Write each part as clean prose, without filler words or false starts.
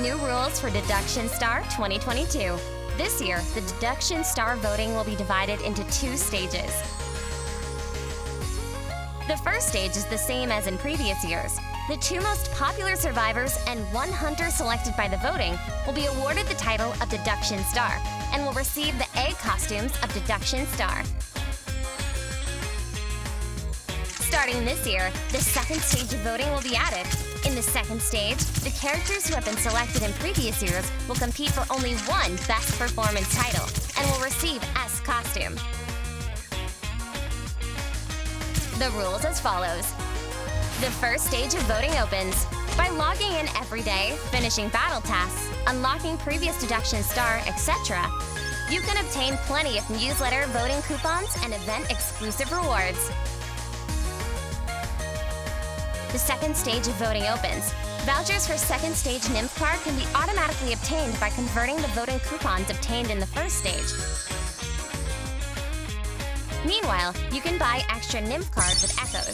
New rules for Deduction Star 2022. This year, the Deduction Star voting will be divided into 2 stages. The first stage is the same as in previous years. The 2 most popular survivors and 1 hunter selected by the voting will be awarded the title of Deduction Star and will receive the egg costumes of Deduction Star. Starting this year, the second stage of voting will be added. In the second stage, the characters who have been selected in previous years will compete for only 1 Best Performance title and will receive S costume. The rules as follows. The first stage of voting opens by logging in every day, finishing battle tasks, unlocking previous Deduction Star, etc. You can obtain plenty of newsletter voting coupons and event-exclusive rewards. The second stage of voting opens. Vouchers for second stage nymph card can be automatically obtained by converting the voting coupons obtained in the first stage. Meanwhile, you can buy extra nymph cards with echoes.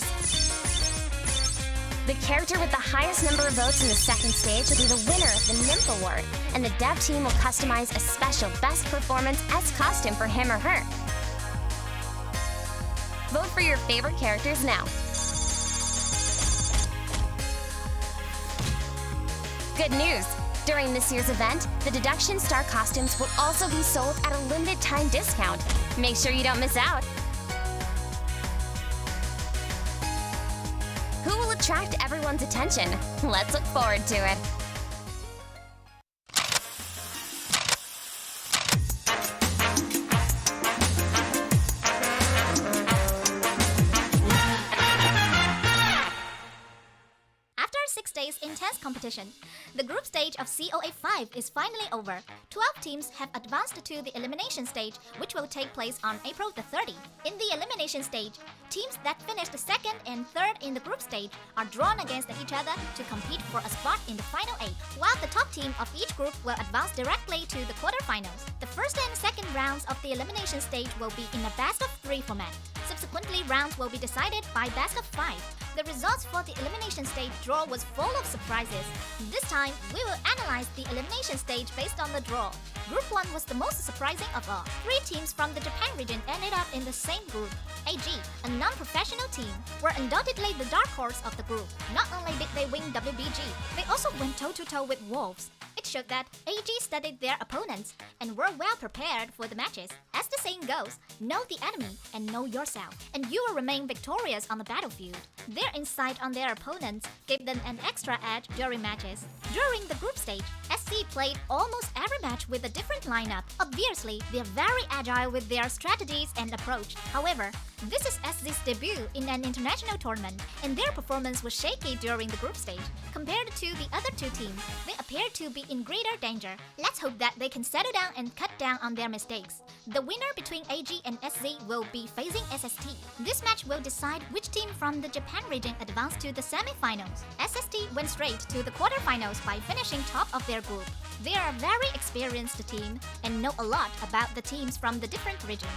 The character with the highest number of votes in the second stage will be the winner of the Nymph Award, and the dev team will customize a special Best Performance S costume for him or her. Vote for your favorite characters now. Good news! During this year's event, the Deduction Star costumes will also be sold at a limited time discount. Make sure you don't miss out. Who will attract everyone's attention? Let's look forward to it. After 6 days intense competition, the group stage of COA 5 is finally over. 12 teams have advanced to the elimination stage, which will take place on April the 30th. In the elimination stage, teams that finished 2nd and 3rd in the group stage are drawn against each other to compete for a spot in the final 8, while the top team of each group will advance directly to the quarterfinals. The first and second rounds of the elimination stage will be in a best-of-3 format. Subsequently, rounds will be decided by best-of-5. The results for the elimination stage draw was full of surprises. This time, we will analyze the elimination stage based on the draw. Group 1 was the most surprising of all. 3 teams from the Japan region ended up in the same group. AG, a non-professional team, were undoubtedly the dark horse of the group. Not only did they win WBG, they also went toe-to-toe with Wolves. It showed that AG studied their opponents and were well prepared for the matches. As the saying goes, know the enemy and know yourself, and you will remain victorious on the battlefield. Their insight on their opponents gave them an extra edge during matches. During the group stage, SC played almost every match with a different lineup. Obviously, they are very agile with their strategies and approach. However, this is SC's debut in an international tournament, and their performance was shaky during the group stage. Compared to the other 2 teams, they appeared to be in greater danger. Let's hope that they can settle down and cut down on their mistakes. The winner between AG and SC will be facing SST. This match will decide which team from the Japan region advanced to the semi-finals. SST went straight to the quarterfinals by finishing top of their group. They are a very experienced team and know a lot about the teams from the different regions.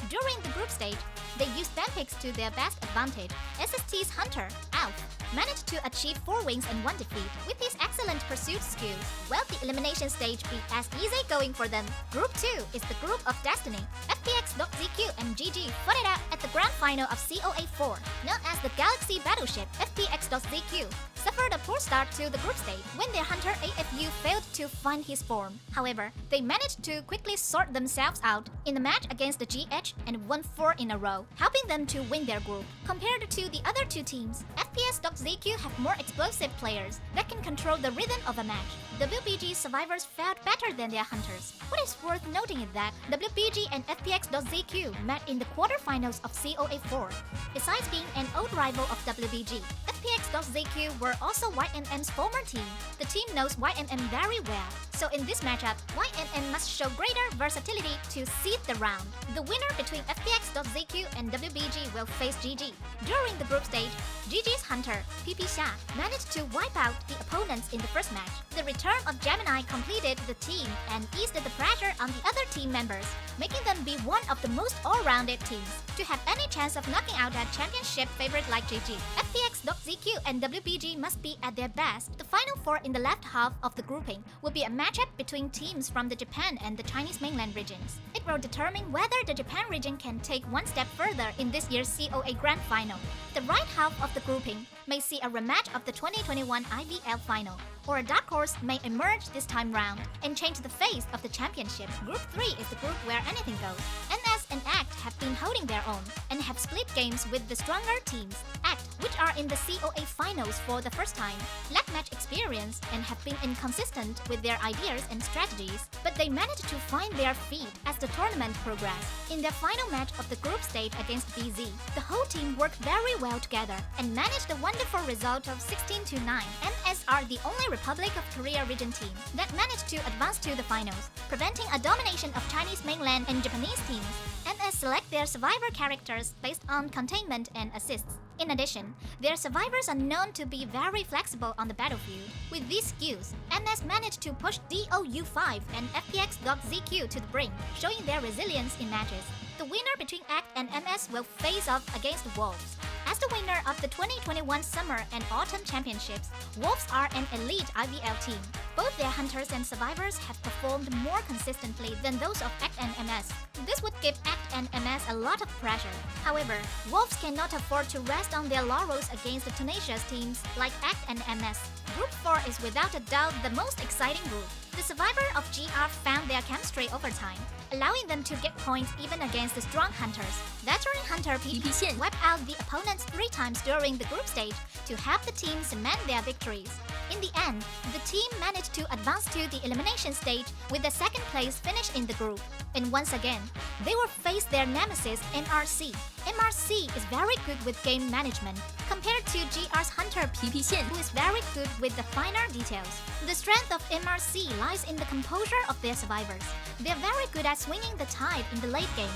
During the group stage, they used fan picks to their best advantage. SST's Hunter, Alf, managed to achieve 4 wins and 1 defeat with his excellent pursuit skills. Will the elimination stage be as easy going for them? Group 2 is the Group of Destiny. FPX.ZQ and GG fought it out at the grand final of COA 4. Known as the Galaxy Battleship, FPX.ZQ suffered a poor start to the group stage when their hunter AFU failed to find his form. However, they managed to quickly sort themselves out in the match against the GH and won 4 in a row, helping them to win their group. Compared to the other 2 teams, FPS.ZQ have more explosive players that can control the rhythm of a match. WBG survivors fared better than their hunters. What is worth noting is that WBG and FPX.ZQ met in the quarterfinals of COA 4. Besides being an old rival of WBG, FPX.ZQ were also YMM's former team. The team knows YMM very well, so in this matchup, YMM must show greater versatility to seed the round. The winner between FPX.ZQ and WBG will face GG. During the group stage, GG's hunter, PP Sha, managed to wipe out the opponents in the first match. The return of Gemini completed the team and eased the pressure on the other team members, making them be one of the most all-rounded teams. To have any chance of knocking out a championship favorite like GG, FPX FPX.ZQ and WPG must be at their best. The final four in the left half of the grouping will be a matchup between teams from the Japan and the Chinese mainland regions. It will determine whether the Japan region can take one step further in this year's COA Grand Final. The right half of the grouping may see a rematch of the 2021 IVL final, or a dark horse may emerge this time round and change the face of the championship. Group 3 is the group where anything goes. NS and ACT have been holding their own and have split games with the stronger teams. ACT, which are in the COA finals for the first time, lack match experience and have been inconsistent with their ideas and strategies, but they managed to find their feet as the tournament progressed. In their final match of the group stage against BZ, the whole team worked very well together and managed a wonderful result of 16-9. NS are the only Republic of Korea region team that managed to advance to the finals, preventing a domination of Chinese mainland and Japanese teams. NS select their survivor characters based on containment and assists. In addition, their survivors are known to be very flexible on the battlefield. With these skills, NS managed to push DOU5 and FPX.ZQ to the brink, showing their resilience in matches. The winner between ACT and NS will face off against WOLVE. As the winner of the 2021 Summer and Autumn Championships, WOLVE are an elite IVL team. Both their hunters and survivors have performed more consistently than those of ACT and MS. This would give ACT and MS a lot of pressure. However, WOLVE cannot afford to rest on their laurels against the tenacious teams like ACT and MS. Group 4 is without a doubt the most exciting group. The survivor of GR found their chemistry over time, allowing them to get points even against the strong hunters. Veteran hunter PP wiped out the opponents 3 times during the group stage to help the team cement their victories. In the end, the team managed to advance to the elimination stage with the second place finish in the group. And once again, they will face their nemesis MRC. MRC is very good with game management, compared to GR's hunter PP who is very good with the finer details. The strength of MRC lies in the composure of their survivors. They are very good at swinging the tide in the late game.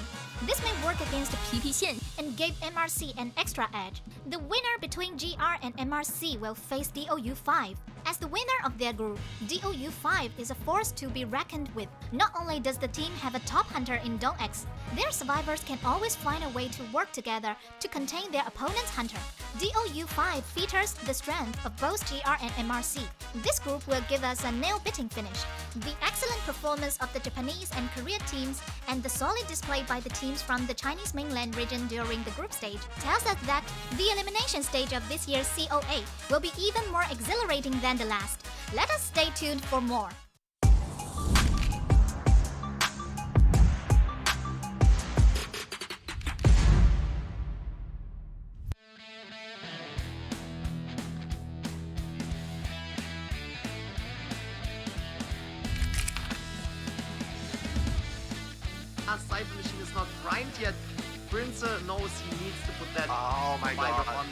This may work against PP and gave MRC an extra edge. The winner between GR and MRC will face DOU5. As the winner of their group, DOU5 is a force to be reckoned with. Not only does the team have a top hunter in DONX, their survivors can always find a way to work together to contain their opponent's hunter. DOU5 features the strength of both GR and MRC. This group will give us a nail-biting finish. The excellent performance of the Japanese and Korea teams and the solid display by the teams from the Chinese mainland region during the group stage tells us that the elimination stage of this year's COA will be even more exhilarating than the last. Let us stay tuned for more. Cyber Machine is not primed yet. Princer knows he needs to put that fiber on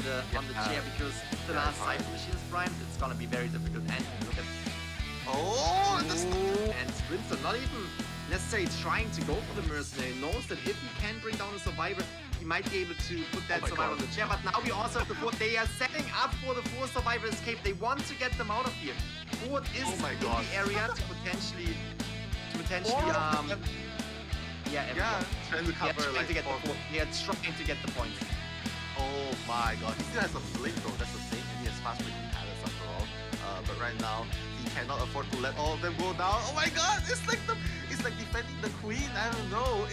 the chair because the last Cyber Machine is primed. It's gonna be very difficult. And look at and Princer not even necessarily trying to go for the mercenary. Knows that if he can bring down a survivor, he might be able to put that survivor on the chair. But now we also have the board. They are setting up for the 4 survivor escape. They want to get them out of here. Board is in the area to potentially trying to cover trying to get the points. Oh my god, he still has a blink though, that's the thing, and he has fast breaking patterns after all. But right now, he cannot afford to let all of them go down. Oh my god, it's like defending the queen, I don't know.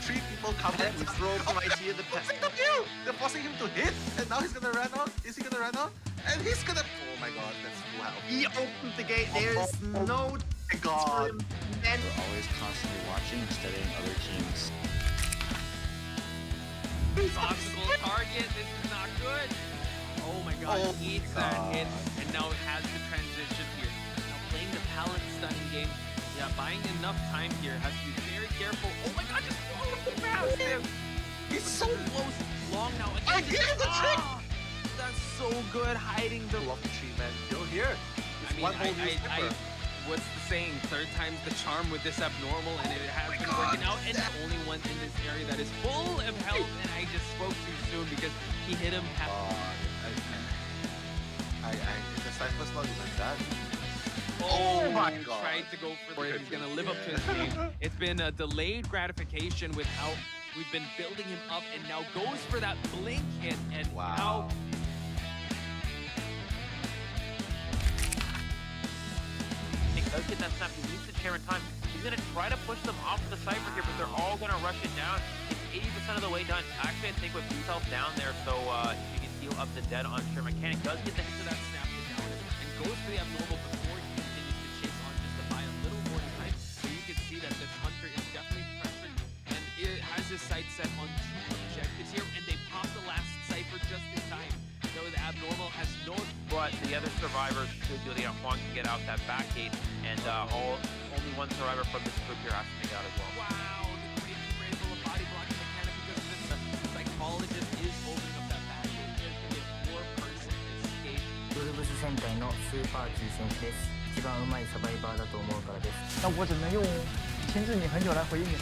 3 people covered with throw right here. They're forcing him to hit, and now he's gonna run out. Is he gonna run out? And he's gonna, oh my god, that's full health. He opened the gate, there is no god. And We're always constantly watching and studying other teams. Possible target, this is not good. Oh my god, he eats that hit and now has the transition here. Now playing the pallet stunning game. Yeah, buying enough time here. Has to be very careful. Oh my god, just follow past him. He's so close. Long now. I gave him the trick! That's so good, hiding the Love the tree, man. Still here. I mean, what's the saying? 3rd time's the charm with this abnormal, and it has been working out. And the only one in this area that is full of health, and I just spoke too soon because he hit him. The Cypher's not even that. Oh my god! Tried to go for it. He's gonna live up to his name. It's been a delayed gratification with how we've been building him up, and now goes for that blink hit, and now does get that snap, he needs the chair in time. He's gonna try to push them off the Cypher here, but they're all gonna rush it down. It's 80% of the way done. Actually, I think with himself down there, so he can heal up the dead on Sure Mechanic. Does get the hit to that snap down and goes for the abnormal before he continues to chase on just to buy a little more time. So you can see that this Hunter is definitely pressured and it has his sights set on 2 objectives here, and they pop the last Cypher just in time. So the abnormal has no, but the other survivors should do the Juan can get out that back gate, and only one survivor from this group here has to make out as well. Wow, the crazy able of body blocking mechanic because this psychologist is opening up that back gate. There's going to be a 4-person escape. ウルブス戦隊のスーパー G 選手です。一番うまいサバイバーだと思うからです。那我只能用牵制你很久来回应你了。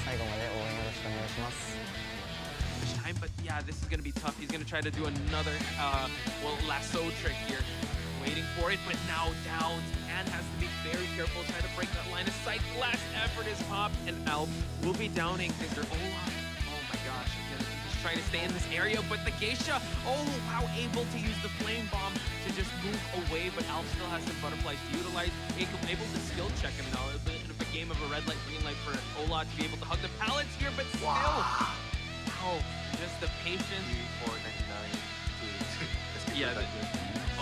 最後まで応援よろしくお願いします。 Time, but yeah, this is gonna be tough. He's gonna try to do another lasso trick here. Waiting for it, but now Downs and has to be very careful, try to break that line of sight. Last effort is popped, and Alp will be downing is their Olaf. Oh my gosh, again, just trying to stay in this area, but the Geisha, oh wow, able to use the flame bomb to just move away, but Alp still has some butterflies to utilize. Able to skill check him now. A bit of a game of a red light, green light for Olaf to be able to hug the pallets here, but still. Wow, just the patience. 499 Yeah.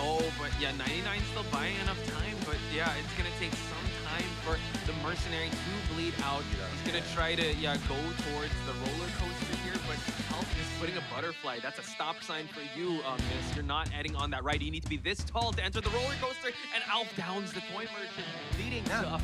Oh, but yeah, 99 still buying enough time, but yeah, it's gonna take some time for the mercenary to bleed out. He's gonna try to go towards the roller coaster here, but Alf is putting a butterfly. That's a stop sign for you, Miss. You're not adding on that right. You need to be this tall to enter the roller coaster, and Alf downs the toy merchant, leading to.10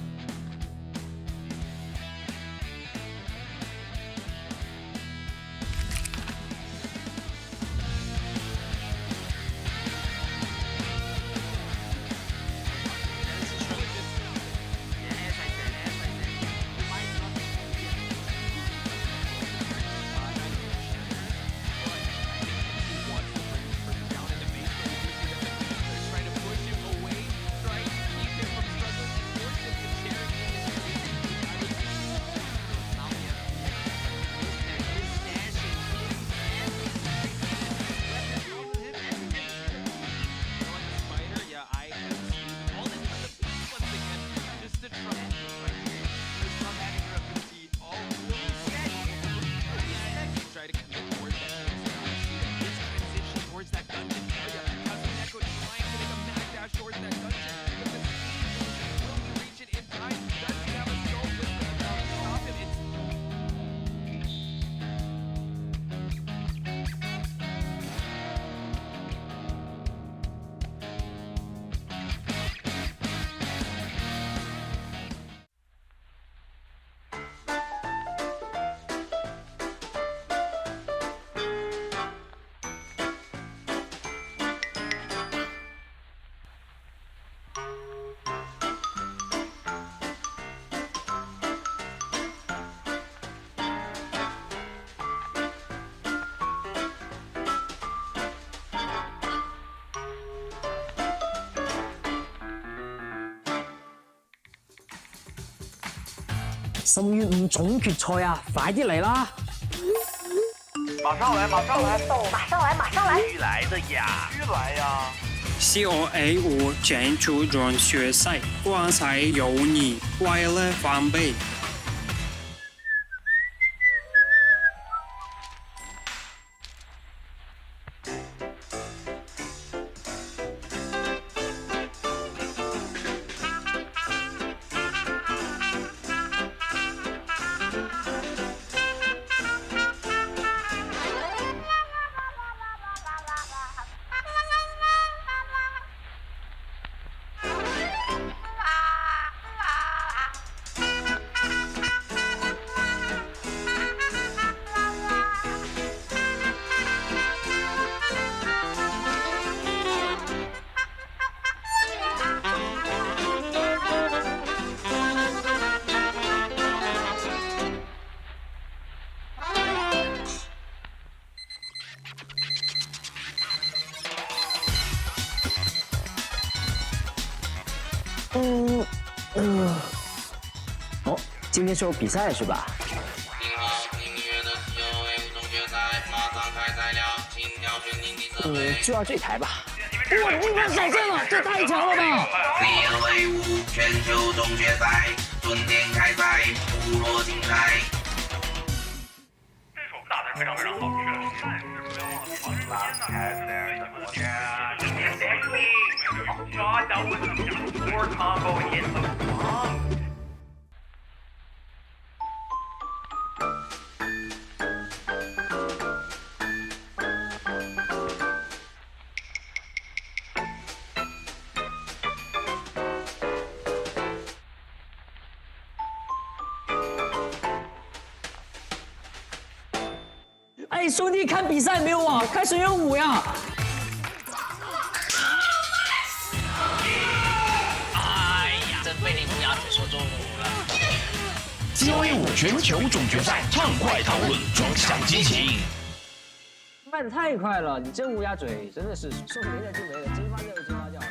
月5總決賽啊，快啲嚟啦！馬上來，馬上來，馬上來，馬上來！必來的呀，必來呀！COA V 進入準決賽，觀賽有你快樂翻倍。哦，今天是有比赛是吧？您好，您约的COA 总决赛马上开赛了，请挑选就要这台吧。哇，你们上线了，这太强了吧！COA 5全球总决赛，春天开赛，部落竞赛。这首大的非常非常好，但是不要忘记防人间呢。哎，兄弟，看比赛没有啊？开始任务呀！哎呀，真被你乌鸦嘴说中了。COA 5全球总决赛，畅快讨论，撞上激情。卖的太快了，你这乌鸦嘴真的是说没了就没了，蒸发掉就蒸发掉了。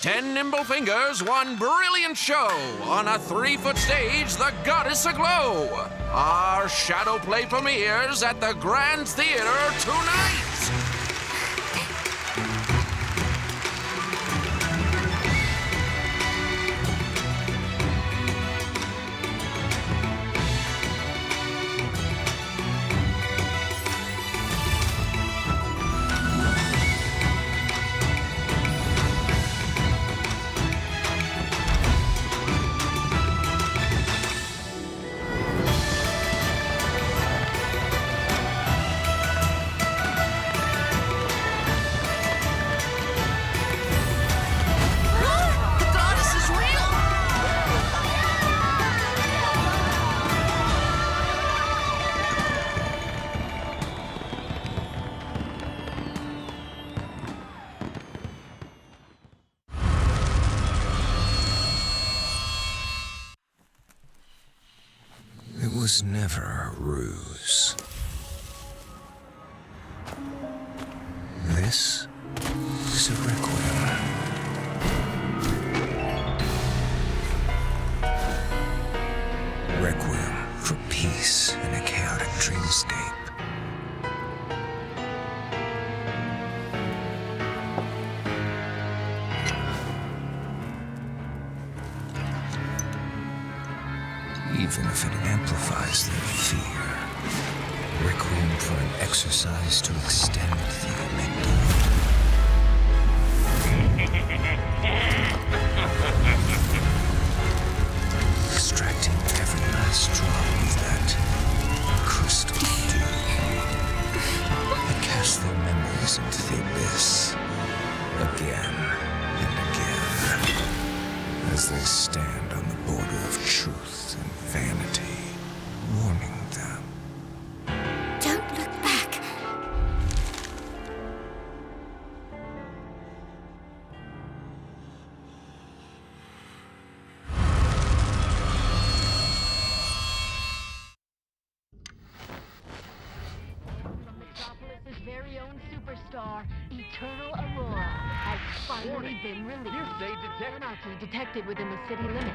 10 nimble fingers, one brilliant show. On a 3-foot stage, the goddess aglow. Our shadow play premieres at the Grand Theater tonight. It was never a ruse. This is a requiem. Requiem for peace in a chaotic dreamscape. Even if it amplifies their fear. Requiem for an exercise to extend the amygdala. Extracting every last drop of that crystal dew. They cast their memories into the abyss. Again and again. As they stand on the border of truth and vanity, warning them. Don't look back. Metropolis's very own superstar, Eternal Aurora, has finally been released. Anarchy detected within the city limits.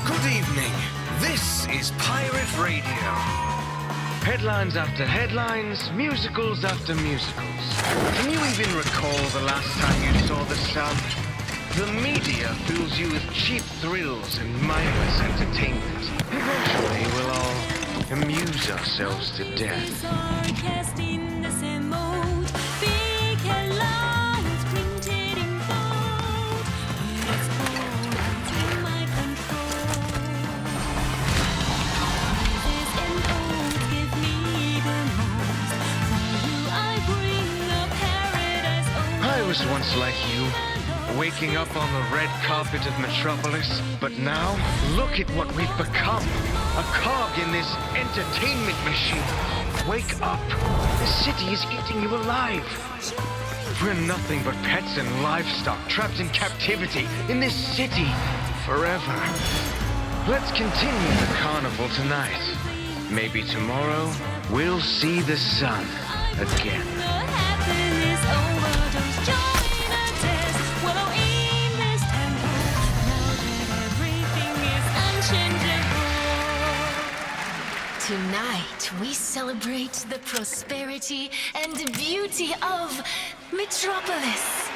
Good evening. This is Pirate Radio. Headlines after headlines, musicals after musicals. Can you even recall the last time you saw the sun? The media fills you with cheap thrills and mindless entertainment. Eventually, we'll all amuse ourselves to death. I was once like you, waking up on the red carpet of Metropolis, but now, look at what we've become. A cog in this entertainment machine. Wake up. The city is eating you alive. We're nothing but pets and livestock trapped in captivity in this city forever. Let's continue the carnival tonight. Maybe tomorrow, we'll see the sun again. Tonight, we celebrate the prosperity and beauty of Metropolis.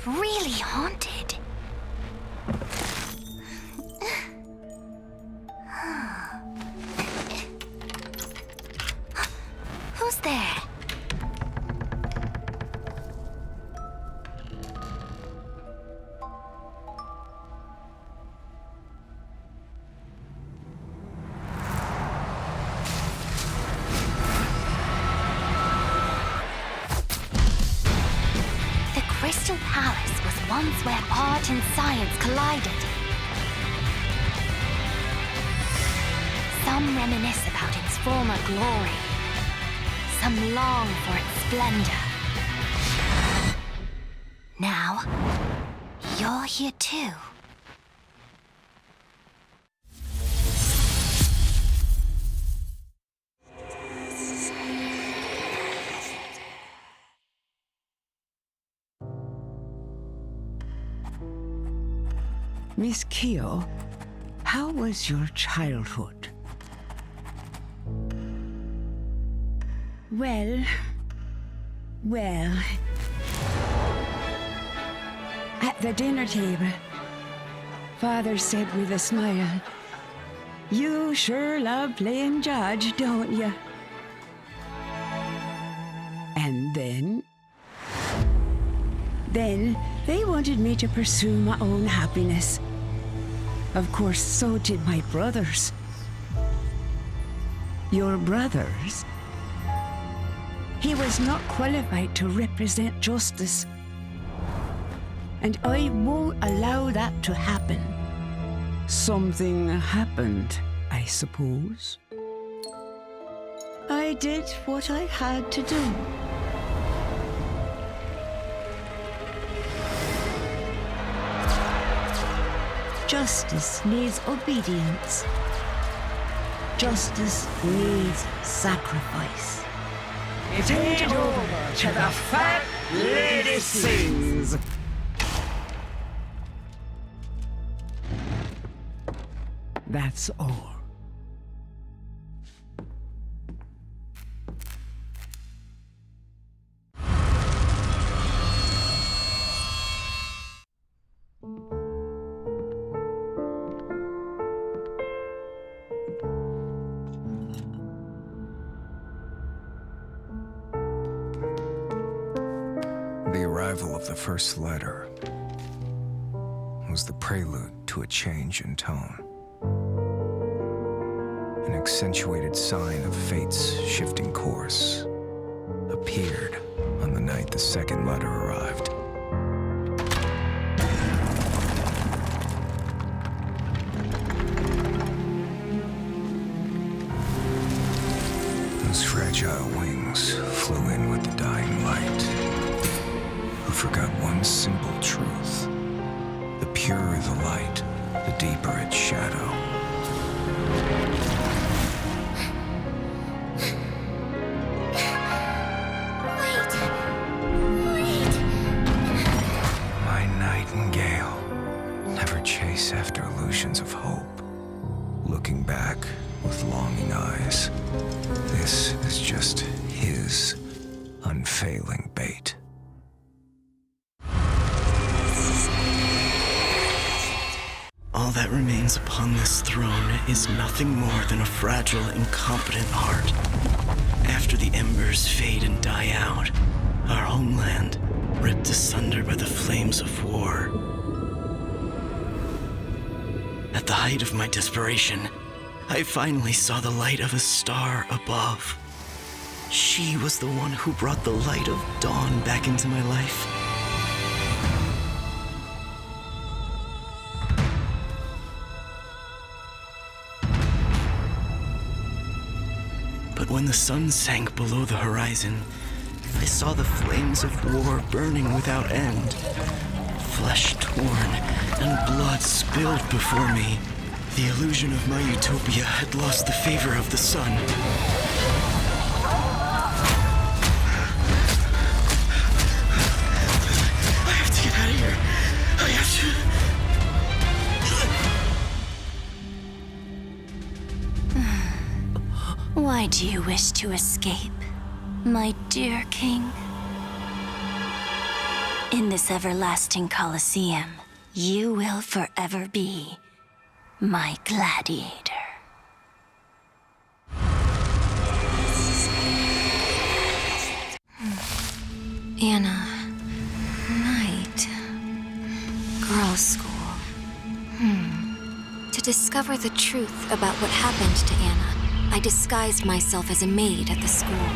really haunted. Who's there? The Crystal Palace was once where art and science collided. Some reminisce about its former glory. Some long for its splendor. Now, you're here too. Miss Kyo, how was your childhood? Well, at the dinner table, Father said with a smile, "You sure love playing judge, don't you?" And then they wanted me to pursue my own happiness. Of course, so did my brothers. Your brothers? He was not qualified to represent justice. And I won't allow that to happen. Something happened, I suppose. I did what I had to do. Justice needs obedience. Justice needs sacrifice. It ain't over till the fat lady sings. That's all. The arrival of the first letter was the prelude to a change in tone. An accentuated sign of fate's shifting course appeared on the night the second letter arrived. Those fragile wings flew in with the dying light, who forgot one simple truth. The purer the light, the deeper its shadow. My nightingale, never chase after illusions of hope, looking back with longing eyes. This is just his unfailing bait. All that remains upon this throne is nothing more than a fragile, incompetent heart. After the embers fade and die out, our homeland ripped asunder by the flames of war. At the height of my desperation, I finally saw the light of a star above. She was the one who brought the light of dawn back into my life. But when the sun sank below the horizon, I saw the flames of war burning without end. Flesh torn and blood spilled before me. The illusion of my utopia had lost the favor of the sun. I have to get out of here. I have to... Why do you wish to escape, my dear king? In this everlasting Colosseum, you will forever be my gladiator. Anna, night, girls' school. To discover the truth about what happened to Anna, I disguised myself as a maid at the school.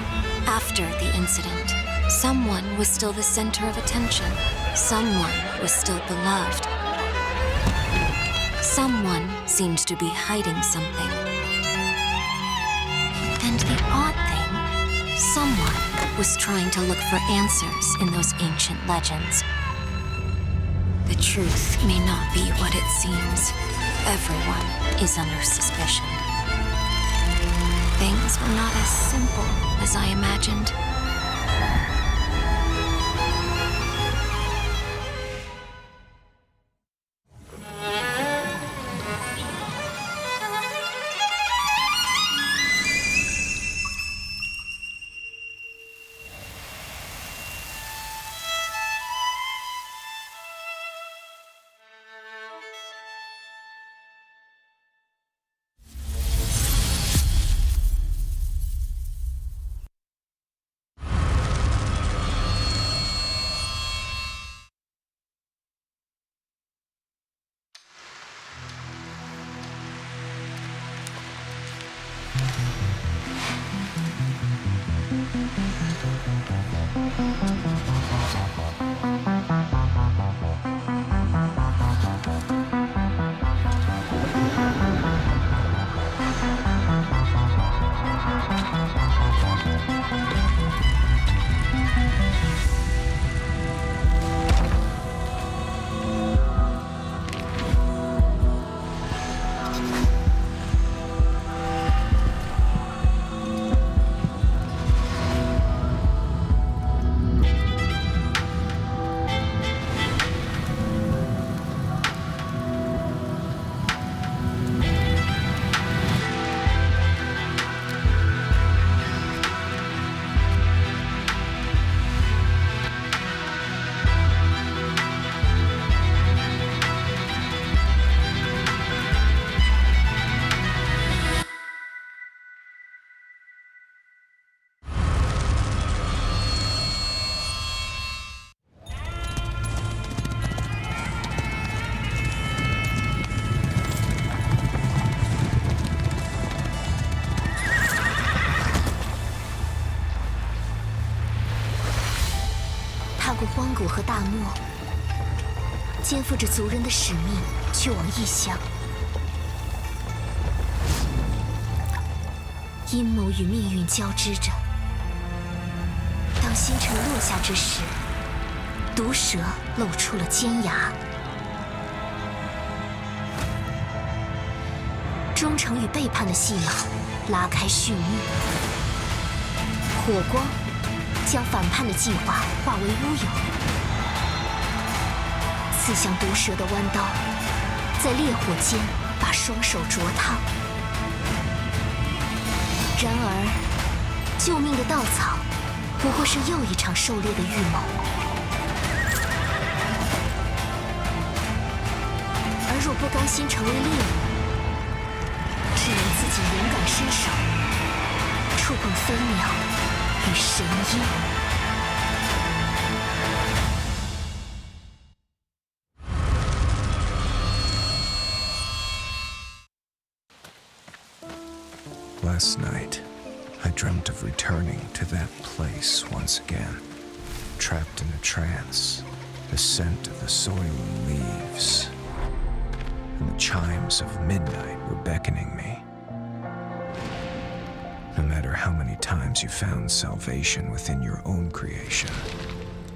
After the incident, someone was still the center of attention. Someone was still beloved. Someone seemed to be hiding something. And the odd thing, someone was trying to look for answers in those ancient legends. The truth may not be what it seems. Everyone is under suspicion. Things were not as simple as I imagined.荒谷和大漠，肩负着族人的使命，去往异乡。阴谋与命运交织着。当星辰落下之时，毒蛇露出了尖牙。忠诚与背叛的戏码拉开序幕。火光将反叛的计划化为乌有，刺向毒蛇的弯刀，在烈火间把双手灼烫。然而，救命的稻草不过是又一场狩猎的预谋。而若不甘心成为猎物，只能自己勇敢伸手，触碰飞鸟与神鹰。Last night, I dreamt of returning to that place once again, trapped in a trance, the scent of the soiling leaves, and the chimes of midnight were beckoning me. No matter how many times you found salvation within your own creation,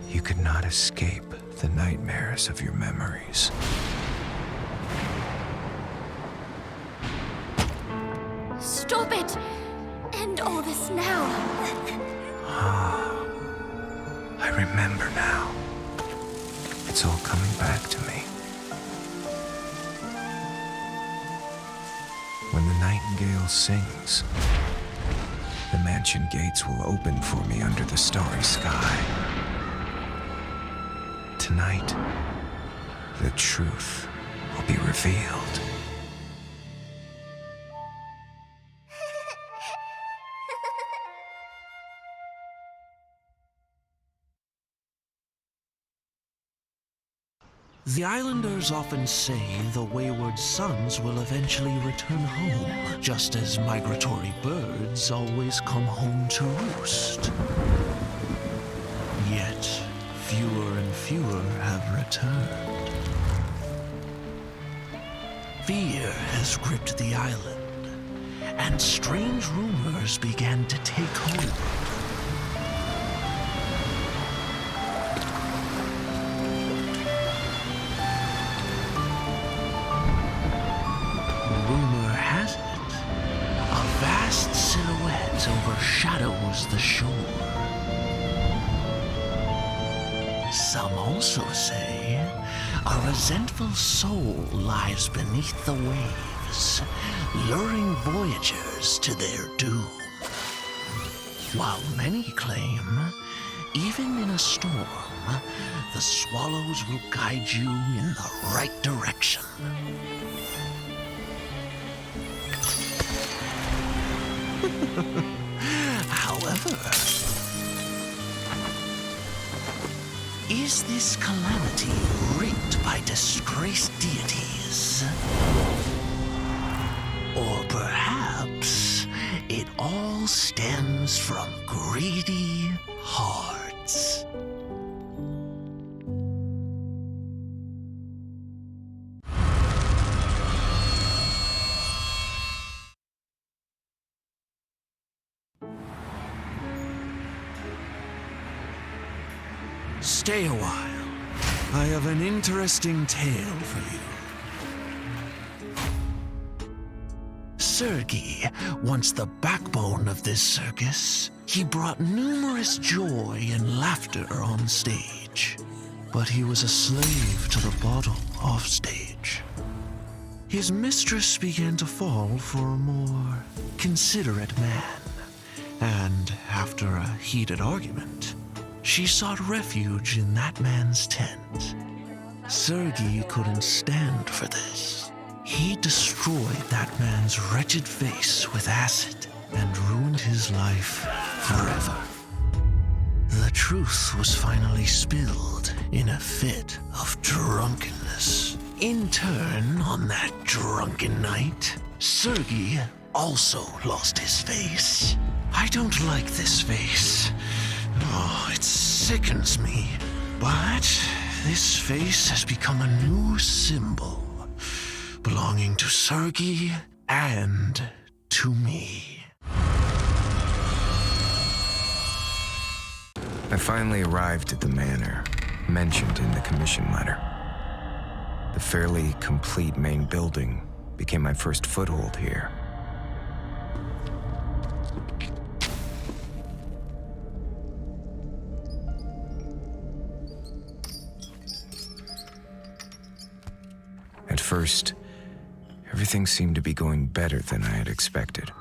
you could not escape the nightmares of your memories. Stop it! End all this now! I remember now. It's all coming back to me. When the nightingale sings, the mansion gates will open for me under the starry sky. tonight, the truth will be revealed. The islanders often say the wayward sons will eventually return home, just as migratory birds always come home to roost. Yet, fewer and fewer have returned. Fear has gripped the island, and strange rumors began to take hold. Rumor has it, a vast silhouette overshadows the shore. Some also say a resentful soul lies beneath the waves, luring voyagers to their doom. While many claim, even in a storm, the swallows will guide you in the right direction. However, is this calamity wreaked by disgraced deities? Or perhaps it all stems from greedy hearts? Stay a while. I have an interesting tale for you. Sergei, once the backbone of this circus, he brought numerous joy and laughter on stage. But he was a slave to the bottle off stage. His mistress began to fall for a more considerate man, and after a heated argument, she sought refuge in that man's tent. Sergei couldn't stand for this. He destroyed that man's wretched face with acid and ruined his life forever. The truth was finally spilled in a fit of drunkenness. In turn, on that drunken night, Sergei also lost his face. I don't like this face. Oh, it sickens me. But this face has become a new symbol, belonging to Sergei and to me. I finally arrived at the manor mentioned in the commission letter. The fairly complete main building became my first foothold here. At first, everything seemed to be going better than I had expected.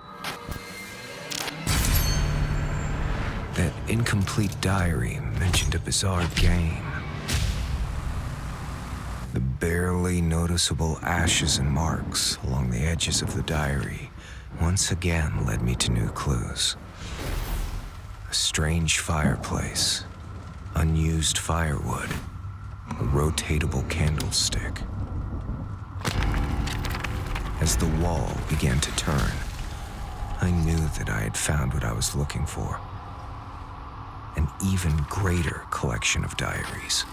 That incomplete diary mentioned a bizarre game. The barely noticeable ashes and marks along the edges of the diary once again led me to new clues. A strange fireplace, unused firewood, a rotatable candlestick. As the wall began to turn, I knew that I had found what I was looking for. An even greater collection of diaries.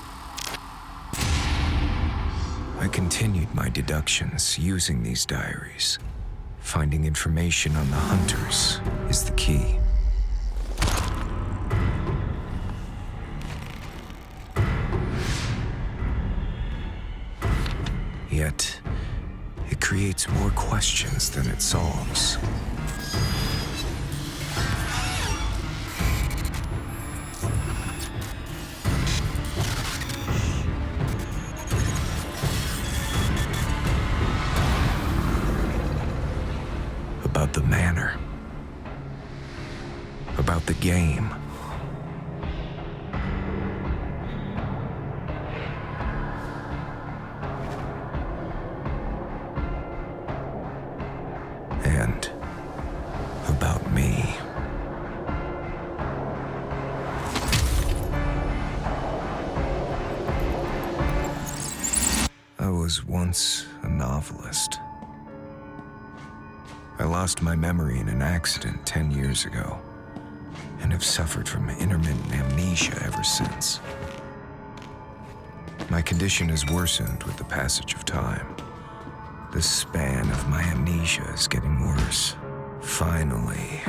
I continued my deductions using these diaries. Finding information on the hunters is the key. Yet, it creates more questions than it solves. About the manor. About the game. was once a novelist. I lost my memory in an accident 10 years ago, and have suffered from intermittent amnesia ever since. My condition has worsened with the passage of time. The span of my amnesia is getting worse. Finally,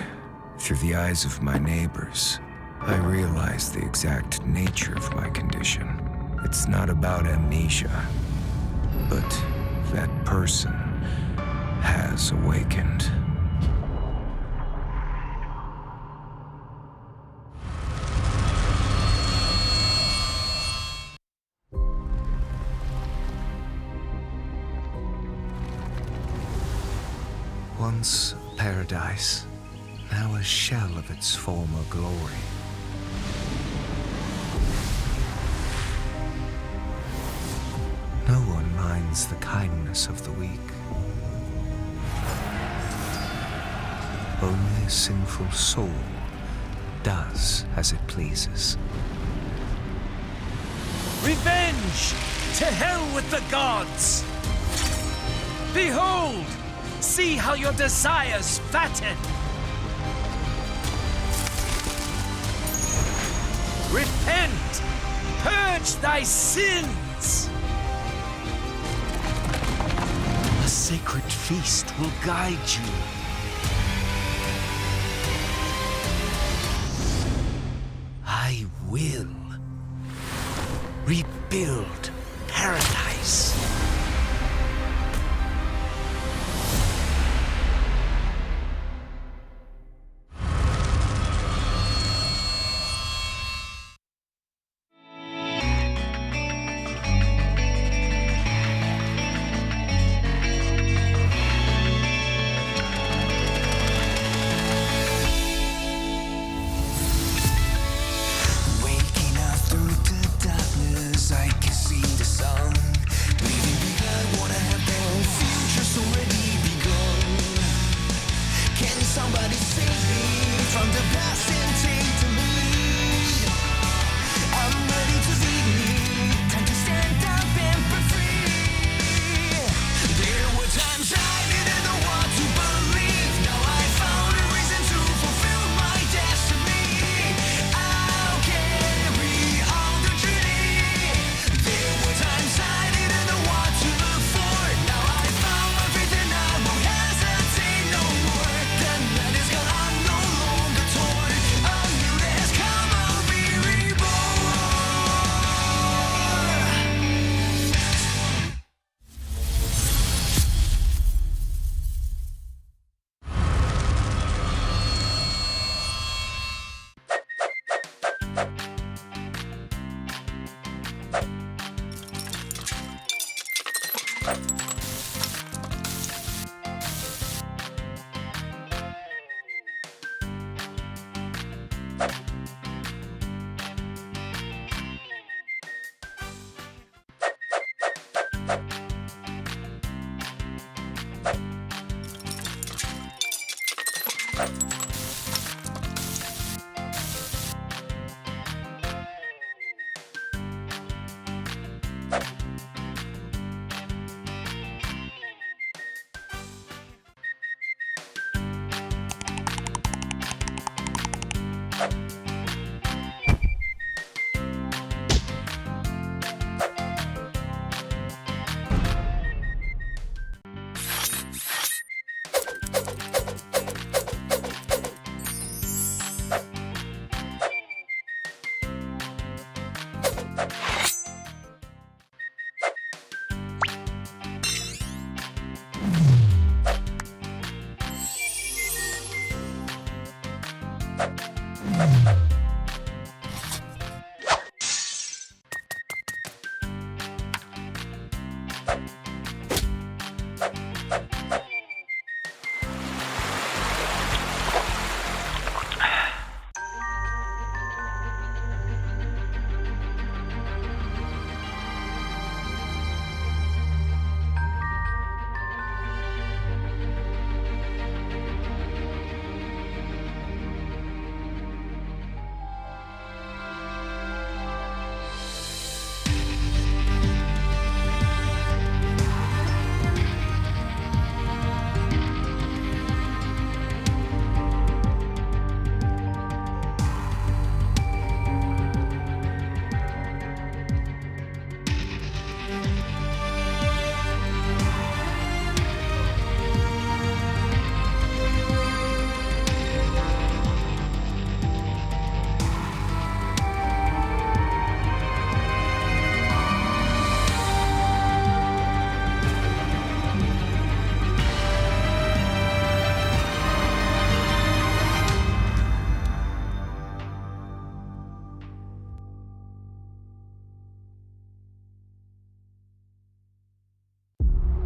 through the eyes of my neighbors, I realize the exact nature of my condition. It's not about amnesia, but that person has awakened. Once a paradise, now a shell of its former glory. No one minds the kindness of the weak. Only a sinful soul does as it pleases. Revenge! To hell with the gods! Behold! See how your desires fatten! Repent! Purge thy sins! A sacred feast will guide you. I will rebuild paradise.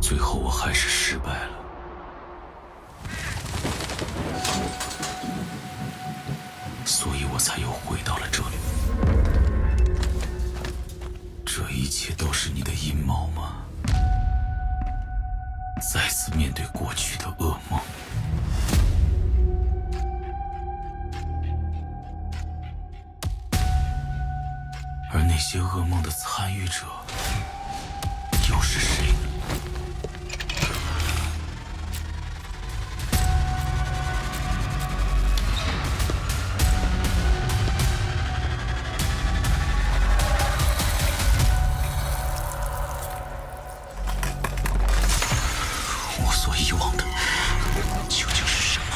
最后我还是失败了。所以我才又回到了这里。这一切都是你的阴谋吗？再次面对过去的噩梦。而那些噩梦的参与者又是谁呢？我所遗忘的究竟是什么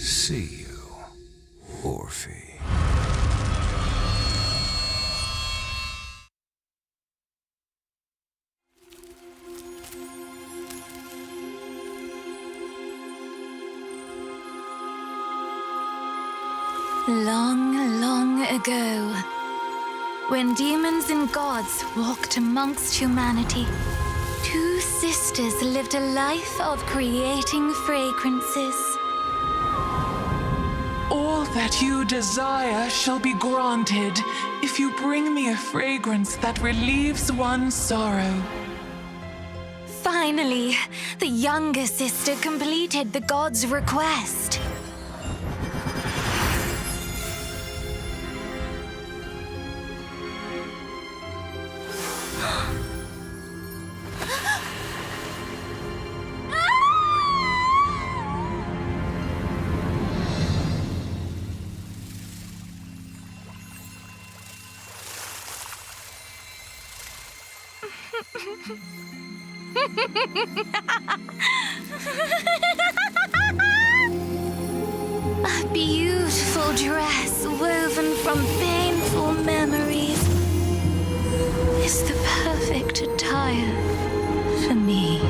？See you, Orphe. Long, long ago, when demons and gods walked amongst humanity, two sisters lived a life of creating fragrances. All that you desire shall be granted if you bring me a fragrance that relieves one's sorrow. Finally, the younger sister completed the god's request. A beautiful dress woven from painful memories is the perfect attire for me.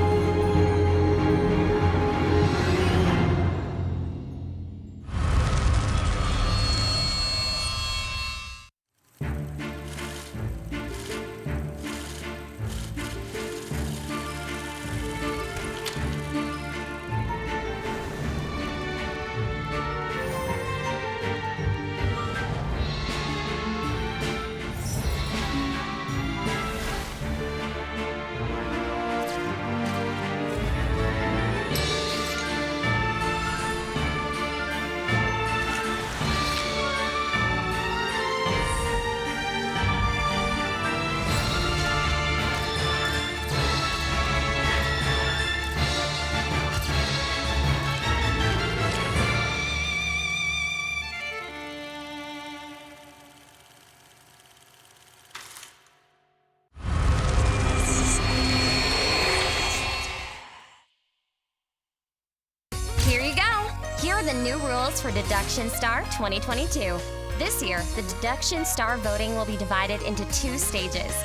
Here you go! Here are the new rules for Deduction Star 2022. This year, the Deduction Star voting will be divided into 2 stages.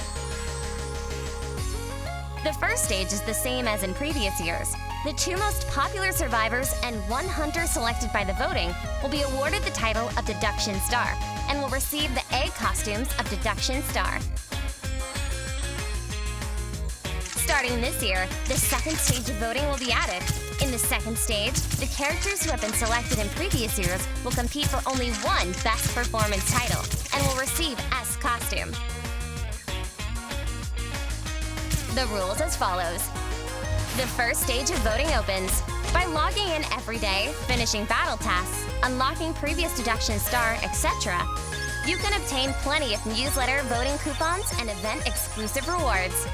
The first stage is the same as in previous years. The 2 most popular survivors and 1 hunter selected by the voting will be awarded the title of Deduction Star and will receive the egg costumes of Deduction Star. Starting this year, the second stage of voting will be added. In the second stage, the characters who have been selected in previous years will compete for only 1 Best Performance title and will receive S costume. The rules as follows. The first stage of voting opens by logging in every day, finishing battle tasks, unlocking previous Deduction Star, etc. You can obtain plenty of newsletter voting coupons and event-exclusive rewards.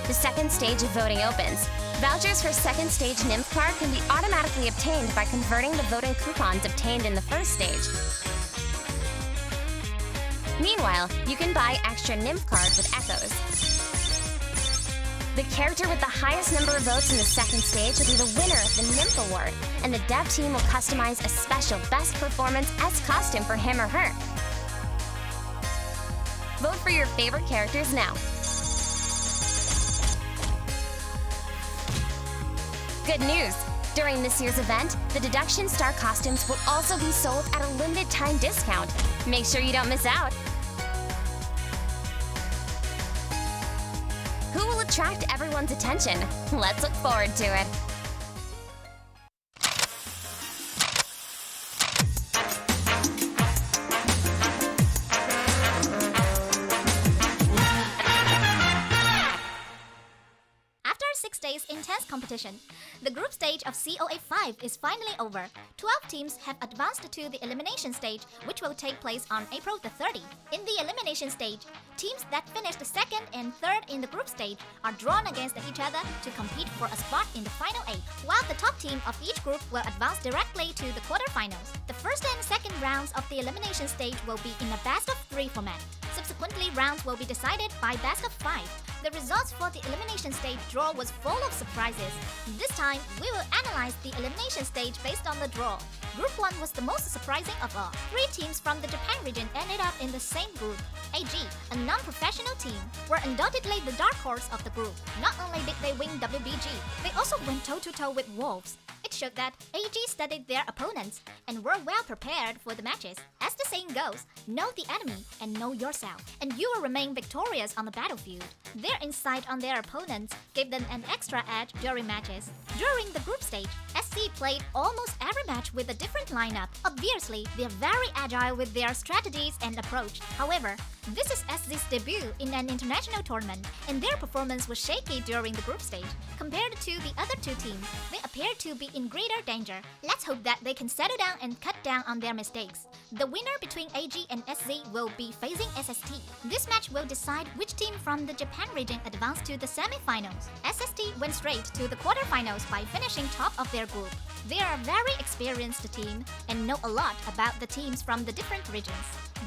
The second stage of voting opens. Vouchers for second stage Nymph card can be automatically obtained by converting the voting coupons obtained in the first stage. Meanwhile, you can buy extra Nymph card with echoes. The character with the highest number of votes in the second stage will be the winner of the Nymph Award, and the dev team will customize a special best performance S costume for him or her. Vote for your favorite characters now. Good news! During this year's event, the Deduction Star costumes will also be sold at a limited time discount. Make sure you don't miss out. Who will attract everyone's attention? Let's look forward to it. After 6 days intense competition, the group stage of COA 5 is finally over. 12 teams have advanced to the elimination stage, which will take place on April the 30th. In the elimination stage, teams that finished second and third in the group stage are drawn against each other to compete for a spot in the final 8, while the top team of each group will advance directly to the quarterfinals. The first and second rounds of the elimination stage will be in a best-of-3 format. Subsequently, rounds will be decided by best-of-5. The results for the elimination stage draw was full of surprises. This time, we will analyze the elimination stage based on the draw. Group 1 was the most surprising of all. 3 teams from the Japan region ended up in the same group. AG, a non-professional team, were undoubtedly the dark horse of the group. Not only did they win WBG, they also went toe-to-toe with Wolves. It showed that AG studied their opponents and were well prepared for the matches. As the saying goes, know the enemy and know yourself, and you will remain victorious on the battlefield. Their insight on their opponents gave them an extra edge during matches. During the group stage, SC played almost every match with a different lineup. Obviously, they are very agile with their strategies and approach. However, this is SC's debut in an international tournament, and their performance was shaky during the group stage. Compared to the other 2 teams, they appear to be in greater danger. Let's hope that they can settle down and cut down on their mistakes. The winner between AG and SC will be facing SST. This match will decide which team from the Japan region advanced to the semi-finals. SST went straight to the quarterfinals by finishing top of their group. They are a very experienced team and know a lot about the teams from the different regions.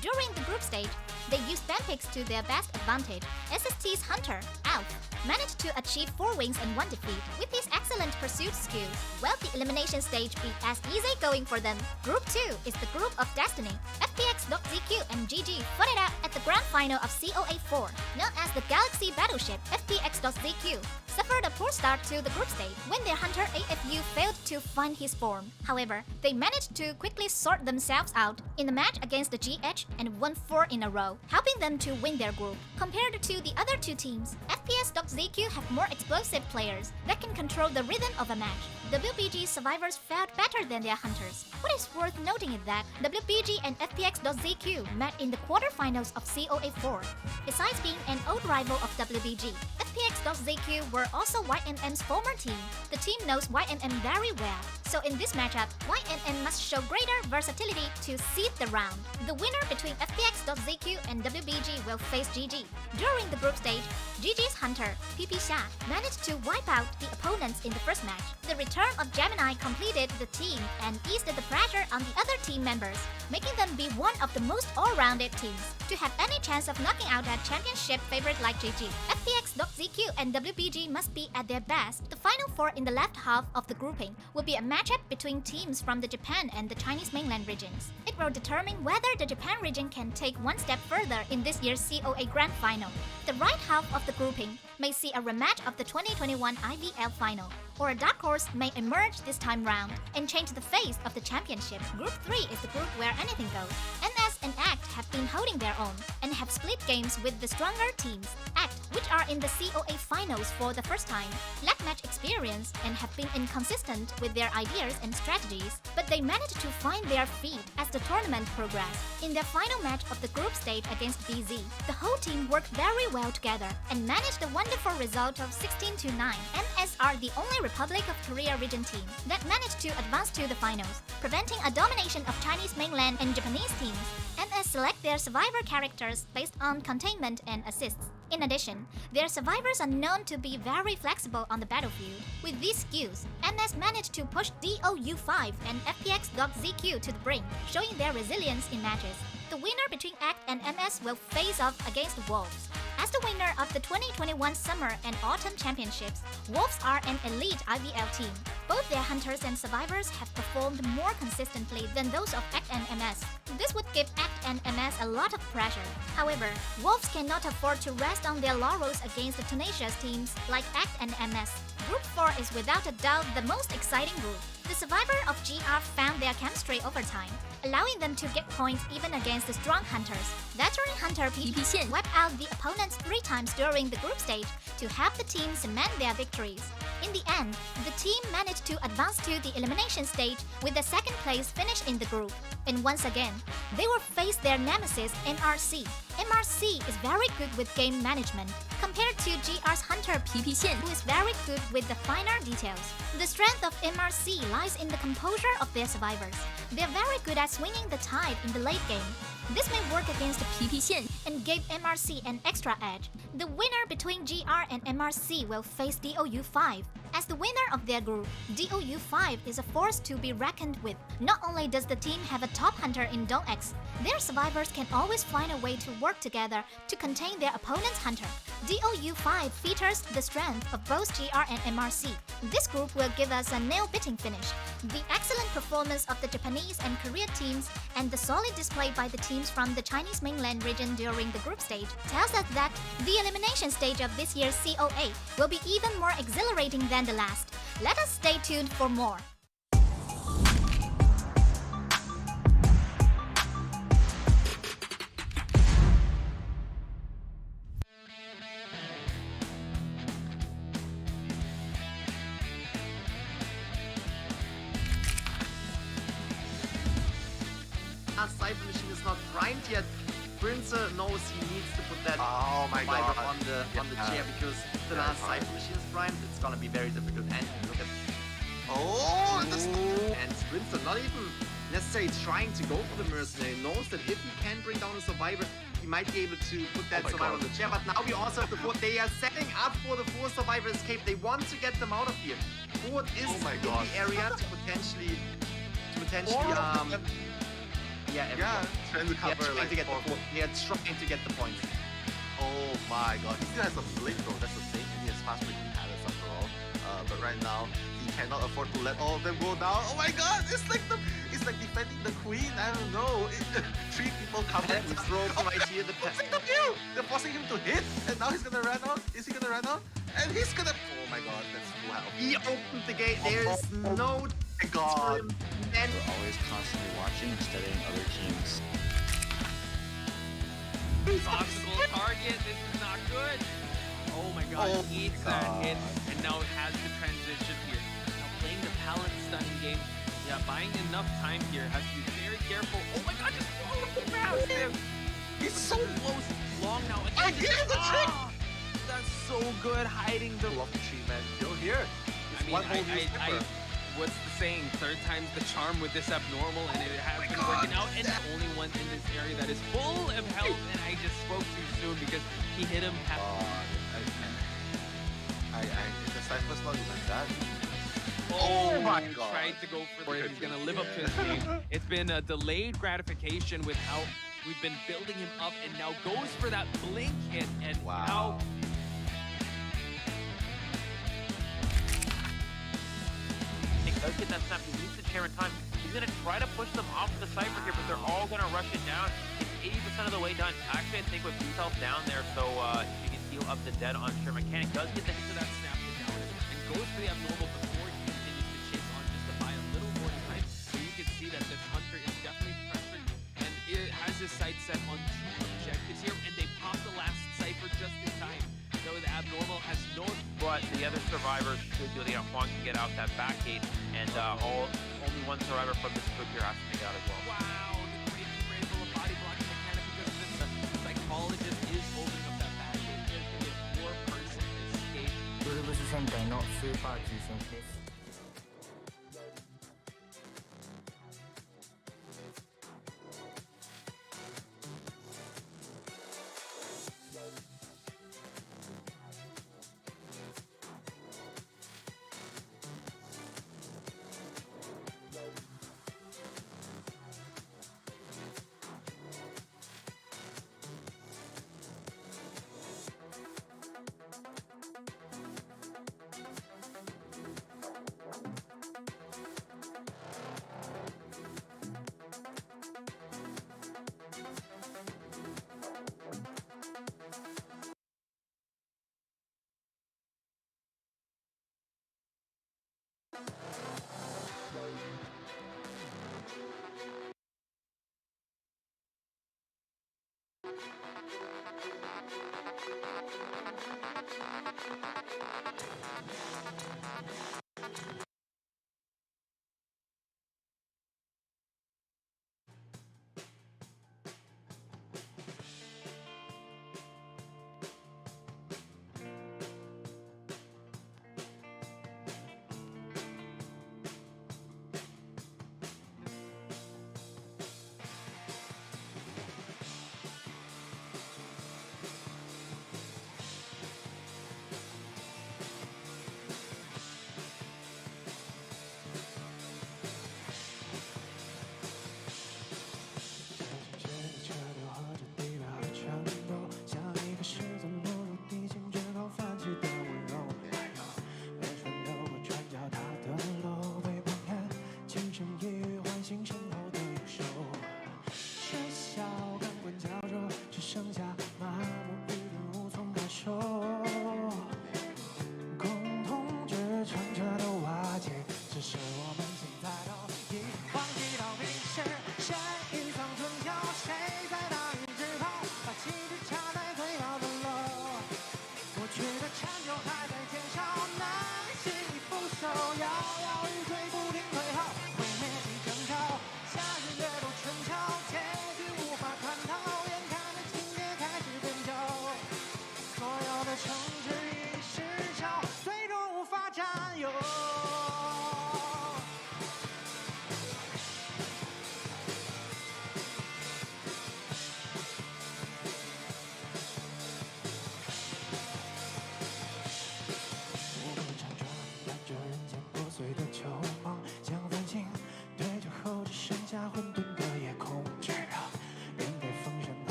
During the group stage, they used band picks to their best advantage. SST's Hunter, Alf, managed to achieve 4 wins and 1 defeat. With his excellent pursuit skills, will the elimination stage be as easy going for them? Group 2 is the group of destiny. FPX.ZQ and GG fought it out at the grand final of COA 4. Known as the Galaxy Battleship, FPX.ZQ suffered a poor start to the group stage when their hunter AFU failed to find his form. However, they managed to quickly sort themselves out in the match against the GH and won 4 in a row, helping them to win their group. Compared to the other 2 teams, FPS.ZQ have more explosive players that can control the rhythm of a match. WBG survivors fared better than their hunters. What is worth noting is that WBG and FPX.ZQ met in the quarterfinals of COA 4. Besides being an old rival of WBG, FPX.ZQ were also YMM's former team. The team knows YMM very well, so in this matchup, YMM must show greater versatility to seed the round. The winner between FPX.ZQ and WBG will face GG. During the group stage, GG's hunter, PP Sha, managed to wipe out the opponents in the first match. The return of Gemini completed the team and eased the pressure on the other team members, making them be one of the most all-rounded teams. To have any chance of knocking out a championship favorite like GG, FPX.ZQ and WBG must be at their best. The final 4 in the left half of the grouping will be a matchup between teams from the Japan and the Chinese mainland regions. It will determine whether the Japan region can take one step further in this year's COA Grand Final. The right half of the grouping may see a rematch of the 2021 IVL Final, or a dark horse may emerge this time round and change the face of the championship. Group 3 is the group where anything goes. NS and ACT have been holding their own and have split games with the stronger teams. ACT, which are in the COA Finals for the first time, lack match experience and have been inconsistent with their ideas and strategies, but they managed to find their feet as the tournament progressed. In their final match of the group stage against BZ, the whole team worked very well together and managed a wonderful result of 16-9. MS are the only Republic of Korea region team that managed to advance to the finals, preventing a domination of Chinese mainland and Japanese teams. MS select their survivor characters based on containment and assists. In addition, their survivors are known to be very flexible on the battlefield. With these skills, MS managed to push DOU5 and FPX.ZQ to the brink, showing their resilience in matches. The winner between ACT and MS will face off against Wolves. As the winner of the 2021 Summer and Autumn Championships, Wolves are an elite IVL team. Both their hunters and survivors have performed more consistently than those of ACT and MS. This would give ACT and MS a lot of pressure. However, Wolves cannot afford to rest on their laurels against the tenacious teams like ACT and MS. Group 4 is without a doubt the most exciting group. The survivor of GR found their chemistry over time, allowing them to get points even against the strong hunters. Veteran hunter PP Xian wiped out the opponents 3 times during the group stage to help the team cement their victories. In the end, the team managed to advance to the elimination stage with the second place finish in the group. And once again, they will face their nemesis MRC. MRC is very good with game management, compared to GR's hunter PP Xian, who is very good with the finer details. The strength of MRC lies in the composure of their survivors. They're very good at swinging the tide in the late game. This may work against the PP Xian and gave MRC an extra edge. The winner between GR and MRC will face DOU5. As the winner of their group, DOU5 is a force to be reckoned with. Not only does the team have a top hunter in Dong X, their survivors can always find a way to work together to contain their opponent's hunter. DOU5 features the strength of both GR and MRC. This group will give us a nail-biting finish. The excellent performance of the Japanese and Korean teams and the solid display by the teams from the Chinese mainland region during the group stage tells us that the elimination stage of this year's COA will be even more exhilarating than the last. Let us stay tuned for more. Cypher machine is not primed yet. Princer knows he needs to put that survivor on the chair because if the last Cypher machine is primed, it's gonna be very difficult. And look at and Princer not even necessarily trying to go for the mercenary. Knows that if he can bring down a survivor, he might be able to put that survivor on the chair. But now we also have the fourth. They are setting up for the 4 survivor escape. They want to get them out of here. Fourth is in the area to potentially trying to cover trying to get to get the points. Oh my god, he still has a blink though, that's the thing, and he has fast breaking palace after all. But right now, he cannot afford to let all of them go down. Oh my god, it's like defending the queen, I don't know. 3 people covered with throw right here. They're forcing him to hit, and now he's gonna run out. Is he gonna run out? And he's gonna, oh my god, that's full health. He opened the gate, there's no god. And we're always constantly watching and studying other teams. Possible target, this is not good. Oh my god, he eats that hit, and now it has the transition here. Now playing the pallet stunning game, buying enough time here, has to be very careful. Oh my god, just past him. He's so close, long now. I gave him the trick! That's so good, hiding the love tree, man. Still here. What's the saying? 3rd time's the charm with this abnormal, and it has been working out. And the only one in this area that is full of health, and I just spoke too soon because he hit him. The Cypher's not even that. Oh my god! Tried to go for it. He's gonna live up to his name. It's been a delayed gratification with how we've been building him up, and now goes for that blink hit, and now. Does get that snap, he needs the chair in time. He's gonna try to push them off the Cypher here, but they're all gonna rush it down. It's 80% of the way done. Actually, I think with himself down there, so he can heal up the dead on Sure Mechanic. Does get the hit to that snap down and goes for the abnormal before he continues to chase on just to buy a little more time. So you can see that this hunter is definitely pressured, and it has his sight set on 2 objectives here, and they pop the last Cypher just in time. So the abnormal has no, but the other survivors should do the want to get out that back gate, and only one survivor from this group here has to make out as well. Wow, the great able of body blocking mechanic because this psychologist is opening up that back gate. There's going to be a 4-person escape. ウルブス戦隊のスーパーキー選手です。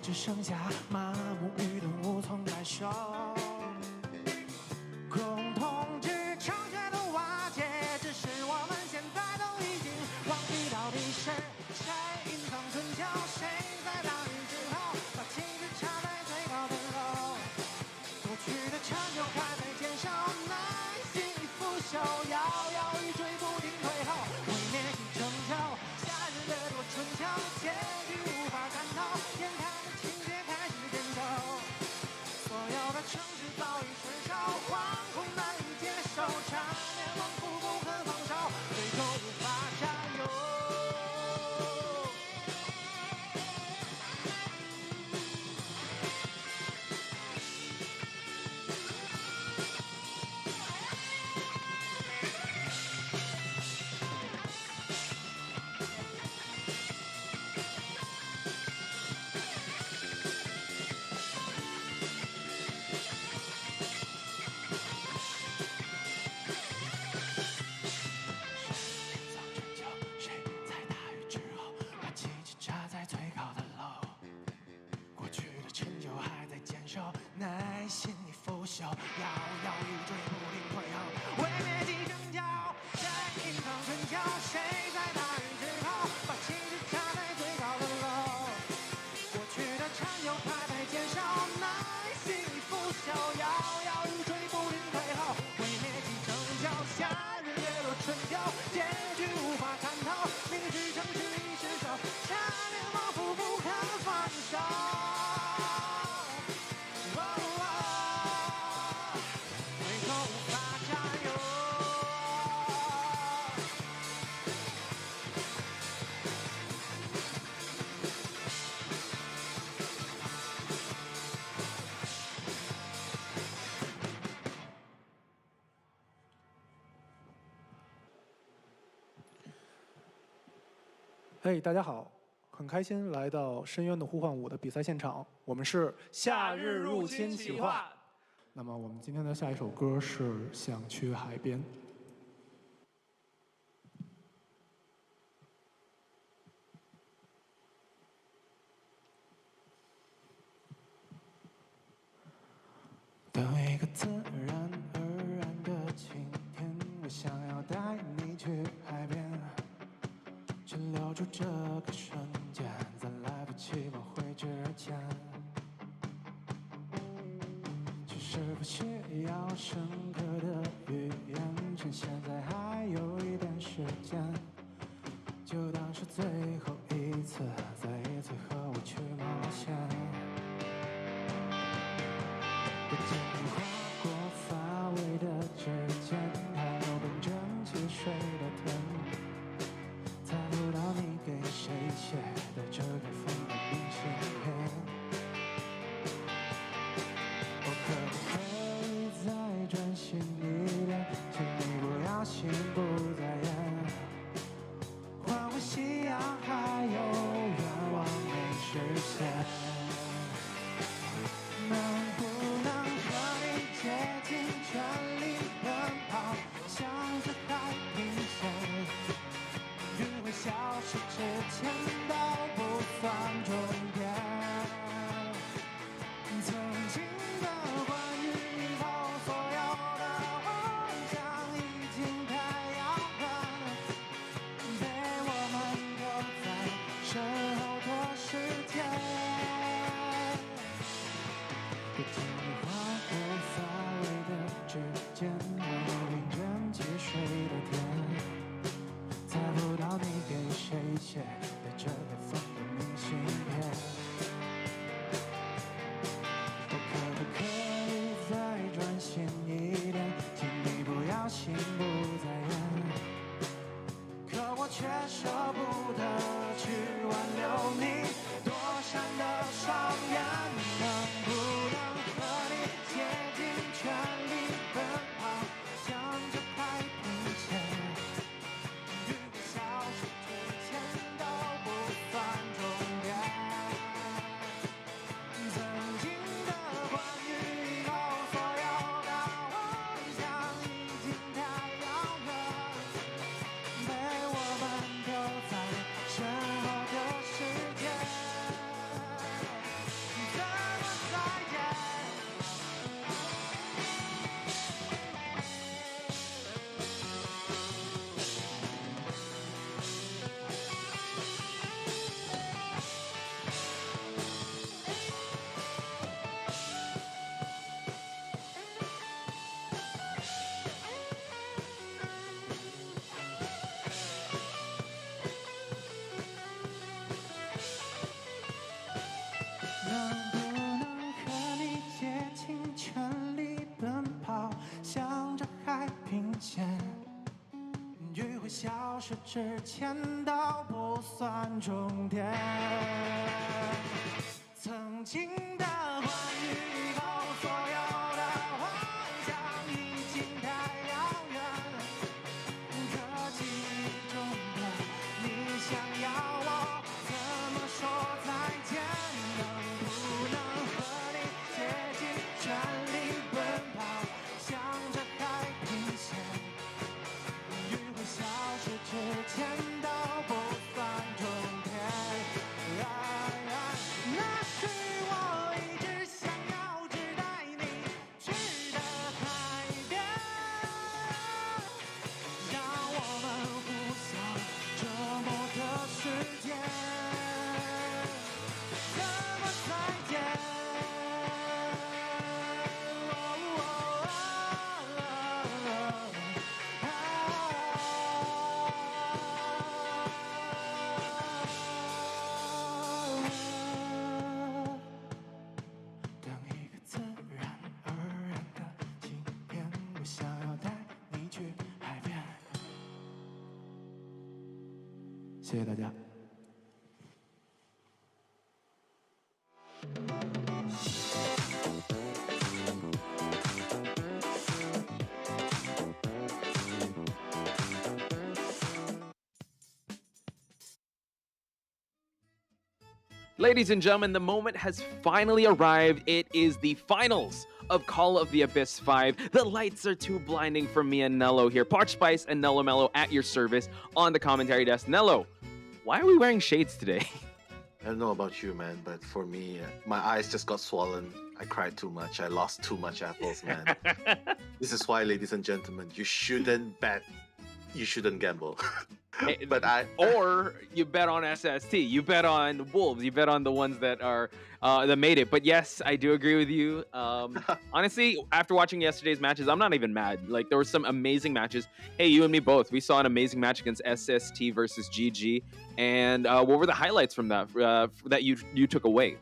只剩下麻木愚钝无从感受，共同支撑却都瓦解，只是我们现在都已经忘记到底是谁隐藏春秋，谁在大雨之后把旗帜插在最高的楼，过去的成就还在减少，耐心已腐朽，摇摇欲坠不停退后，毁灭即成就，夏日掠夺春秋，结局无法看透，眼看城市早已失手，惶恐难以接受，缠绵往复不可放手，最终无法占有。耐心已腐朽，摇摇欲坠不停退后，毁灭即拯救，谁隐藏春秋，谁在大雨之后把旗帜插在最高的楼，过去的成就还在减少，耐心已腐朽，摇摇欲坠不停退后，毁灭即拯救，夏日掠夺春秋，结局无法看透，明知城市已失守，缠绵往复不可放手。嘿，大家好，很开心来到《深渊的呼唤舞》的比赛现场，我们是夏日入侵企划。那么我们今天的下一首歌是《想去海边》。等一个自然而然的晴天，我想要带你去海边。只留住这个瞬间，在来不及挽回之前，其实不需要深刻的语言，趁现在着海平线，余晖消失之前都不算终点。曾经的关于以后所有的幻想已经太遥远，被我们留在身后的世界。不经意划过洒落的指尖，我临阵起水的天，猜不到你给谁写的这份的明信片。我可不可以再专心一点，请你不要心不在焉，可我却舍不得去挽留你躲闪的双眼。能不能和你竭尽全力奔跑，向着海平线，余晖消失之前都不算终点。曾经的关于以后所有的幻想已经太遥远，被我们丢在身后的世界。怎么再见？能不能和你竭尽全力奔跑，向着海平线，余晖消失之前都不算终点。曾经的关于以后所有的幻想已经太遥远，可记忆中的你想要我怎么说再见？能不能和你竭尽全力奔跑，向着海平线，余晖消失之前都不算终点。那是我一直想要只带你去的海边，让我们互相折磨的世界。怎么再见？当一个自然而然的晴天，我想要带你去海边。谢谢大家。Ladies and gentlemen, the moment has finally arrived. It is the finals of Call of the Abyss 5. The lights are too blinding for me and Nello here. Parch Spice and Nello Mello at your service on the commentary desk. Nello, why are we wearing shades today? I don't know about you, man, but for me, my eyes just got swollen. I cried too much. I lost too much apples, man. This is why, ladies and gentlemen, you shouldn't bet. You shouldn't gamble. Or you bet on SST. You bet on Wolves. You bet on the ones that are that made it. But yes, I do agree with you. Honestly, after watching yesterday's matches, I'm not even mad. Like, there were some amazing matches. Hey, you and me both. We saw an amazing match against SST versus GG. And what were the highlights from that that you took away?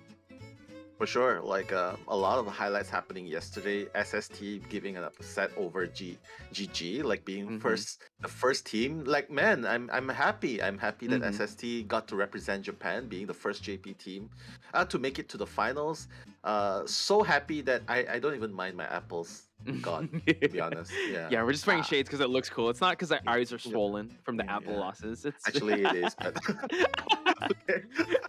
For sure, like a lot of highlights happening yesterday. SST giving an upset over GG, like being the first team. Like, man, I'm happy. I'm happy that SST got to represent Japan, being the first JP team to make it to the finals. So happy that I don't even mind my apples gone, to be honest. Yeah, we're just wearing shades because it looks cool. It's not because our eyes are swollen from the apple losses. It's actually it is. But...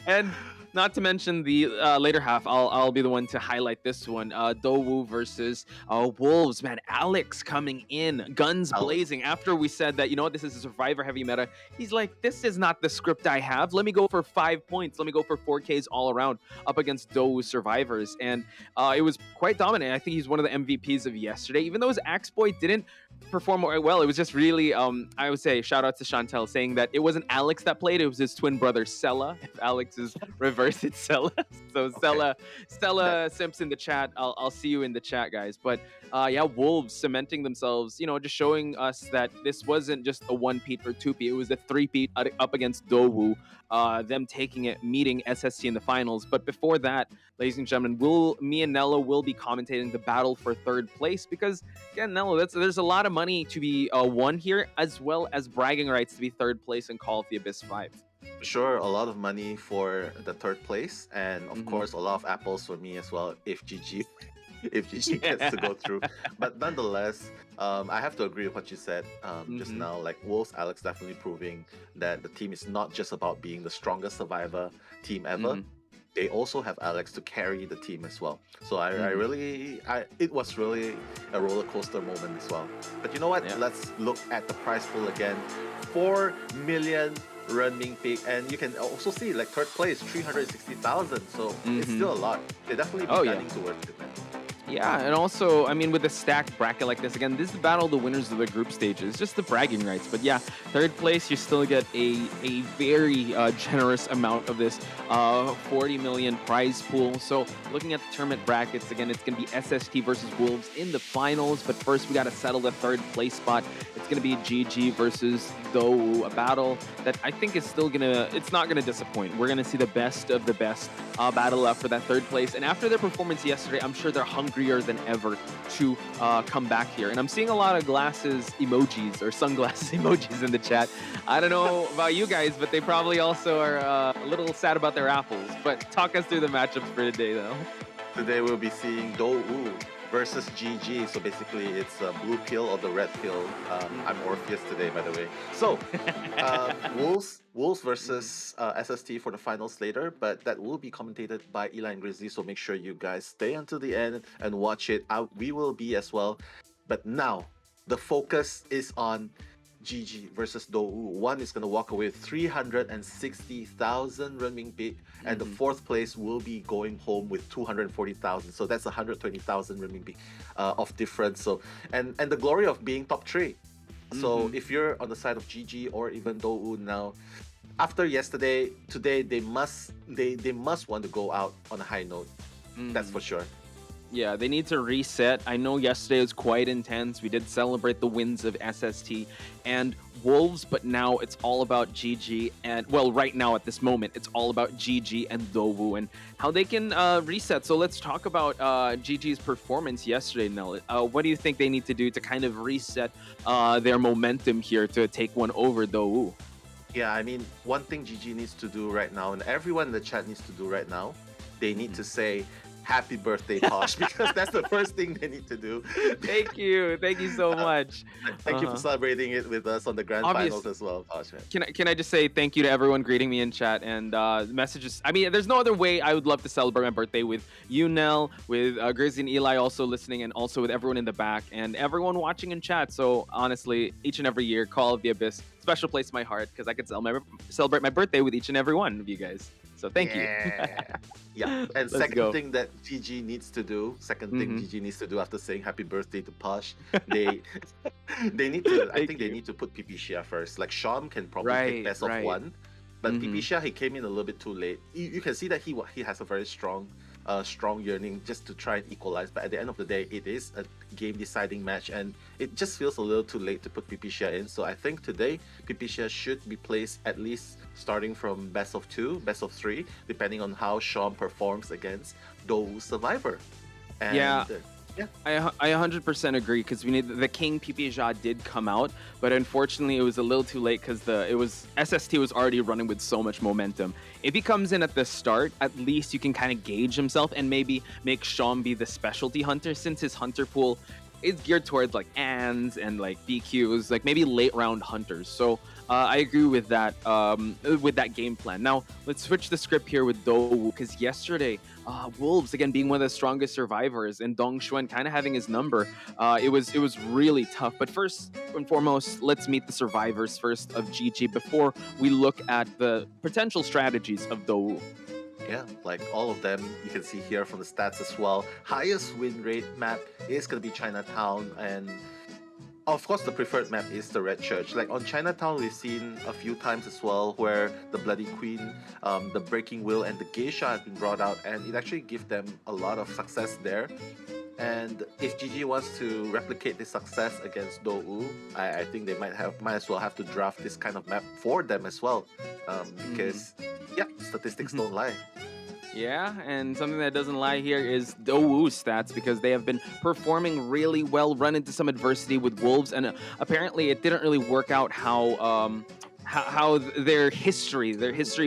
And Not to mention the later half, I'll be the one to highlight this one. Dowu versus Wolves. Man, Alex coming in, guns blazing. After we said that, you know what, this is a survivor heavy meta, he's like, this is not the script I have. Let me go for 5 points. Let me go for 4Ks all around up against Dowu survivors. And it was quite dominant. I think he's one of the MVPs of yesterday. Even though his Axe Boy didn't perform well, it was just really, I would say, shout out to Chantel saying that it wasn't Alex that played, it was his twin brother Sella. If Alex is reversed, it's Sella. So okay. Stella Simps in the chat. I'll see you in the chat, guys. But yeah, Wolves cementing themselves, you know, just showing us that this wasn't just a 1-peat or 2-peat, it was a 3-peat up against Dowu. Them taking it, meeting SST in the finals. But before that, ladies and gentlemen, me and Nello will be commentating the battle for 3rd place, because again, Nello, there's a lot of money to be won here, as well as bragging rights to be 3rd place in Call of the Abyss 5. Sure, a lot of money for the 3rd place, and of course a lot of apples for me as well if GG gets to go through. But nonetheless, I have to agree with what you said just now. Like, Wolves Alex definitely proving that the team is not just about being the strongest survivor team ever. They also have Alex to carry the team as well. So it was really a roller coaster moment as well. But you know what? Let's look at the prize pool again. 4 million Renminbi, and you can also see like 3rd place 360,000. So it's still a lot. They definitely be planning towards it, man. Yeah, and also, I mean, with a stacked bracket like this, again, this is the battle of the winners of the group stages, just the bragging rights. But yeah, 3rd place, you still get a very generous amount of this 40 million prize pool. So looking at the tournament brackets, again, it's going to be SST versus Wolves in the finals. But first, we got to settle the 3rd place spot. It's going to be GG versus Dowu, a battle that I think is still it's not going to disappoint. We're going to see the best of the best battle out for that 3rd place. And after their performance yesterday, I'm sure they're hungrier than ever to come back here. And I'm seeing a lot of glasses emojis or sunglasses emojis in the chat. I don't know about you guys, but they probably also are a little sad about their apples. But talk us through the matchups for today, though. Today we'll be seeing Dowu versus GG. So basically it's a blue pill or the red pill. I'm Orpheus today, by the way. So Wolves versus SST for the finals later, but that will be commentated by Eli and Grizzly, so make sure you guys stay until the end and watch it. We will be as well. But now the focus is on GG versus Dowu. One is going to walk away with 360,000 Renminbi, and the 4th place will be going home with 240,000. So that's 120,000 Renminbi of difference. So and the glory of being top 3. So if you're on the side of GG or even Dowu now, after yesterday, today they must want to go out on a high note. That's for sure. Yeah, they need to reset. I know yesterday was quite intense. We did celebrate the wins of SST and Wolves, but now it's all about GG. And, well, right now at this moment, it's all about GG and Dowu and how they can reset. So let's talk about GG's performance yesterday, Nell. What do you think they need to do to kind of reset their momentum here to take one over Dowu? Yeah, I mean, one thing GG needs to do right now, and everyone in the chat needs to do right now, they need to say, happy birthday, Posh, because that's the first thing they need to do. Thank you so much. Thank you for celebrating it with us on the grand finals as well, Posh. Can I just say thank you to everyone greeting me in chat and messages. I mean, there's no other way I would love to celebrate my birthday with you, Nell, with Grizzly and Eli also listening, and also with everyone in the back and everyone watching in chat. So honestly, each and every year, Call of the Abyss, special place in my heart, because I could celebrate my birthday with each and every one of you guys. So thank you. Yeah. And second thing that GG needs to do, GG needs to do after saying happy birthday to Posh, they need to, I think they need to put Pipicia first. Like, Sham can probably take best of one, but Pipicia, he came in a little bit too late. You can see that he has a very strong yearning just to try and equalize, but at the end of the day, it is a game deciding match, and it just feels a little too late to put Pipicia in. So I think today Pipicia should be placed at least starting from best of 2, best of 3, depending on how Sean performs against Dowu Survivor. And, I 100% agree, because we need the King Pipicia did come out, but unfortunately it was a little too late because SST was already running with so much momentum. If he comes in at the start, at least you can kind of gauge himself and maybe make Sean be the specialty hunter, since his hunter pool it's geared towards like ANs and like BQs, like maybe late round hunters. So I agree with that game plan. Now let's switch the script here with Dou, because yesterday Wolves again being one of the strongest survivors and Dong Xuan kind of having his number. It was really tough. But first and foremost, let's meet the survivors first of GG before we look at the potential strategies of Dou. Yeah, like all of them, you can see here from the stats as well. Highest win rate map is going to be Chinatown, and of course the preferred map is the Red Church. Like on Chinatown, we've seen a few times as well where the Bloody Queen, the Breaking Will, and the Geisha have been brought out, and it actually gives them a lot of success there. And if GG wants to replicate this success against Dou, I think they might as well have to draft this kind of map for them as well, because yeah, statistics don't lie. Yeah, and something that doesn't lie here is Dou's stats, because they have been performing really well, run into some adversity with Wolves, and apparently it didn't really work out how their history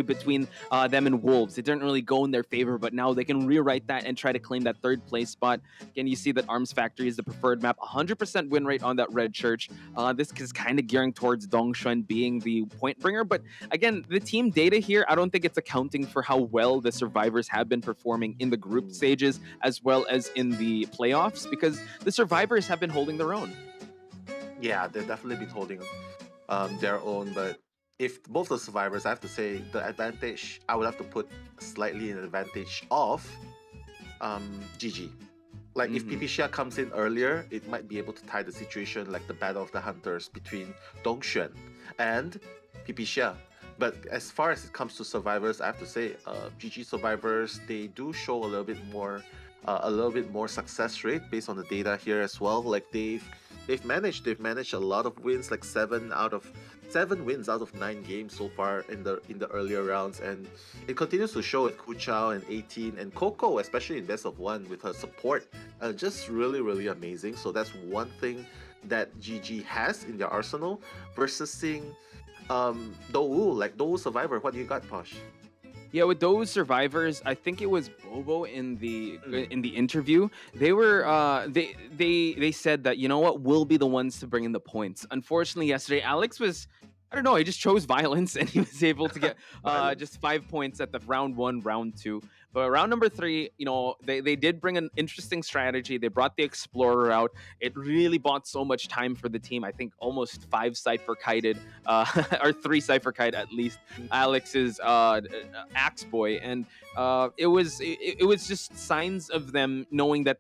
between them and Wolves, it didn't really go in their favor, but now they can rewrite that and try to claim that third place spot. Again, you see that Arms Factory is the preferred map, 100% win rate on that Red Church. This is kind of gearing towards Dong Xuan being the point bringer, but again, the team data here, I don't think it's accounting for how well the survivors have been performing in the group stages as well as in the playoffs, because the survivors have been holding their own. Yeah, they've definitely been holding their own, but if both the survivors, I have to say the advantage, I would have to put slightly an advantage of GG. Like if Pipishia comes in earlier, it might be able to tie the situation like the Battle of the Hunters between Dong Xuan and Pipishia. But as far as it comes to survivors, I have to say GG survivors, they do show a little bit more success rate based on the data here as well. Like they've managed a lot of wins, like 7 wins out of 9 games so far in the earlier rounds, and it continues to show with Kuchao and 18 and Coco, especially in best of 1 with her support, just really amazing. So that's one thing that GG has in their arsenal versus seeing Dou, like Dou Survivor. What do you got, Posh? Yeah, with those survivors, I think it was Bobo in the interview. They were they said that, you know what, we'll be the ones to bring in the points. Unfortunately, yesterday Alex was, I don't know, he just chose violence and he was able to get just 5 points at the round 1, round 2. But round number 3, you know, they did bring an interesting strategy. They brought the Explorer out. It really bought so much time for the team. I think almost 5 Cypher kited, or 3 Cypher kite at least. Alex's Axe Boy, and it was just signs of them knowing that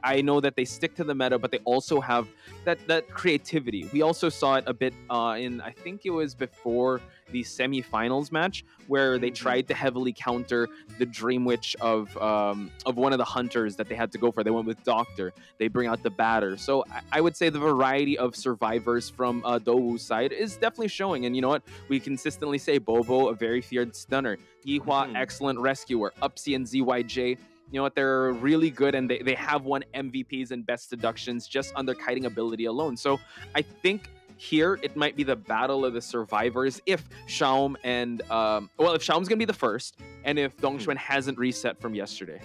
I know that they stick to the meta, but they also have that creativity. We also saw it a bit in, I think it was before the semi-finals match, where they tried to heavily counter the Dream Witch of one of the hunters that they had to go for. They went with Doctor. They bring out the Batter. So I would say the variety of survivors from Dou's side is definitely showing. And you know what? We consistently say Bobo, a very feared stunner. Yihua, excellent rescuer. Upsi and ZYJ, you know what, they're really good, and they have won MVPs and best deductions just on their kiting ability alone. So I think here it might be the battle of the survivors if Shaum and if Shaum's gonna be the first, and if Dong Xuan hasn't reset from yesterday.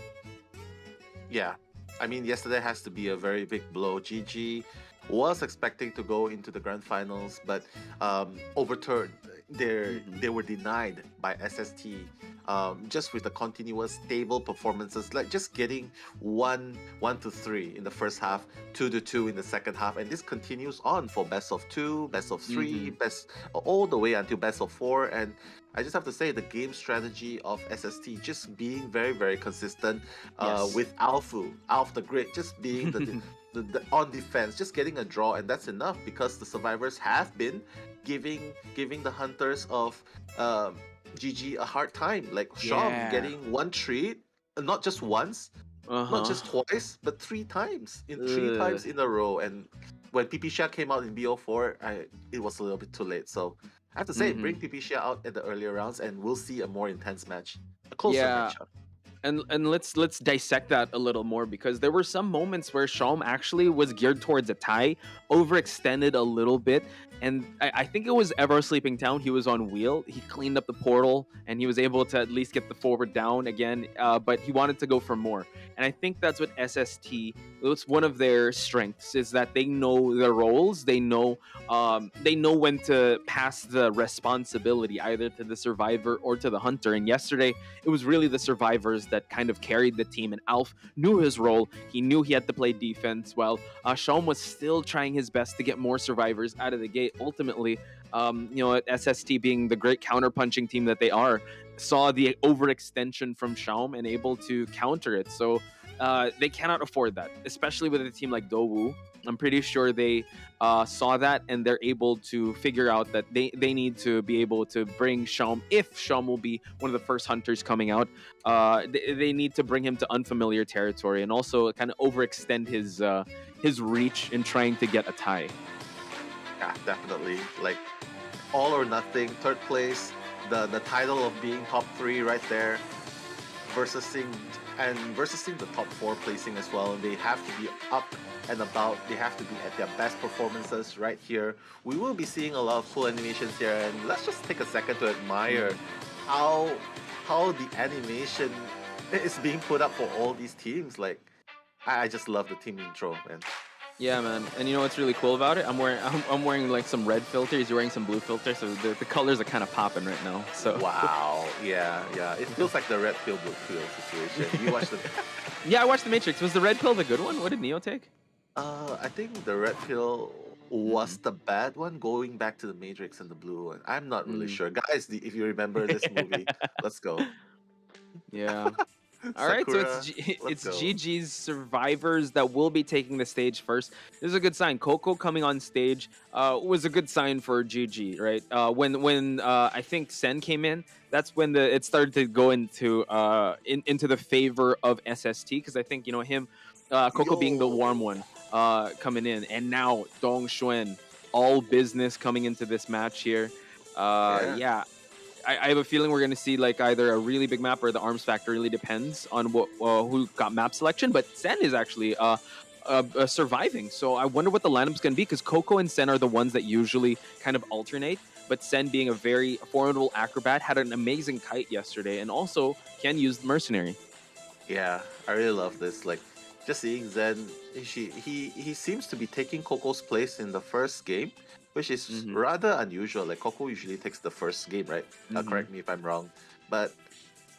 Yeah, I mean, yesterday has to be a very big blow. GG was expecting to go into the grand finals, but overturned. They were denied by SST, just with the continuous stable performances, like just getting 1-3 in the first half, 2-2 in the second half, and this continues on for best of 2, best of 3, best all the way until best of 4. And I just have to say the game strategy of SST just being very consistent, with Alf the Great just being the on defense, just getting a draw, and that's enough because the survivors have been giving the hunters of GG a hard time. Like Shaum getting 1 treat, not just once, not just twice, but 3 times in 3 times in a row. And when Pipishia came out in BO4, it was a little bit too late. So I have to say, bring Pipishia out at the earlier rounds, and we'll see a more intense match, a closer matchup. And let's dissect that a little more, because there were some moments where Shaum actually was geared towards a tie, overextended a little bit, And I think it was Ever Sleeping Town. He was on wheel. He cleaned up the portal and he was able to at least get the forward down again. But he wanted to go for more. And I think that's what SST. It's one of their strengths is that they know their roles. They know when to pass the responsibility either to the survivor or to the hunter. And yesterday it was really the survivors that kind of carried the team. And Alf knew his role. He knew he had to play defense. While Shaum was still trying his best to get more survivors out of the gate. Ultimately, SST being the great counterpunching team that they are, saw the overextension from Shaum and able to counter it. So they cannot afford that, especially with a team like Dowu. I'm pretty sure they saw that and they're able to figure out that they need to be able to bring Shaum, if Shaum will be one of the first hunters coming out, they need to bring him to unfamiliar territory and also kind of overextend his reach in trying to get a tie. Yeah, definitely. Like all or nothing, third place, the title of being top 3 right there, versus the top 4 placing as well. They have to be up and about. They have to be at their best performances right here. We will be seeing a lot of cool animations here, and let's just take a second to admire how the animation is being put up for all these teams. Like, I just love the team intro, man. Yeah, man. And you know what's really cool about it? I'm wearing like some red filters. You're wearing some blue filters, so the colors are kind of popping right now. So wow, yeah. It feels like the red pill, blue pill situation. You watched the Yeah, I watched The Matrix. Was the red pill the good one? What did Neo take? I think the red pill was the bad one, going back to the Matrix and the blue one. I'm not really sure. Guys, if you remember this movie, let's go. Yeah. All right, so it's GG's survivors that will be taking the stage first. This is a good sign. Coco coming on stage was a good sign for GG, right? When I think Sen came in, that's when it started to go into the favor of SST, because I think him, Coco being the warm one coming in, and now Dong Xuan, all business coming into this match here. Yeah. I have a feeling we're going to see like either a really big map or the arms factor. Really depends on who got map selection. But Sen is actually surviving. So I wonder what the lineup's going to be, because Coco and Sen are the ones that usually kind of alternate. But Sen, being a very formidable acrobat, had an amazing kite yesterday, and also can use Mercenary. Yeah, I really love this. Like, just seeing Zen, he seems to be taking Coco's place in the first game, which is rather unusual. Like, Coco usually takes the first game, right? Correct me if I'm wrong. But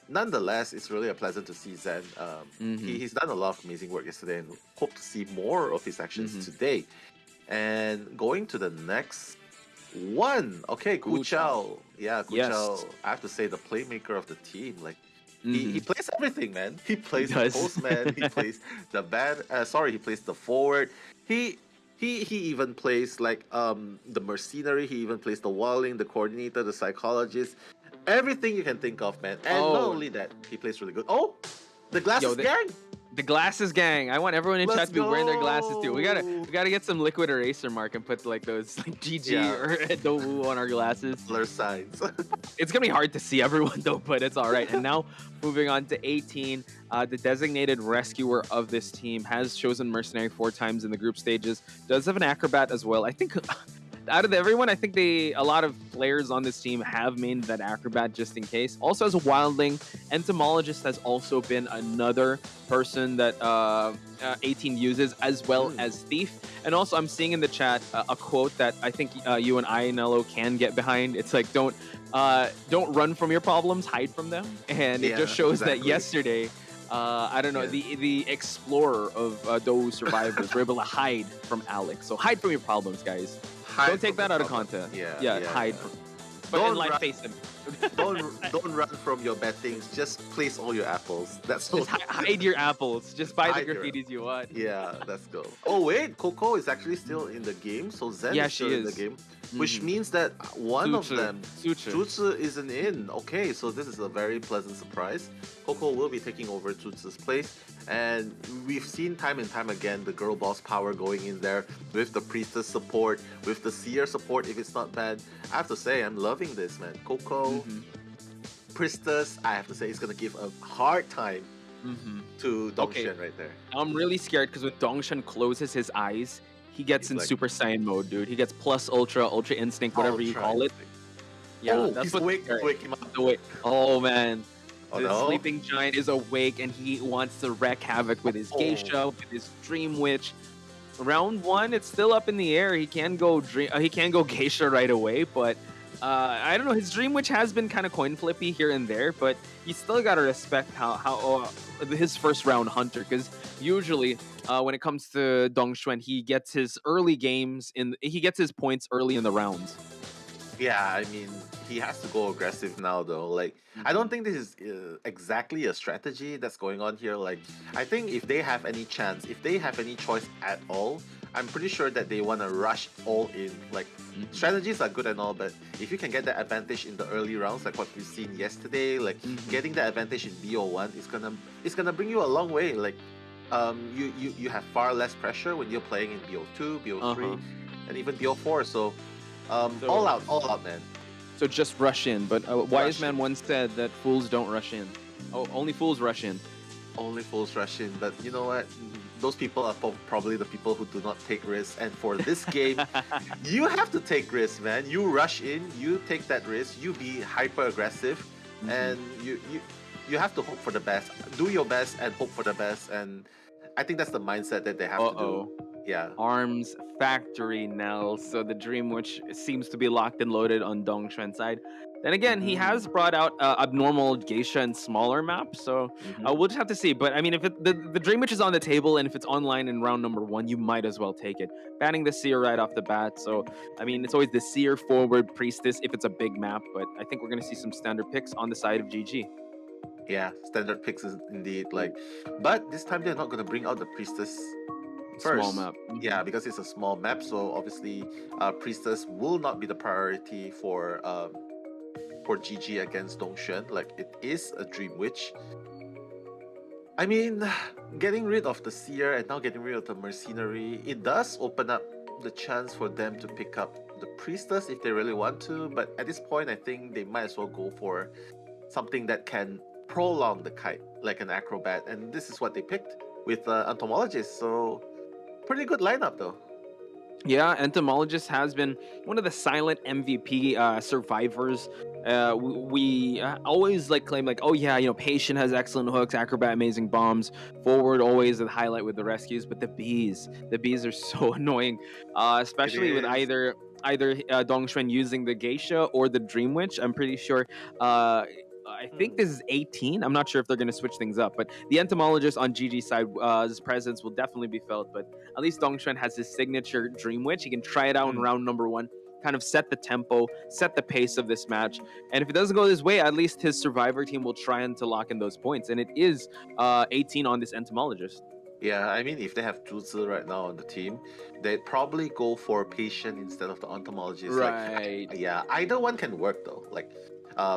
nonetheless, it's really a pleasant to see Zen. He's done a lot of amazing work yesterday, and hope to see more of his actions today. And going to the next one. Okay, Gu Chao. Yeah, Gu Chao. I have to say, the playmaker of the team. Like, he plays everything, man. He plays the postman. He plays the he plays the forward. He even plays like the mercenary. He even plays the walling, the coordinator, the psychologist, everything you can think of, man. And not only that, he plays really good. Oh, the glasses gang. The glasses gang. I want everyone in chat to be wearing their glasses too. We gotta get some liquid eraser mark and put like those like GG or Dowu on our glasses. Blur signs. It's gonna be hard to see everyone though, but it's all right. And now moving on to 18, the designated rescuer of this team has chosen Mercenary 4 times in the group stages. Does have an acrobat as well. I think out of everyone, I think a lot of players on this team have mained that acrobat just in case. Also as a wildling, entomologist has also been another person that 18 uses, as well as thief. And also I'm seeing in the chat a quote that I think you and I, Nello, can get behind. It's like, don't run from your problems, hide from them. And it just shows that yesterday, I don't know, the explorer of Dowu survivors were able to hide from Alex. So hide from your problems, guys. Don't take that out of content. Hide from. But in life, face him. don't run from your bad things. Just place all your apples. That's all. Just hide your apples. Just buy the graffitis you want. Yeah, let's go. Oh wait, Coco is actually still in the game. So Zen is still in the game, which means that one of them, Zhuzi, isn't in. Okay, so this is a very pleasant surprise. Coco will be taking over Zhuzi's place. And we've seen time and time again the girl boss power going in there with the priestess support, with the seer support if it's not bad. I have to say, I'm loving this, man. Coco, priestess, I have to say, it's going to give a hard time to Dongshan right there. I'm really scared because when Dongshan closes his eyes, he gets in Super Saiyan mode, dude. He gets plus Ultra, Ultra Instinct, whatever you call it. Yeah, that's he's what. awake. Wake him up. Oh man. Oh, The no. sleeping giant is awake and he wants to wreak havoc with his geisha, with his dream witch. Round 1, it's still up in the air. He can go geisha right away, but I don't know. His dream witch has been kind of coin flippy here and there, but you still gotta respect how his first round hunter, because usually when it comes to Dongxuan, he gets his points early in the rounds. Yeah, I mean, he has to go aggressive now, though. Like, I don't think this is exactly a strategy that's going on here. Like, I think if they have any chance, if they have any choice at all, I'm pretty sure that they want to rush all in. Like, strategies are good and all, but if you can get that advantage in the early rounds, like what we've seen yesterday, like getting that advantage in BO1 is gonna bring you a long way. Like, you have far less pressure when you're playing in BO2, BO3, and even BO4. So all out, man. So just rush in. But Wise Man once said that fools don't rush in. Oh, only fools rush in. Only fools rush in. But you know what? Those people are probably the people who do not take risks. And for this game, you have to take risks, man. You rush in, you take that risk, you be hyper aggressive, and you have to hope for the best. Do your best and hope for the best. And I think that's the mindset that they have to do. Yeah. Arms Factory now, so the Dream Witch seems to be locked and loaded on Dongxuan's side. Then again, he has brought out abnormal geisha and smaller maps, so we'll just have to see. But I mean, if the Dream Witch is on the table and if it's online in round number 1, you might as well take it. Banning the Seer right off the bat, so I mean, it's always the Seer forward Priestess if it's a big map, but I think we're gonna see some standard picks on the side of GG. Yeah, standard picks is indeed like, but this time they're not gonna bring out the Priestess first. Small map. Yeah, because it's a small map, so obviously Priestess will not be the priority for GG against Dongxuan. Like, it is a Dream Witch. I mean, getting rid of the Seer and now getting rid of the Mercenary, it does open up the chance for them to pick up the Priestess if they really want to, but at this point I think they might as well go for something that can prolong the kite, like an Acrobat, and this is what they picked with Entomologist. So pretty good lineup though. Yeah, Entomologist has been one of the silent MVP survivors. We always claim oh yeah, Patient has excellent hooks, Acrobat amazing bombs, Forward always the highlight with the rescues, but the bees are so annoying, especially with either Dongxuan using the Geisha or the Dream Witch. I'm pretty sure I think this is 18. I'm not sure if they're going to switch things up, but the Entomologist on GG side, his presence will definitely be felt. But at least Dongxuan has his signature Dream Witch. He can try it out in round number 1, kind of set the tempo, set the pace of this match. And if it doesn't go this way, at least his Survivor team will try to lock in those points. And it is 18 on this Entomologist. Yeah, I mean, if they have Zhuzi right now on the team, they'd probably go for Patient instead of the Entomologist. Right. Yeah, either one can work though. Like,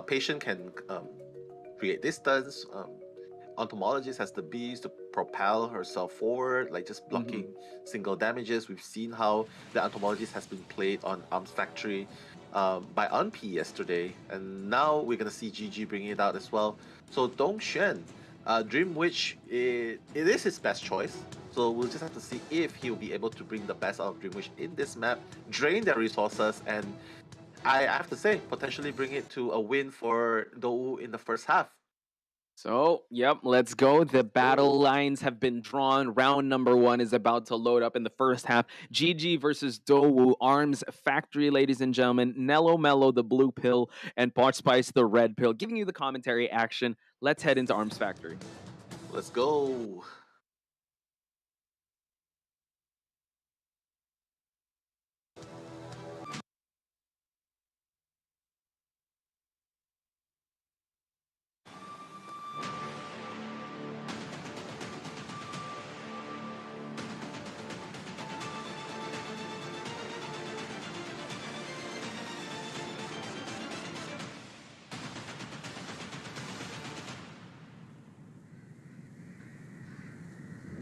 Patient can create distance. Entomologist has the bees to propel herself forward, like just blocking single damages. We've seen how the Entomologist has been played on Arms Factory by Unp yesterday, and now we're gonna see GG bringing it out as well. So Dongxuan, Dream Witch, it is his best choice. So we'll just have to see if he'll be able to bring the best out of Dream Witch in this map, drain their resources, and I have to say, potentially bring it to a win for Dou in the first half. So, yep, let's go. The battle lines have been drawn. Round number 1 is about to load up in the first half. GG versus Dou, Arms Factory, ladies and gentlemen. Nello Mello, the blue pill, and Pot Spice, the red pill. Giving you the commentary action. Let's head into Arms Factory. Let's go.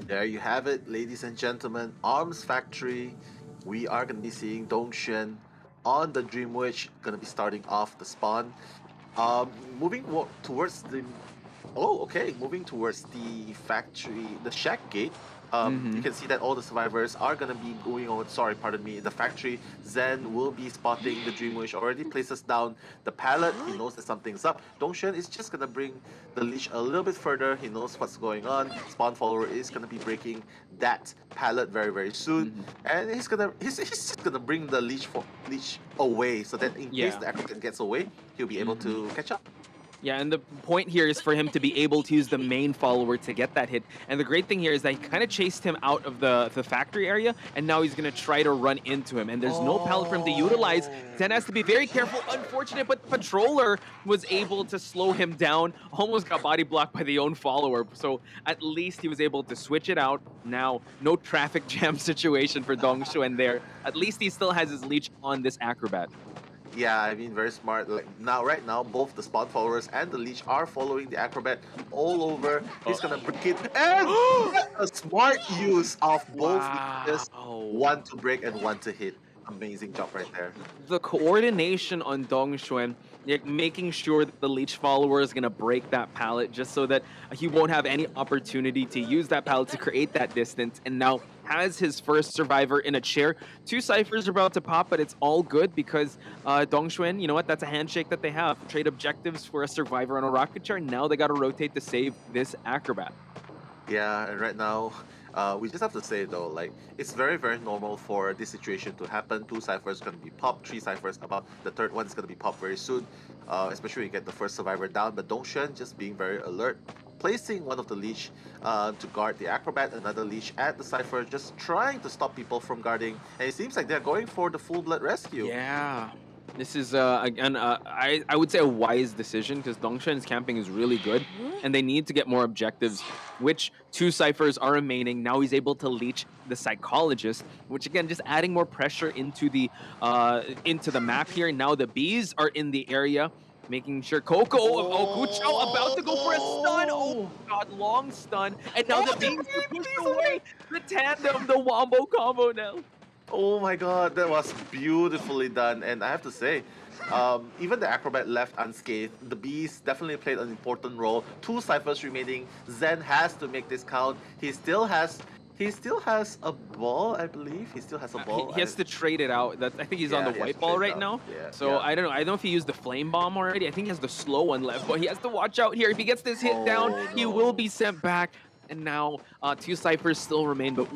There you have it, ladies and gentlemen. Arms Factory. We are going to be seeing Dongxuan on the Dream Witch. Going to be starting off the spawn. Moving towards the Oh, okay. Moving towards the factory, the shack gate. You can see that all the survivors are gonna be going on. Sorry, pardon me. The factory. Zen will be spotting the Dream Wish. Already places down the pallet. He knows that something's up. Dongshan is just gonna bring the leash a little bit further. He knows what's going on. Spawn follower is gonna be breaking that pallet very soon, and he's just gonna bring the leash away so that in case the acrobat gets away, he'll be able to catch up. Yeah, and the point here is for him to be able to use the main follower to get that hit. And the great thing here is that he kind of chased him out of the factory area, and now he's going to try to run into him. And there's no pallet for him to utilize. Zen has to be very careful. Unfortunate, but Patroller was able to slow him down. Almost got body blocked by the own follower. So at least he was able to switch it out. Now, no traffic jam situation for Dongshuan there. At least he still has his leech on this acrobat. Yeah, I mean, very smart. Like right now, both the spawn followers and the leech are following the acrobat all over. He's gonna break it, and a smart use of both leeches. One to break and one to hit. Amazing job right there. The coordination on Dongshuan, making sure that the leech follower is going to break that pallet just so that he won't have any opportunity to use that pallet to create that distance. And now has his first survivor in a chair. 2 ciphers are about to pop, but it's all good because Dongshuan, you know what? That's a handshake that they have. Trade objectives for a survivor on a rocket chair. Now they got to rotate to save this acrobat. Yeah, and right now, we just have to say though, like, it's very normal for this situation to happen. 2 ciphers gonna be popped, 3 ciphers about the third one is gonna be popped very soon. Especially when you get the first survivor down. But Dongshan just being very alert, placing one of the leash to guard the acrobat, another leash at the cipher, just trying to stop people from guarding. And it seems like they're going for the full blood rescue. Yeah. This is, again, I would say a wise decision because Dongshan's camping is really good and they need to get more objectives, which 2 ciphers are remaining. Now he's able to leech the psychologist, which again, just adding more pressure into the map here. Now the bees are in the area, making sure Coco Kuchao about to go for a stun. Oh god, long stun. And now the bees are pushed away. The tandem, the wombo combo now. Oh my god, that was beautifully done. And I have to say, even the acrobat left unscathed. The bees definitely played an important role. 2 ciphers remaining. Zen has to make this count. He still has a ball, I believe. He still has a ball. He has to trade it out. I think he's on the white ball right now. So I don't know. I don't know if he used the flame bomb already. I think he has the slow one left, but he has to watch out here. If he gets this hit down, he will be sent back. And now 2 ciphers still remain, but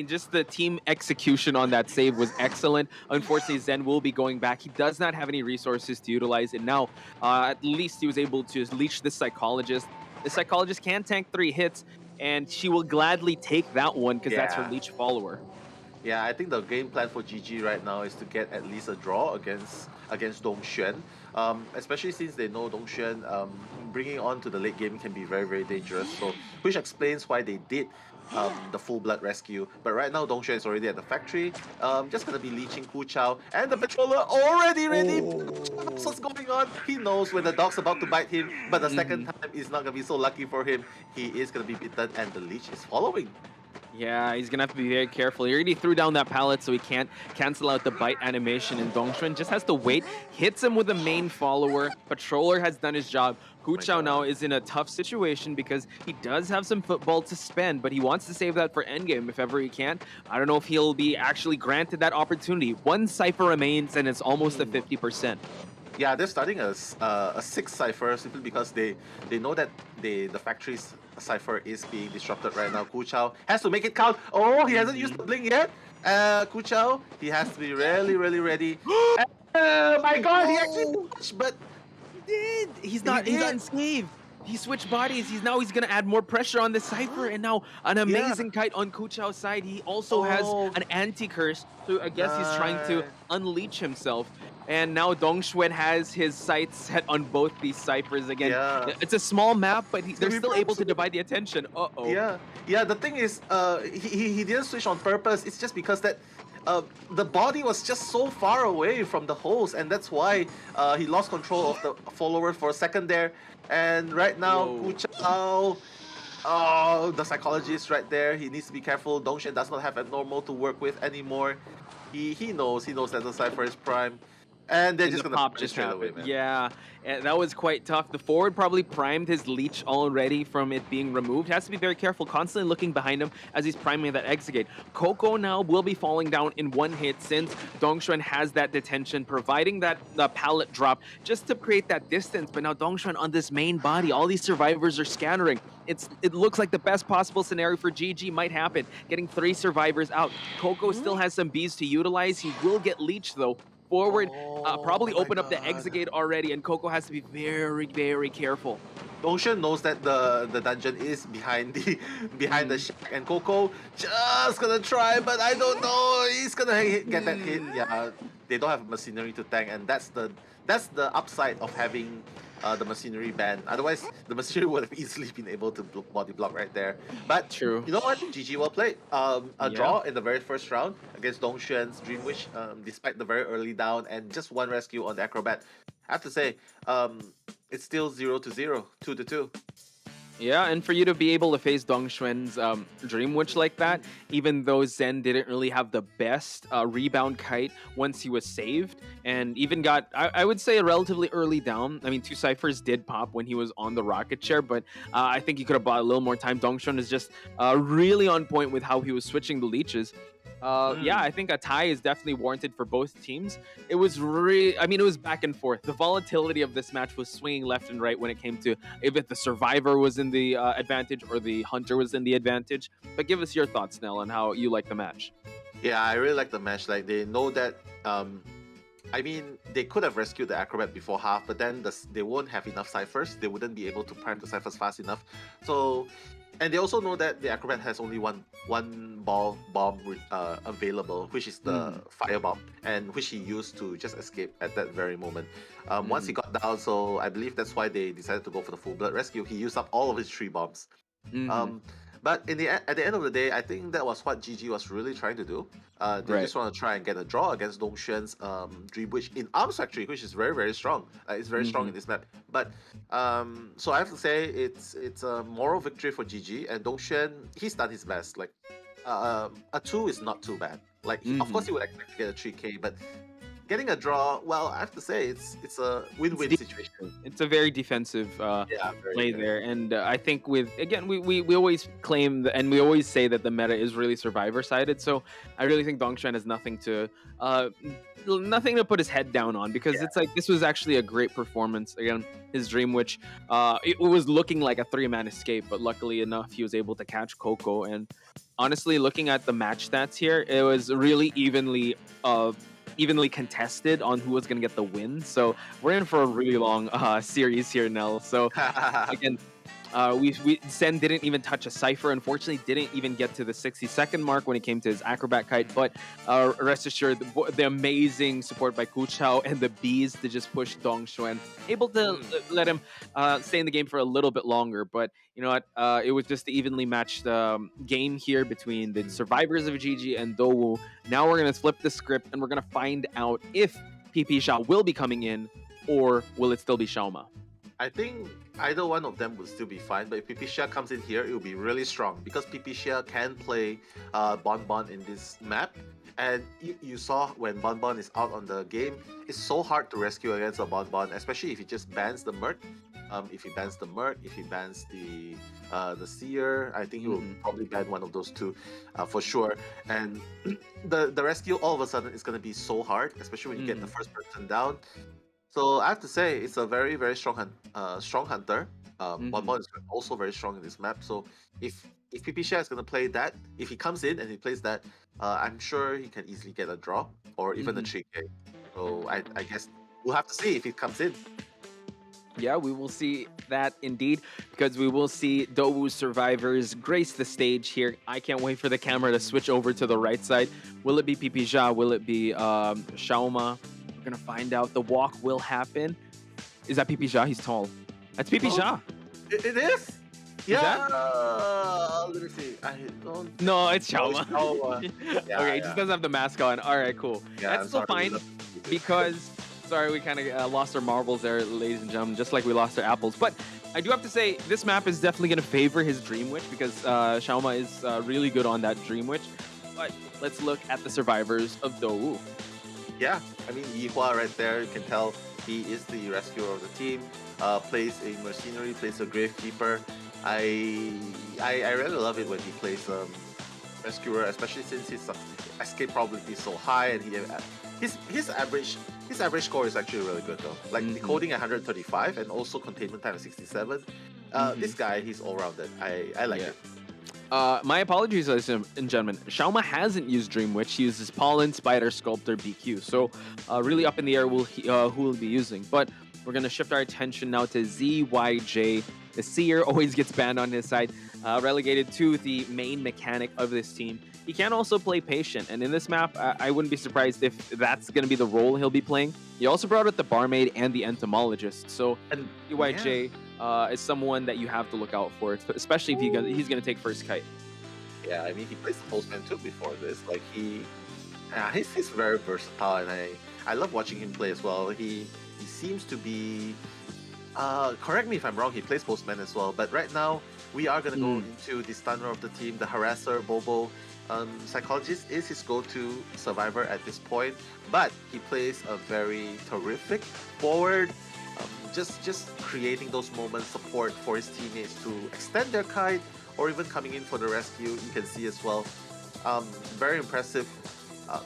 just the team execution on that save was excellent. Unfortunately, Zen will be going back. He does not have any resources to utilize, and now at least he was able to leash the psychologist. The psychologist can tank 3 hits, and she will gladly take that one because that's her leech follower. Yeah, I think the game plan for GG right now is to get at least a draw against Dongshan. Especially since they know Dongshan bringing on to the late game can be very dangerous. So, which explains why they did the full blood rescue. But right now, Dongshan is already at the factory. Just gonna be leeching Kuchao, and the patroller already ready. What's going on? He knows when the dog's about to bite him, but the second time is not gonna be so lucky for him. He is gonna be bitten, and the leech is following. Yeah, he's going to have to be very careful. He already threw down that pallet, so he can't cancel out the bite animation. And Dongshuan just has to wait. Hits him with a main follower. Patroller has done his job. Kuchao now is in a tough situation because he does have some football to spend, but he wants to save that for endgame if ever he can. I don't know if he'll be actually granted that opportunity. 1 cipher remains, and it's almost at 50%. Yeah, they're starting a 6 cipher simply because they know that the factory's cipher is being disrupted right now. Kuchao has to make it count. Oh, he hasn't used the blink yet. Kuchao, he has to be really ready. My god, he actually pushed, but he did. He's unscathed. He switched bodies. He's gonna add more pressure on the cipher, and now an amazing kite on Kuchao's side. He also has an anti-curse, so I guess he's trying to unleash himself. And now Dongshuan has his sights set on both these ciphers again. It's a small map, but they're still able to divide the attention. Yeah. The thing is, he didn't switch on purpose. It's just because that the body was just so far away from the host, and that's why he lost control of the followers for a second there. And right now, Kuchao, the psychologist right there. He needs to be careful. Dongshan does not have abnormal to work with anymore. He knows that the cipher is prime. And they're And just the gonna pop punish just straight away, happened. man. Yeah, and that was quite tough. The forward probably primed his leech already from it being removed. Has to be very careful, constantly looking behind him as he's priming that exit gate. Coco now will be falling down in one hit since Dongxuan has that detention, providing that pallet drop just to create that distance. But now Dongxuan on this main body, all these survivors are scattering. It looks like the best possible scenario for GG might happen, getting 3 survivors out. Coco still has some bees to utilize. He will get leeched though. Forward, probably open up the exit gate already, and Coco has to be very, very careful. Dongxuan knows that the dungeon is behind the shack, and Coco just gonna try, but I don't know. He's gonna get that hit. Yeah, they don't have machinery to tank, and that's the upside of having the machinery ban. Otherwise, the machinery would have easily been able to body block right there. But true. You know what? GG well played. A draw in the very first round against Dongxuan's Dream Wish, despite the very early down and just one rescue on the Acrobat. I have to say, it's still 0-0, 2-2. Yeah, and for you to be able to face Dongxuan's Dream Witch like that, even though Zen didn't really have the best rebound kite once he was saved, and even got, I would say, a relatively early down. I mean, 2 ciphers did pop when he was on the rocket chair, but I think he could have bought a little more time. Dongxuan is just really on point with how he was switching the leeches. Yeah, I think a tie is definitely warranted for both teams. It was it was back and forth. The volatility of this match was swinging left and right when it came to if the survivor was in the advantage or the hunter was in the advantage. But give us your thoughts, Nell, on how you like the match. Yeah, I really like the match. Like, they know that I mean, they could have rescued the Acrobat before half, but then they won't have enough ciphers. They wouldn't be able to prime the ciphers fast enough. So, and they also know that the Acrobat has only one bomb available, which is the fire bomb, and which he used to just escape at that very moment. Once he got down, so I believe that's why they decided to go for the full blood rescue. He used up all of his 3 bombs. But at the end of the day, I think that was what GG was really trying to do. They just want to try and get a draw against Dongxuan's Dream Witch in Arms Factory, which is very, very strong. It's very strong in this map. But so I have to say it's a moral victory for GG, and Dongxuan, he's done his best. Like a 2 is not too bad. Like of course he would expect to get a 3K, but getting a draw, well, I have to say it's a win-win situation. It's a very defensive play there, and I think we always claim and we always say that the meta is really survivor-sided. So I really think Dongxuan has nothing to put his head down on, because it's like this was actually a great performance. Again, his Dream Witch, it was looking like a 3-man escape, but luckily enough, he was able to catch Coco. And honestly, looking at the match stats here, it was really evenly contested on who was going to get the win. So we're in for a really long series here, Nell. So again, Zen didn't even touch a cipher. Unfortunately, didn't even get to the 60-second mark when it came to his acrobat kite. But rest assured, the amazing support by Kuchao and the bees to just push Dongxuan, able to let him stay in the game for a little bit longer. But you know what? It was just the evenly matched game here between the survivors of GG and Dowu. Now we're gonna flip the script and we're gonna find out if PP Sha will be coming in, or will it still be Xiaoma? I think either one of them would still be fine, but if PP Xia comes in here, it will be really strong, because PP Xia can play Bon Bon in this map. And you saw when Bon Bon is out on the game, it's so hard to rescue against a Bon Bon, especially if he just bans the Mert. If he bans the Mert, if he bans the Seer, I think he will probably ban one of those two for sure. And the rescue all of a sudden is going to be so hard, especially when you get the first person down. So I have to say, it's a very, very strong hunter. Bon Bon is also very strong in this map. So if PP Xia is going to play that, if he comes in and he plays that, I'm sure he can easily get a draw or even a 3K. So I guess we'll have to see if he comes in. Yeah, we will see that indeed, because we will see Dowu's survivors grace the stage here. I can't wait for the camera to switch over to the right side. Will it be PP Xia? Will it be Xiaoma? We're going to find out. The walk will happen. Is that PP Xia? He's tall. That's PP Xia. It is? Yeah. Let me see. I don't... No, it's Xiaoma. Yeah, okay, he just doesn't have the mask on. All right, cool. Yeah, that's still fine, because... Sorry, we kind of lost our marbles there, ladies and gentlemen, just like we lost our apples. But I do have to say, this map is definitely going to favor his Dream Witch, because Xiaoma is really good on that Dream Witch. But let's look at the survivors of Dowu. Yeah, I mean, Yihua right there, you can tell he is the rescuer of the team. Plays a mercenary, plays a gravekeeper. I really love it when he plays rescuer, especially since his escape probability is so high, and his average score is actually really good though. Like decoding 135 and also containment time of 67. This guy, he's all rounded. I like it. My apologies, ladies and gentlemen. Xiaoma hasn't used Dream Witch. He uses Pollen, Spider, Sculptor, BQ. So really up in the air who he'll be using. But we're going to shift our attention now to ZYJ. The Seer always gets banned on his side, relegated to the main mechanic of this team. He can also play Patient, and in this map, I wouldn't be surprised if that's going to be the role he'll be playing. He also brought out the Barmaid and the Entomologist. So ZYJ is someone that you have to look out for, especially if he's going to take first kite. Yeah, I mean, he plays the Postman too before this. Like he's very versatile, and I love watching him play as well. He seems to be. Correct me if I'm wrong. He plays Postman as well, but right now we are gonna go into the stunner of the team, the harasser Bobo. Psychologist is his go-to survivor at this point, but he plays a very terrific forward. Just creating those moments, support for his teammates to extend their kite, or even coming in for the rescue. You can see as well. Very impressive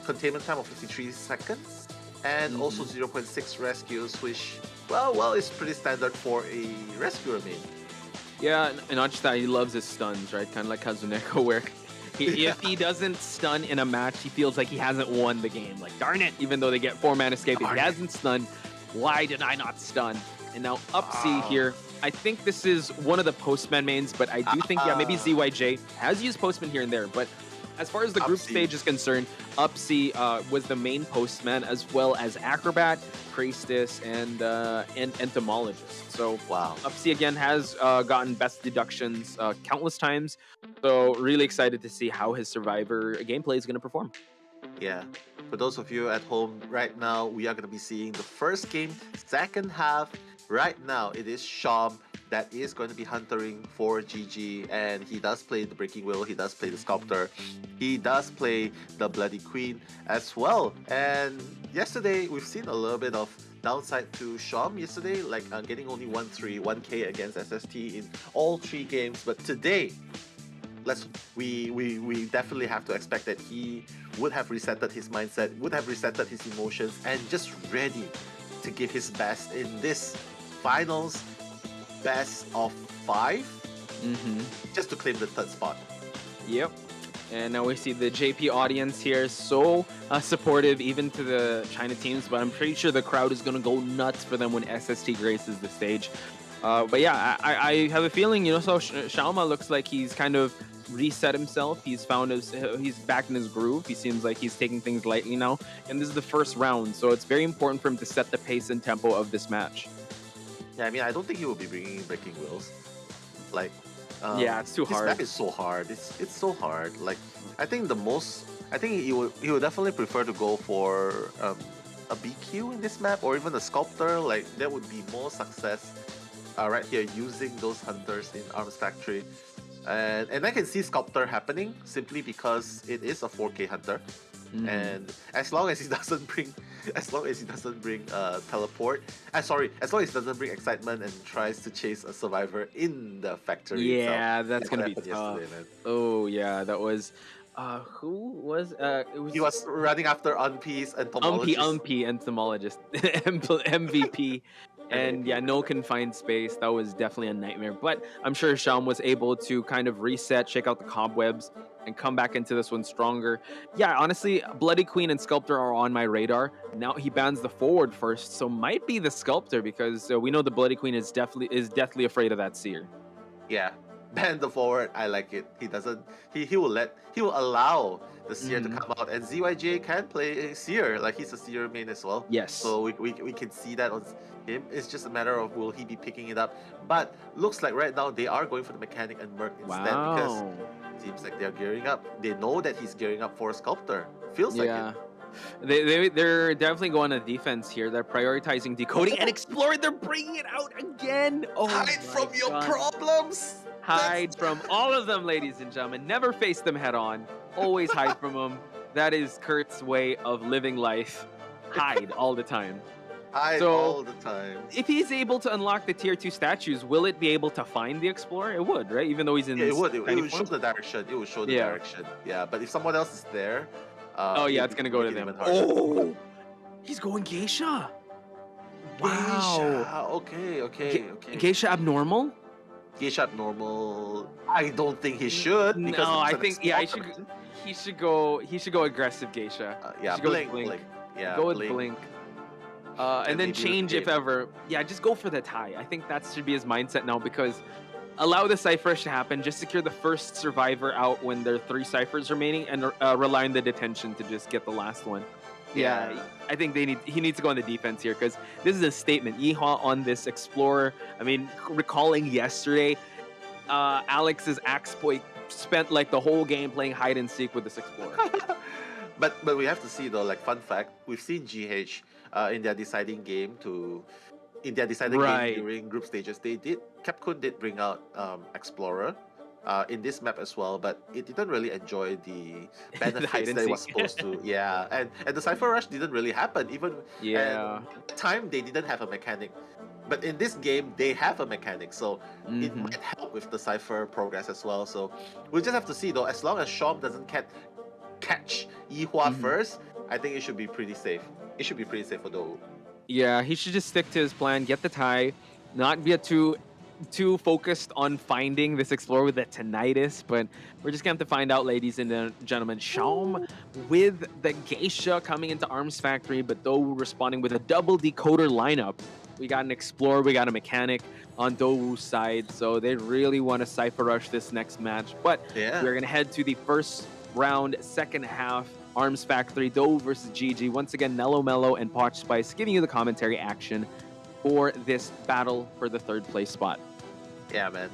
containment time of 53 seconds, and also 0.6 rescues, which well, it's pretty standard for a rescuer main. Yeah, and not just that, he loves his stuns, right? Kind of like Kazuneko, where if he doesn't stun in a match, he feels like he hasn't won the game. Like, darn it, even though they get 4-man escape, if he hasn't stunned, why did I not stun? And now Upsy here, I think this is one of the Postman mains, but I do think, maybe ZYJ has used Postman here and there, but as far as the group stage is concerned, Upsy was the main Postman, as well as Acrobat, Priestess, and Entomologist. So Upsy again has gotten best deductions countless times. So really excited to see how his Survivor gameplay is going to perform. Yeah. For those of you at home right now, we are going to be seeing the first game, second half. Right now, it is Sham that is going to be huntering for GG, and he does play the Breaking Will, he does play the Sculptor, he does play the Bloody Queen as well. And yesterday, we've seen a little bit of downside to Sham yesterday, like getting only 1-3-1K against SST in all 3 games. But today, we definitely have to expect that he would have resetted his mindset, would have resetted his emotions, and just ready to give his best in this finals best of 5 just to claim the 3rd spot. Yep. And now we see the JP audience here so supportive even to the China teams, but I'm pretty sure the crowd is going to go nuts for them when SST graces the stage. But yeah, I have a feeling, so Xiaoma looks like he's kind of reset himself. He's back in his groove. He seems like he's taking things lightly now, and this is the first round, so it's very important for him to set the pace and tempo of this match. Yeah, I mean, I don't think he will be bringing in Breaking Wills. Like, yeah, it's too hard. This map is so hard. It's so hard. Like, I think he would definitely prefer to go for a BQ in this map, or even a Sculptor. Like, there would be more success right here using those hunters in Arms Factory. And I can see Sculptor happening simply because it is a 4K hunter. And as long as he doesn't bring teleport, as long as he doesn't bring excitement and tries to chase a survivor in the factory. Yeah, that's gonna be tough. Oh yeah, that was who was he was running after Unpeace Entomologist. Unpy Entomologist MVP. And yeah, no confined space. That was definitely a nightmare. But I'm sure Sham was able to kind of reset, shake out the cobwebs, and come back into this one stronger. Yeah, honestly, Bloody Queen and Sculptor are on my radar. Now he bans the forward first, so might be the Sculptor, because we know the Bloody Queen is deathly afraid of that Seer. Yeah, ban the forward. I like it. He will allow the Seer to come out, and ZYJ can play Seer. Like, he's a Seer main as well. Yes. So we can see that on him. It's just a matter of will he be picking it up. But looks like right now they are going for the Mechanic and Merc instead, because it seems like they're gearing up. They know that he's gearing up for a Sculptor. Feels like it. They're definitely going on defense here. They're prioritizing decoding and exploring. They're bringing it out again. Oh, hide from your problems. Hide from all of them, ladies and gentlemen. Never face them head on. Always hide from them. That is Kurt's way of living life. hide all the time. Hide all the time. If he's able to unlock the tier 2 statues, will it be able to find the explorer? It would, right? Even though he's in Yeah, it would. It tiny would show form? the direction. It would show the Yeah. direction. Yeah, but if someone else is there, Oh yeah, it's gonna go to make it them. even harder. Oh, he's going Geisha. Wow. Geisha. Okay. Geisha abnormal? Geisha abnormal. I don't think he should. Because No, I it's an think explorer. he should go. He should go aggressive Geisha. Yeah, He should go with blink. Yeah, go with blink. blink. And then maybe change with if ever. Yeah, just go for the tie. I think that should be his mindset now because allow the Cypher Rush to happen. Just secure the first survivor out when there are 3 Cyphers remaining and rely on the detention to just get the last one. Yeah, I think he needs to go on the defense here because this is a statement. Yeehaw on this Explorer. I mean, recalling yesterday, Alex's Axe Boy spent like the whole game playing hide and seek with this Explorer. But we have to see though, like fun fact, we've seen GH in their deciding game Right. during group stages. Capcom did bring out Explorer in this map as well, but it didn't really enjoy the benefits hide and that it was seek. supposed to. Yeah, and the Cypher Rush didn't really happen. Even Yeah. and at the time they didn't have a mechanic. But in this game, they have a mechanic, so it might help with the Cypher progress as well. So we'll just have to see though. As long as Shom doesn't catch Yihua first, I think it should be pretty safe. It should be pretty safe for Dou. Yeah, he should just stick to his plan, get the tie, not be too focused on finding this Explorer with the tinnitus, but we're just gonna have to find out, ladies and gentlemen. Shaum with the Geisha coming into Arms Factory, but Dou responding with a double decoder lineup. We got an Explorer, we got a mechanic on Dou's side, so they really want to Cypher Rush this next match. But we're gonna head to the first round, second half. Arms Factory, Dou versus GG. Once again, Nello Mello and Potch Spice giving you the commentary action for this battle for the 3rd place spot. Yeah, man.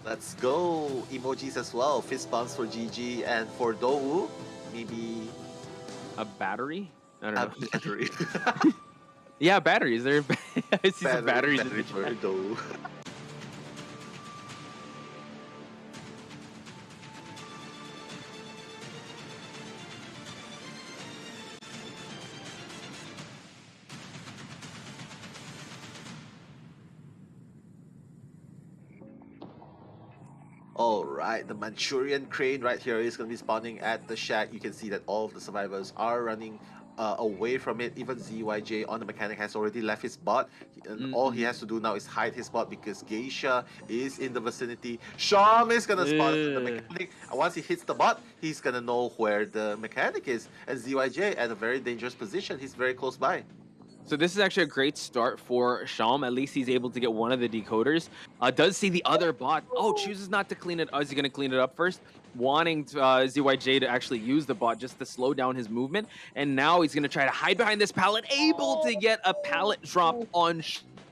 Let's go. Emojis as well. Fist bumps for GG and for Dou, maybe a battery? I don't know. A battery. Yeah, batteries. I see some batteries in the for chat. Dou. Alright, the Manchurian crane right here is going to be spawning at the shack. You can see that all of the survivors are running away from it. Even ZYJ on the mechanic has already left his bot. And all he has to do now is hide his bot because Geisha is in the vicinity. Sham is going to spawn the mechanic. And once he hits the bot, he's going to know where the mechanic is. And ZYJ at a very dangerous position. He's very close by. So this is actually a great start for Sham. At least he's able to get one of the decoders. Does see the other bot. Oh, chooses not to clean it. Is he going to clean it up first? Wanting ZYJ to actually use the bot just to slow down his movement. And now he's going to try to hide behind this pallet. Able to get a pallet drop on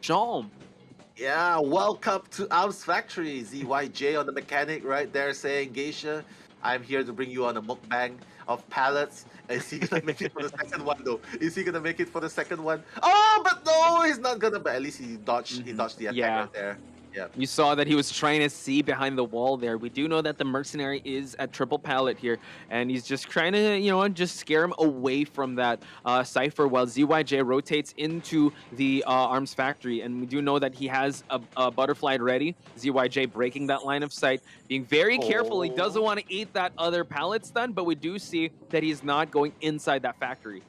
Sham. Yeah, welcome to Arms Factory. ZYJ on the mechanic right there saying, Geisha, I'm here to bring you on a mukbang of pallets. Is he gonna make it for the second one though? Is he gonna make it for the second one? Oh, but no, he's not gonna. But at least he dodged. He dodged the attack right there. Yeah. You saw that he was trying to see behind the wall there. We do know that the mercenary is at triple pallet here, and he's just trying to, just scare him away from that Cypher while ZYJ rotates into the Arms Factory. And we do know that he has a butterfly ready. ZYJ breaking that line of sight, being very careful. He doesn't want to eat that other pallet stun, but we do see that he's not going inside that factory.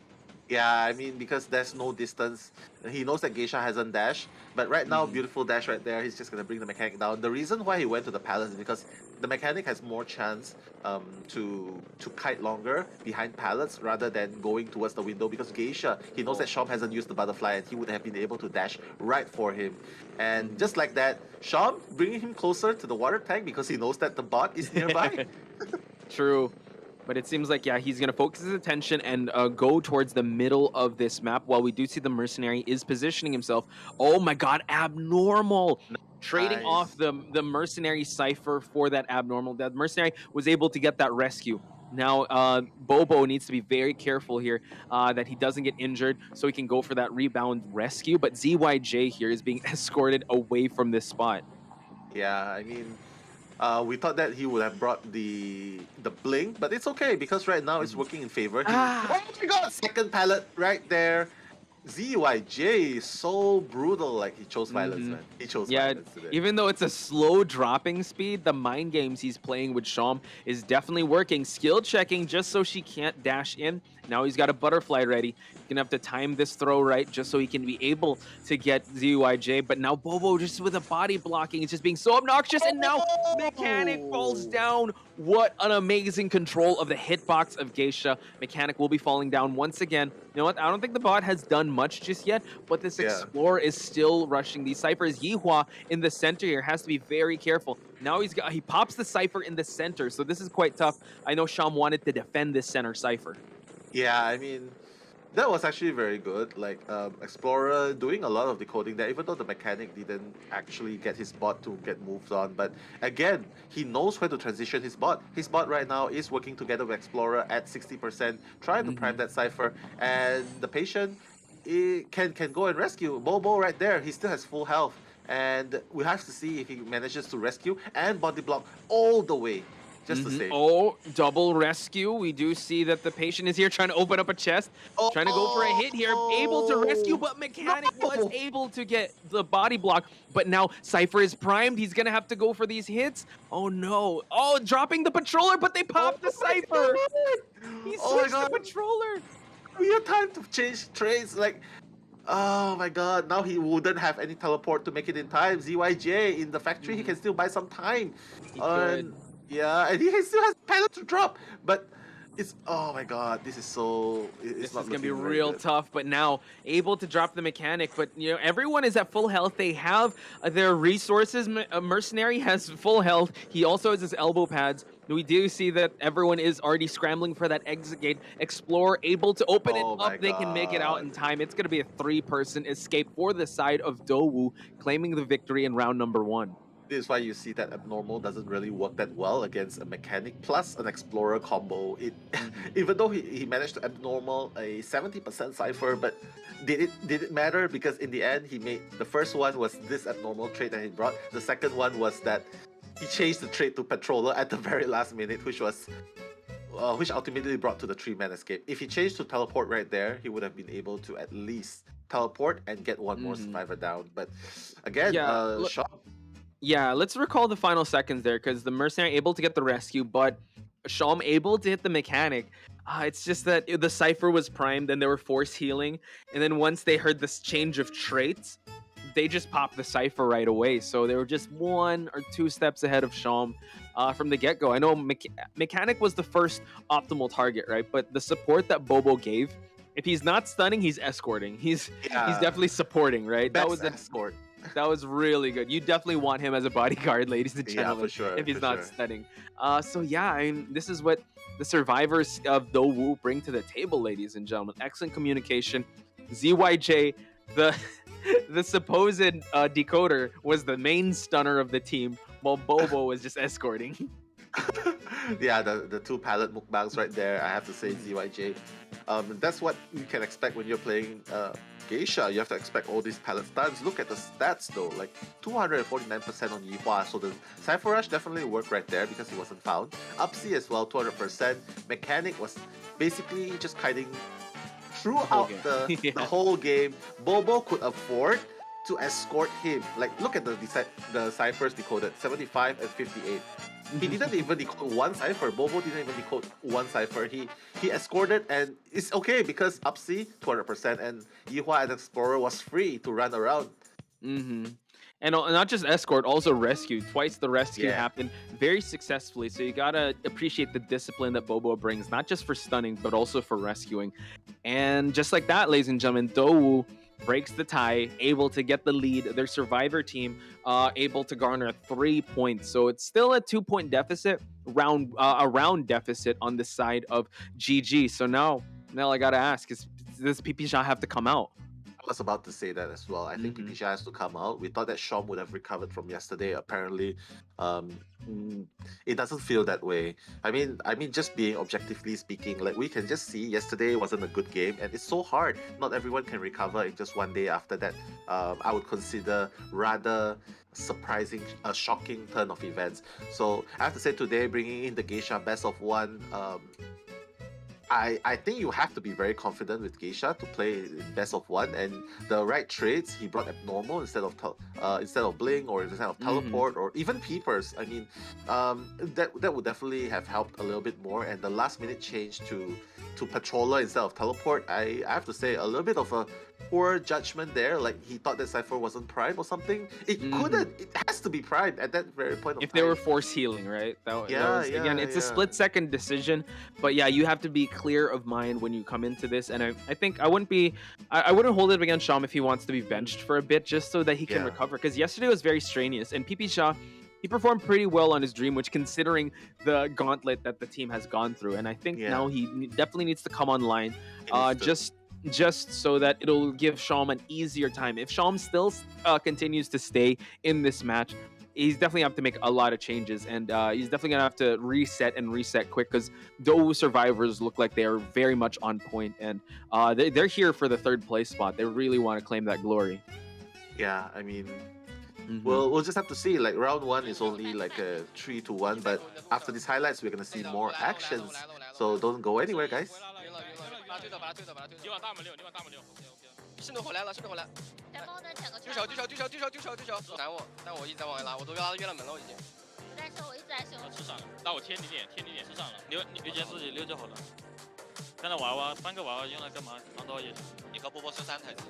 Yeah, I mean, because there's no distance. He knows that Geisha hasn't dashed. But right now, beautiful dash right there. He's just going to bring the mechanic down. The reason why he went to the palace is because the mechanic has more chance to kite longer behind pallets rather than going towards the window. Because Geisha, he knows that Sham hasn't used the butterfly and he would have been able to dash right for him. And just like that, Sham bringing him closer to the water tank because he knows that the bot is nearby. True. But it seems like, he's going to focus his attention and go towards the middle of this map while we do see the mercenary is positioning himself. Oh my god, abnormal! Nice. Trading off the mercenary Cypher for that abnormal. That mercenary was able to get that rescue. Now, Bobo needs to be very careful here that he doesn't get injured so he can go for that rebound rescue. But ZYJ here is being escorted away from this spot. Yeah, I mean, We thought that he would have brought the blink, but it's okay because right now it's working in favor. Oh my god, second pallet right there. ZYJ is so brutal. Like, he chose violence, man. He chose violence today. Even though it's a slow dropping speed, the mind games he's playing with Sham is definitely working. Skill checking just so she can't dash in. Now he's got a butterfly ready. He's gonna have to time this throw right just so he can be able to get ZYJ. But now Bobo just with a body blocking is just being so obnoxious. And now Mechanic falls down. What an amazing control of the hitbox of Geisha. Mechanic will be falling down once again. You know what? I don't think the bot has done much just yet, but this Explorer is still rushing these ciphers. Yihua in the center here has to be very careful. Now he pops the cipher in the center, so this is quite tough. I know Sham wanted to defend this center cipher. Yeah, I mean, that was actually very good. Like, Explorer doing a lot of decoding there, even though the mechanic didn't actually get his bot to get moved on. But again, he knows where to transition his bot. His bot right now is working together with Explorer at 60%, trying to prime that cipher. And the patient can go and rescue. Bobo right there, he still has full health. And we have to see if he manages to rescue and body block all the way. Just to save. Oh, double rescue. We do see that the patient is here trying to open up a chest, trying to go for a hit here, able to rescue, but Mechanic was able to get the body block. But now Cypher is primed. He's going to have to go for these hits. Oh, no. Oh, dropping the patroller, but they popped the Cypher. He switched the patroller. We have time to change trades. Like, oh my god, now he wouldn't have any teleport to make it in time. ZYJ in the factory, he can still buy some time. He could. Yeah, and he still has pallet to drop, but it's, oh my god, this is so, this is gonna be real tough. But now able to drop the mechanic, but you know, everyone is at full health. They have their resources. Mercenary has full health. He also has his elbow pads. We do see that everyone is already scrambling for that exit gate. Explorer able to open it up. They can make it out in time. It's gonna be a 3-person escape for the side of Dowu, claiming the victory in round number 1. This is why you see that Abnormal doesn't really work that well against a mechanic plus an Explorer combo. Even though he managed to Abnormal a 70% cipher, but did it matter? Because in the end, he made, the first one was this Abnormal trait that he brought. The second one was that he changed the trait to Patroller at the very last minute, which ultimately brought to the 3-man escape. If he changed to Teleport right there, he would have been able to at least teleport and get one more survivor down. But again, Yeah, let's recall the final seconds there, because the Mercenary able to get the rescue, but Sham able to hit the mechanic. It's just that the Cypher was primed and they were force healing, and then once they heard this change of traits, they just popped the Cypher right away. So they were just 1 or 2 steps ahead of Sham from the get-go. I know Mechanic was the first optimal target, right? But the support that Bobo gave, if he's not stunning, he's escorting. He's definitely supporting, right? That was an escort. That was really good. You definitely want him as a bodyguard, ladies and gentlemen, for sure, if he's not stunning. So yeah, I mean, this is what the survivors of Dowu bring to the table, ladies and gentlemen. Excellent communication. ZYJ, the supposed decoder, was the main stunner of the team, while Bobo was just escorting. Yeah, the 2 pallet mukbangs right there. I have to say ZYJ. That's what you can expect when you're playing Geisha. You have to expect all these pallet stuns. Look at the stats though, like 249% on Yihua. So the Cypher Rush definitely worked right there because he wasn't found. Upsi as well, 200%. Mechanic was basically just kiting throughout the whole game. Bobo could afford to escort him. Like, look at the ciphers decoded, 75 and 58. He didn't even decode 1 cipher. Bobo didn't even decode 1 cipher. He escorted, and it's okay because Upsi 200% and Yihua and Explorer was free to run around. And not just escort, also rescue. Twice the rescue happened very successfully. So you gotta appreciate the discipline that Bobo brings, not just for stunning, but also for rescuing. And just like that, ladies and gentlemen, Dowu breaks the tie, able to get the lead. Their survivor team able to garner 3 points. So it's still a 2-point deficit, a round deficit on the side of GG. So now I gotta ask, does PP Shah have to come out? was about to say that as well. I think Pipisha has to come out. We thought that Shom would have recovered from yesterday. Apparently, it doesn't feel that way. I mean, just being objectively speaking, like we can just see yesterday wasn't a good game, and it's so hard. Not everyone can recover in just one day after that. I would consider rather surprising, a shocking turn of events. So I have to say today, bringing in the Geisha best of one. I think you have to be very confident with Geisha to play best of one, and the right trades he brought abnormal instead of Bling or instead of teleport or even Peepers. I mean, that would definitely have helped a little bit more. And the last minute change to Patroller instead of teleport, I have to say a little bit of a poor judgment there. Like he thought that Cypher wasn't prime or something. It couldn't. It has to be prime at that very point of time. If they were force healing, right? Again, it's a split-second decision, but yeah, you have to be clear of mind when you come into this. And I think I wouldn't hold it against Sham if he wants to be benched for a bit just so that he can recover. Because yesterday was very strenuous, and PP Shah, he performed pretty well on his Dream, which considering the gauntlet that the team has gone through. And I think now he definitely needs to come online, just so that it'll give Sham an easier time. If Sham still continues to stay in this match, he's definitely have to make a lot of changes, and he's definitely gonna have to reset quick, because those survivors look like they are very much on point, and they're here for the third place spot. They really want to claim that glory. Yeah, I mean, we'll just have to see. Like round one is only like a 3-1, but after these highlights, we're gonna see more actions. So don't go anywhere, guys. 圣斗回来了，圣斗回来。然后呢，抢个对手，闪我，但我一直在往外拉，我都要越了门了，我已经。我在收，我一直在收。吃上了，那我贴你点吃上了，留件自己留就好了。刚才娃娃3个娃娃用来干嘛？防刀也行。你和波波修3台机。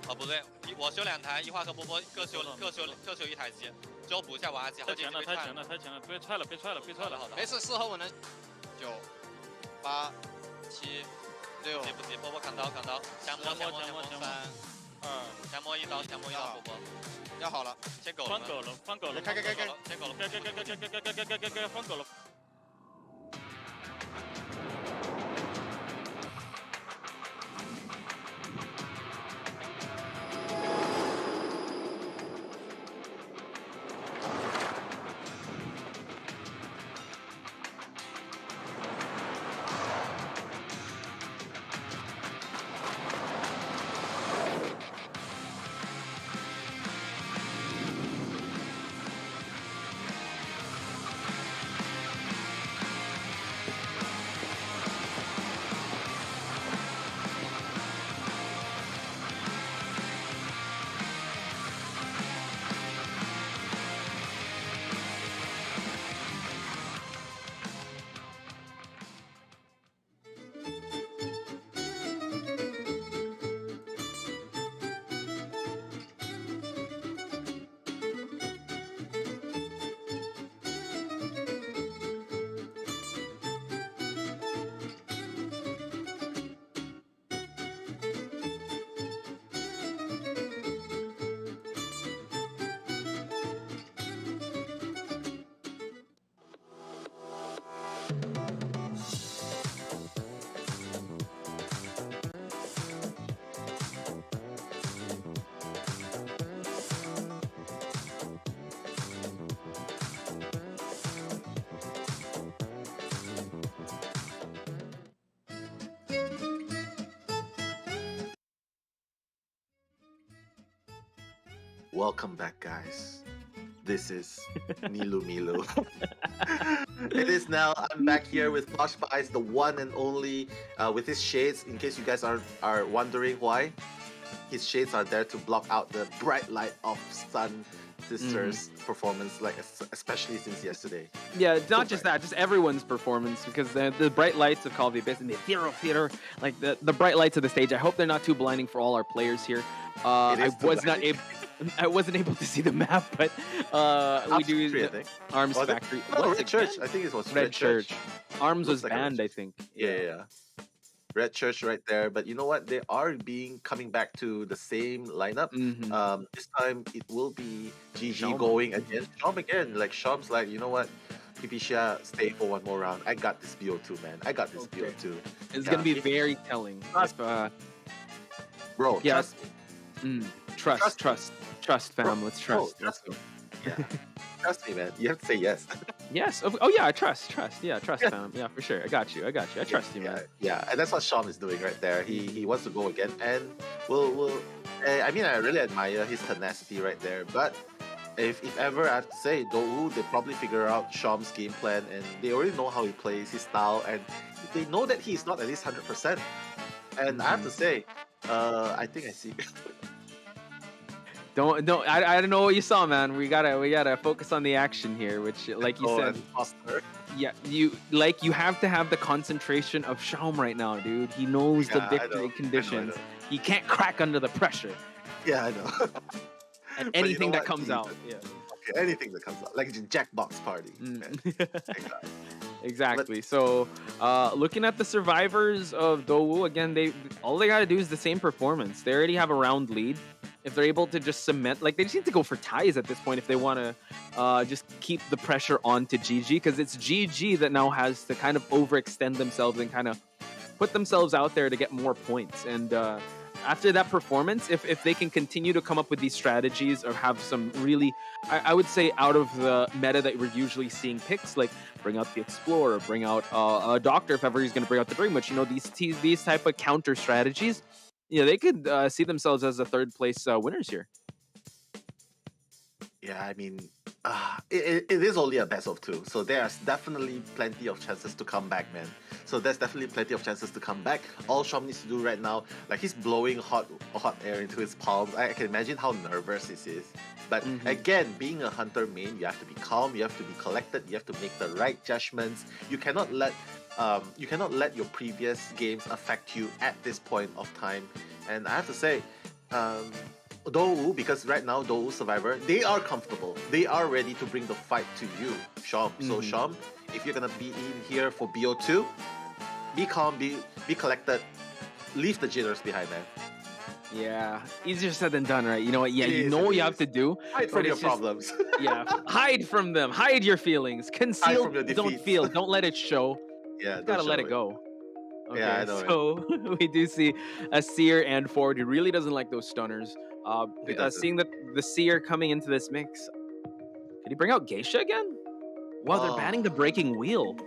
哦不对，我修2台，一华和波波各修1台机，之后补一下娃娃机。太强了，被踹了，好的。没事，事后我能。9、8、7。6，急不急？波波扛刀，强摸3、2，强摸一刀，波波，要好了，先狗了，放狗了，开，先狗了，该，放狗了。Welcome back, guys. This is Milu. It is now. I'm back here with Posh Pies, the one and only, with his shades. In case you guys are wondering why, his shades are there to block out the bright light of Sun Sister's performance, like especially since yesterday. Yeah, not just that, just everyone's performance, because the bright lights of Call of the Abyss and the theater, like the bright lights of the stage. I hope they're not too blinding for all our players here. I wasn't able to see the map, but we do Arms Factory. Red Church. I think it was Red Church. Arms was banned, I think. Yeah. Red Church right there, but you know what? They are coming back to the same lineup. This time it will be GG going against Shom again. Like Shom's like, you know what? Pipisha, stay for one more round. I got this BO2, man. I got this BO2. It's gonna be very telling. Bro, Yeah. trust me. Trust, fam. Let's trust. Trust me. Yeah. Trust me, man. You have to say yes. Yes. Oh yeah. Trust. Yeah. Trust, fam. Yeah, for sure. I got you. I trust you, man. Yeah, and that's what Sean is doing right there. He wants to go again, and will. I mean, I really admire his tenacity right there. But if ever I have to say, Dou, they probably figure out Sean's game plan, and they already know how he plays, his style, and they know that he's not at least 100%. And I have to say, I think I see. I don't know what you saw, man. We gotta focus on the action here, which, like you said, yeah, you have to have the concentration of Shaum right now, dude. He knows the victory conditions. He can't crack under the pressure. Yeah, I know. And anything that comes out. Yeah. Okay, anything that comes out, like the Jackbox party. Exactly. So, looking at the survivors of Dou, again, all they gotta do is the same performance. They already have a round lead. If they're able to just cement, like, they just need to go for ties at this point if they want to just keep the pressure on to GG, because it's GG that now has to kind of overextend themselves and kind of put themselves out there to get more points. And after that performance, if they can continue to come up with these strategies or have some really, I would say, out of the meta that we're usually seeing picks, like bring out the Explorer, bring out a Doctor if ever he's going to bring out the Dream Witch, these type of counter strategies, they could see themselves as the third place winners here. Yeah, I mean, it is only a best of 2, so there's definitely plenty of chances to come back, man. So there's definitely plenty of chances to come back. All Shaum needs to do right now, like, he's blowing hot air into his palms. I can imagine how nervous this is. But again, being a hunter main, you have to be calm, you have to be collected, you have to make the right judgments. You cannot let your previous games affect you at this point of time. And I have to say, Dou, because right now Dou Survivor, they are comfortable. They are ready to bring the fight to you, Shaum. So Shaum, if you're gonna be in here for BO2, be calm, be collected, leave the jitters behind, man. Yeah, easier said than done, right? You know what? Yeah, you know what you have to do. Hide from your problems. Yeah, hide from them. Hide your feelings. Conceal. Don't feel. Don't let it show. Yeah, you gotta let it go. Okay, yeah, I know. So we do see a Seer and Ford who really doesn't like those stunners. Seeing that the Seer coming into this mix, could he bring out Geisha again? Wow, they're banning the Breaking Wheel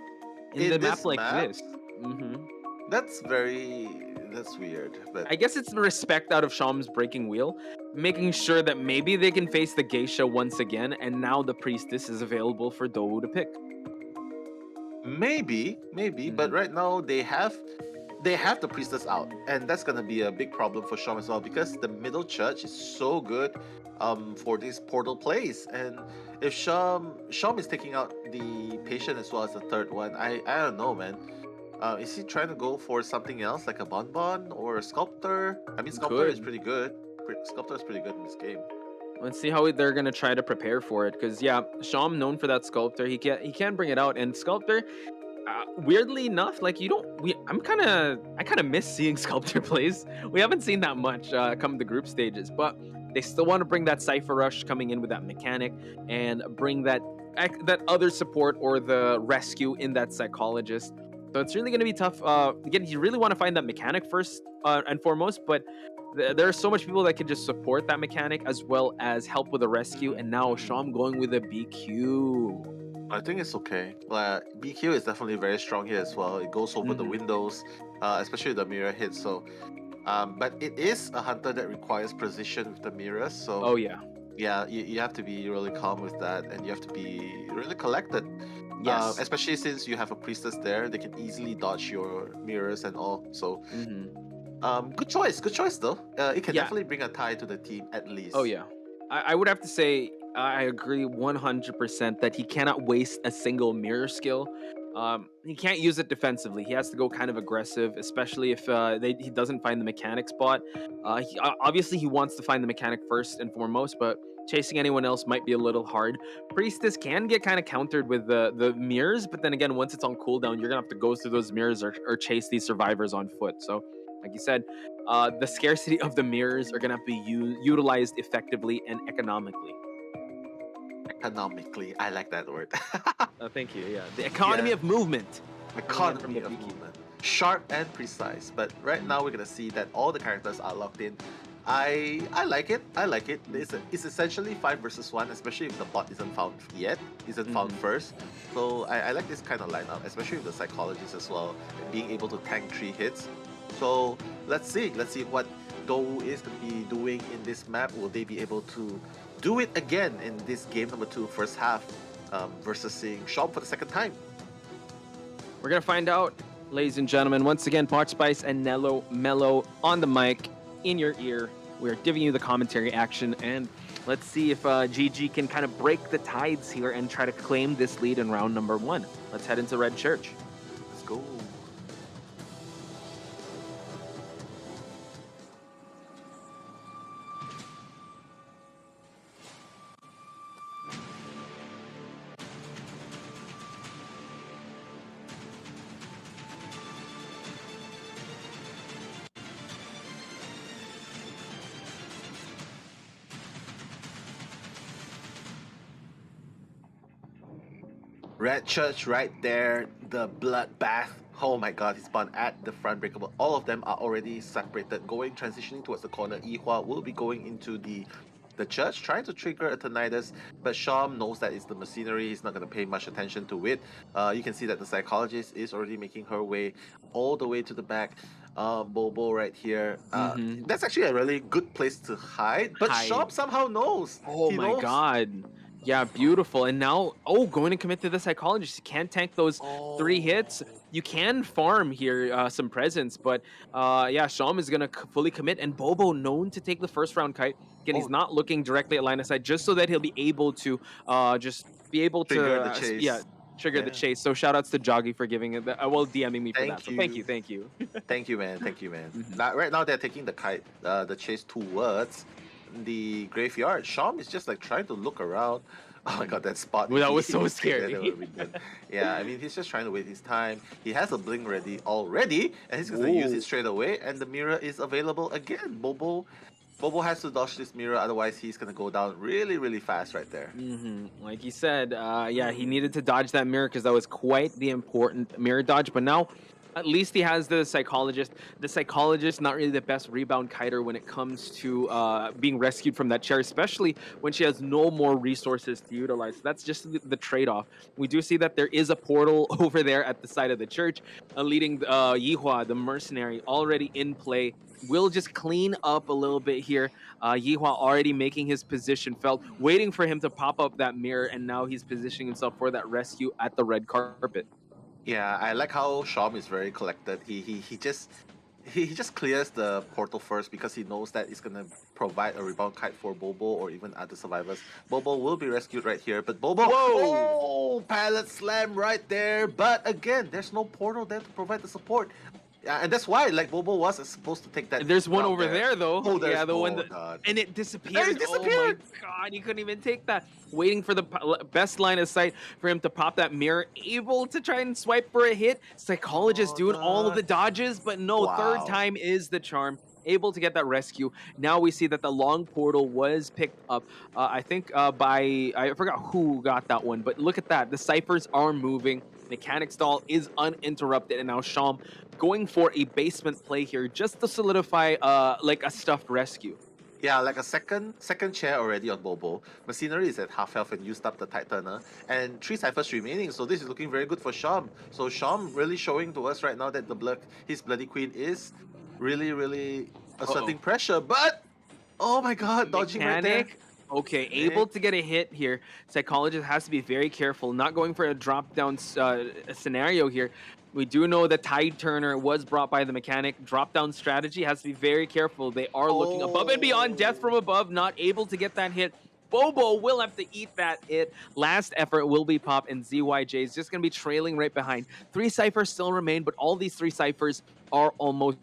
in the map like this. That's weird. But I guess it's the respect out of Shaum's Breaking Wheel, making sure that maybe they can face the Geisha once again, and now the Priestess is available for Dou to pick. Maybe, but right now they have the Priestess out, and that's gonna be a big problem for Shaum as well, because the middle church is so good for these portal plays, and if Shaum is taking out the Patient as well as the third one, I don't know, man. Is he trying to go for something else like a Bonbon or a Sculptor? I mean, Sculptor is pretty good. Sculptor is pretty good in this game. Let's see how they're gonna try to prepare for it, because yeah, Shaum known for that Sculptor. He can bring it out, and Sculptor, weirdly enough, like I kind of miss seeing Sculptor plays. We haven't seen that much come to group stages, but they still want to bring that Cypher Rush coming in with that mechanic and bring that other support or the rescue in that Psychologist. So it's really going to be tough. Again, you really want to find that mechanic first and foremost, but there are so much people that can just support that mechanic as well as help with the rescue. And now Shaum going with a BQ. I think it's okay. BQ is definitely very strong here as well. It goes over the windows, especially the mirror hit. So, but it is a hunter that requires precision with the mirrors. So yeah, you have to be really calm with that, and you have to be really collected. Yes, especially since you have a Priestess there, they can easily dodge your mirrors and all. So, good choice though. It can definitely bring a tie to the team at least. Oh yeah, I would have to say I agree 100% that he cannot waste a single mirror skill. He can't use it defensively. He has to go kind of aggressive, especially if he doesn't find the mechanic spot. Obviously, he wants to find the mechanic first and foremost, but chasing anyone else might be a little hard. Priestess can get kind of countered with the mirrors, but then again, once it's on cooldown, you're gonna have to go through those mirrors or chase these survivors on foot. So, like you said, the scarcity of the mirrors are gonna have to be utilized effectively and economically. Economically, I like that word. Thank you. Yeah, the economy of movement. Economy of movement. sharp and precise. But right now we're gonna see that all the characters are locked in. I like it. I like it. It's essentially 5 versus 1, especially if the bot isn't found yet, isn't found first. So I like this kind of lineup, especially with the psychologist as well, being able to tank 3 hits. So let's see what Dou is going to be doing in this map. Will they be able to do it again in this game number 2, first half, versus seeing Shom for the second time? We're gonna find out, ladies and gentlemen. Once again, Pot Spice and Mellow on the mic, in your ear. We're giving you the commentary action, and let's see if GG can kind of break the tides here and try to claim this lead in round number 1. Let's head into Red Church. Let's go. Red Church right there, the bloodbath. Oh my god, he spawned at the front breakable. All of them are already separated, transitioning towards the corner. Yihua will be going into the church, trying to trigger a Tinnitus, but Shom knows that it's the machinery. He's not going to pay much attention to it. You can see that the psychologist is already making her way all the way to the back. Bobo right here. That's actually a really good place to hide, but Shom somehow knows. Oh my god. Yeah, beautiful. And now, going to commit to the psychologist. You can't tank those 3 hits. You can farm here some presence, but yeah, Shom is going to fully commit. And Bobo known to take the first round kite. Again, he's not looking directly at line of sight, just so that he'll be able to trigger the chase. Trigger the chase. So shout outs to Joggy for giving it, DMing me for that. So thank you. Thank you, man. Now, right now they're taking the kite, the chase towards the graveyard. Shom is just like trying to look around. Oh my god, that spot. Well, that was so scary. Yeah, I mean, he's just trying to wait his time. He has a blink ready already, and he's going to use it straight away, and the mirror is available again. Bobo has to dodge this mirror, otherwise he's going to go down really, really fast right there. Like he said, yeah, he needed to dodge that mirror because that was quite the important mirror dodge, but now at least he has the psychologist. The psychologist, not really the best rebound kiter when it comes to being rescued from that chair, especially when she has no more resources to utilize. So that's just the trade-off. We do see that there is a portal over there at the side of the church, leading Yihua, the mercenary, already in play. We'll just clean up a little bit here. Yihua already making his position felt, waiting for him to pop up that mirror, and now he's positioning himself for that rescue at the red carpet. Yeah, I like how Shom is very collected. He just clears the portal first because he knows that it's gonna provide a rebound kite for Bobo or even other survivors. Bobo will be rescued right here, but Bobo, pallet slam right there. But again, there's no portal there to provide the support. And that's why, like, Bobo was supposed to take that. There's one over there, though. Yeah, the one that, and it disappeared. Oh my god, he couldn't even take that. Waiting for the best line of sight for him to pop that mirror, able to try and swipe for a hit. Psychologist doing all of the dodges, but no, third time is the charm. Able to get that rescue. Now we see that the long portal was picked up. I think by, I forgot who got that one, but look at that. The ciphers are moving. Mechanic stall is uninterrupted, and now Shom going for a basement play here just to solidify like a stuffed rescue. Yeah, like a second chair already on Bobo. Machinery is at half health and used up the Tide Turner, and 3 ciphers remaining, so this is looking very good for Shom. So Shom really showing to us right now that his Bloody Queen is really asserting pressure, but oh my god, dodging right there. Okay, able to get a hit here. Psychologist has to be very careful, not going for a drop-down scenario here. We do know the Tide Turner was brought by the mechanic. Drop-down strategy has to be very careful. They are looking above and beyond. Death from above, not able to get that hit. Bobo will have to eat that hit. Last effort will be pop, and ZYJ is just going to be trailing right behind. 3 ciphers still remain, but all these 3 ciphers are almost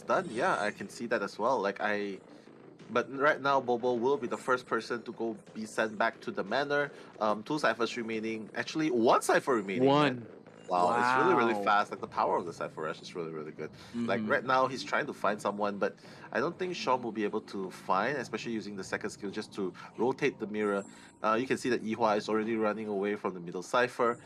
done. Yeah, I can see that as well. But right now, Bobo will be the first person to be sent back to the manor. 2 ciphers remaining. Actually, 1 cipher remaining. Wow, it's really, really fast. Like the power of the Cypher Rush is really, really good. Like right now, he's trying to find someone, but I don't think Shom will be able to find, especially using the second skill just to rotate the mirror. You can see that Yihua is already running away from the middle Cypher.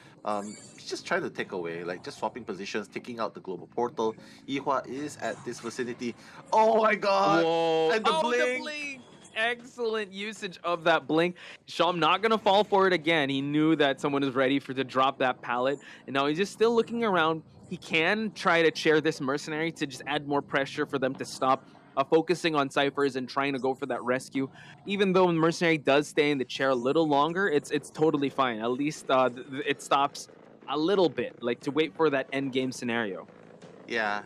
He's just trying to take away, like just swapping positions, taking out the global portal. Yihua is at this vicinity. Oh my god! Whoa! And the The blink! blink! Excellent usage of that blink. Shom not gonna fall for it again. He knew that someone is ready to drop that pallet, and now he's just still looking around. He can try to chair this mercenary to just add more pressure for them to stop focusing on ciphers and trying to go for that rescue. Even though mercenary does stay in the chair a little longer, it's totally fine. At least it stops a little bit, like to wait for that end game scenario. Yeah.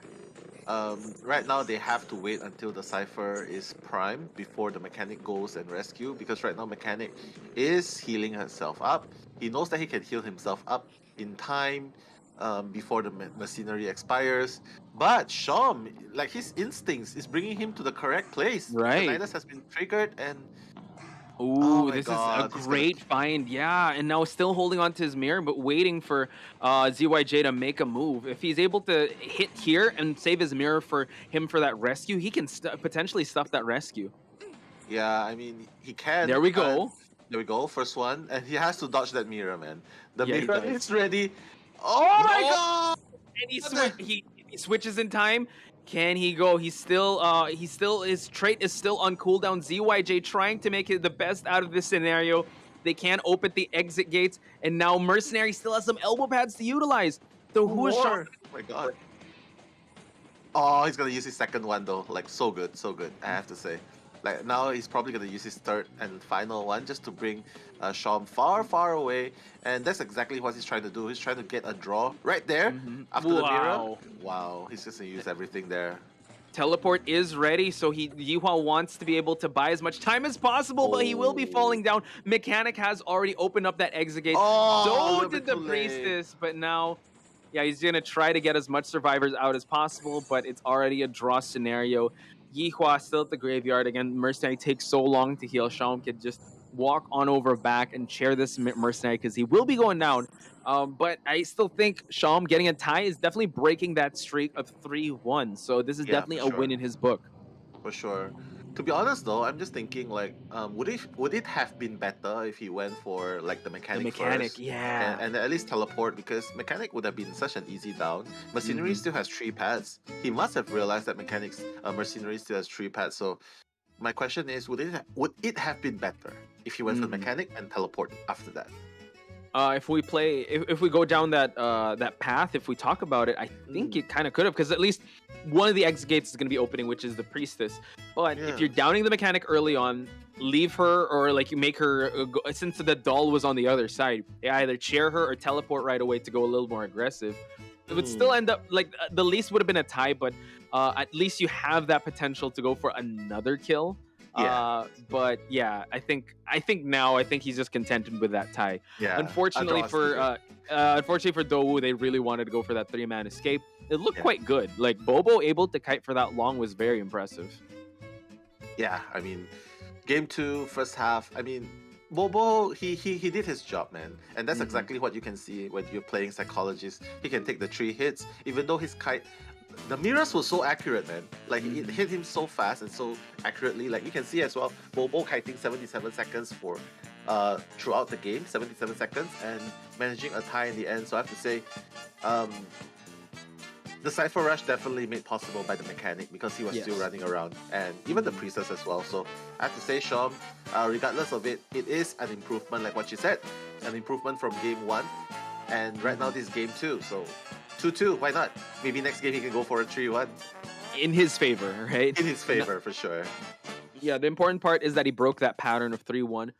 Right now they have to wait until the Cypher is primed before the mechanic goes and rescue, because right now mechanic is healing herself up. He knows that he can heal himself up in time before the machinery expires. But Shom, like his instincts, is bringing him to the correct place. Right. The Nidus has been triggered and Ooh, my this God, is a he's gonna- great find. Yeah, and now still holding on to his mirror, but waiting for ZYJ to make a move. If he's able to hit here and save his mirror for him for that rescue, he can potentially stuff that rescue. yeah, I mean he can. There we go. There we go. First one, and he has to dodge that mirror, man. The Yeah, he mirror does. is ready. Oh my No! god! And he switches in time. Can he go? He's still his trait is still on cooldown. ZYJ trying to make it the best out of this scenario. They can't open the exit gates, and now Mercenary still has some elbow pads to utilize. So who is shot? Oh my god. Oh, he's gonna use his second one though. Like so good, I have to say. Like now he's probably gonna use his third and final one just to bring Shom far, far away. And that's exactly what he's trying to do. He's trying to get a draw right there after the mirror. Wow, he's just gonna use everything there. Teleport is ready, so Yihua wants to be able to buy as much time as possible, but he will be falling down. Mechanic has already opened up that exit gate. So did the Priestess, but now, yeah, he's gonna try to get as much survivors out as possible, but it's already a draw scenario. Yihua still at the graveyard again. Mercenary takes so long to heal. Shom can just walk on over back and chair this Mercenary because he will be going down. But I still think Shom getting a tie is definitely breaking that streak of 3-1. So this is definitely a win in his book. For sure. To be honest though, I'm just thinking like, would it have been better if he went for like the mechanic first? Yeah. And at least teleport, because mechanic would have been such an easy down. Mercenary still has 3 pads. He must have realized that mechanics mercenary still has 3 pads. So my question is, would it have been better if he went for mechanic and teleport after that? If we go down that path, if we talk about it, I think it kind of could have, because at least one of the exit gates is going to be opening, which is the Priestess. But if you're downing the mechanic early on, leave her, or like you make her go, since the doll was on the other side, you either chair her or teleport right away to go a little more aggressive. It would still end up like the least would have been a tie, but at least you have that potential to go for another kill. But yeah, I think he's just contented with that tie. Yeah. Unfortunately for Dowu, they really wanted to go for that 3-man escape. It looked quite good. Like Bobo able to kite for that long was very impressive. Yeah, I mean, game 2, first half. I mean, Bobo he did his job, man, and that's exactly what you can see when you're playing Psychologist. He can take the 3 hits, even though his kite. The mirrors were so accurate, man. Like it hit him so fast and so accurately. Like you can see as well, Bobo kiting 77 seconds for throughout the game, 77 seconds, and managing a tie in the end. So I have to say, the Cypher Rush definitely made possible by the mechanic, because he was still running around, and even the Priestess as well. So I have to say, Shom, regardless of it, it is an improvement, like what you said, an improvement from game 1, and right now this is game 2. So 2-2, why not? Maybe next game he can go for a 3-1. In his favor, right? In his favor, for sure. Yeah, the important part is that he broke that pattern of 3-1.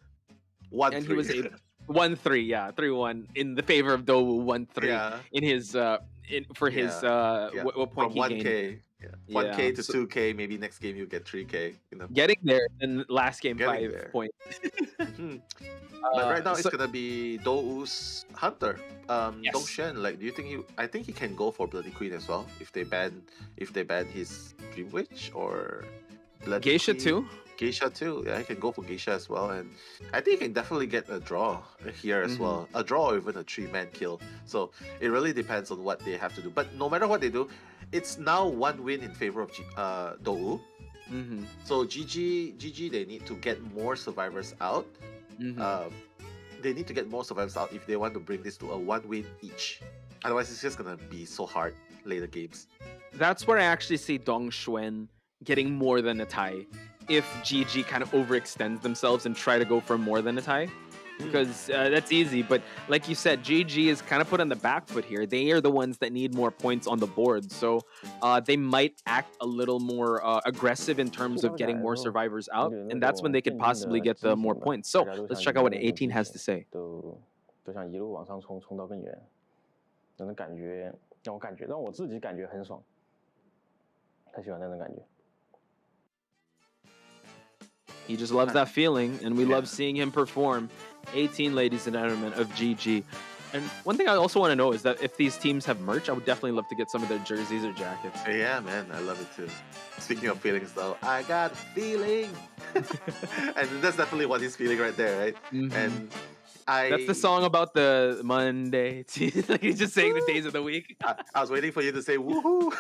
1-3. And he was able 1-3, yeah, 3-1 in the favor of Dowu, 1-3 in his what point from he 1K. gained. Yeah. 1K to 2K, maybe next game you get 3K. You know, getting there, and last game Getting 5 there. points. But right now it's gonna be Dou's Hunter. Dongshen, like, do you think I think he can go for Bloody Queen as well if they ban his Dream Witch or Bloody Geisha Queen. too? Geisha too. Yeah, he can go for Geisha as well, and I think he can definitely get a draw here as well. A draw or even a 3-man kill. So it really depends on what they have to do. But no matter what they do, it's now 1 win in favor of Dou. So GG, they need to get more survivors out. They need to get more survivors out if they want to bring this to a 1 win each. Otherwise, it's just gonna be so hard later games. That's where I actually see Dongxuan getting more than a tie if GG kind of overextends themselves and try to go for more than a tie. Because that's easy, but like you said, GG is kind of put on the back foot here. They are the ones that need more points on the board, so they might act a little more aggressive in terms of getting more survivors out, and that's when they could possibly get the more points. So let's check out what 18 has to say. 都想一路往上冲，冲到更远，那种感觉让我自己感觉很爽，太喜欢那种感觉。 He just loves that feeling, and we love seeing him perform. 18, ladies and gentlemen, of GG. And one thing I also want to know is that if these teams have merch, I would definitely love to get some of their jerseys or jackets. Yeah, man, I love it too. Speaking of feelings, though, I got a feeling, and that's definitely what he's feeling right there, right? And that's the song about the Monday. Like he's just saying the days of the week. I was waiting for you to say woohoo.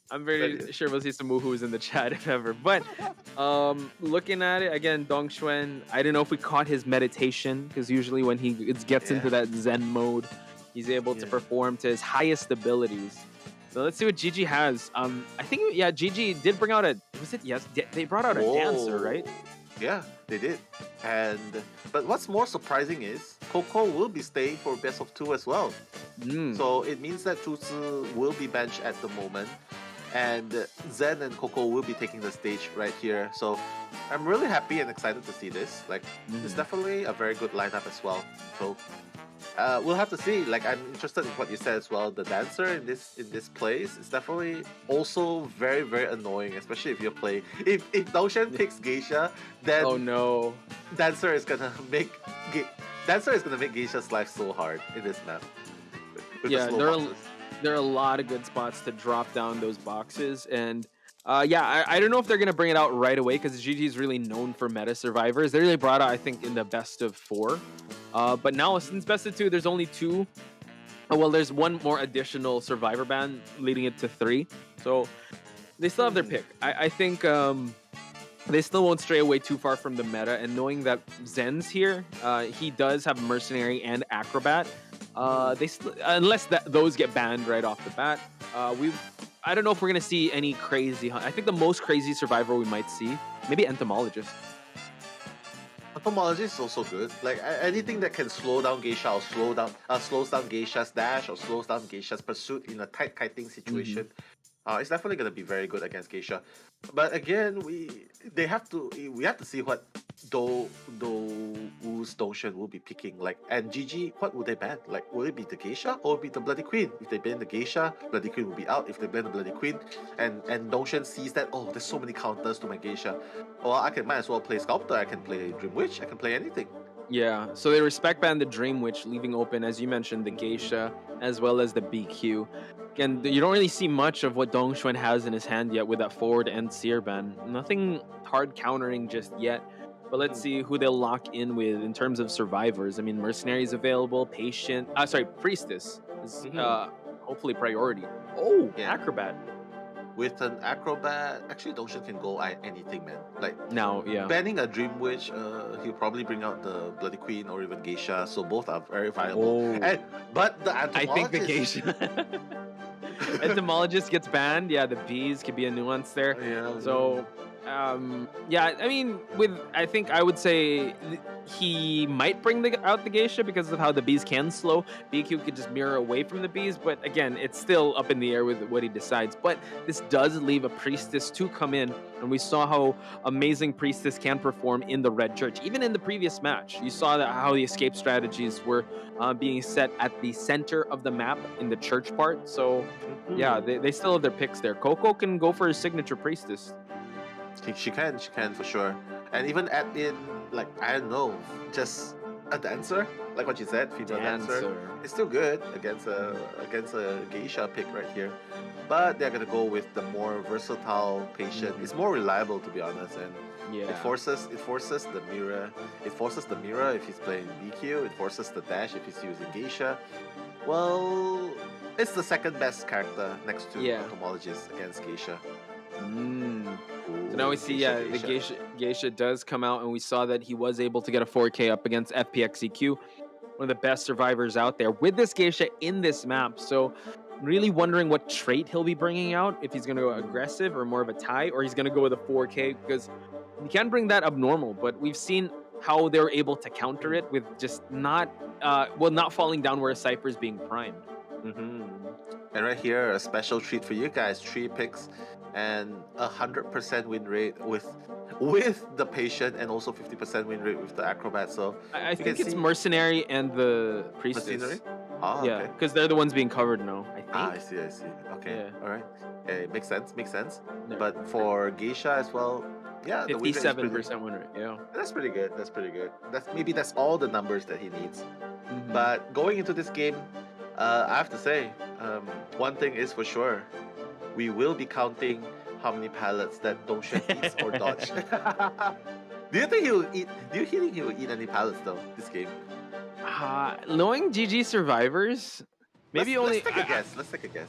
I'm very sure we'll see some woohoos in the chat if ever. But looking at it again, Dongxuan, I don't know if we caught his meditation, because usually when he gets into that Zen mode, he's able to perform to his highest abilities. So let's see what GG has. I think GG did bring out they brought out a dancer, right? Yeah, they did. But what's more surprising is Coco will be staying for best of 2 as well. So it means that Tuzi will be benched at the moment, and Zen and Coco will be taking the stage right here. So I'm really happy and excited to see this. Like, it's definitely a very good lineup as well. So we'll have to see. Like, I'm interested in what you said as well. The dancer in this place is definitely also very, very annoying, especially if you play. If Dongxuan picks Geisha, then oh no, dancer is gonna make Geisha's life so hard in this map. Yeah, there are a lot of good spots to drop down those boxes, and I don't know if they're gonna bring it out right away, because GG is really known for meta survivors. They really brought out, I think, in the best of 4. But now, since best of 2, there's only 2. Well, there's one more additional survivor ban leading it to 3. So they still have their pick. I think they still won't stray away too far from the meta. And knowing that Zen's here, he does have Mercenary and Acrobat. Unless those get banned right off the bat, I don't know if we're gonna see any crazy. I think the most crazy survivor we might see, maybe Entomologist. Entomologist is also good. Like anything that can slow down Geisha or slows down Geisha's dash or slows down Geisha's pursuit in a tight kiting situation. It's definitely gonna be very good against Geisha. But again, we have to see what Dongxuan will be picking. Like, and GG, what will they ban? Like, will it be the Geisha or will it be the Bloody Queen? If they ban the Geisha, Bloody Queen will be out. If they ban the Bloody Queen, and Dongxuan sees that, oh, there's so many counters to my Geisha. Well, might as well play Sculptor. I can play Dream Witch. I can play anything. Yeah, so they respect ban the Dream Witch, leaving open, as you mentioned, the Geisha as well as the BQ. And you don't really see much of what Dongxuan has in his hand yet with that forward and seer ban. Nothing hard countering just yet. But let's see who they'll lock in with in terms of survivors. I mean, Mercenary is available, Priestess is hopefully priority. Oh, yeah. Acrobat. With an Acrobat, actually Dongxuan can go anything, man. Like, now, banning a Dream Witch, he'll probably bring out the Bloody Queen or even Geisha, so both are very viable. But the Entomologist... I think the Geisha... Entomologist gets banned. Yeah, the bees could be a nuance there. Yeah. So, I mean, I think I would say he might bring out the Geisha because of how the bees can slow. BQ could just mirror away from the bees, but again, it's still up in the air with what he decides. But this does leave a Priestess to come in, and we saw how amazing Priestess can perform in the Red Church. Even in the previous match, you saw how the escape strategies were being set at the center of the map in the church part. So, yeah, they still have their picks there. Coco can go for his signature Priestess. She can for sure. And even add in, like, I don't know, just a dancer, like what you said, female dancer. It's still good against a geisha pick right here, but they're gonna go with the more versatile patient. It's more reliable, to be honest, and it forces the mirror. It forces the mirror if he's playing BQ. It forces the dash if he's using geisha. Well, it's the second best character next to Entomologist against geisha. So now we see, the Geisha does come out, and we saw that he was able to get a 4K up against FPXEQ, one of the best survivors out there, with this Geisha in this map. So really wondering what trait he'll be bringing out, if he's going to go aggressive or more of a tie, or he's going to go with a 4K, because you can bring that abnormal, but we've seen how they're able to counter it with just not falling down where a Cypher is being primed. And right here, a special treat for you guys: 3 picks and 100% win rate with the patient, and also 50% win rate with the acrobat. So I think it's Mercenary and the Priestess. Mercenary? Yeah, because they're the ones being covered now, I think. I see. Okay, all right. Okay, makes sense. Yeah. But for Geisha as well, yeah, 57% win rate. Yeah, that's pretty good. That's all the numbers that he needs. But going into this game, I have to say, one thing is for sure. We will be counting how many pallets that Dongshan eats or dodge. Do you think he will eat? Do you think he will eat any pallets though this game? Knowing GG survivors, maybe let's take a guess. Let's take a guess.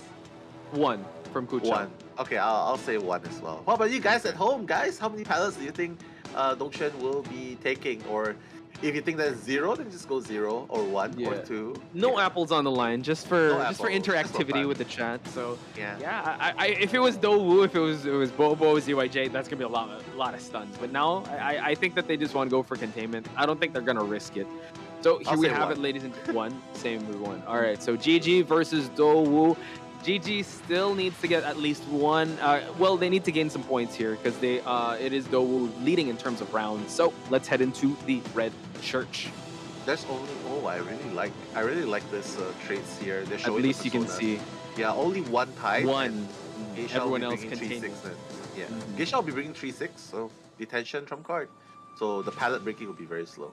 1 from Kucha. 1. Okay, I'll say 1 as well. What about you guys at home, guys? How many pallets do you think Dongshan will be taking? Or if you think that's 0, then just go 0 or 1 or 2. No apples on the line, just for interactivity with the chat. So if it was Dowu, if it was Bobo, ZYJ, that's gonna be a lot of stuns. But now I think that they just want to go for containment. I don't think they're gonna risk it. So here we have it, ladies and gentlemen. 1, same with 1. All right, so GG versus Dowu. GG still needs to get at least 1. Well, they need to gain some points here because it is Dowu leading in terms of rounds. So let's head into the red church. There's only I really like this traits here. They're showing at least you can see. Yeah, only 1 tie. 1. Everyone else contained. Yeah, Geisha will be bringing 3-6. So detention trump card. So the pallet breaking will be very slow.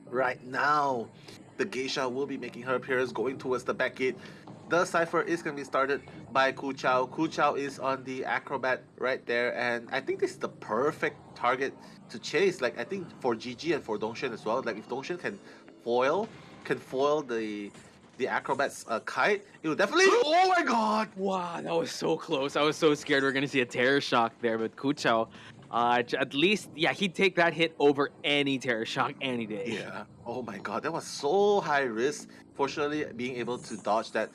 Right now, the Geisha will be making her appearance, going towards the back gate. The Cypher is going to be started by Ku Chao. Ku Chao is on the Acrobat right there, and I think this is the perfect target to chase. Like, I think for GG and for Dongshan as well, like if Dongshan can foil the Acrobat's kite, it will definitely... Oh my god! Wow, that was so close. I was so scared we were going to see a Terror Shock there, but Ku Chao, at least, he'd take that hit over any Terror Shock any day. Yeah. Oh my god, that was so high risk. Fortunately, being able to dodge that,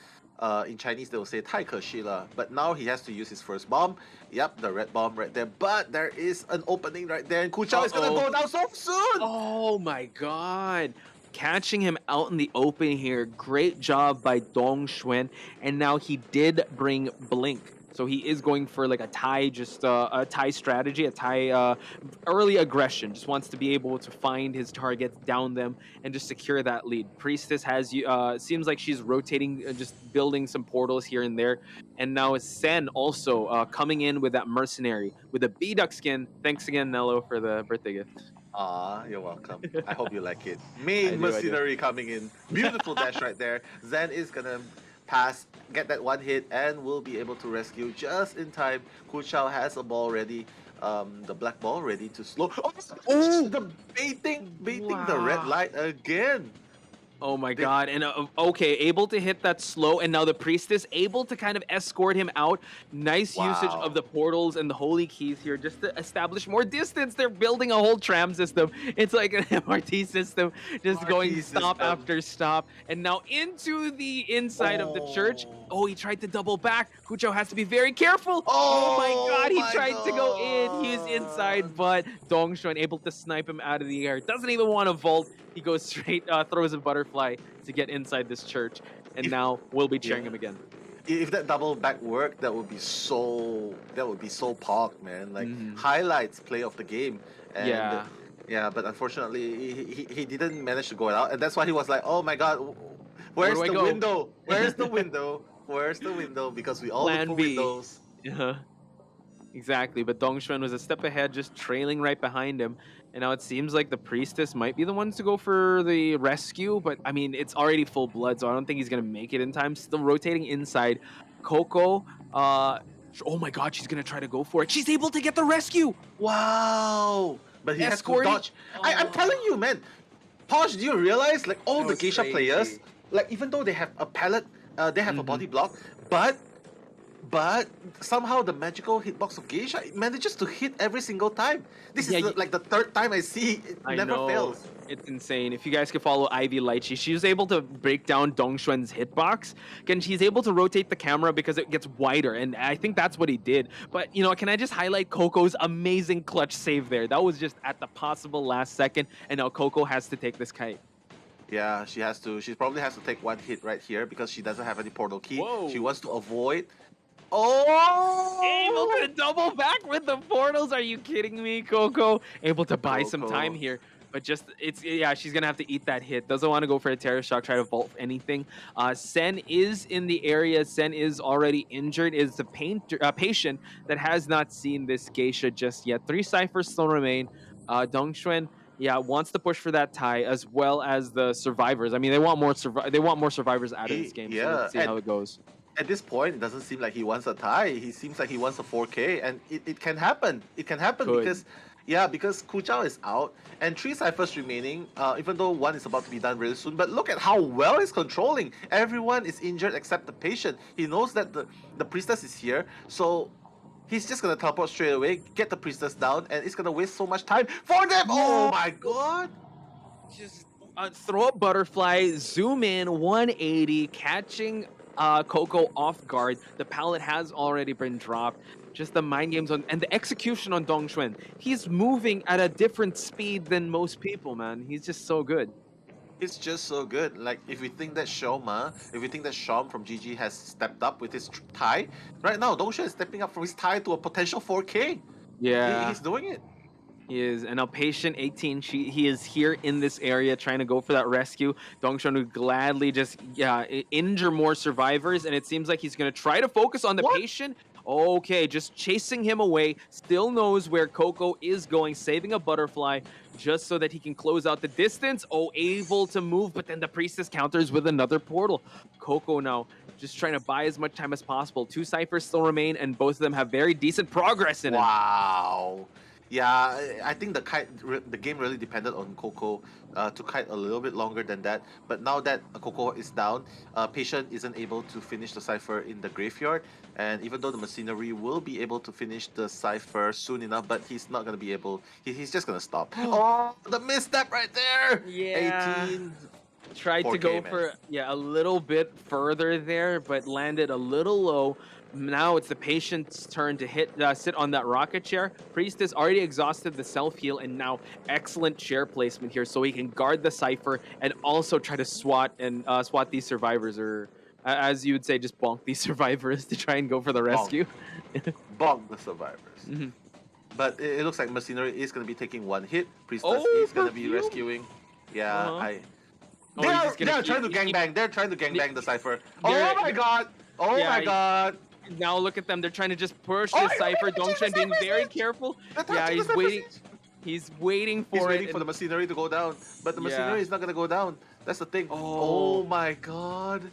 in Chinese they will say 太可惜了. But now he has to use his first bomb. Yep, the red bomb right there. But there is an opening right there, and Ku Chao is gonna go down so soon. Oh my god. Catching him out in the open here. Great job by Dong Xuan. And now he did bring Blink. So he is going for like a tie, just a tie strategy, a tie early aggression. Just wants to be able to find his targets, down them, and just secure that lead. Priestess has seems like she's rotating, just building some portals here and there. And now Sen also coming in with that mercenary with a B-Duck skin. Thanks again, Nello, for the birthday gift. You're welcome. I hope you like it. Main mercenary coming in. Beautiful dash right there. Zen is gonna pass, get that 1 hit, and will be able to rescue just in time. Ku Chao has a ball ready, the black ball ready to slow. Oh, the baiting the red light again. Oh my god, and okay, able to hit that slow, and now the Priestess able to kind of escort him out. Nice usage of the portals and the holy keys here just to establish more distance. They're building a whole tram system. It's like an MRT system, just going stop after stop. And now into the inside of the church. Oh, he tried to double back. Ku Chao has to be very careful. Oh my god, he tried to go in. He is inside, but Dong Xuan able to snipe him out of the air. Doesn't even want to vault. He goes straight, throws a butterfly to get inside this church, and now we'll be cheering him again. If that double back worked, that would be so pog, man. Like highlights play of the game. And yeah, but unfortunately he didn't manage to go out, and that's why he was like, oh my god, where's the window? Where's the window? Where's the window? Because we all look for windows. Exactly, but Dongxuan was a step ahead, just trailing right behind him. And now it seems like the Priestess might be the ones to go for the rescue, but I mean, it's already full blood, so I don't think he's going to make it in time. Still rotating inside. Coco, oh my god, she's going to try to go for it. She's able to get the rescue! Wow! But he has to Escorting- dodge. I'm telling you, man. Posh, do you realize, like, all That the was geisha crazy. players, like, even though they have a pallet, they have a body block, but somehow the magical hitbox of geisha manages to hit every single time. This is like the third time I see it I never know. fails. It's insane. If you guys could follow Ivy Lychee, she was able to break down Dongxuan's hitbox. Again, she's able to rotate the camera because it gets wider, and I think that's what he did. But, you know, can I just highlight Coco's amazing clutch save there? That was just at the possible last second, and now Coco has to take this kite. Yeah, she has to. She probably has to take one hit right here because she doesn't have any portal key. Whoa. She wants to avoid. Oh! Able to double back with the portals. Are you kidding me, Coco? Able to buy some Coco. time here. But just, yeah, she's going to have to eat that hit. Doesn't want to go for a Terror Shock, try to vault anything. Sen is in the area. Sen is already injured. Is the patient that has not seen this geisha just yet. 3 ciphers still remain. Dongxuan, yeah, wants to push for that tie as well as the survivors. I mean, they want more survivors out of this game. So let's see how it goes. At this point, it doesn't seem like he wants a tie. He seems like he wants a 4K, and it can happen. It can happen because Ku Zhao is out, and 3 ciphers remaining, even though one is about to be done really soon. But look at how well he's controlling. Everyone is injured except the patient. He knows that the priestess is here, so he's just gonna teleport straight away, get the priestess down, and it's gonna waste so much time for them. Oh my god! Just throw up butterfly, zoom in 180, catching Coco off guard. The pallet has already been dropped. Just the mind games and the execution on Dongxuan. He's moving at a different speed than most people, man. He's just so good. It's just so good. Like, if we think that Shom from GG has stepped up with his tie, right now Dongxuan is stepping up from his tie to a potential 4K. Yeah. He's doing it. He is. And now Patient 18, he is here in this area trying to go for that rescue. Dongxuan would gladly just injure more survivors, and it seems like he's going to try to focus on the Patient. Okay, just chasing him away. Still knows where Coco is going, saving a butterfly just so that he can close out the distance. Oh, able to move, but then the Priestess counters with another portal. Coco now just trying to buy as much time as possible. 2 ciphers still remain, and both of them have very decent progress in it. Wow. Yeah, I think the game really depended on Coco to kite a little bit longer than that. But now that Coco is down, Patient isn't able to finish the cipher in the graveyard. And even though the Machinery will be able to finish the cipher soon enough, but he's not going to be able... He's just going to stop. Oh, the misstep right there! Yeah. 18. Tried to 4K, go man. for a little bit further there, but landed a little low. Now it's the Patient's turn to sit on that rocket chair. Priestess already exhausted the self-heal, and now excellent chair placement here so he can guard the cipher and also try to swat these survivors, or as you would say, just bonk these survivors to try and go for the rescue. Bonk the survivors. But it looks like Machinery is going to be taking one hit. Priestess is going to be rescuing. Yeah, they're trying to gangbang. They're trying to gangbang the cipher. Oh my god! Oh my god! Now look at them. They're trying to just push this cipher. Dongxuan being very careful. Yeah, he's waiting. He's waiting for He's it. waiting for the Machinery to go down. But the Machinery is not going to go down. That's the thing. Oh my god.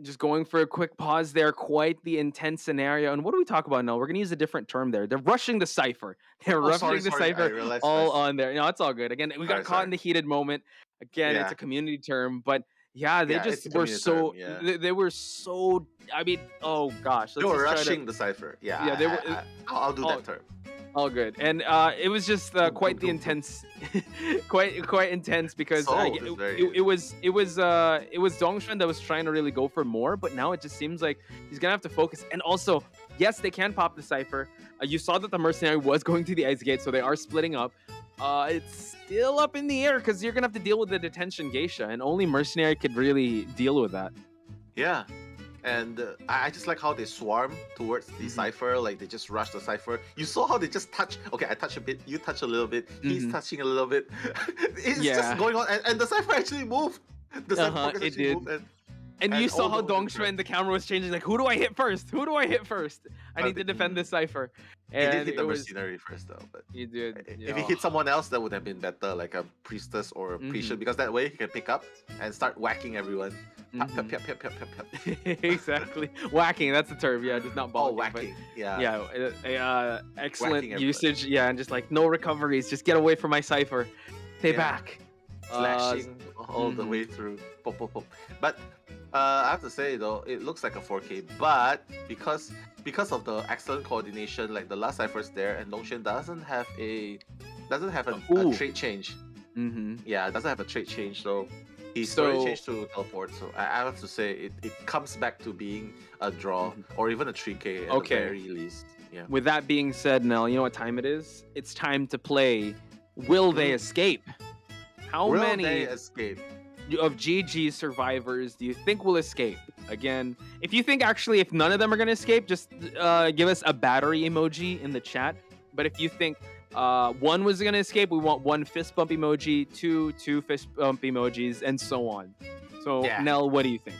Just going for a quick pause there. Quite the intense scenario. And what do we talk about now? We're going to use a different term there. They're rushing the cipher. They're rushing the cipher all on there. No, it's all good. Again, we got caught in the heated moment. Again, it's a community term, but yeah, they just were so. They were so. I mean, oh gosh, they were rushing the cipher. Yeah, yeah, they were. I'll do that term. All good, and it was just quite the intense, quite intense because it was Dongxuan that was trying to really go for more, but now it just seems like he's gonna have to focus. And also, yes, they can pop the cipher. You saw that the Mercenary was going to the ice gate, so they are splitting up. It's still up in the air because you're gonna have to deal with the detention geisha, and only Mercenary could really deal with that. Yeah. And I just like how they swarm towards the cipher, like they just rush the cipher. You saw how they just touch. Okay, I touch a bit, you touch a little bit, he's touching a little bit. It's just going on, and the cipher actually moved. The cipher actually moved. And you saw how all the Dongxuan, the camera was changing. Like, who do I hit first? Who do I hit first? I need to defend this cipher. He did And hit the it was. mercenary first though, but He did. if he hit someone else, that would have been better, like a priestess or a priest, because that way he can pick up and start whacking everyone. Pep, pep, pep, pep, pep, pep. Exactly. Whacking, that's the term. Yeah, just not bonking. Whacking. Yeah. Yeah. Excellent Whacking usage. Yeah, and just like no recoveries. Just get away from my cipher. Stay back. Slashing all the way through. Pop, pop, pop. But I have to say though, it looks like a 4K, but because of the excellent coordination, like the last ciphers there, and Dongxuan doesn't have a trait change. Yeah, it doesn't have a trait change, so he's already changed to teleport. So I have to say it comes back to being a draw or even a 3K at the very least. Yeah. With that being said, Nell, you know what time it is? It's time to play Will They Escape? How many they escape? Of GG's survivors do you think will escape? Again, if you think actually if none of them are going to escape, just give us a battery emoji in the chat. But if you think one was going to escape, we want one fist bump emoji, two fist bump emojis, and so on. So, Nell, what do you think?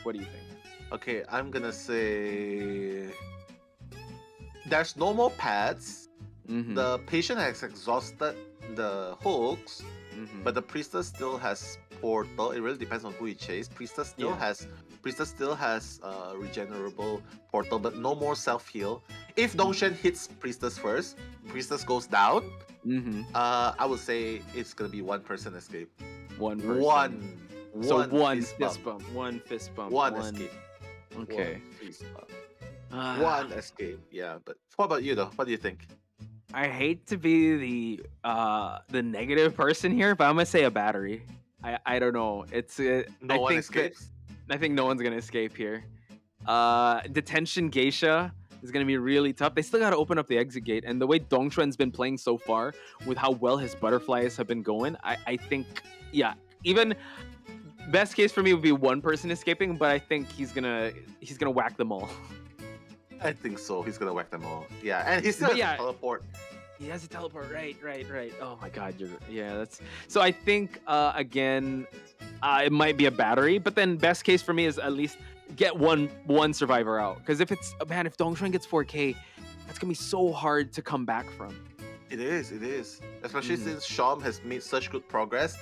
Okay, I'm going to say there's no more pads. The patient has exhausted the hooks, but the priestess still has portal. It really depends on who you chase. Priestess still has regenerable portal, but no more self heal. If Dongxuan hits priestess first, priestess goes down. I would say it's gonna be one person escape. One person. One fist bump. One fist bump. One escape. Okay. One escape. Yeah, but what about you though? What do you think? I hate to be the negative person here, but I'm gonna say a battery. I don't know. It's no one escapes. I think no one's gonna escape here. Detention Geisha is gonna be really tough. They still gotta open up the exit gate, and the way Dongxuan's been playing so far, with how well his butterflies have been going, I think even best case for me would be one person escaping, but I think he's gonna whack them all. I think so. He's gonna whack them all. Yeah, and he still has a teleport. He has a teleport. Right. Oh my God, that's. So I think again, it might be a battery, but then best case for me is at least get one survivor out. Because if Dongxuan gets 4K, that's gonna be so hard to come back from. It is, especially since Sham has made such good progress.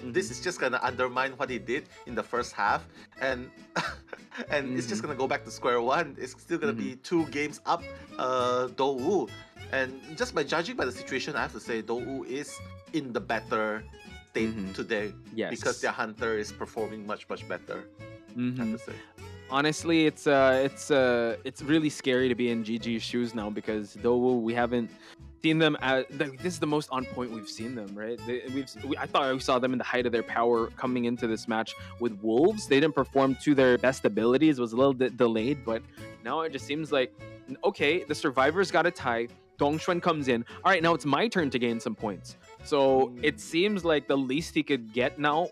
This is just gonna undermine what he did in the first half, and it's just gonna go back to square one. It's still gonna be 2 games up, Dou. And just by judging by the situation, I have to say Dou is in the better state today. Yes, because their hunter is performing much better. I have to say. Honestly, it's really scary to be in GG's shoes now, because Dou, we haven't seen them this is the most on point we've seen them, right? I thought we saw them in the height of their power coming into this match with Wolves. They didn't perform to their best abilities. It was a little bit delayed, but now it just seems like, okay, the survivors got a tie. Dongxuan comes in. All right, now it's my turn to gain some points. So it seems like the least he could get now,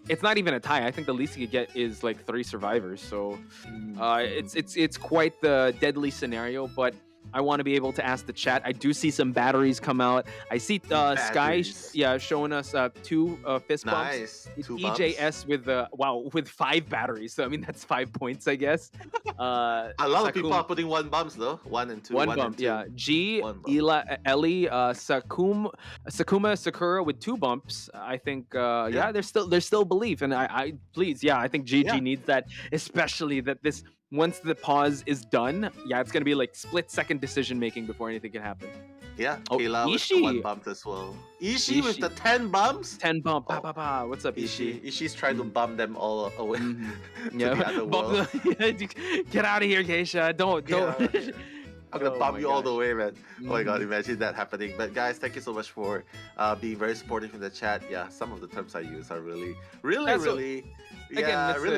it's not even a tie. I think the least he could get is like 3 survivors. So it's quite the deadly scenario, but I want to be able to ask the chat. I do see some batteries come out. I see Sky, showing us 2 fist bumps. Nice. 2 EJS bumps. with 5 batteries. So I mean that's 5 points, I guess. A lot of people are putting 1 bumps though. 1 and 2. 1 bump, yeah. G, Ellie, Sakuma, Sakura with 2 bumps. I think there's still belief, and I think GG needs that, especially that this. Once the pause is done, it's gonna be like split-second decision making before anything can happen. Yeah, Kayla with 1 bump as well. Ishii with the 10 bumps. 10 bump. What's up, Ishii? Ishii's trying to bump them all away to the other world. Get out of here, Geisha. Don't. I'm gonna bump you all the way, man. Oh my God, imagine that happening. But guys, thank you so much for being very supportive in the chat. Yeah, some of the terms I use are really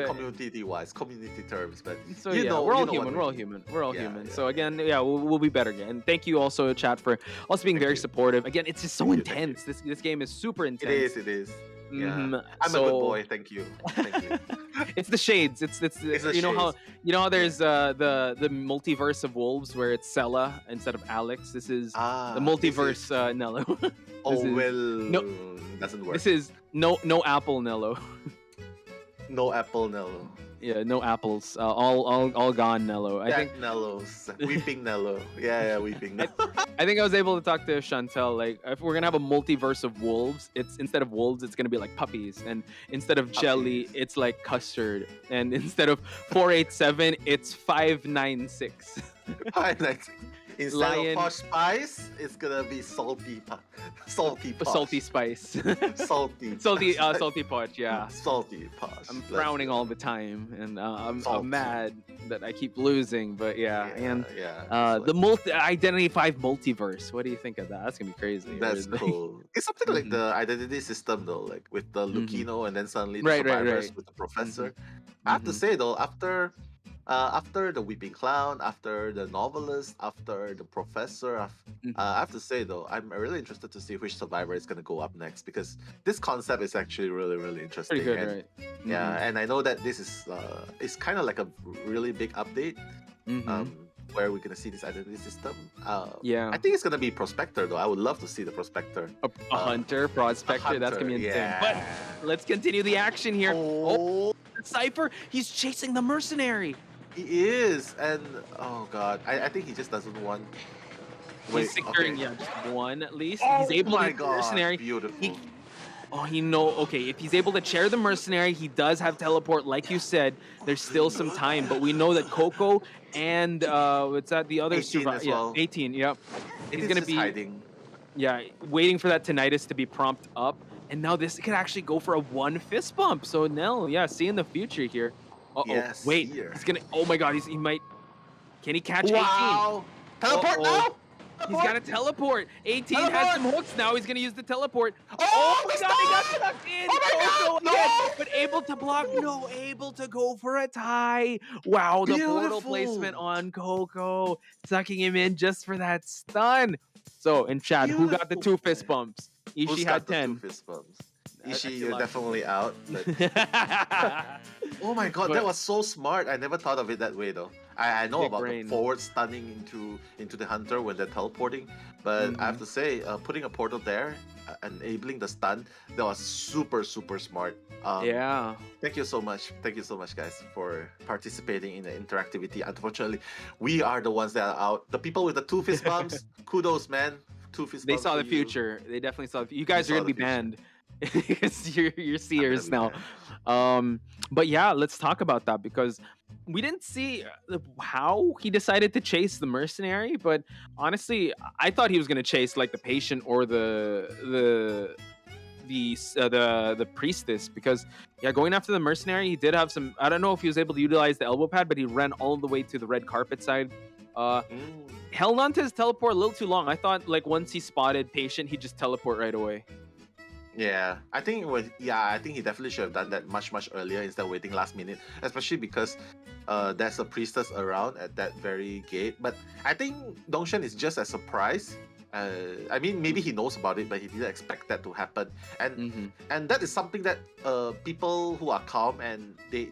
community-wise, community terms. But so we're all human. So again, we'll be better again. And thank you also, chat, for also being very supportive. Again, it's just so intense. This game is super intense. It is. Yeah. I'm a good boy. Thank you. It's the shades. It's you know how there's the multiverse of wolves where it's Sella instead of Alex. This is the multiverse Nello. Doesn't work. This is no Apple Nello. No apple Nello. Yeah, no apples. All gone, Nello. I think Nellos. Weeping Nello. Yeah, weeping Nello. I think I was able to talk to Chantel. Like, if we're gonna have a multiverse of wolves, it's instead of wolves, it's gonna be like puppies, and instead of jelly, it's like custard, and instead of 487, it's 596. 596. Instead Lion. of posh spice, it's gonna be salty posh. Salty spice. Salty. Salty poch, yeah. Salty posh. I'm frowning all the time, and I'm mad that I keep losing. But the Identity 5 multiverse. What do you think of that? That's gonna be crazy. That's cool. It's something like the identity system though, like with the Lucino and then suddenly the Right. survivors with the professor. I have to say though, after the Weeping Clown, after the Novelist, after the Professor, I have to say though, I'm really interested to see which survivor is gonna go up next, because this concept is actually really, really interesting. Pretty good, and, right? Yeah, and I know that this is it's kind of like a really big update. Where we're gonna see this identity system. Yeah. I think it's gonna be Prospector though. I would love to see the Prospector. A hunter, prospector. That's gonna be insane. But let's continue the action here. Oh, Cypher, he's chasing the mercenary. He is, and oh god, I think he just doesn't want. He's securing just one at least. Oh He's able my to god, mercenary. beautiful. If he's able to chair the mercenary, he does have teleport, like you said. There's still some time, but we know that Coco and what's that? The other 18 as well. 18. Yep. He's gonna be hiding. Yeah, waiting for that tinnitus to be prompted up, and now this could actually go for a 1 fist bump. So Nell, seeing the future here. Yes, wait, here. he's gonna. Oh my God, he might. Can he catch 18? Wow. Teleport now. He's got to teleport. 18 has Teleport. some hooks now. He's going to use the teleport. Oh my my God, he got God. stuck in. Oh my God, Coco no. again, but able to block. No, able to go for a tie. Wow, the portal Beautiful. placement on Coco. Sucking him in just for that stun. So, in chat, who got the 2 fist bumps? Who's Ishii got had the 10. 2 fist bumps? I Ishii, feel you're like- definitely out. But... oh my god, that was so smart. I never thought of it that way though. I know Big about brain. the forward stunning into the hunter when they're teleporting, but I have to say, putting a portal there, enabling the stun, that was super smart. Yeah. Thank you so much, guys, for participating in the interactivity. Unfortunately, we are the ones that are out. The people with the 2 fist bumps, kudos, man. 2 fist They bumps saw for the you. future. They definitely saw the future. You guys They are saw going to be the banned. Because you're seers now. But yeah, let's talk about that, because we didn't see how he decided to chase the mercenary, but honestly, I thought he was going to chase like the patient or the priestess, because going after the mercenary, he did have some. I don't know if he was able to utilize the elbow pad, but he ran all the way to the red carpet side. Held on to his teleport a little too long. I thought like once he spotted patient, he'd just teleport right away. Yeah, I think it was. Yeah, I think he definitely should have done that much earlier instead of waiting last minute, especially because there's a priestess around at that very gate. But I think Dongshan is just as surprised. I mean, maybe he knows about it, but he didn't expect that to happen. And and that is something that people who are calm and they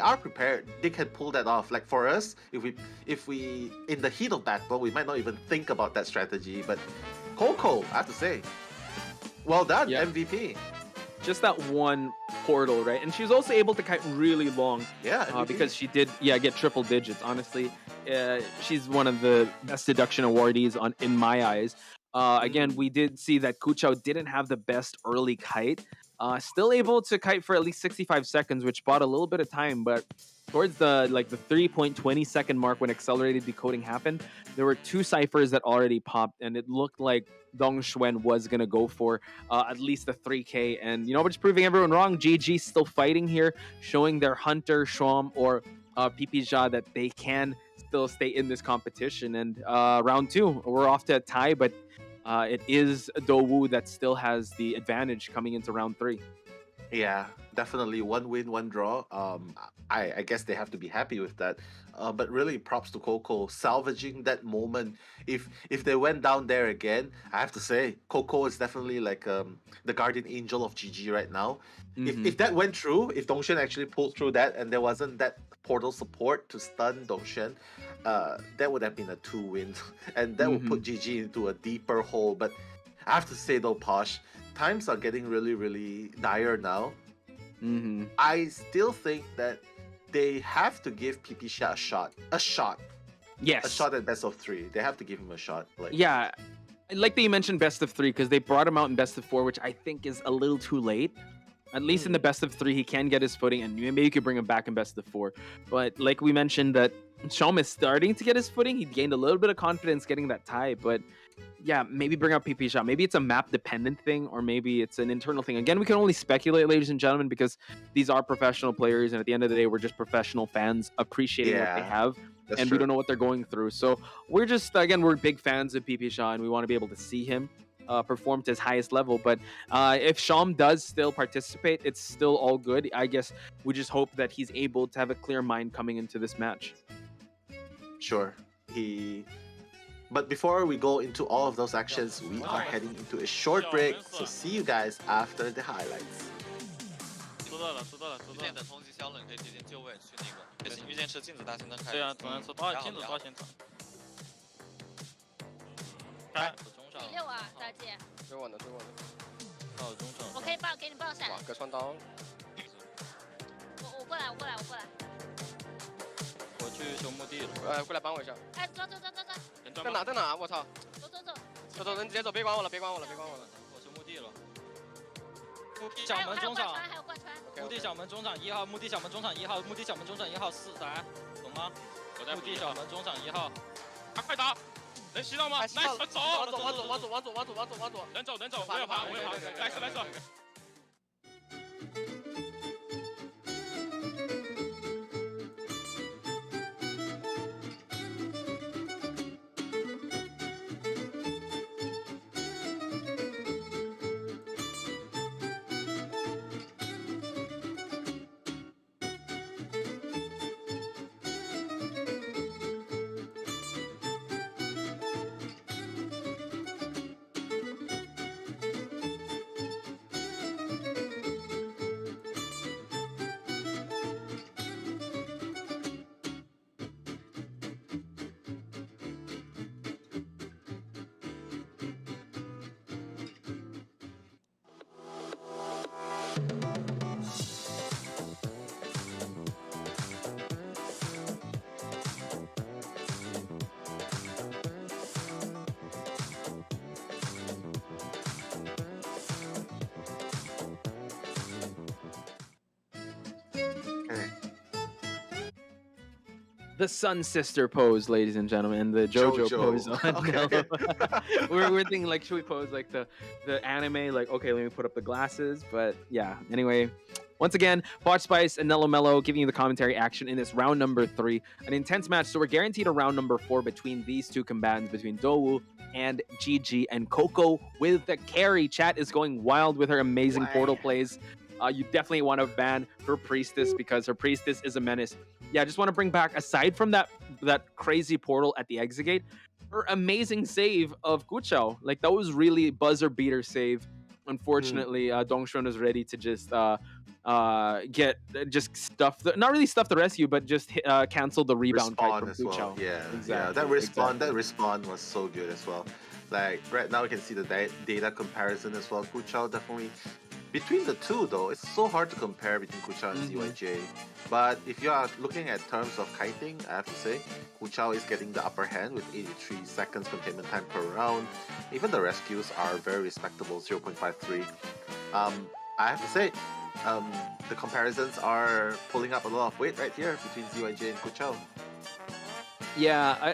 are prepared, they can pull that off. Like for us, if we in the heat of battle, we might not even think about that strategy. But Coco, I have to say, well done, MVP. Just that one portal, right? And she was also able to kite really long. Yeah, MVP. Because she did, get triple digits. Honestly, she's one of the best deduction awardees in my eyes. Again, we did see that Kuchao didn't have the best early kite. Still able to kite for at least 65 seconds, which bought a little bit of time, but towards the 3.20 second mark when accelerated decoding happened, there were 2 ciphers that already popped, and it looked like Dong Xuan was gonna go for at least a 3K, and but just proving everyone wrong. GG still fighting here, showing their Hunter, Shwam, or Pipija that they can still stay in this competition. And round 2, we're off to a tie, but it is Dowu that still has the advantage coming into round 3. Yeah, definitely 1 win, 1 draw. I guess they have to be happy with that. But really, props to Coco salvaging that moment. If they went down there again, I have to say Coco is definitely like the guardian angel of GG right now. If that went through, if Dongshan actually pulled through that, and there wasn't that portal support to stun Dongshan, that would have been a 2 wins, and that would put GG into a deeper hole. But I have to say though, Posh, times are getting really dire now. I still think that they have to give PP Sha a shot. Yes. A shot at best of 3. They have to give him a shot. Like, yeah, I like that you mentioned best of 3 because they brought him out in best of 4, which I think is a little too late. At least in the best of 3, he can get his footing, and maybe you could bring him back in best of 4. But like we mentioned, that Shom is starting to get his footing. He gained a little bit of confidence getting that tie, but yeah, maybe bring out PP Shot. Maybe it's a map dependent thing, or maybe it's an internal thing. Again, we can only speculate, ladies and gentlemen, because these are professional players, and at the end of the day, we're just professional fans appreciating what they have, and we don't know what they're going through. So we're just, again, we're big fans of PP Shot, and we want to be able to see him perform to his highest level. But if Shom does still participate, it's still all good. I guess we just hope that he's able to have a clear mind coming into this match. Sure. But before we go into all of those actions, we are heading into a short break. So see you guys after the highlights. 收到了，收到了，收到了。遇见等同级小冷可以直接就位去那个，遇见吃镜子大型灯开。对啊，同样说镜子到现场。开。中上。第6啊，大姐。追我呢，追我呢。到中上。我可以给你抱闪。哇，隔穿刀。我过来，我过来，我过来。 我去修墓地了，过来帮我一下。哎，走。在哪？我操！走，人直接走，别管我了。我修墓地了。墓地小门中场，还有贯穿。墓地小门中场1号，墓地小门中场1号，墓地小门中场1号4来，懂吗？我在墓地小门中场1号。快打！能吸到吗？来，走！往左！能走，我也爬，来。 The Sun Sister pose, ladies and gentlemen, and the JoJo pose. Okay. we're thinking like, should we pose like the anime? Like, okay, let me put up the glasses. But yeah, anyway, once again, Botch Spice and Nello Mello giving you the commentary action in this round number 3, an intense match. So we're guaranteed a round number 4 between these two combatants, between Dowu and GG, and Coco with the carry. Chat is going wild with her amazing portal plays. You definitely want to ban her Priestess because her Priestess is a menace. Yeah, I just want to bring back, aside from that crazy portal at the exit gate, her amazing save of Guchao. Like, that was really buzzer beater save. Unfortunately, Dongxuan was ready to just not really stuff the rescue, but just cancel the rebound kite from Guchao. Well. Yeah, exactly. Yeah, that respawn was so good as well. Like, right now we can see the data comparison as well. Guchao definitely. Between the two, though, it's so hard to compare between Guchao and ZYJ. But if you are looking at terms of kiting, I have to say, Guchao is getting the upper hand with 83 seconds containment time per round. Even the rescues are very respectable, 0.53. I have to say, the comparisons are pulling up a lot of weight right here between ZYJ and Guchao. Yeah,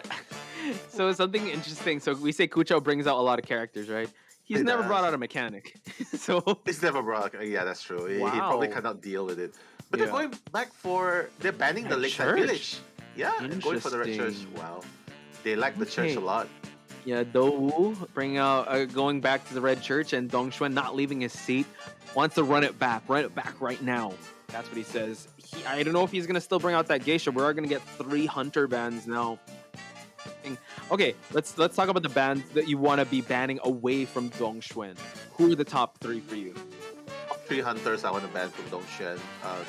so something interesting. So we say Guchao brings out a lot of characters, right? He's never brought out a mechanic. So he's never brought out, yeah, that's true. He probably cannot deal with it. But they're going back they're banning the Lakeside Village. Yeah, and going for the Red Church. Wow. They like the church a lot. Yeah, Dowu going back to the Red Church, and Dongxuan not leaving his seat. Wants to run it back right now. That's what he says. I don't know if he's going to still bring out that Geisha. We are going to get 3 Hunter bans now. Okay, let's talk about the bans that you want to be banning away from Dongxuan. Who are the top 3 for you? Top 3 Hunters I want to ban from Dongxuan.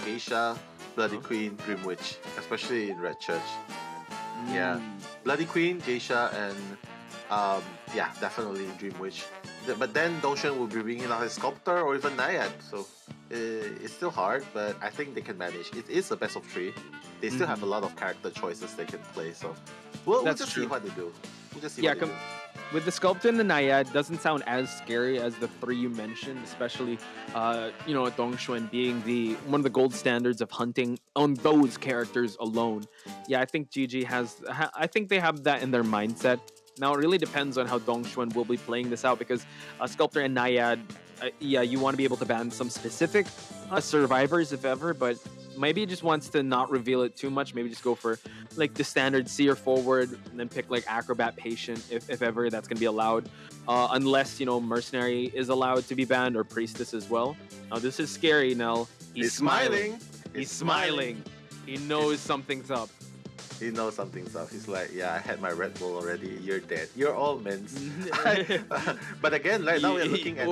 Geisha, Bloody Queen, Grim Witch, especially in Red Church. Yeah, Bloody Queen, Geisha, and definitely Dream Witch. But then Dongxuan will be bringing out his Sculptor or even Naiad. So It's still hard, but I think they can manage. It is a best of 3. They still have a lot of character choices they can play, so we'll just see what they do. We'll just see what they do. With the Sculptor and the Naiad, doesn't sound as scary as the 3 you mentioned, especially, Dongxuan being one of the gold standards of hunting on those characters alone. Yeah, I think GG I think they have that in their mindset. Now, it really depends on how Dongxuan will be playing this out, because Sculptor and Naiad, you want to be able to ban some specific survivors, if ever, but maybe he just wants to not reveal it too much. Maybe just go for like the standard seer forward and then pick like Acrobat Patient if ever that's going to be allowed. Unless, Mercenary is allowed to be banned, or Priestess as well. Now, this is scary, Nell. He's smiling. He's smiling. He knows something's up. He knows something's up. He's like, yeah, I had my Red Bull already. You're dead. You're all mince. But again, right now we're looking at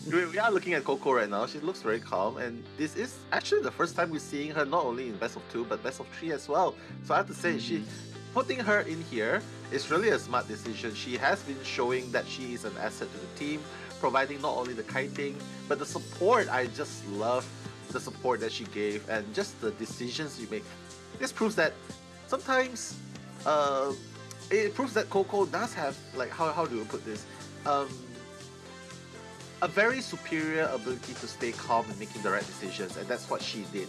we are looking at Coco right now. She looks very calm, and this is actually the first time we're seeing her not only in best of 2 but best of 3 as well. So I have to say, putting her in here is really a smart decision. She has been showing that she is an asset to the team, providing not only the kiting but the support. I just love the support that she gave and just the decisions you make. This proves that sometimes it proves that Coco does have, like, how do you put this, a very superior ability to stay calm and making the right decisions, and that's what she did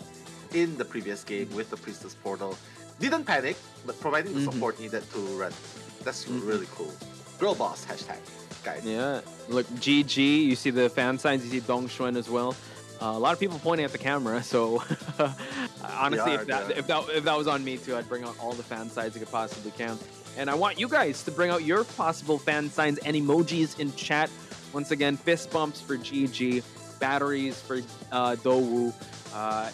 in the previous game with the Priestess Portal. Didn't panic, but providing the support needed to run. That's really cool. Girl boss hashtag, guys. Yeah, look, GG. You see the fan signs. You see Dongxuan as well. A lot of people pointing at the camera. So honestly, if that was on me too, I'd bring out all the fan signs I could possibly can. And I want you guys to bring out your possible fan signs and emojis in chat. Once again, fist bumps for GG, batteries for Dowu.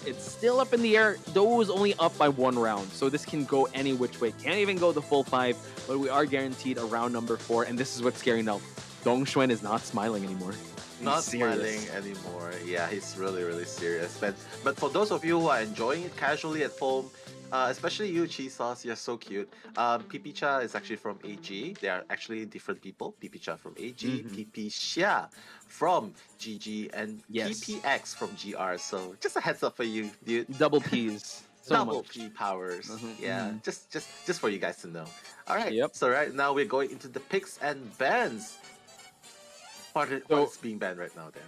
It's still up in the air. Dowu is only up by 1 round, so this can go any which way. Can't even go the full 5, but we are guaranteed a round number 4, and this is what's scary now. Dongxuan is not smiling anymore. Not smiling anymore. Yeah, he's really, really serious. But for those of you who are enjoying it casually at home, especially you, Cheese Sauce, you're so cute. Pipicha is actually from AG. They are actually different people. Pipicha from AG, Pipicha from GG, and PPX from GR. So just a heads up for you, dude. Double P's. Double P powers. Yeah, just for you guys to know. All right. So right now we're going into the picks and bans. What's being banned right now, then?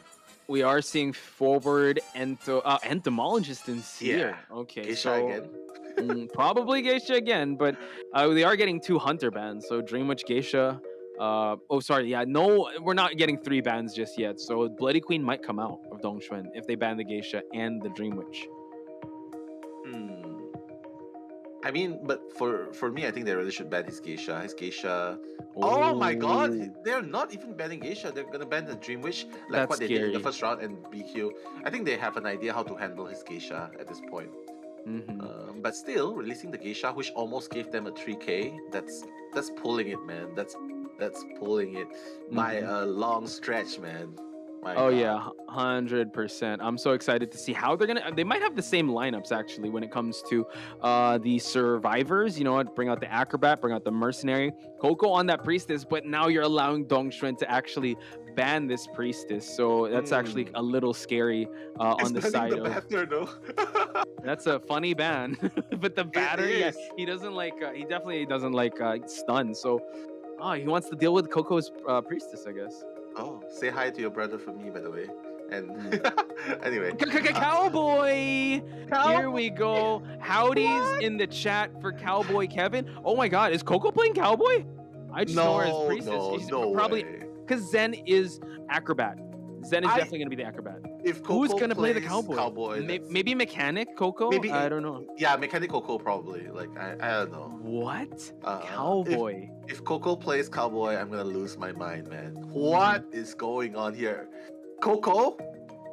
We are seeing forward entomologist in Seer. Yeah. Okay, Geisha again. Probably Geisha again, but they are getting 2 hunter bans. So Dream Witch, Geisha. No, we're not getting 3 bans just yet. So Bloody Queen might come out of Dongxuan if they ban the Geisha and the Dream Witch. I mean, but for me, I think they really should ban his Geisha. Oh my god! They're not even banning Geisha. They're gonna ban the Dream Witch, like what they did in the first round and BQ. I think they have an idea how to handle his Geisha at this point. But still, releasing the Geisha, which almost gave them a 3k, that's pulling it, man. That's pulling it by a long stretch, man. Yeah, 100%. I'm so excited to see how they might have the same lineups actually when it comes to the survivors. You know what? Bring out the Acrobat, bring out the Mercenary, Coco on that Priestess, but now you're allowing Dongxuan to actually ban this Priestess. So that's actually a little scary on the side of. Batter, though. That's a funny ban, but the battery, he doesn't like. He definitely doesn't like stun. So, he wants to deal with Coco's Priestess, I guess. Oh, say hi to your brother for me, by the way. And anyway, Cowboy! Here we go. Howdies in the chat for Cowboy Kevin. Oh my God, is Coco playing Cowboy? I just know her as Priestess. No probably way. Because Zen is Acrobat. Zen is definitely going to be the Acrobat. If Coco who's going to play the Cowboy? Maybe Mechanic Coco? Maybe, I don't know. Yeah, Mechanic Coco probably. Like I don't know. What? Cowboy. If Coco plays Cowboy, I'm gonna lose my mind, man. What is going on here? Coco?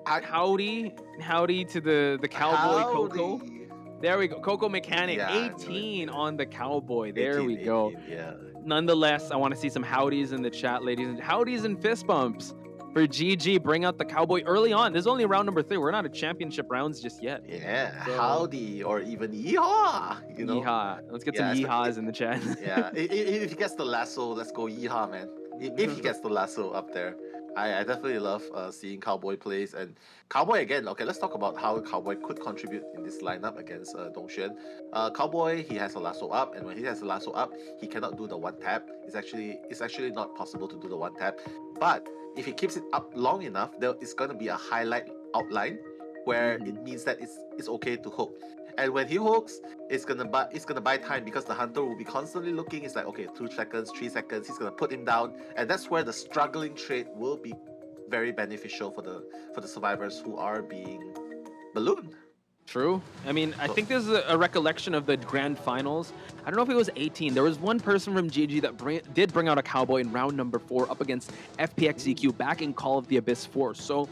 Howdy to the Cowboy Coco. There we go. Coco Mechanic, 18 on the Cowboy. There we go. 18, yeah. Nonetheless, I want to see some howdies in the chat, ladies. And howdies and fist bumps for GG. Bring out the Cowboy early on. This is only round number 3. We're not at championship rounds just yet. Yeah, so, howdy or even yeehaw. You know? Yeehaw. Let's get some yeehaws in the chat. Yeah, if he gets the lasso, let's go yeehaw, man. If he gets the lasso up there. I definitely love seeing Cowboy plays, and Cowboy again. Okay, let's talk about how Cowboy could contribute in this lineup against Dongxuan. Cowboy, he has a lasso up, and when he has a lasso up, he cannot do the one tap. It's actually not possible to do the one tap. But if he keeps it up long enough, there is gonna be a highlight outline where it means that it's okay to hook. And when he hooks, it's gonna buy time because the hunter will be constantly looking. It's like, okay, 2 seconds, 3 seconds. He's gonna put him down, and that's where the struggling trade will be very beneficial for the survivors who are being ballooned. True. I mean, I think there's a recollection of the grand finals. I don't know if it was 18. There was one person from GG that did bring out a Cowboy in round number 4 up against FPXEQ back in Call of the Abyss 4. So,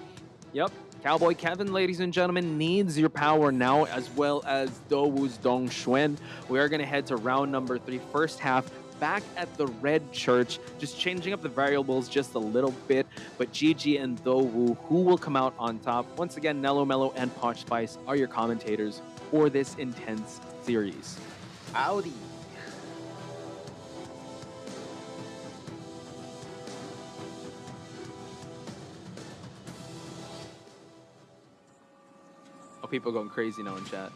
yep. Cowboy Kevin, ladies and gentlemen, needs your power now, as well as Dowoo's Dongxuan. We are going to head to round number 3, first half, back at the Red Church, just changing up the variables just a little bit. But GG and Dowoo, who will come out on top? Once again, Nello Mello and Poch Spice are your commentators for this intense series. Howdy. People going crazy now in chat.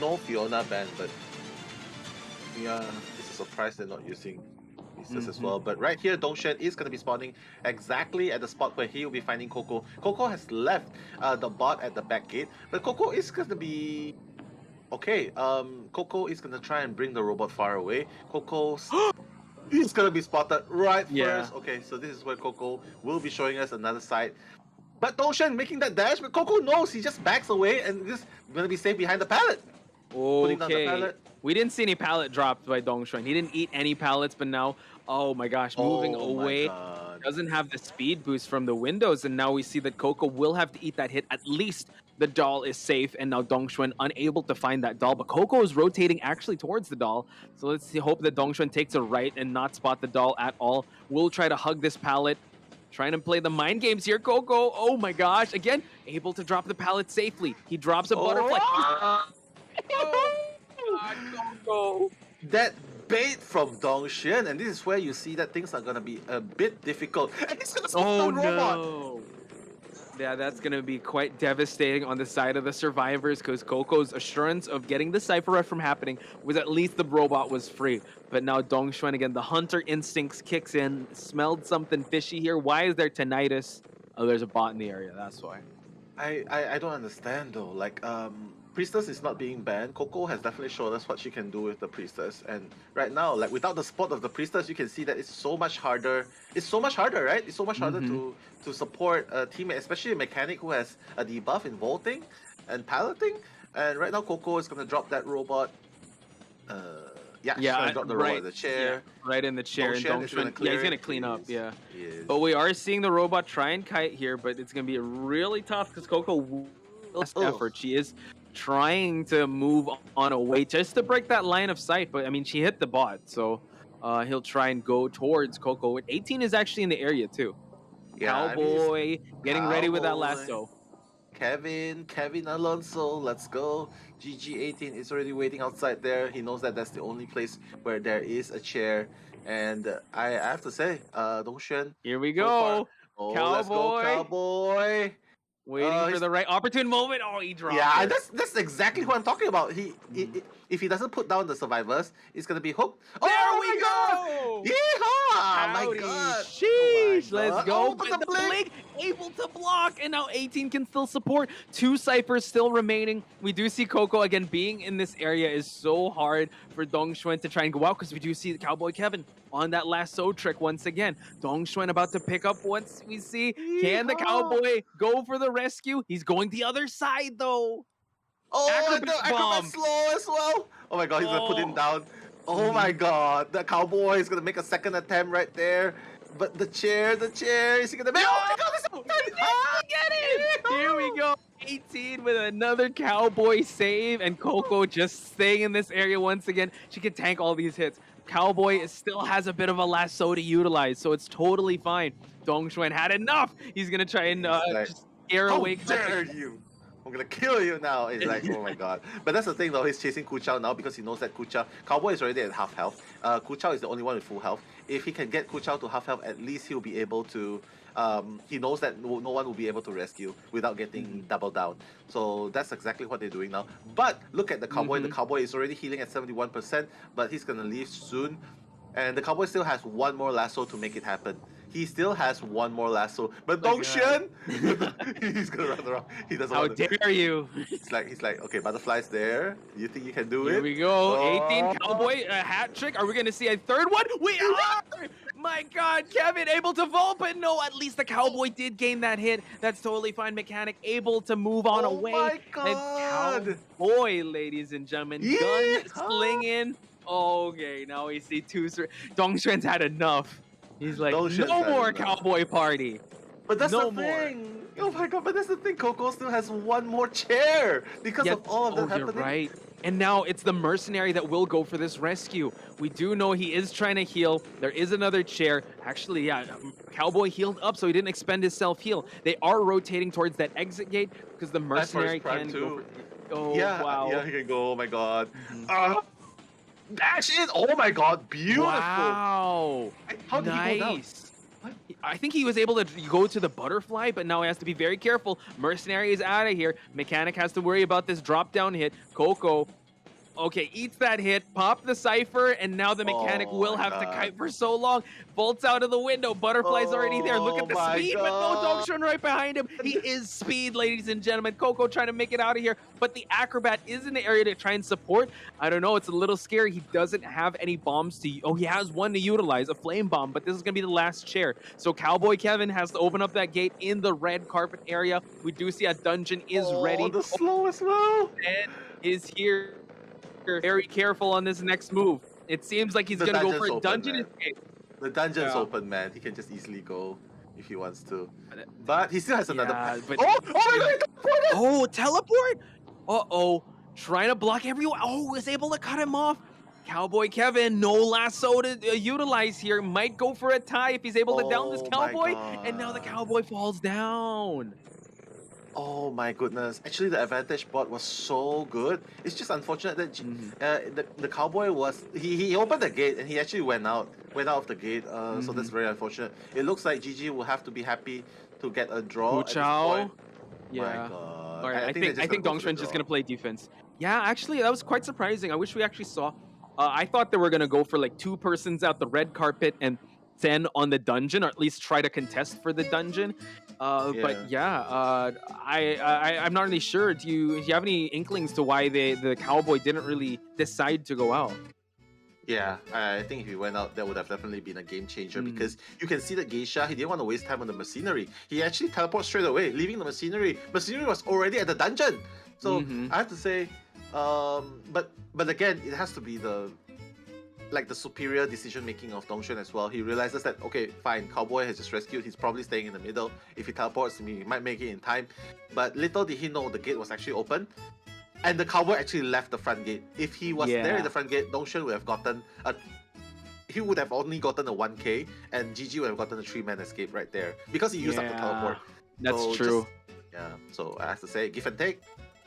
No Fiona ban, but yeah, it's a surprise they're not using pieces as well. But right here, Dongxuan is going to be spawning exactly at the spot where he will be finding Coco. Coco has left the bot at the back gate, but Coco is going to be okay. Coco is going to try and bring the robot far away. Coco is going to be spotted right first. Okay, so this is where Coco will be showing us another side. But Dongxuan making that dash, but Coco knows, he just backs away and just going to be safe behind the pallet. Okay, we didn't see any pallet dropped by Dongxuan. He didn't eat any pallets, but now, oh my gosh, moving away. Doesn't have the speed boost from the windows, and now we see that Coco will have to eat that hit. At least the doll is safe, and now Dongxuan unable to find that doll. But Coco is rotating actually towards the doll, so let's hope that Dongxuan takes a right and not spot the doll at all. We'll try to hug this pallet. Trying to play the mind games here, Coco. Oh my gosh, again, able to drop the pallet safely. He drops a butterfly. Coco. That bait from Dongxuan, and this is where you see that things are gonna be a bit difficult. And he's gonna spot the robot. No. Yeah, that's gonna be quite devastating on the side of the survivors, because Coco's assurance of getting the Cypher Rush from happening was at least the robot was free. But now Dongxuan again, the hunter instincts kicks in, smelled something fishy here. Why is there tinnitus? Oh, there's a bot in the area, that's why. I don't understand though. Like, Priestess is not being banned. Coco has definitely shown us what she can do with the Priestess, and right now, like, without the support of the Priestess, you can see that it's so much harder. It's so much harder, right? It's so much harder to support a teammate, especially a mechanic who has a debuff in vaulting and palleting. And right now, Coco is gonna drop that robot. She's gonna drop the robot in the chair. Yeah, right in the chair. And Dongxuan, he's gonna clean up. Yeah. He is. But we are seeing the robot try and kite here, but it's gonna be really tough because Coco will effort. She is trying to move on away just to break that line of sight, but I mean, she hit the bot, so he'll try and go towards Coco. 18 is actually in the area too. Yeah, Cowboy getting ready with that lasso. Kevin Alonso, let's go. GG18 is already waiting outside there. He knows that that's the only place where there is a chair. And I have to say, Dongxuan. Here we go. Cowboy. Let's go, Cowboy. Waiting for the right opportune moment. Oh, he dropped Yeah, it. that's exactly what I'm talking about. If he doesn't put down the survivors, it's gonna be hooked. There we go! Yeehaw! Howdy, My God! Sheesh! Oh my Let's God. go! Oh, but But the blink able to block, and now 18 can still support. 2 ciphers still remaining. We do see Coco again being in this area is so hard for Dongxuan to try and go out, because we do see Cowboy Kevin on that lasso trick once again. Dongxuan about to pick up once we see. Can the Cowboy go for the rescue? He's going the other side though. Oh, Acrobat bomb. Acrobat slow as well. Oh my God, he's gonna put him down. Oh my God, the Cowboy is gonna make a second attempt right there. But the chair, is he gonna make? Oh my God, Get it! Here we go. 18 with another Cowboy save, and Coco just staying in this area once again. She can tank all these hits. Cowboy still has a bit of a lasso to utilize, so it's totally fine. Dongxuan had enough. He's gonna try and just scare away. How dare you? I'm gonna kill you now. It's like, oh my god. But that's the thing though, he's chasing Kuchao now because he knows that Cowboy is already at half health. Kuchao is the only one with full health. If he can get Kuchao to half health, at least he'll be able to he knows that no one will be able to rescue without getting doubled down. So that's exactly what they're doing now. But look at the Cowboy. The Cowboy is already healing at 71%, but he's gonna leave soon. And the Cowboy still has one more lasso to make it happen. He still has one more lasso, but Dongshan, he's gonna run around. He doesn't. How dare you? He's like, okay, butterfly's there. You think you can do it? Here we go. 18 Cowboy, a hat trick. Are we gonna see a third one? We are. My God, Kevin able to vault, but no. At least the Cowboy did gain that hit. That's totally fine. Mechanic able to move on away. Oh my God! And Cowboy, ladies and gentlemen, gun slinging. Okay, now we see two. Dongshan's had enough. He's like, no more Cowboy party. But that's no the thing. Oh my God! But that's the thing. Coco still has one more chair because of all of that happening. You're right. And now it's the mercenary that will go for this rescue. We do know he is trying to heal. There is another chair. Actually, yeah, Cowboy healed up, so he didn't expend his self-heal. They are rotating towards that exit gate because the mercenary can go for... Oh, yeah, wow. Yeah, he can go. Oh my God. Dash in! Oh my God, beautiful! Wow! How did he go down? Nice. I think he was able to go to the butterfly, but now he has to be very careful. Mercenary is out of here. Mechanic has to worry about this drop-down hit. Coco, okay, eats that hit, pop the Cypher, and now the Mechanic will have to kite for so long. Bolts out of the window. Butterfly's already there. Look at the speed, but no Dongshan right behind him. He is speed, ladies and gentlemen. Coco trying to make it out of here, but the Acrobat is in the area to try and support. I don't know. It's a little scary. He doesn't have any bombs to... Oh, he has one to utilize, a flame bomb, but this is going to be the last chair. So Cowboy Kevin has to open up that gate in the red carpet area. We do see a dungeon is ready. The slow as well. And is here. Very careful on this next move. It seems like he's going to go for a dungeon escape. The dungeon's open, man. He can just easily go if he wants to. But he still has another... But... Oh my God! Oh, teleport! Uh-oh. Trying to block everyone. Oh, was able to cut him off. Cowboy Kevin, no lasso to utilize here. Might go for a tie if he's able to down this Cowboy. And now the Cowboy falls down. Oh my goodness. Actually, the advantage bot was so good. It's just unfortunate that the Cowboy was... He opened the gate and he actually went out of the gate. So that's very unfortunate. It looks like GG will have to be happy to get a draw at this point. Yeah. My God. All right, I think Dongshan's just going to play defense. Yeah, actually, that was quite surprising. I wish we actually saw... I thought they were going to go for like two persons out the red carpet and then on the dungeon, or at least try to contest for the dungeon. But yeah, I'm not really sure. Do you have any inklings to why the Cowboy didn't really decide to go out? Yeah, I think if he went out, that would have definitely been a game changer because you can see that Geisha, he didn't want to waste time on the machinery. He actually teleported straight away, leaving the machinery. Machinery was already at the dungeon. So I have to say, but again, it has to be the superior decision making of Dongshan as well. He realizes that, okay, fine, Cowboy has just rescued, he's probably staying in the middle. If he teleports to me, he might make it in time. But little did he know the gate was actually open. And the Cowboy actually left the front gate. If he was there in the front gate, Dongshan would have gotten he would have only gotten a 1k and GG would have gotten a 3-man escape right there. Because he used up the teleport. That's true. So I have to say, give and take.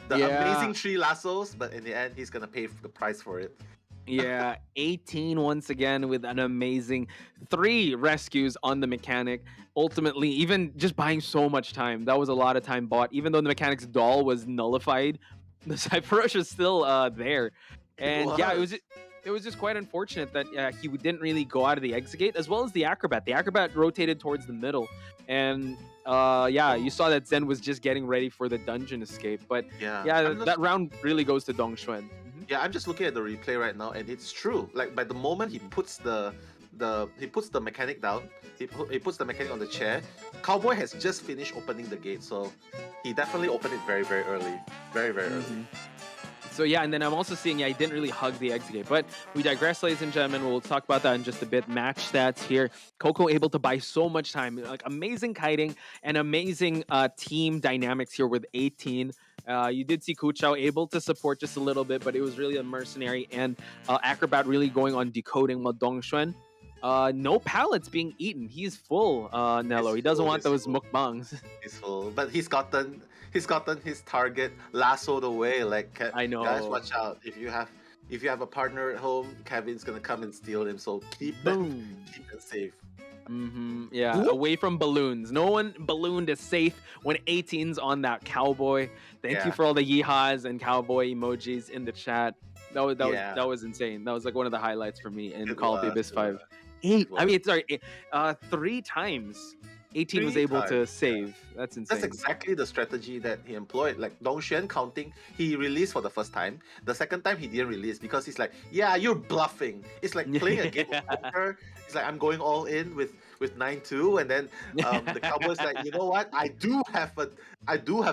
The amazing 3 lassos, but in the end, he's gonna pay the price for it. Yeah, 18 once again with an amazing 3 rescues on the Mechanic. Ultimately, even just buying so much time. That was a lot of time bought. Even though the Mechanic's doll was nullified, the Cypher Rush was still there. And yeah, it was just quite unfortunate that he didn't really go out of the exit gate, as well as the Acrobat. The Acrobat rotated towards the middle. And yeah, you saw that Zen was just getting ready for the dungeon escape. But yeah, that round really goes to Dongshan. Yeah, I'm just looking at the replay right now, and it's true. Like by the moment he puts the Mechanic down, he puts the Mechanic on the chair. Cowboy has just finished opening the gate, so he definitely opened it very, very early, very, very early. So yeah, and then I'm also seeing, he didn't really hug the exit gate. But we digress, ladies and gentlemen. We'll talk about that in just a bit. Match stats here. Coco able to buy so much time. Like amazing kiting and amazing team dynamics here with 18. You did see Kuchao able to support just a little bit, but it was really a mercenary and Acrobat really going on decoding while Dongshan No pallets being eaten. He's full, Nello. He doesn't want those mukbangs. He's full, but he's gotten his target lassoed away. Like I know. Guys, watch out! If you have a partner at home, Kevin's gonna come and steal him. So keep them safe. Yeah, away from balloons. No one ballooned is safe when 18's on that cowboy. Thank you for all the yeehaws and cowboy emojis in the chat. That was insane. That was like one of the highlights for me in Call of the Abyss 5. 3 times 18 was able to save. That's insane. That's exactly the strategy that he employed. Like Dongshuan counting, he released for the first time. The second time he didn't release because he's like, yeah, you're bluffing. It's like playing a game of poker. It's like, I'm going all in with 9-2, and then the Cowboys like, you know what? I do have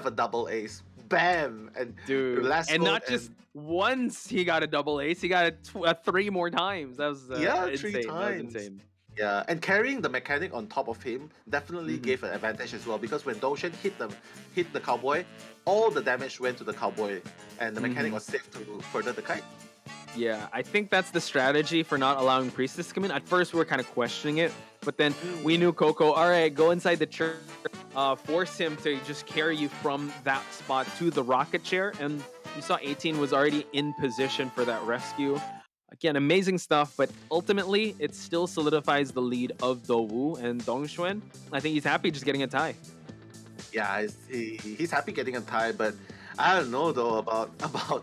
a double ace. Bam! And dude, and not just once he got a double ace, he got it 3 more times. That was 3 insane. times. That was insane. Yeah, and carrying the mechanic on top of him definitely gave an advantage as well, because when Dongshuan hit the Cowboy, all the damage went to the Cowboy, and the mechanic was safe to further the kite. Yeah, I think that's the strategy for not allowing Priestess to come in. At first, we were kind of questioning it, but then we knew Coco, all right, go inside the church, force him to just carry you from that spot to the rocket chair, and you saw 18 was already in position for that rescue. Again, amazing stuff, but ultimately, it still solidifies the lead of Dowu and Dongshuan. I think he's happy just getting a tie. Yeah, he's happy getting a tie, but I don't know though about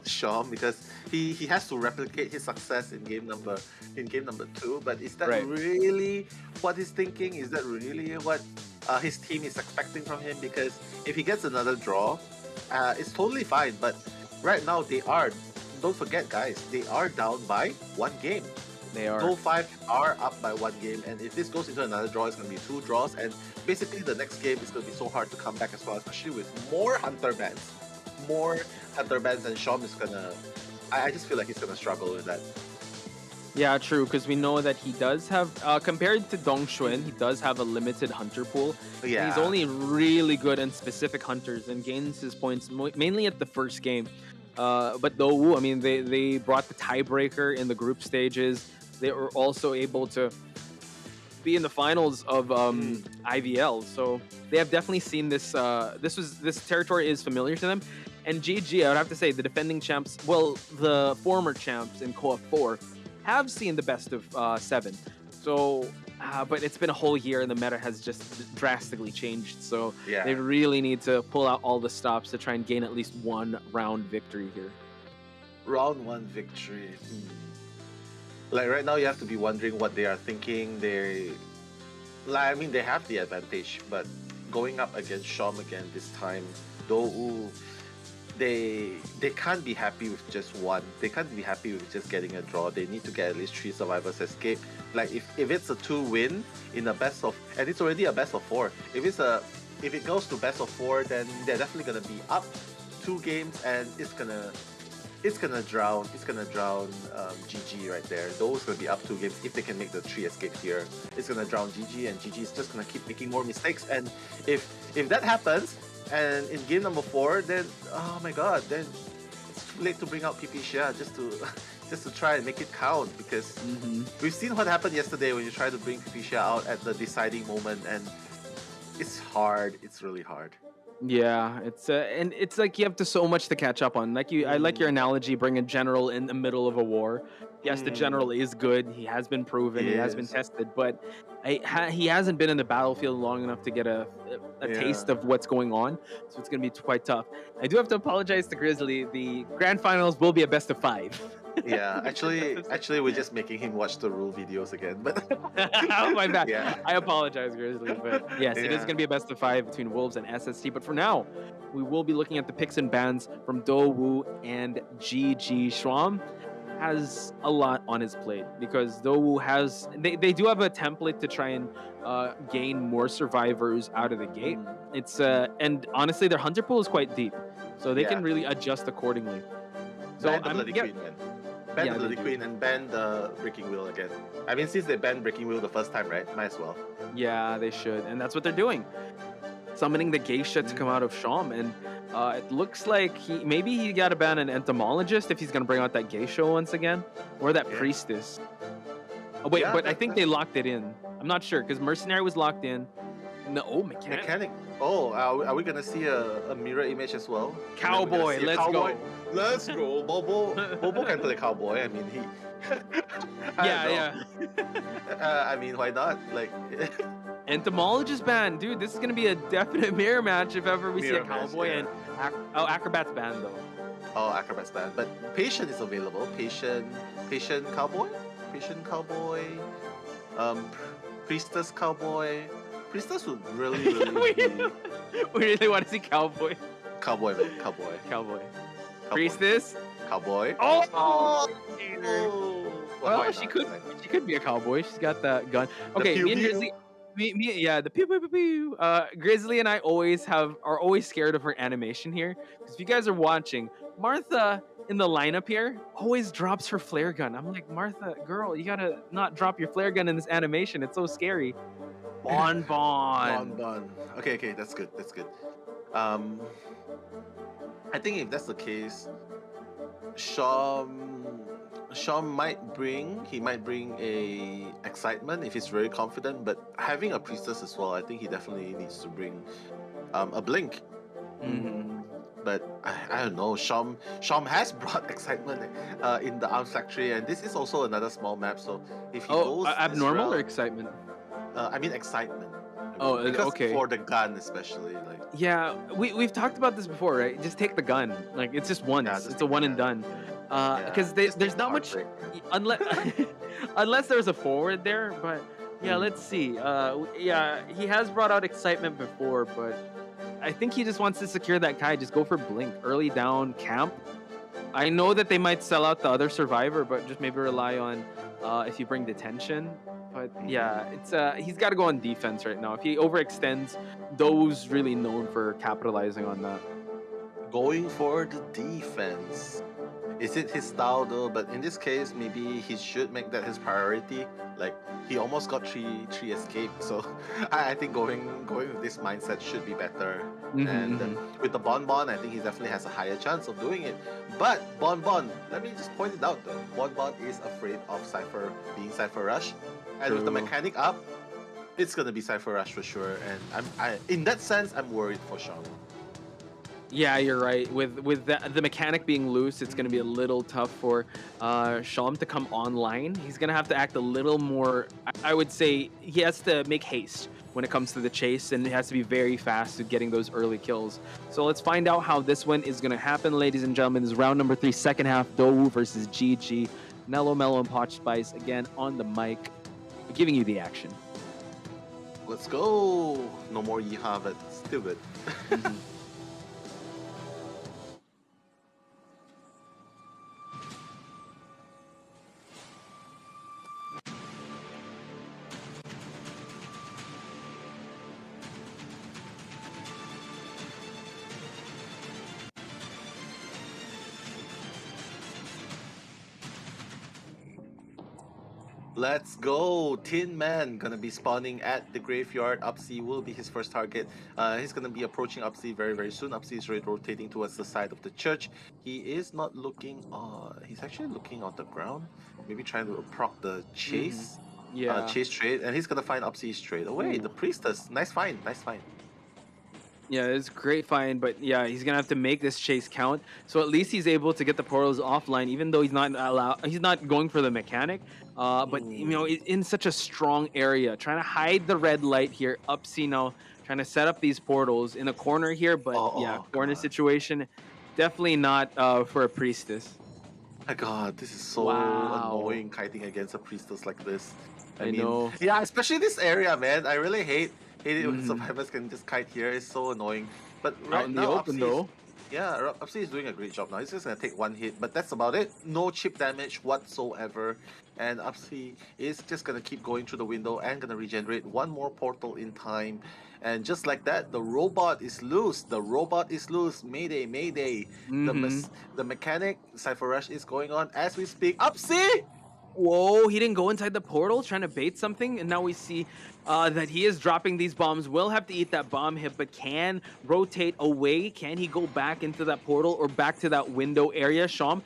Shom, because he has to replicate his success in game number 2. But is that really what he's thinking? Is that really what his team is expecting from him? Because if he gets another draw, it's totally fine. But right now don't forget, guys, they are down by 1 game. They are. Goal 5 are up by 1 game, and if this goes into another draw, it's going to be 2 draws, and basically the next game is going to be so hard to come back as well, especially with more Hunter bans. And Shom is gonna. I just feel like he's gonna struggle with that. Yeah, true, because we know that he does have, compared to Dongshuan, he does have a limited hunter pool. Yeah. He's only really good in specific hunters and gains his points mainly at the first game. But Dowu, I mean, they brought the tiebreaker in the group stages. They were also able to be in the finals of IVL, so they have definitely seen this. This territory is familiar to them. And GG, I would have to say, the defending champs, well, the former champs in COA 4 have seen the best of 7. So, but it's been a whole year and the meta has just drastically changed. So they really need to pull out all the stops to try and gain at least 1 round victory here. Round 1 victory. Like right now, you have to be wondering what they are thinking. They have the advantage, but going up against Shom again this time, though. They can't be happy with just 1. They can't be happy with just getting a draw. They need to get at least 3 survivors escape. Like if it's a 2-win in a best of, and it's already a best of 4. If it goes to best of 4, then they're definitely gonna be up 2 games, and it's gonna drown GG right there. Those gonna be up 2 games if they can make the 3 escape here. It's gonna drown GG, and GG is just gonna keep making more mistakes. And if that happens, and in game number 4, then oh my god, then it's too late to bring out PP Xia just to try and make it count, because we've seen what happened yesterday when you try to bring PP Xia out at the deciding moment, and it's hard. It's really hard. Yeah, and it's like you have so much to catch up on. Like I like your analogy, bring a general in the middle of a war. Yes, the general is good. He has been proven. He has been tested, but he hasn't been in the battlefield long enough to get a taste of what's going on. So it's going to be quite tough. I do have to apologize to Grizzly. The grand finals will be a best of 5. Yeah, actually, we're just making him watch the rule videos again. But oh my bad. Yeah. I apologize, Grizzly. But yes, it is going to be a best of 5 between Wolves and SST. But for now, we will be looking at the picks and bans from Dowu and GG. Schwam has a lot on his plate, because Dowu they do have a template to try and gain more survivors out of the gate. It's and honestly, their hunter pool is quite deep, so they can really adjust accordingly. So ban the Bloody Queen, man. Ban the Bloody Queen and ban the Breaking Wheel again. I mean, since they banned Breaking Wheel the first time, right? Might as well. Yeah, they should, and that's what they're doing. Summoning the Geisha to come out of Shom, and it looks like he got to ban an entomologist if he's gonna bring out that Geisha once again, or that priestess. Oh, wait, Yeah, but I think they locked it in. I'm not sure because Mercenary was locked in. No, Mechanic. Oh, are we gonna see a mirror image as well? Cowboy, let's go. Let's go. Bobo can play cowboy. I mean, he. Yeah. I mean, why not? Like. Entomologist band, dude. This is gonna be a definite mirror match if ever we see a cowboy match, and acrobats band though. Oh, acrobats band, but patient is available. Patient cowboy, priestess cowboy. Priestess would really we really want to see cowboy. Cowboy. Priestess. Cowboy. Oh. Well, she could be a cowboy. She's got that gun. Okay, me and Grizzly. The pew pew pew pew. Grizzly and I are always scared of her animation here. Because if you guys are watching, Martha in the lineup here always drops her flare gun. I'm like, Martha, girl, you gotta not drop your flare gun in this animation. It's so scary. Bon. Okay, that's good. I think if that's the case, Sean might bring a excitement if he's very confident, but having a priestess as well, I think he definitely needs to bring a blink. But I don't know. Sean has brought excitement in the Arms Factory, and this is also another small map. So if he goes abnormal round, or excitement? I mean excitement. Okay. For the gun especially, like. Yeah, we've talked about this before, right? Just take the gun. Like it's just once. Yeah, it's a one and done. Because there's not much unless there's a forward there. But yeah, let's see. He has brought out excitement before, but I think he just wants to secure that Kai. Just go for blink early down camp. I know that they might sell out the other survivor, but just maybe rely on if you bring detention. But yeah, it's he's got to go on defense right now. If he overextends, those really known for capitalizing on that. Going for the defense. Is it his style though? But in this case, maybe he should make that his priority. Like he almost got three escape, so I think going with this mindset should be better. And with the Bon, I think he definitely has a higher chance of doing it. But Bon, let me just point it out though. Bon is afraid of being Cypher Rush, and with the mechanic up, it's gonna be Cypher Rush for sure. And in that sense, I'm worried for Sean. Yeah, you're right. With the mechanic being loose, it's going to be a little tough for Shalom to come online. He's going to have to act a little more. I would say he has to make haste when it comes to the chase, and it has to be very fast at getting those early kills. So let's find out how this one is going to happen, ladies and gentlemen. This is round number 3, second half. Dowu versus GG. Nello, Mello, and Potch Spice again on the mic, giving you the action. Let's go. No more Yeehaw, but still good. Let's go! Tin Man gonna be spawning at the graveyard. Upsy will be his first target. He's gonna be approaching Upsy very, very soon. Upsy is rotating towards the side of the church. He is not looking. He's actually looking on the ground. Maybe trying to proc the chase. Chase trade, and he's gonna find Upsy straight away. The priestess, nice find. Yeah, it's a great find, but yeah, he's gonna have to make this chase count. So at least he's able to get the portals offline, even though he's not going for the mechanic. But you know, in such a strong area, trying to hide the red light here. Upsy now trying to set up these portals in a corner here, but corner situation, definitely not for a priestess. My God, this is so annoying kiting against a priestess like this. I know. Yeah, especially this area, man. I really hate it when survivors can just kite here. It's so annoying. But right out in now, the open though. Yeah, Upsy is doing a great job now. He's just gonna take one hit, but that's about it. No chip damage whatsoever. And Upsy is just gonna keep going through the window and gonna regenerate one more portal in time. And just like that, the robot is loose. Mayday, mayday. The mechanic Cypher Rush is going on as we speak. Upsy! Whoa, he didn't go inside the portal trying to bait something, and now we see that he is dropping these bombs. Will have to eat that bomb hit, but can rotate away. Can he go back into that portal or back to that window area? Sham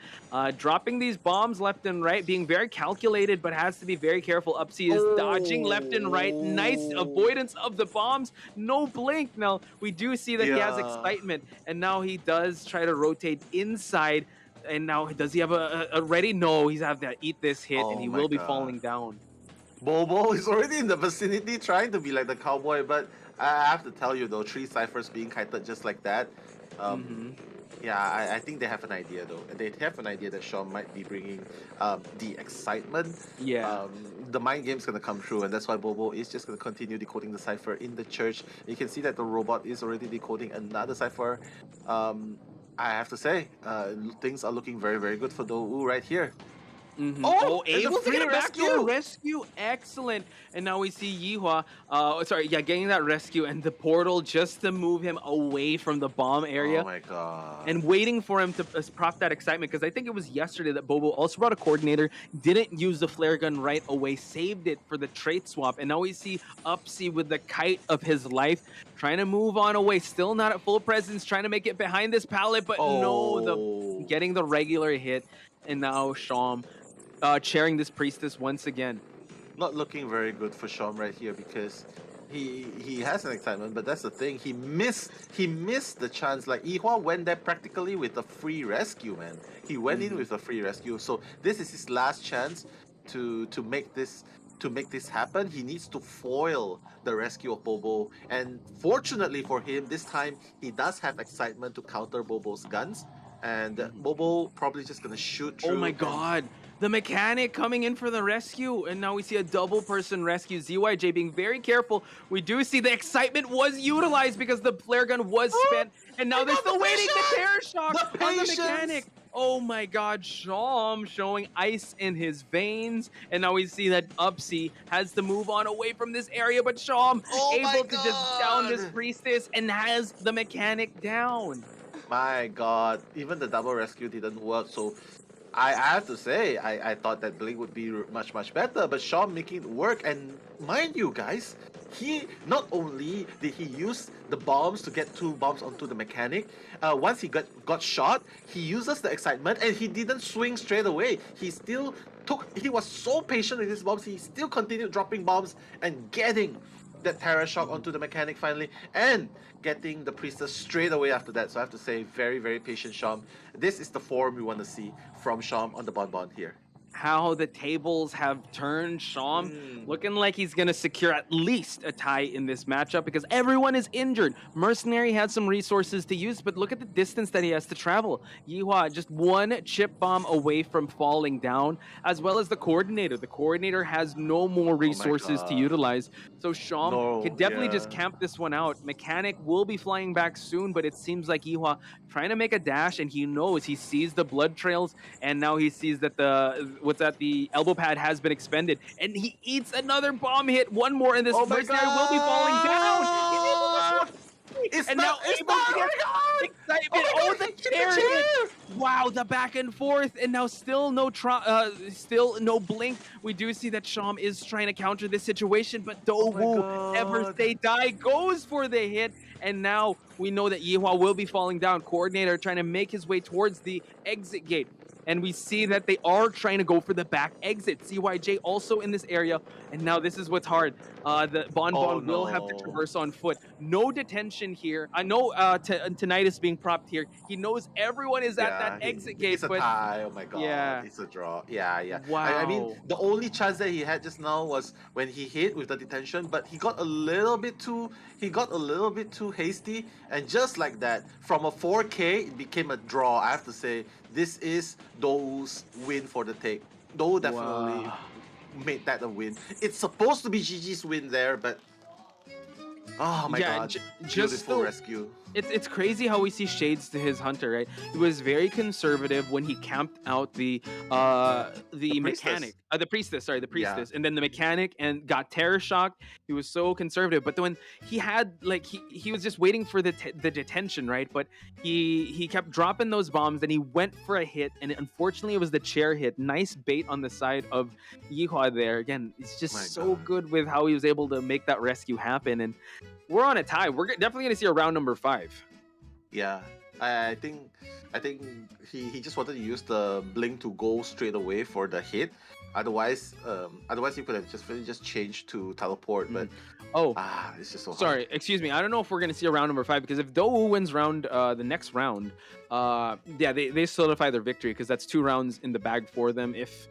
dropping these bombs left and right, being very calculated, but has to be very careful. Upsy is dodging left and right. Nice avoidance of the bombs. No blink. Now, we do see that he has excitement, and now he does try to rotate inside. And now, does he have a ready? No, he's have to eat this hit, and he will be falling down. Bobo is already in the vicinity trying to be like the cowboy, but I have to tell you though, 3 ciphers being kited just like that, yeah, I think they have an idea though. They have an idea that Sean might be bringing the excitement. Yeah. The mind game's gonna come through, and that's why Bobo is just gonna continue decoding the cipher in the church. You can see that the robot is already decoding another cipher. I have to say, things are looking very, very good for Dou right here. Oh, able to get a backdoor rescue! rescue. Excellent. And now we see Yihua, getting that rescue and the portal just to move him away from the bomb area. Oh my god. And waiting for him to prop that excitement, because I think it was yesterday that Bobo also brought a coordinator, didn't use the flare gun right away, saved it for the trait swap. And now we see Upsy with the kite of his life, trying to move on away, still not at full presence, trying to make it behind this pallet, but no, getting the regular hit. And now Sham chairing this priestess once again. Not looking very good for Sham right here, because he has an excitement, but that's the thing. He missed the chance. Like, Yihua went there practically with a free rescue, man. He went in with a free rescue. So this is his last chance to make this happen. He needs to foil the rescue of Bobo, and fortunately for him, this time he does have excitement to counter Bobo's guns, and Bobo probably just gonna shoot through. Oh my god. The mechanic coming in for the rescue, and now we see a double person rescue. ZYJ being very careful. We do see the excitement was utilized because the flare gun was spent, and now they're still waiting the terror shock on the mechanic. Oh my god, Sham showing ice in his veins, and now we see that Upsy has to move on away from this area, but Sham able to just down this priestess and has the mechanic down. My god, even the double rescue didn't work, so I have to say, I thought that Blink would be much, much better, but Sean making it work. And mind you guys, he not only did he use the bombs to get 2 bombs onto the mechanic, once he got shot, he uses the excitement and he didn't swing straight away. He was so patient with his bombs, he still continued dropping bombs and getting that terror shock onto the mechanic finally, and getting the priestess straight away after that. So I have to say, very, very patient Sham. This is the form we want to see from Sham on the Bonbon here. How the tables have turned. Sham looking like he's going to secure at least a tie in this matchup because everyone is injured. Mercenary had some resources to use, but look at the distance that he has to travel. Yihua just 1 chip bomb away from falling down, as well as the coordinator. The coordinator has no more resources to utilize. So Sham can definitely just camp this one out. Mechanic will be flying back soon, but it seems like Yihua trying to make a dash, and he knows, he sees the blood trails, and now he sees that the elbow pad has been expended, and he eats another bomb hit. 1 more, and this mercenary will be falling down. And now able to get excitement. Oh, the chariot! Wow, the back and forth, and now still no blink. We do see that Sham is trying to counter this situation, but Dowu, never say die, goes for the hit. And now we know that Yihua will be falling down. Coordinator trying to make his way towards the exit gate. And we see that they are trying to go for the back exit. CYJ also in this area. And now this is what's hard. The Bonbon will have to traverse on foot. No detention here. I know Tonight is being propped here. He knows everyone is at that exit gate. It's a tie. Oh my god. Yeah. It's a draw. Yeah. Wow. I mean, the only chance that he had just now was when he hit with the detention, but he got a little bit too hasty. And just like that, from a 4K, it became a draw. I have to say, this is Dou's win for the take. Dou definitely made that a win. It's supposed to be GG's win there, but Oh my Yeah, god. just Beautiful the- rescue. It's crazy how we see shades to his hunter, right? He was very conservative when he camped out the mechanic, the priestess, sorry, the priestess, and then the mechanic, and got terror shocked. He was so conservative, but then when he had like he was just waiting for the detention, right? But he kept dropping those bombs, then he went for a hit, and unfortunately it was the chair hit. Nice bait on the side of Yihua there. Again, it's just so good with how he was able to make that rescue happen, and we're on a tie. We're definitely gonna see a round number 5. Yeah, I think he just wanted to use the blink to go straight away for the hit. Otherwise he could have just changed to teleport. But it's just so hard. Sorry, excuse me. I don't know if we're gonna see a round number 5, because if Dou wins the next round, they solidify their victory, because that's 2 rounds in the bag for them. If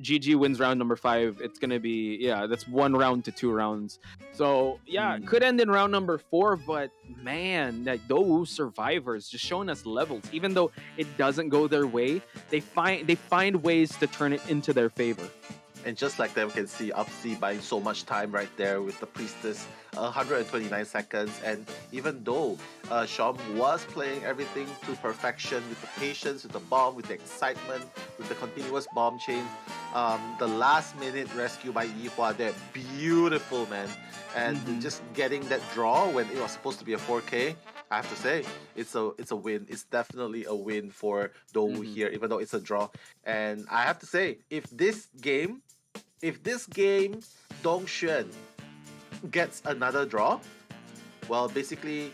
GG wins round number 5, it's gonna be that's 1 round to 2 rounds. So it could end in round number 4, but man, that Dou survivors just showing us levels. Even though it doesn't go their way, they find ways to turn it into their favor. And just like them, can see Upsy buying so much time right there with the priestess, 129 seconds. And even though Shom was playing everything to perfection, with the patience, with the bomb, with the excitement, with the continuous bomb chain, the last minute rescue by Yihua there, beautiful, man. And just getting that draw when it was supposed to be a 4K, I have to say, it's a win. It's definitely a win for Dou here, even though it's a draw. And I have to say, if this game, Dongxuan gets another draw, well, basically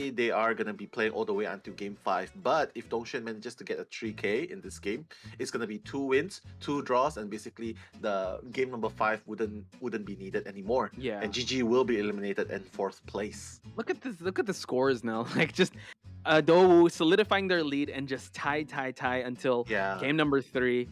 they are gonna be playing all the way until game 5. But if Dongxuan manages to get a 3K in this game, it's gonna be 2 wins, 2 draws, and basically the game number 5 wouldn't be needed anymore. Yeah. And GG will be eliminated in 4th place. Look at this. Look at the scores now. Like, just Dou solidifying their lead and just tie until game number 3.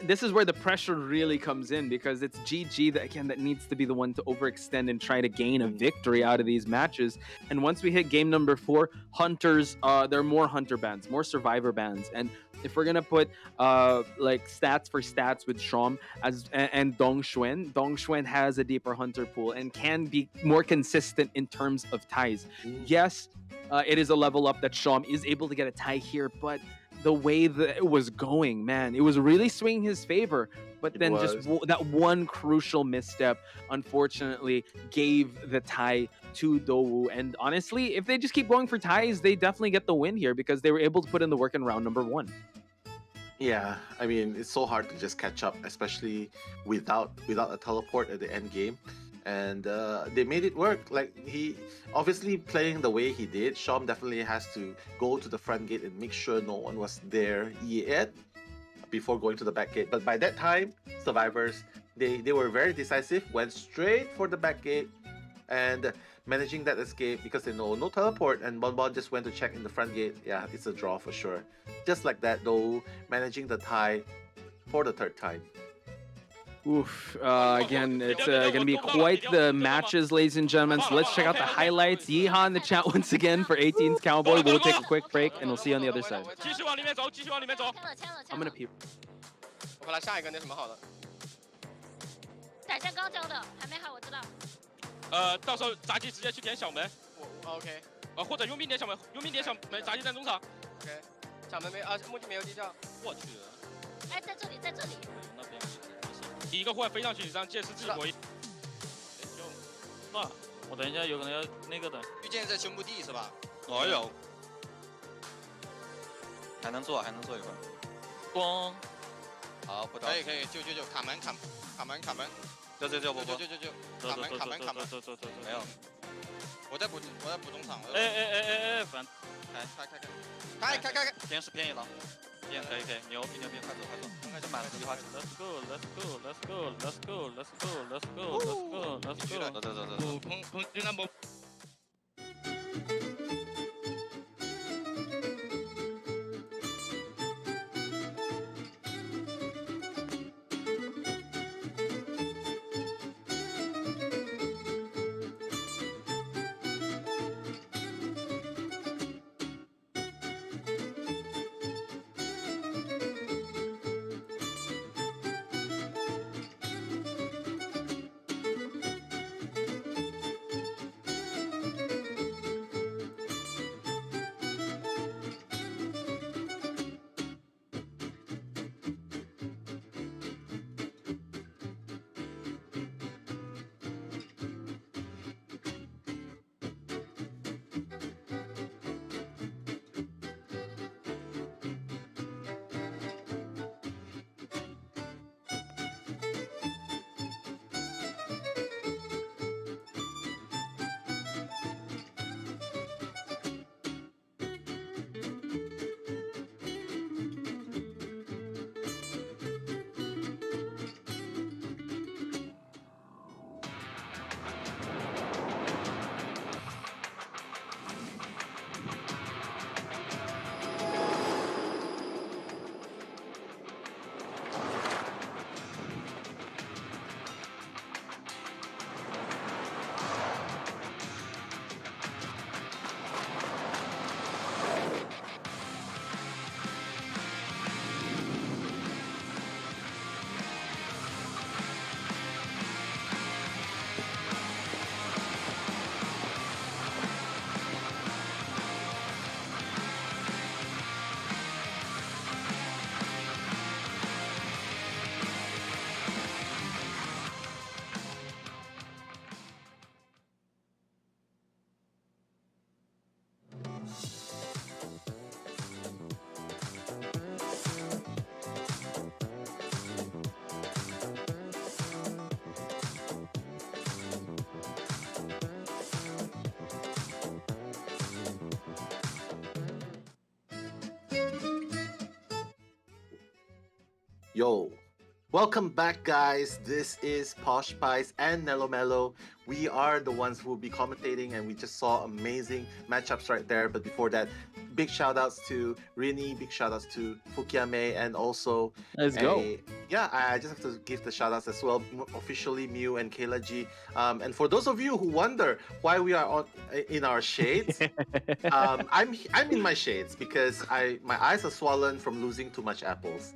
This is where the pressure really comes in, because it's GG that needs to be the one to overextend and try to gain a victory out of these matches. And once we hit game number 4, hunters, there are more hunter bans, more survivor bans. And if we're gonna put like stats for stats with Shom and Dongxuan has a deeper hunter pool and can be more consistent in terms of ties. Yes, it is a level up that Shom is able to get a tie here, but the way that it was going, man, it was really swinging his favor. But then just that one crucial misstep, unfortunately, gave the tie to Dou. And honestly, if they just keep going for ties, they definitely get the win here, because they were able to put in the work in round number 1. Yeah, I mean, it's so hard to just catch up, especially without a teleport at the end game. And they made it work. Like, he obviously playing the way he did, Shom definitely has to go to the front gate and make sure no one was there yet before going to the back gate. But by that time, survivors, they were very decisive, went straight for the back gate and managing that escape, because they know no teleport, and Bonbon just went to check in the front gate. Yeah, it's a draw for sure. Just like that, though, managing the tie for the 3rd time. Oof. Again, it's going to be quite the matches, ladies and gentlemen. So let's check out the highlights. Yeehaw in the chat once again for 18's Cowboy. We'll take a quick break, and we'll see you on the other side. I'm going to peep. 我来下一个那什么好了。宰相刚交的还没好，我知道。到时候炸鸡直接去点小门。我 OK。或者佣兵点小门，佣兵点小门，炸鸡站中场。OK。小门没目前没有地窖。我去。哎，在这里，在这里。那边。第一个护卫飞上去，你让剑士自己搏一。那我等一下有可能要那个的。御剑在胸部地是吧？我有。还能做一会儿。咣。好，不可以，就卡门。就卡门。没有。我在补中场。哎，烦。开。天使便宜了。可以，牛逼，快走，那就满了计划。Let's go。Yo, welcome back, guys. This is Posh Pies and Nello Mello. We are the ones who will be commentating, and we just saw amazing matchups right there. But before that, big shout outs to Rini, big shout outs to Fukiame, and also Let's go. Yeah, I just have to give the shout outs as well, officially Mew and Kayla G. And for those of you who wonder why we are in our shades, I'm in my shades because my eyes are swollen from losing too many apples.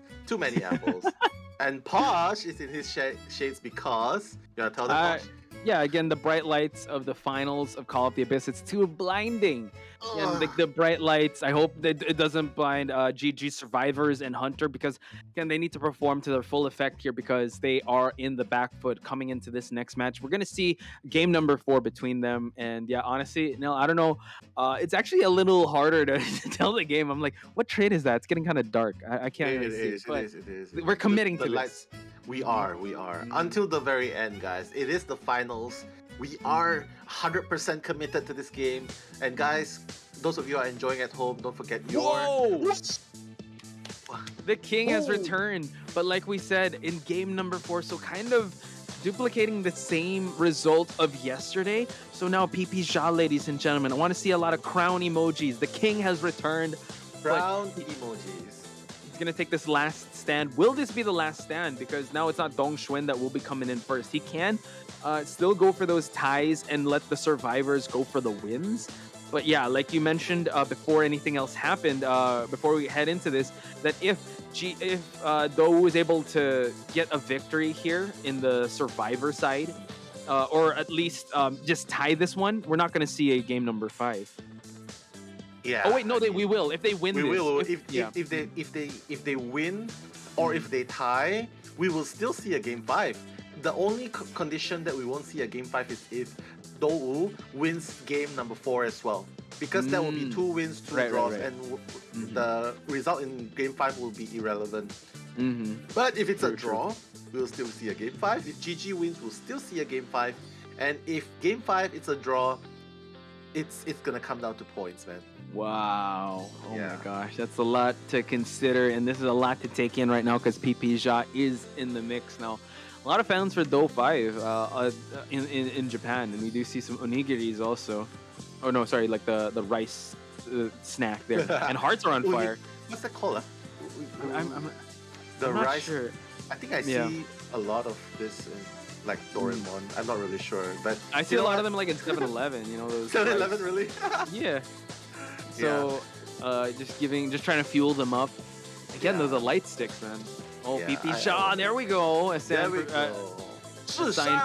And Posh is in his shades because you wanna tell them, Posh? Yeah, again, the bright lights of the finals of Call of the Abyss. It's too blinding. And the bright lights, I hope that it doesn't blind GG Survivors and Hunter, because, again, they need to perform to their full effect here because they are in the back foot coming into this next match. We're going to see game number 4 between them. And, yeah, honestly, no, I don't know. It's actually a little harder to tell the game. I'm like, what trade is that? It's getting kind of dark. I can't really see. It is. We're committing to lights. this. We are. Until the very end, guys. It is the finals. We are 100% committed to this game. And guys, those of you who are enjoying at home, don't forget Whoa! The king has returned. But like we said, in game number 4, so kind of duplicating the same result of yesterday. So now PP Ja, ladies and gentlemen. I want to see a lot of crown emojis. The king has returned. Crown emojis. Gonna take this last stand. Will this be the last stand? Because now it's not Dong Xuan that will be coming in first. He can still go for those ties and let the survivors go for the wins. But yeah, like you mentioned before anything else happened, before we head into this, that if Do is able to get a victory here in the survivor side, or at least just tie this one, we're not gonna see a game number 5. Yeah. Oh wait, no, we will. If they win we this. will. If they win or if they tie, we will still see a game 5. The only condition that we won't see a game 5 is if Dou wins game number 4 as well, because that will be 2 wins, 2 draws, and the result in game 5 will be irrelevant. But if it's a draw, we'll still see a game 5. If GG wins, we'll still see a game 5. And if game 5 it's a draw, it's gonna come down to points, man. Wow. Oh my gosh. That's a lot to consider. And this is a lot to take in right now because PP Ja is in the mix now. A lot of fans for Do 5 in Japan. And we do see some onigiris also. Oh, no, sorry. Like the rice snack there. And hearts are on fire. What's that called? I'm rice. Sure. I think I see a lot of this in like Doraemon. I'm not really sure. But I see a lot of them like in 7-Eleven. You know, those 7-Eleven, really? Yeah. So, just trying to fuel them up. Again, those are light sticks, man. Oh, PP Ja, there we go. A sign for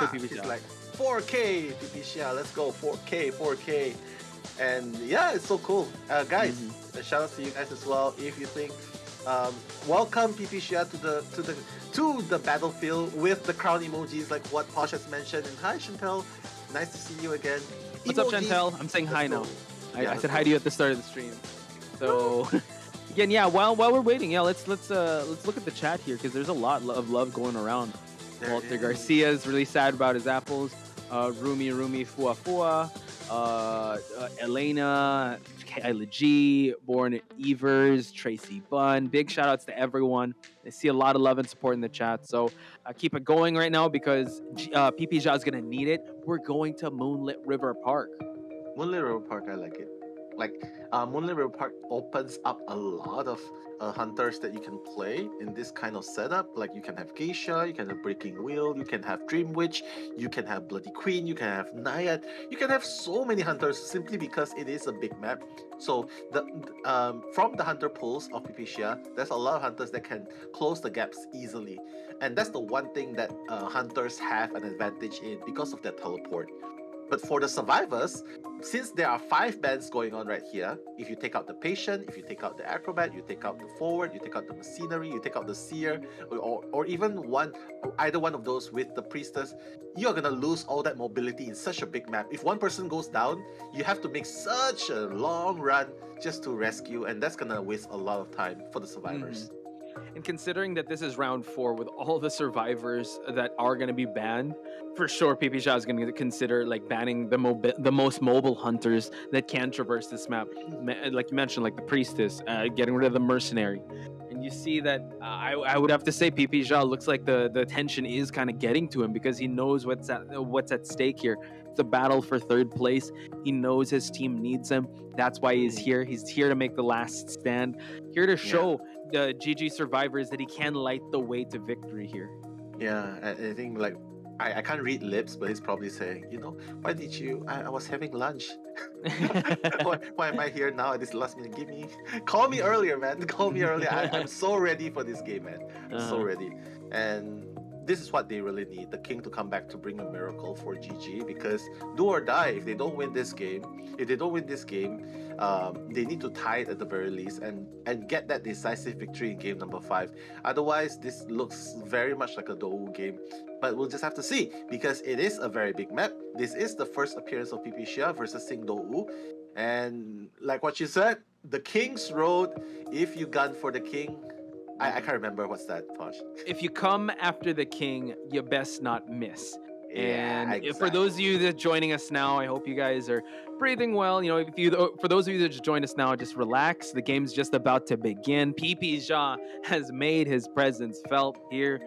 PP Ja. It's like 4K, PP Ja. Let's go, 4K. And yeah, it's so cool, guys. Shout out to you guys as well. If you think, welcome PP Ja to the battlefield with the crown emojis, like what Posh has mentioned. And hi, Chantel. Nice to see you again. What's up, Chantel? I'm saying hi now. I said hi to you at the start of the stream. So again, yeah. While we're waiting, let's look at the chat here because there's a lot of love going around. Walter Garcia is really sad about his apples. Rumi Fua Fua, Elena, Kyla G, Born Evers, Tracy Bunn. Big shout outs to everyone. I see a lot of love and support in the chat. So keep it going right now because PP Ja is gonna need it. We're going to Moonlit River Park. Moonlit River Park, I like it. Like, Moonlit River Park opens up a lot of hunters that you can play in this kind of setup. Like, you can have Geisha, you can have Breaking Wheel, you can have Dream Witch, you can have Bloody Queen, you can have Naiad. You can have so many hunters simply because it is a big map. So, from the hunter pools of Pipicia, there's a lot of hunters that can close the gaps easily. And that's the one thing that hunters have an advantage in because of their teleport. But for the survivors, since there are 5 bands going on right here, if you take out the patient, if you take out the acrobat, you take out the forward, you take out the mercenary, you take out the seer, or even either one of those with the priestess, you're gonna lose all that mobility in such a big map. If one person goes down, you have to make such a long run just to rescue, and that's gonna waste a lot of time for the survivors. And considering that this is round 4 with all the survivors that are going to be banned, for sure PP Ja is going to consider like banning the most mobile hunters that can traverse this map. Like you mentioned, like the priestess, getting rid of the mercenary. And you see that I would have to say PP Jha looks like the tension is kind of getting to him because he knows what's at stake here. It's a battle for third place. He knows his team needs him. That's why he's here. He's here to make the last stand, here to show the GG survivors that he can light the way to victory here. Yeah, I think like I can't read lips, but he's probably saying, you know, why did you? I was having lunch. why am I here now at this last minute? Call me earlier, man. Call me earlier. I'm so ready for this game, man. I'm so ready. And this is what they really need, the king to come back to bring a miracle for GG, because do or die, if they don't win this game, they need to tie it at the very least and get that decisive victory in game number 5. Otherwise, this looks very much like a DOU game. But we'll just have to see, because it is a very big map. This is the first appearance of PP Jha versus Sing DOU. And like what you said, the King's Road, if you gun for the king, I can't remember what's that, Tosh. If you come after the king, you best not miss. And Yeah, for those of you that are joining us now, I hope you guys are breathing well. You know, for those of you that just joined us now, just relax. The game's just about to begin. PP Jha has made his presence felt here.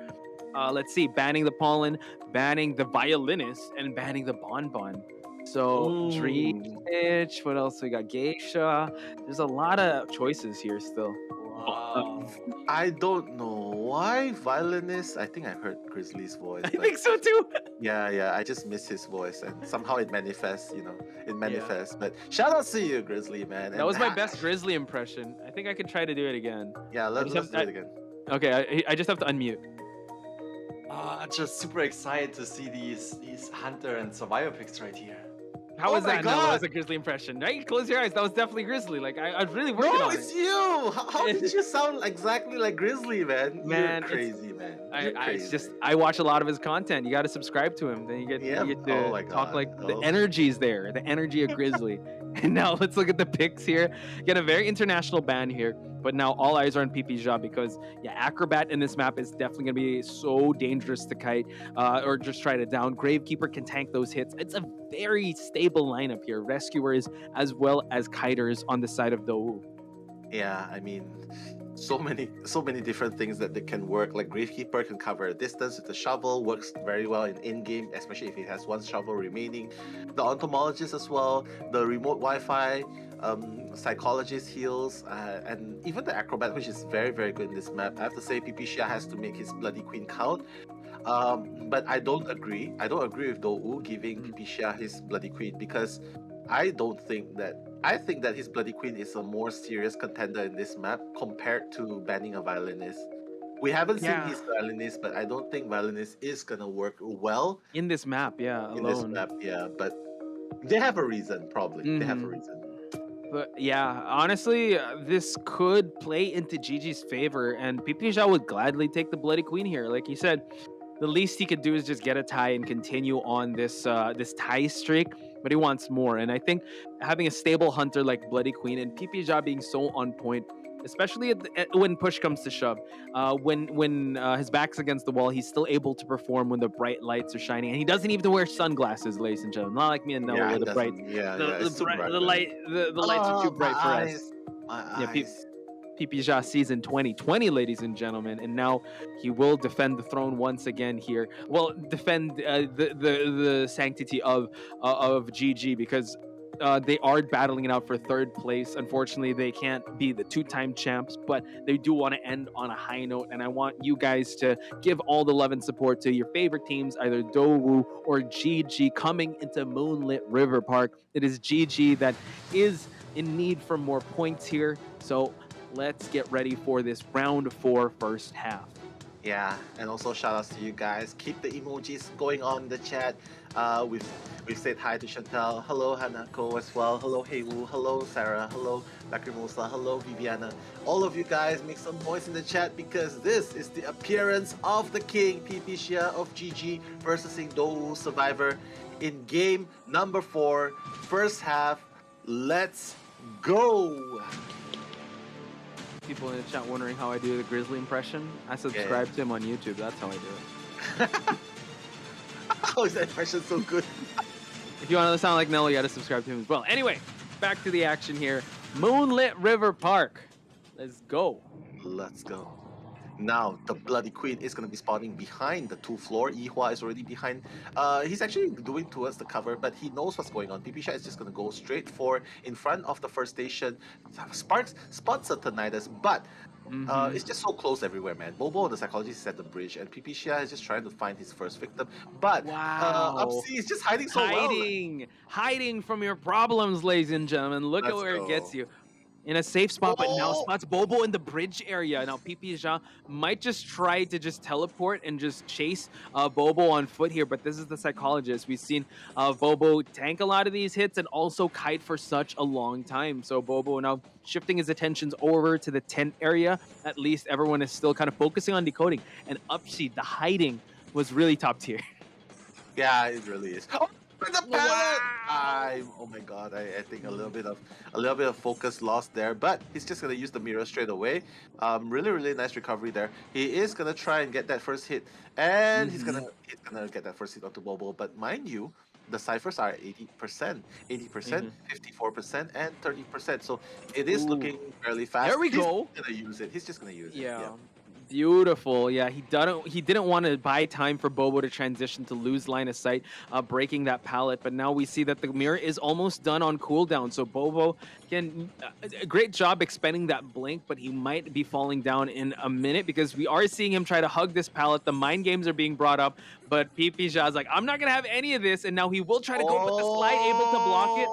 Let's see, banning the pollen, banning the violinist, and banning the bonbon. So Dream Pitch, what else we got? Geisha. There's a lot of choices here still. I don't know why violinist. I think I heard Grizzly's voice. I think so too. Yeah, I just miss his voice, and somehow it manifests. But shout out to you, Grizzly, man. That was my best Grizzly impression. I think I could try to do it again. Yeah, let's do it again. Okay, I just have to unmute. Just super excited to see these Hunter and Survivor picks right here. How was that? No, that was a Grizzly impression, right? Close your eyes. That was definitely Grizzly. Like I was really working on it. No, it's you. How did you sound exactly like Grizzly, man? You're crazy, man. I watch a lot of his content. You got to subscribe to him. Then you get to talk like the energy's there, the energy of Grizzly. And now let's look at the picks here. Get a very international ban here, but now all eyes are on PP Jha because Acrobat in this map is definitely gonna be so dangerous to kite or just try to down. Gravekeeper can tank those hits. It's a very stable lineup here. Rescuers as well as kiters on the side of DOU. Yeah, I mean, so many different things that they can work. Like Gravekeeper can cover a distance with the shovel, works very well in game, especially if it has one shovel remaining. The Entomologist as well, the remote Wi-Fi, Psychologist heals, and even the Acrobat, which is very, very good in this map. I have to say PP Jha has to make his Bloody Queen count. But I don't agree. I don't agree with DOU giving PP Jha his Bloody Queen, because I think that his Bloody Queen is a more serious contender in this map compared to banning a violinist. We haven't seen his violinist, but I don't think violinist is gonna work well in this map. But they have a reason, probably. They have a reason. But yeah, honestly, this could play into GG's favor, and PP Jha would gladly take the Bloody Queen here. Like you said, the least he could do is just get a tie and continue on this this tie streak, but he wants more. And I think having a stable Hunter like Bloody Queen and PP Jha being so on point, especially when push comes to shove, when his back's against the wall, he's still able to perform when the bright lights are shining, and he doesn't even wear sunglasses, ladies and gentlemen. Not like me and Noah, where the lights are too bright for us. PP Jha season 2020, ladies and gentlemen, and now he will defend the throne once again here. Well, defend the sanctity of GG, because they are battling it out for third place. Unfortunately, they can't be the two-time champs, but they do want to end on a high note, and I want you guys to give all the love and support to your favorite teams, either DOU or GG, coming into Moonlit River Park. It is GG that is in need for more points here, so let's get ready for this round 4 first half. Yeah, and also shout outs to you guys. Keep the emojis going on in the chat. We've said hi to Chantel. Hello Hanako as well. Hello Heiwu. Hello Sarah. Hello Lacrimosa. Hello Viviana. All of you guys make some noise in the chat, because this is the appearance of the king, PP Jha of GG versus DOU Survivor in game number 4, first half. Let's go! People in the chat wondering how I do the Grizzly impression. I subscribe to him on YouTube. That's how I do it. How is that impression so good? If you want to sound like Nello, you got to subscribe to him as well. Anyway, back to the action here. Moonlit River Park. Let's go. Let's go. Now the bloody queen is gonna be spawning behind the 2 floor. Yihua is already behind. He's actually doing towards the cover, but he knows what's going on. Pipisha is just gonna go straight for in front of the first station. Sparks spots a Tinnitus, but it's just so close everywhere, man. Bobo, the psychologist, is at the bridge, and Pipisha is just trying to find his first victim. But Upsy is just hiding so well. Hiding from your problems, ladies and gentlemen. Look at Let's where it gets go. you. In a safe spot, but now Oh! spots Bobo in the bridge area. Now Pipisha might just try to just teleport and just chase Bobo on foot here, but this is the psychologist. We've seen Bobo tank a lot of these hits and also kite for such a long time. So Bobo now shifting his attentions over to the tent area. At least everyone is still kind of focusing on decoding. And Upsy, the hiding was really top tier. Yeah, it really is. Oh, the pallet! Oh my god, I think a little bit of focus lost there, but he's just gonna use the mirror straight away. Really nice recovery there. He is gonna try and get that first hit, and he's gonna get that first hit onto Bobo. But mind you, the ciphers are 80%, 80%, 54%, and 30%. So it is looking fairly fast. There we go. He's gonna use it. He's just gonna use it. Yeah. Beautiful. Yeah, he didn't want to buy time for Bobo to transition to lose line of sight, breaking that pallet. But now we see that the mirror is almost done on cooldown. So Bobo can a great job expending that blink, but he might be falling down in a minute because we are seeing him try to hug this pallet. The mind games are being brought up, but Pipisha is like, I'm not gonna have any of this, and now he will try to go, but the slide able to block it.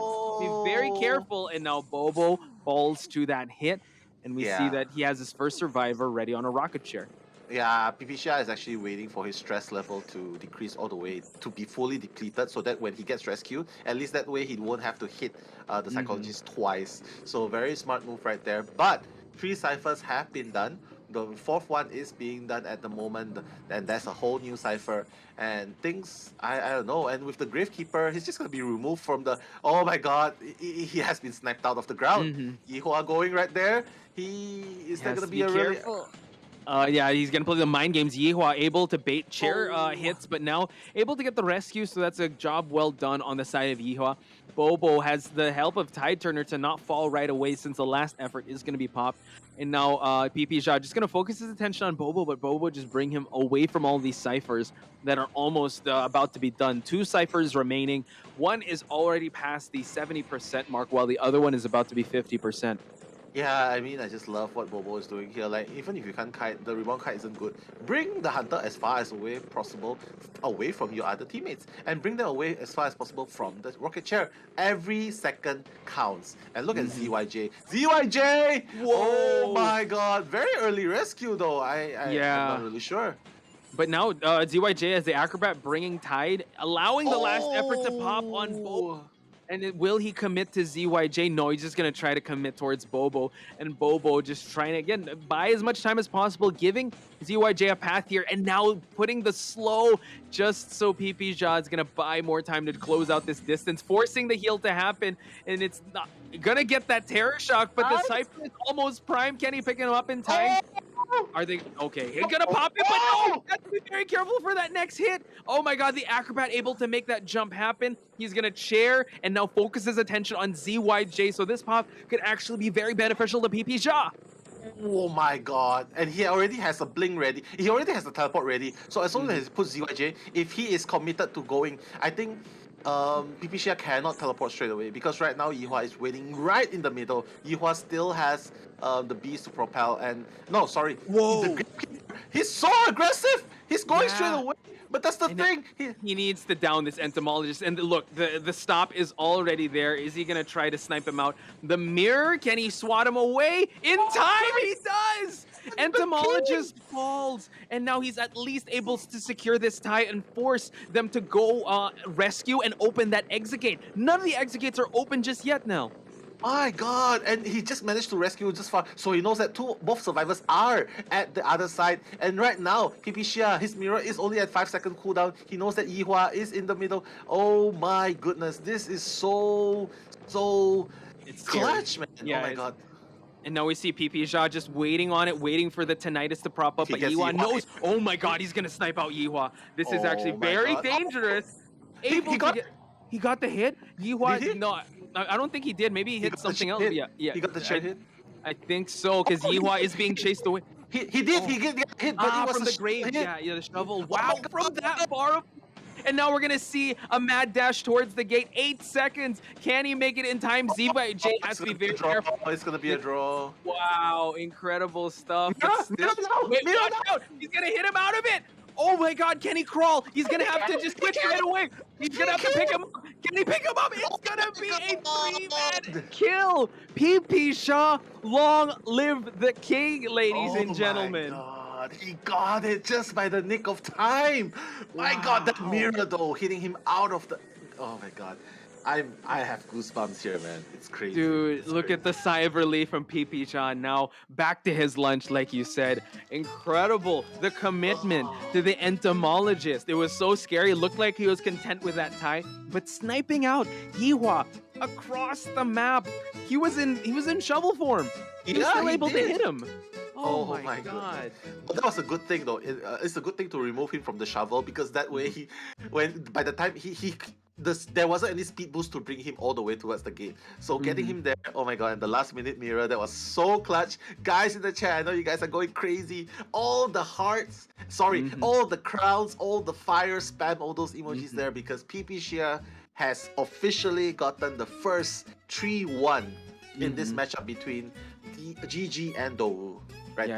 Be very careful, and now Bobo falls to that hit. And we see that he has his first survivor ready on a rocket chair. Yeah, Pipisha is actually waiting for his stress level to decrease all the way to be fully depleted, so that when he gets rescued, at least that way he won't have to hit the psychologist twice. So very smart move right there. But 3 ciphers have been done. The 4th one is being done at the moment, and that's a whole new cipher. And things, I don't know. And with the Gravekeeper, he's just going to be removed from the... Oh my god, he has been sniped out of the ground. Yihua going right there. Is there going to be a really... Yeah, he's going to play the mind games. Yihua able to bait chair hits, but now able to get the rescue, so that's a job well done on the side of Yihua. Bobo has the help of Tide Turner to not fall right away since the last effort is going to be popped. And now Pipisha just going to focus his attention on Bobo, but Bobo just bring him away from all these ciphers that are almost about to be done. 2 ciphers remaining. One is already past the 70% mark, while the other one is about to be 50%. Yeah, I mean, I just love what Bobo is doing here. Like, even if you can't kite, the rebound kite isn't good. Bring the hunter as far as away possible, away from your other teammates, and bring them away as far as possible from the rocket chair. Every second counts. And look at ZYJ. ZYJ! Whoa! Oh my god, very early rescue though. I'm not really sure. But now ZYJ as the acrobat bringing Tide, allowing the last effort to pop on Bobo. And will he commit to ZYJ? No, he's just going to try to commit towards Bobo. And Bobo just trying to, again, buy as much time as possible, giving ZYJ a path here. And now putting the slow just so Pipisha is going to buy more time to close out this distance, forcing the heal to happen. And it's not going to get that terror shock, but the Cypher is almost prime. Can he pick him up in time? Are they okay? He's gonna pop it, but no! Have to be very careful for that next hit. Oh my god, the acrobat able to make that jump happen. He's gonna chair and now focus his attention on ZYJ. So this pop could actually be very beneficial to Pipisha. Oh my god. And he already has a blink ready. He already has the teleport ready. So as long as he puts ZYJ, if he is committed to going, I think Pipisha cannot teleport straight away because right now Yihua is waiting right in the middle. Yihua still has the beast to propel and... No, sorry. Whoa! He's so aggressive! He's going straight away! But that's the thing! He needs to down this entomologist. And look, the stop is already there. Is he going to try to snipe him out? The mirror, can he swat him away? In time, he does! Entomologist falls. And now he's at least able to secure this tie and force them to go rescue and open that exit gate. None of the exit gates are open just yet now. My god, and he just managed to rescue just far, so he knows that both survivors are at the other side. And right now, Pipisha, his mirror is only at 5-second cooldown. He knows that Yihua is in the middle. Oh my goodness, this is so clutch, man. Yeah, oh my god. And now we see Pipisha just waiting on it, waiting for the tinnitus to prop up, but Yihua knows. Oh my god, he's gonna snipe out Yihua. This is actually very dangerous. He got the hit. Yihua, no, I don't think he did. Maybe he hit something else. Yeah. He got the chair hit. I think so, because Yihua is being chased away. He get hit, but it was from a the grave. hit. Yeah, the shovel. Wow, from that far. And now we're gonna see a mad dash towards the gate. 8 seconds. Can he make it in time? Ziva J has to be very careful. It's gonna be a draw. Wow, incredible stuff. Mira, But Mira still, now, wait, Mira watch out! He's gonna hit him out of it. Oh my God, can he crawl? He's gonna have to just switch right away. He's gonna have to pick him up. Can he pick him up? It's gonna be a 3-man kill. PP Shaw, long live the king, ladies and gentlemen. My God, he got it just by the nick of time. My God, that mirror though, hitting him out of the. Oh my God. I have goosebumps here, man. It's crazy. Dude, look at the sigh of relief from PP Chan. Now back to his lunch, like you said. Incredible. The commitment to the entomologist. It was so scary. It looked like he was content with that tie, but sniping out Yihua across the map. He was in shovel form. He was still able to hit him. Oh my God. But that was a good thing though. It's a good thing to remove him from the shovel, because that way by the time there wasn't any speed boost to bring him all the way towards the gate. So getting him there, oh my God, and the last minute mirror, that was so clutch. Guys in the chat, I know you guys are going crazy. All the hearts, all the crowns, all the fire spam, all those emojis there, because PP Shia has officially gotten the first 3-1 in this matchup between GG and Dou.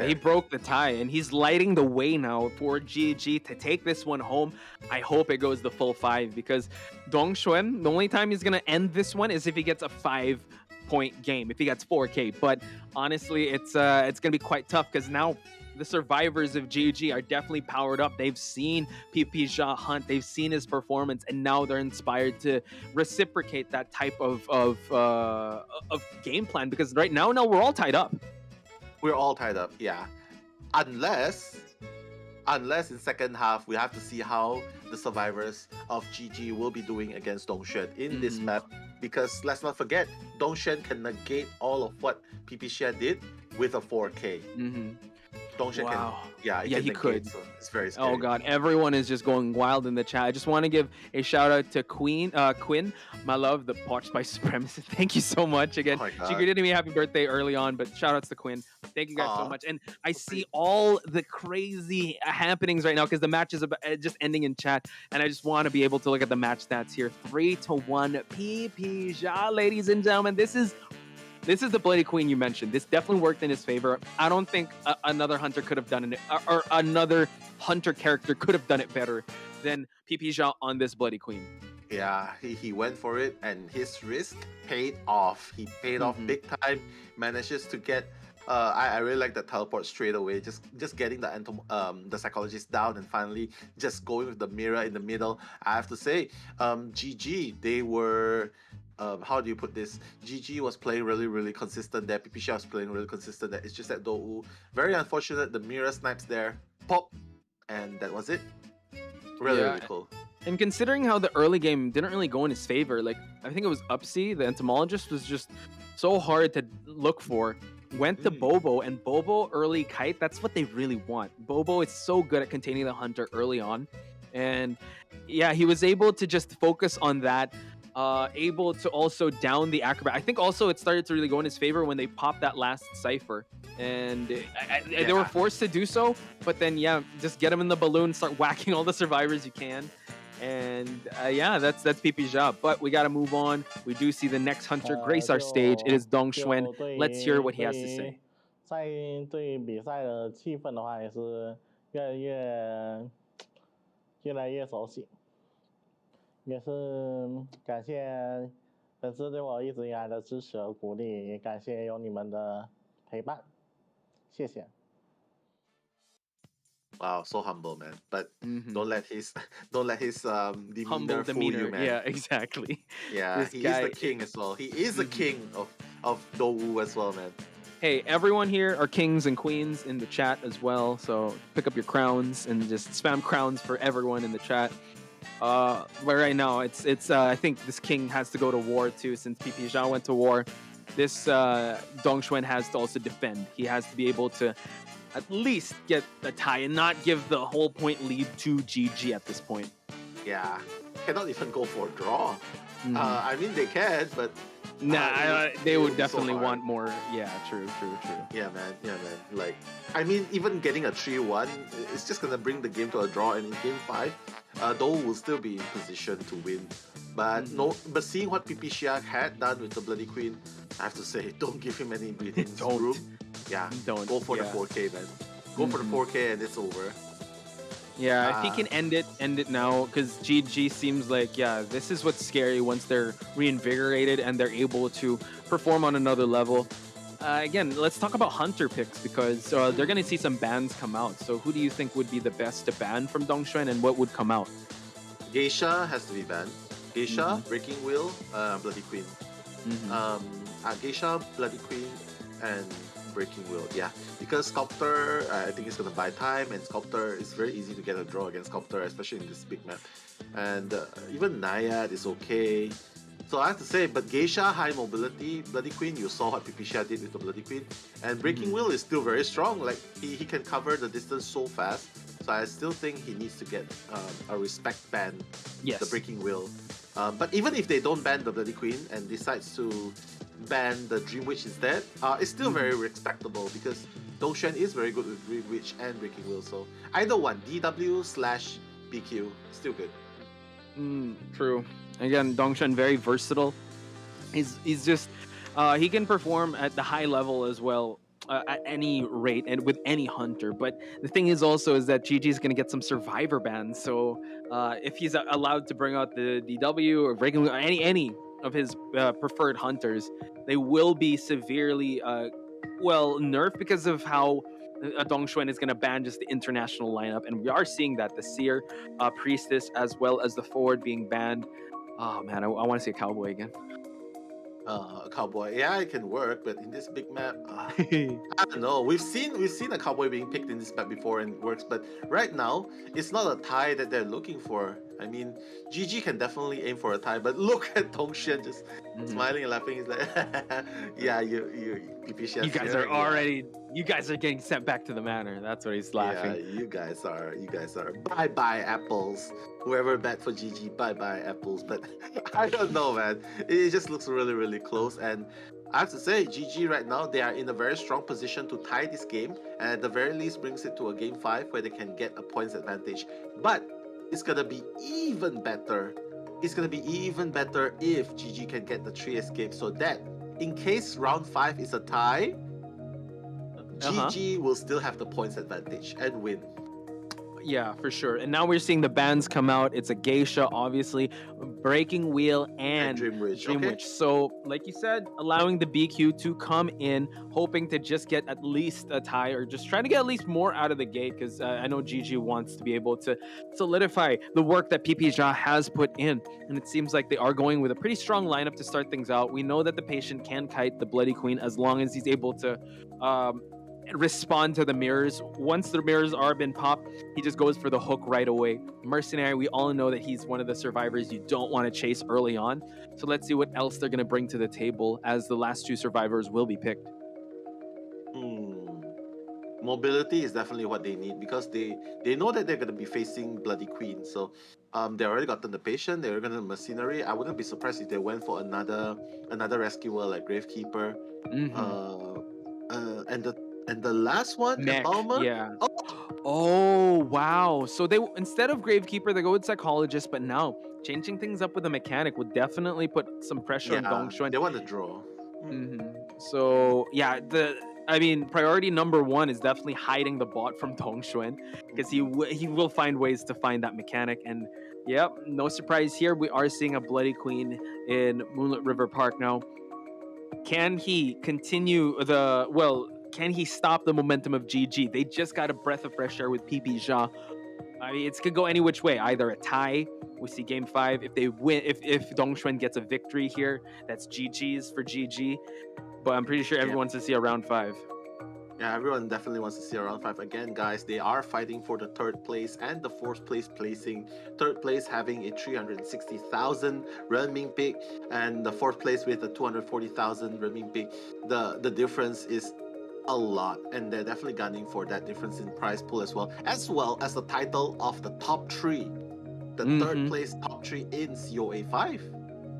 He broke the tie, and he's lighting the way now for GG to take this one home. I hope it goes the full 5, because Dong Xuan, the only time he's going to end this one is if he gets a 5-point game, if he gets 4K. But honestly, it's going to be quite tough, because now the survivors of GG are definitely powered up. They've seen PP Jha hunt, they've seen his performance, and now they're inspired to reciprocate that type of game plan, because right now we're all tied up. We're all tied up, yeah. Unless in second half, we have to see how the survivors of GG will be doing against Dongshen in this map. Because let's not forget, Dongshen can negate all of what PP Xia did with a 4K. Dongshen can, he could. So it's very scary. Oh God, everyone is just going wild in the chat. I just want to give a shout out to Quinn, my love, the Poch Spice supremacist. Thank you so much again. She greeted me happy birthday early on, but shout outs to Quinn. Thank you guys so much. And I see all the crazy happenings right now, because the match is just ending in chat, and I just want to be able to look at the match stats here. 3-1 PP Jha, ladies and gentlemen. This is the Bloody Queen you mentioned. This definitely worked in his favor. I don't think another hunter could have done it, or another hunter character could have done it better than PP Jha on this Bloody Queen. Yeah, he went for it, and his risk paid off. He paid off big time. Manages to get. I really like that teleport straight away. Just getting the psychologist down, and finally just going with the mirror in the middle. I have to say, GG, they were. How do you put this? GG was playing really, really consistent there. PP Xia was playing really consistent there. It's just that Dou, very unfortunate, the mirror snipes there, pop, and that was it. Really cool. And considering how the early game didn't really go in his favor, like I think it was Upsy, the entomologist, was just so hard to look for. Went to Bobo, and Bobo early kite, that's what they really want. Bobo is so good at containing the hunter early on. And yeah, he was able to just focus on that. Able to also down the acrobat. I think also it started to really go in his favor when they popped that last cipher, and they were forced to do so. But then just get him in the balloon, start whacking all the survivors you can, and that's PP Jha. But we got to move on. We do see the next hunter grace our stage. It is Dong Xuan. Let's hear what he has to say. 在对比赛的气氛的话，也是越来越熟悉。 也是感谢粉丝对我一直以来的支持和鼓励，也感谢有你们的陪伴，谢谢。 Wow, so humble, man. But don't let his demeanor fool you, man. Yeah, exactly. Yeah, he is the king as well. He is the king of Dou as well, man. Hey, everyone here are kings and queens in the chat as well. So pick up your crowns and just spam crowns for everyone in the chat. But right now, it's I think this king has to go to war too, since PP Jha went to war. This Dong Xuan has to also defend. He has to be able to at least get a tie and not give the whole point lead to GG at this point. Yeah, cannot even go for a draw. I mean, they can, but Nah, they it would would be so definitely hard. want more. Yeah, true. Yeah, man. Like, I mean, even getting a 3-1, it's just gonna bring the game to a draw. And in Game 5, Dole will still be in position to win. But but seeing what PP Shiak had done with the Bloody Queen, I have to say, don't give him any breathing room. Yeah, Don't. go for the Yeah. 4K, man. Go for the 4K, and it's over. Yeah, if he can end it now, because GG seems like, yeah, this is what's scary once they're reinvigorated and they're able to perform on another level. Again, let's talk about Hunter picks, because they're going to see some bans come out. So who do you think would be the best to ban from Dongxuan, and what would come out? Geisha has to be banned. Geisha, Breaking Wheel, Bloody Queen. Geisha, Bloody Queen, and Breaking Wheel. Yeah, because Sculptor, I think it's gonna buy time, and Sculptor is very easy to get a draw against Sculptor, especially in this big map. And even Naiad is okay. So I have to say, but Geisha, high mobility, Bloody Queen, you saw what Pipisha did with the Bloody Queen, and Breaking Wheel is still very strong. Like he can cover the distance so fast. So I still think he needs to get a respect ban. Yes. The Breaking Wheel. But even if they don't ban the Bloody Queen and decides to ban the Dream Witch instead, it's still very respectable, because Dongxuan is very good with Dream Witch and Breaking Wheel. So either one, DW/BQ, still good. True. Again, Dongxuan very versatile. He's just he can perform at the high level as well. At any rate and with any hunter, but the thing is also is that GG is going to get some survivor bans. So if he's allowed to bring out the DW or Breaking Wheel or any of his preferred hunters, they will be severely nerfed, because of how Dongxuan is going to ban just the international lineup, and we are seeing that the Seer, Priestess, as well as the Forward being banned. Oh man, I want to see a Cowboy again. A Cowboy, yeah, it can work, but in this big map, I don't know. We've seen a Cowboy being picked in this map before and it works, but right now it's not a tie that they're looking for. I mean, GG can definitely aim for a tie, but look at Dongxuan just smiling and laughing. He's like, yeah, you guys are getting sent back to the manor. That's what he's laughing. Yeah, you guys are. Bye bye apples. Whoever bet for GG, bye bye apples. But I don't know, man. It just looks really, really close. And I have to say, GG right now, they are in a very strong position to tie this game, and at the very least brings it to a Game 5 where they can get a points advantage. But it's gonna be even better. It's gonna be even better if GG can get the 3 escapes, so that in case round 5 is a tie, GG will still have the points advantage and win. Yeah, for sure. And now we're seeing the bans come out. It's a Geisha, obviously, Breaking Wheel, and Dream Witch. So, like you said, allowing the BQ to come in, hoping to just get at least a tie, or just trying to get at least more out of the gate, because I know GG wants to be able to solidify the work that PP Ja has put in. And it seems like they are going with a pretty strong lineup to start things out. We know that the patient can kite the Bloody Queen as long as he's able to respond to the mirrors. Once the mirrors are been popped, he just goes for the hook right away. Mercenary, we all know that he's one of the survivors you don't want to chase early on. So let's see what else they're going to bring to the table, as the last 2 survivors will be picked. Mobility is definitely what they need, because they know that they're going to be facing Bloody Queen. So they already gotten the patient, they're going to mercenary. I wouldn't be surprised if they went for another rescuer like Gravekeeper. And the last one, Embalmer? Yeah. Oh, wow. So they, instead of Gravekeeper, they go with Psychologist, but now changing things up with a mechanic would definitely put some pressure on Dongxuan. They want to draw. So yeah, priority number 1 is definitely hiding the bot from Dongxuan, because he will find ways to find that mechanic. And yep, no surprise here, we are seeing a Bloody Queen in Moonlit River Park now. Can he continue can he stop the momentum of GG? They just got a breath of fresh air with PP Ja. I mean, it could go any which way. Either a tie, we see Game 5. If they win, if Dongxuan gets a victory here, that's GG's for GG. But I'm pretty sure everyone wants to see a round 5. Yeah, everyone definitely wants to see a round 5 again, guys. They are fighting for the 3rd place and the 4th place placing. 3rd place having a 360,000 Renmin pick, and the 4th place with a 240,000 Renmin pick. The difference is a lot, and they're definitely gunning for that difference in prize pool as well as the title of the top 3, the 3rd place top 3 in COA 5.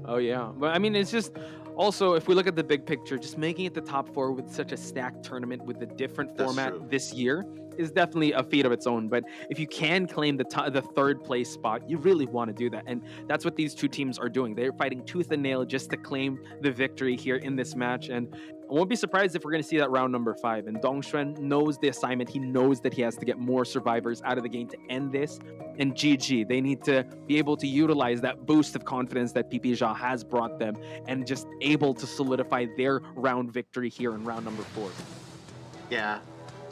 Oh yeah, but I mean, it's just Also, if we look at the big picture, just making it the top 4 with such a stacked tournament with a different format this year is definitely a feat of its own. But if you can claim the third place spot, you really want to do that. And that's what these two teams are doing. They're fighting tooth and nail just to claim the victory here in this match. And I won't be surprised if we're going to see that round number 5. And Dongxuan knows the assignment. He knows that he has to get more survivors out of the game to end this. And GG, they need to be able to utilize that boost of confidence that PPJA has brought them and just able to solidify their round victory here in round number 4. Yeah,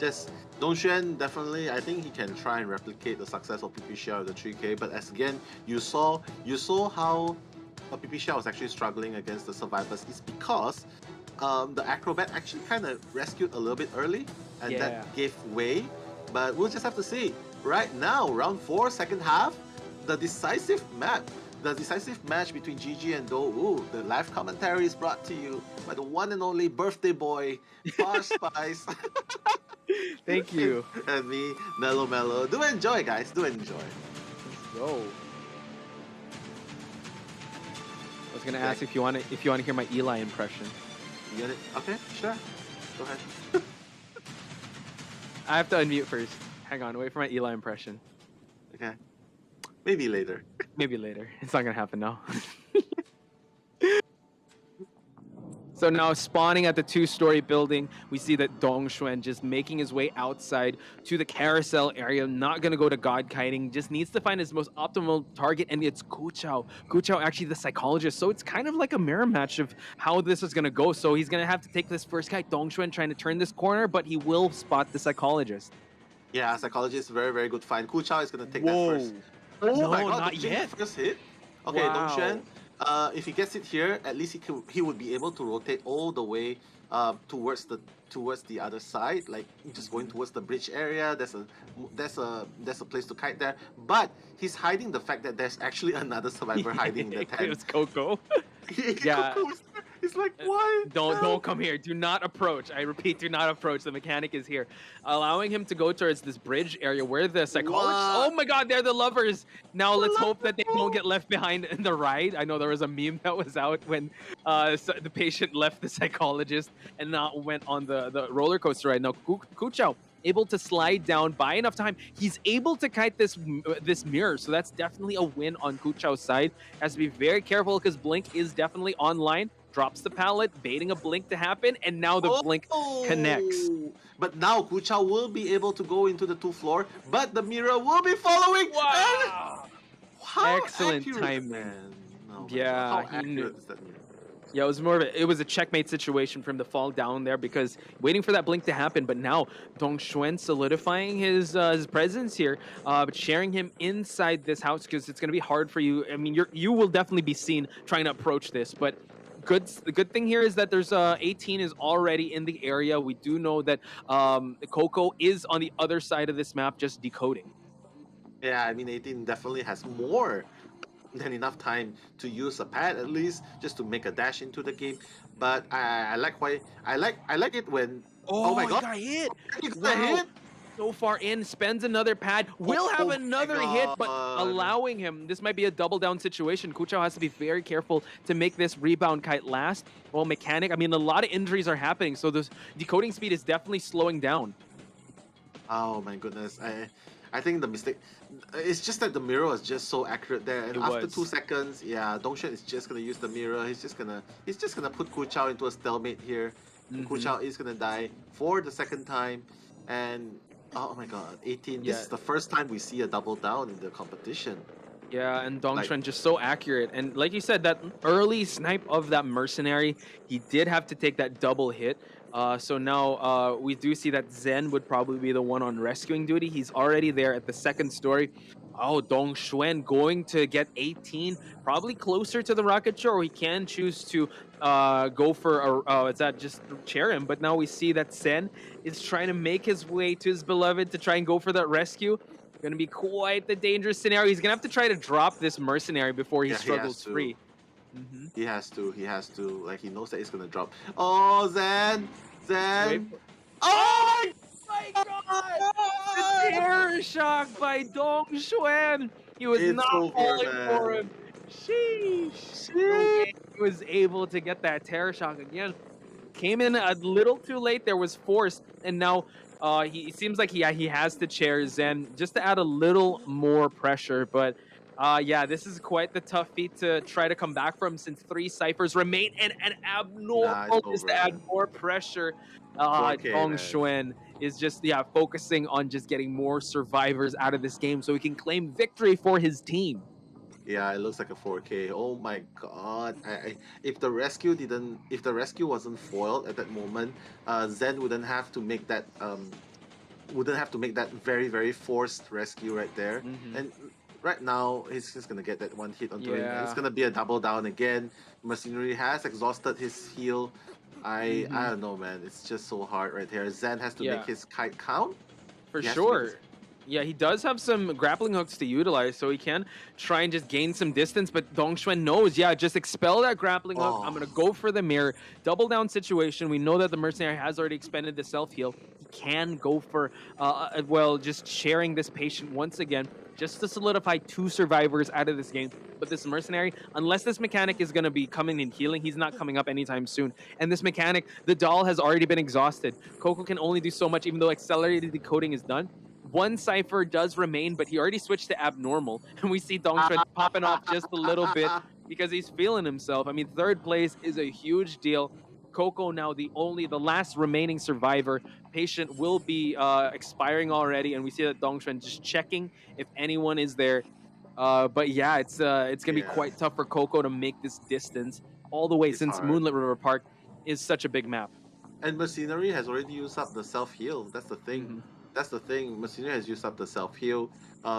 just Dongxuan definitely. I think he can try and replicate the success of PPJA with the 3K. But as again, you saw how PPJA was actually struggling against the survivors. It's because the acrobat actually kind of rescued a little bit early, and that gave way. But we'll just have to see. Right now, round 4, second half, the decisive match between GG and Do. Ooh, the live commentary is brought to you by the one and only birthday boy, Posh Spice. Thank you. And me, Mellow Mellow. Do enjoy, guys. Do enjoy. Let's go. I was gonna ask if you want to hear my Eli impression. You get it? Okay, sure. Go ahead. I have to unmute first. Hang on, wait for my Eli impression. Okay. Maybe later. Maybe later. It's not gonna happen now. So now spawning at the 2-story building, we see that Dongxuan just making his way outside to the carousel area, not gonna go to God kiting, just needs to find his most optimal target, and it's Kuchao. Kuchao actually the psychologist, so it's kind of like a mirror match of how this is gonna go. So he's gonna have to take this first guy, Dongxuan trying to turn this corner, but he will spot the psychologist. Yeah, psychologist, very, very good find. Kuchao is gonna take that first. Oh no, my god, not yet. First hit. Okay, Wow. Dongxuan. If he gets it here, at least he would be able to rotate all the way towards the other side, like just going towards the bridge area. There's a place to kite there, but he's hiding the fact that there's actually another survivor hiding in the tent. It's Coco. Yeah. It's like, why? Don't come here. Do not approach. I repeat, do not approach. The mechanic is here. Allowing him to go towards this bridge area where the psychologist... What? Oh my god, they're the lovers. Now let's hope that they don't get left behind in the ride. I know there was a meme that was out when the patient left the psychologist and not went on the roller coaster ride. Now, Kuchao able to slide down by enough time. He's able to kite this mirror, so that's definitely a win on Kuchao's side. Has to be very careful because Blink is definitely online. Drops the pallet, baiting a blink to happen, and now the blink connects. But now Kuchao will be able to go into the 2th floor, but the mirror will be following. Wow! How Excellent accurate, timing. man. Oh Yeah, how he accurate knew. is that mirror? Yeah, it was a checkmate situation for him to fall down there because waiting for that blink to happen. But now Dongxuan solidifying his presence here, but sharing him inside this house because it's going to be hard for you. I mean, you will definitely be seen trying to approach this, but. The good thing here is that there's 18 is already in the area. We do know that Coco is on the other side of this map just decoding. Yeah, I mean 18 definitely has more than enough time to use a pad at least just to make a dash into the game. But I like it when my god, he got hit. He got hit. So far in, spends another pad, will have another hit, but allowing him, this might be a double down situation. Kuchao has to be very careful to make this rebound kite last. Well, mechanic, I mean, a lot of injuries are happening, so this decoding speed is definitely slowing down. Oh my goodness, I think the mistake, it's just that the mirror was just so accurate there, and after 2 seconds, yeah, Dongxuan is just gonna use the mirror. He's just gonna put Kuchao into a stalemate here. Kuchao is gonna die for the second time, and oh my god, 18. This is the first time we see a double down in the competition. Yeah, and Dongxuan just so accurate. And like you said, that early snipe of that mercenary, he did have to take that double hit. So now we do see that Zen would probably be the one on rescuing duty. He's already there at the 2nd story. Oh, Dongxuan going to get 18, probably closer to the rocket ship, or he can choose to go for just chair him. But now we see that Zen is trying to make his way to his beloved to try and go for that rescue. Going to be quite the dangerous scenario. He's going to have to try to drop this mercenary before he struggles free. He has to. Like, he knows that he's going to drop. Oh, Zen! Oh my god! The terror shock by Dongxuan! He was not falling for him. Sheesh. No way he was able to get that terror shock again. Came in a little too late. There was force, and now he seems like he has to chair Zen just to add a little more pressure. But yeah, this is quite the tough feat to try to come back from since 3 ciphers remain and an Nah, it's abnormal just over, to add man. more pressure. 4K, Dong man. Xuan is just focusing on just getting more survivors out of this game so he can claim victory for his team. Yeah, it looks like a 4K. Oh my god! If the rescue wasn't foiled at that moment, Zen wouldn't have to make that very very forced rescue right there. And right now he's just gonna get that one hit onto him. It's Yeah. gonna be a double down again. Mercenary has exhausted his heal. I don't know, man. It's just so hard right here. Zen has to Yeah. make his kite count. For He has to make sure. his- Yeah, he does have some grappling hooks to utilize, so he can try and just gain some distance. But Dong Xuan knows, just expel that grappling hook. I'm going to go for the mirror. Double down situation. We know that the Mercenary has already expended the self-heal. He can go for, just sharing this patient once again, just to solidify 2 survivors out of this game. But this Mercenary, unless this mechanic is going to be coming and healing, he's not coming up anytime soon. And this mechanic, the doll has already been exhausted. Coco can only do so much, even though accelerated decoding is done. 1 cipher does remain, but he already switched to abnormal. And we see Dong Xuan popping off just a little bit because he's feeling himself. I mean, 3rd place is a huge deal. Coco now the last remaining survivor. Patient will be expiring already, and we see that Dong Xuan just checking if anyone is there. But yeah, it's gonna be quite tough for Coco to make this distance all the way since hard. Moonlit River Park is such a big map. And Mercenary has already used up the self-heal. That's the thing. That's the thing. Mercenary has used up the self-heal.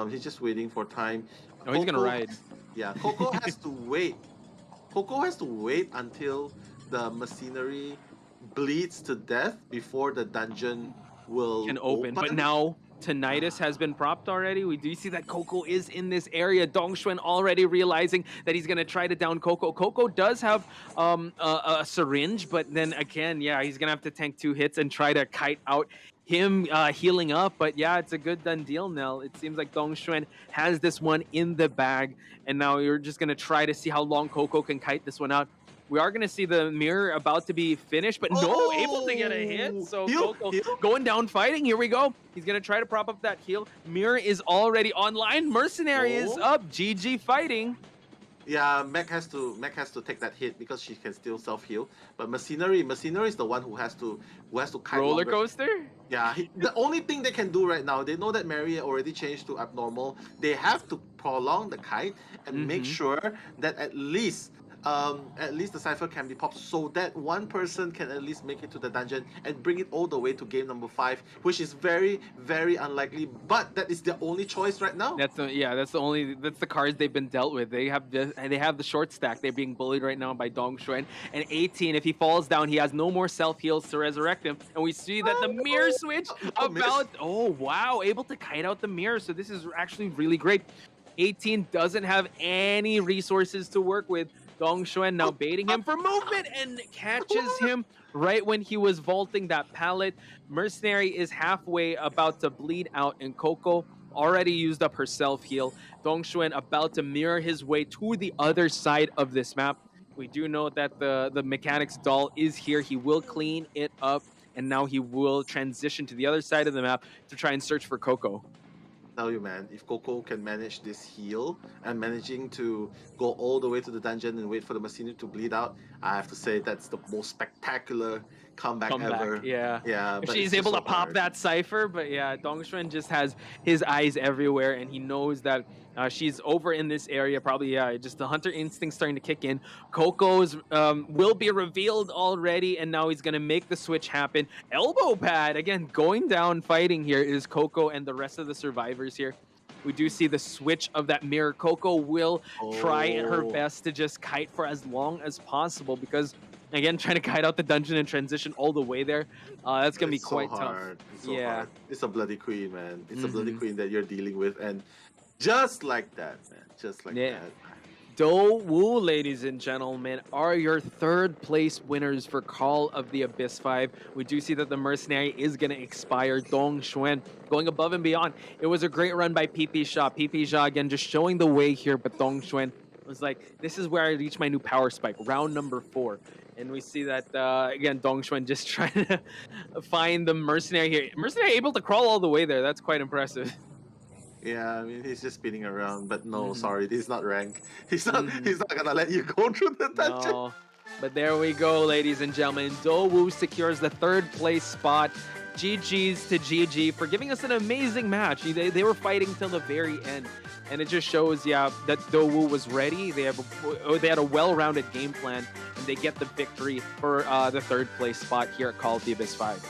He's just waiting for time. Oh, he's gonna ride. Yeah, Coco has to wait. Coco has to wait until the Mercenary bleeds to death before the dungeon will Can open. But now Tinnitus has been propped already. We do see that Coco is in this area. Dong Xuan already realizing that he's going to try to down Coco. Coco does have a syringe, but then again, he's going to have to tank 2 hits and try to kite out him healing up. But yeah, it's a good done deal, Nell. It seems like Dong Xuan has this one in the bag, and now you're just going to try to see how long Coco can kite this one out. We are going to see the mirror about to be finished, but no, able to get a hit. So Coco going down fighting. Here we go. He's going to try to prop up that heal. Mirror is already online. Mercenary is up. GG fighting. Yeah, Mech has to take that hit because she can still self-heal. But Mercenary is the one who has to kite roller longer. coaster. Yeah, the only thing they can do right now, they know that Mary already changed to abnormal. They have to prolong the kite and make sure that at least the cipher can be popped so that one person can at least make it to the dungeon and bring it all the way to game number 5, which is very, very unlikely, but that is their only choice right now. That's the cards they've been dealt with. They have the short stack. They're being bullied right now by Dong Xuan. And 18, if he falls down, he has no more self-heals to resurrect him. And we see that the mirror switch able to kite out the mirror. So this is actually really great. 18 doesn't have any resources to work with. Dong Xuan now baiting him for movement and catches him right when he was vaulting that pallet. Mercenary is halfway about to bleed out, and Coco already used up her self-heal. Dong Xuan about to mirror his way to the other side of this map. We do know that the mechanics doll is here. He will clean it up, and now he will transition to the other side of the map to try and search for Coco. Tell you, man, if Coco can manage this heal and managing to go all the way to the dungeon and wait for the Mercenary to bleed out, I have to say that's the most spectacular comeback ever. Yeah. But She's it's able just to so pop hard. that cipher, but yeah, Dong Xuan just has his eyes everywhere, and he knows that she's over in this area. Probably, just the hunter instinct starting to kick in. Coco's will be revealed already, and now he's gonna make the switch happen. Elbow pad again, going down fighting here is Coco and the rest of the survivors here. We do see the switch of that mirror. Coco will try her best to just kite for as long as possible because, again, trying to kite out the dungeon and transition all the way there, that's going to be quite tough. It's so hard. It's a bloody queen, man. It's a bloody queen that you're dealing with. And just like that, man. Just like that. Do Wu, ladies and gentlemen, are your 3rd place winners for Call of the Abyss 5. We do see that the Mercenary is going to expire. Dong Xuan going above and beyond. It was a great run by PP Sha. PP Sha, again, just showing the way here, but Dong Xuan It was like, this is where I reach my new power spike, round number 4. And we see that, again, Dongxuan just trying to find the Mercenary here. Mercenary able to crawl all the way there. That's quite impressive. Yeah, I mean he's just spinning around, but no, Mhm. sorry, he's not rank. He's not gonna let you go through the dungeon. No. But there we go, ladies and gentlemen. Dowu secures the 3rd place spot. GG's to GG for giving us an amazing match. They were fighting till the very end. And it just shows, yeah, that Dowu was ready. They had a well-rounded game plan, and they get the victory for the 3rd place spot here at Call of the Abyss 5.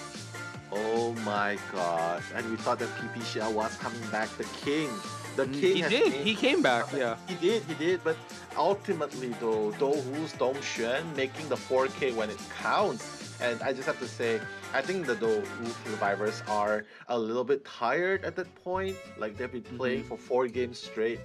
Oh my god. And we thought that PP Xiao was coming back. The king. The king He came back, yeah. He did. But ultimately, though, Douwu's Dongxuan making the 4K when it counts. And I just have to say, I think the Douwu survivors are a little bit tired at that point. Like, they've been playing for 4 games straight.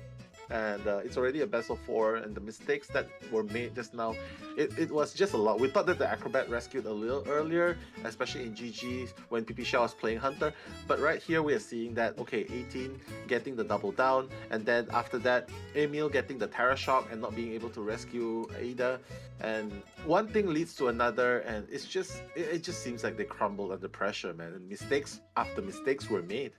And it's already a best of 4, and the mistakes that were made just now, it was just a lot. We thought that the Acrobat rescued a little earlier, especially in GG when PP Xiao was playing Hunter, but right here we are seeing that, okay, 18 getting the double down, and then after that, Emil getting the Terra Shock and not being able to rescue Ada, and one thing leads to another, and it just seems like they crumbled under pressure, man, and mistakes after mistakes were made.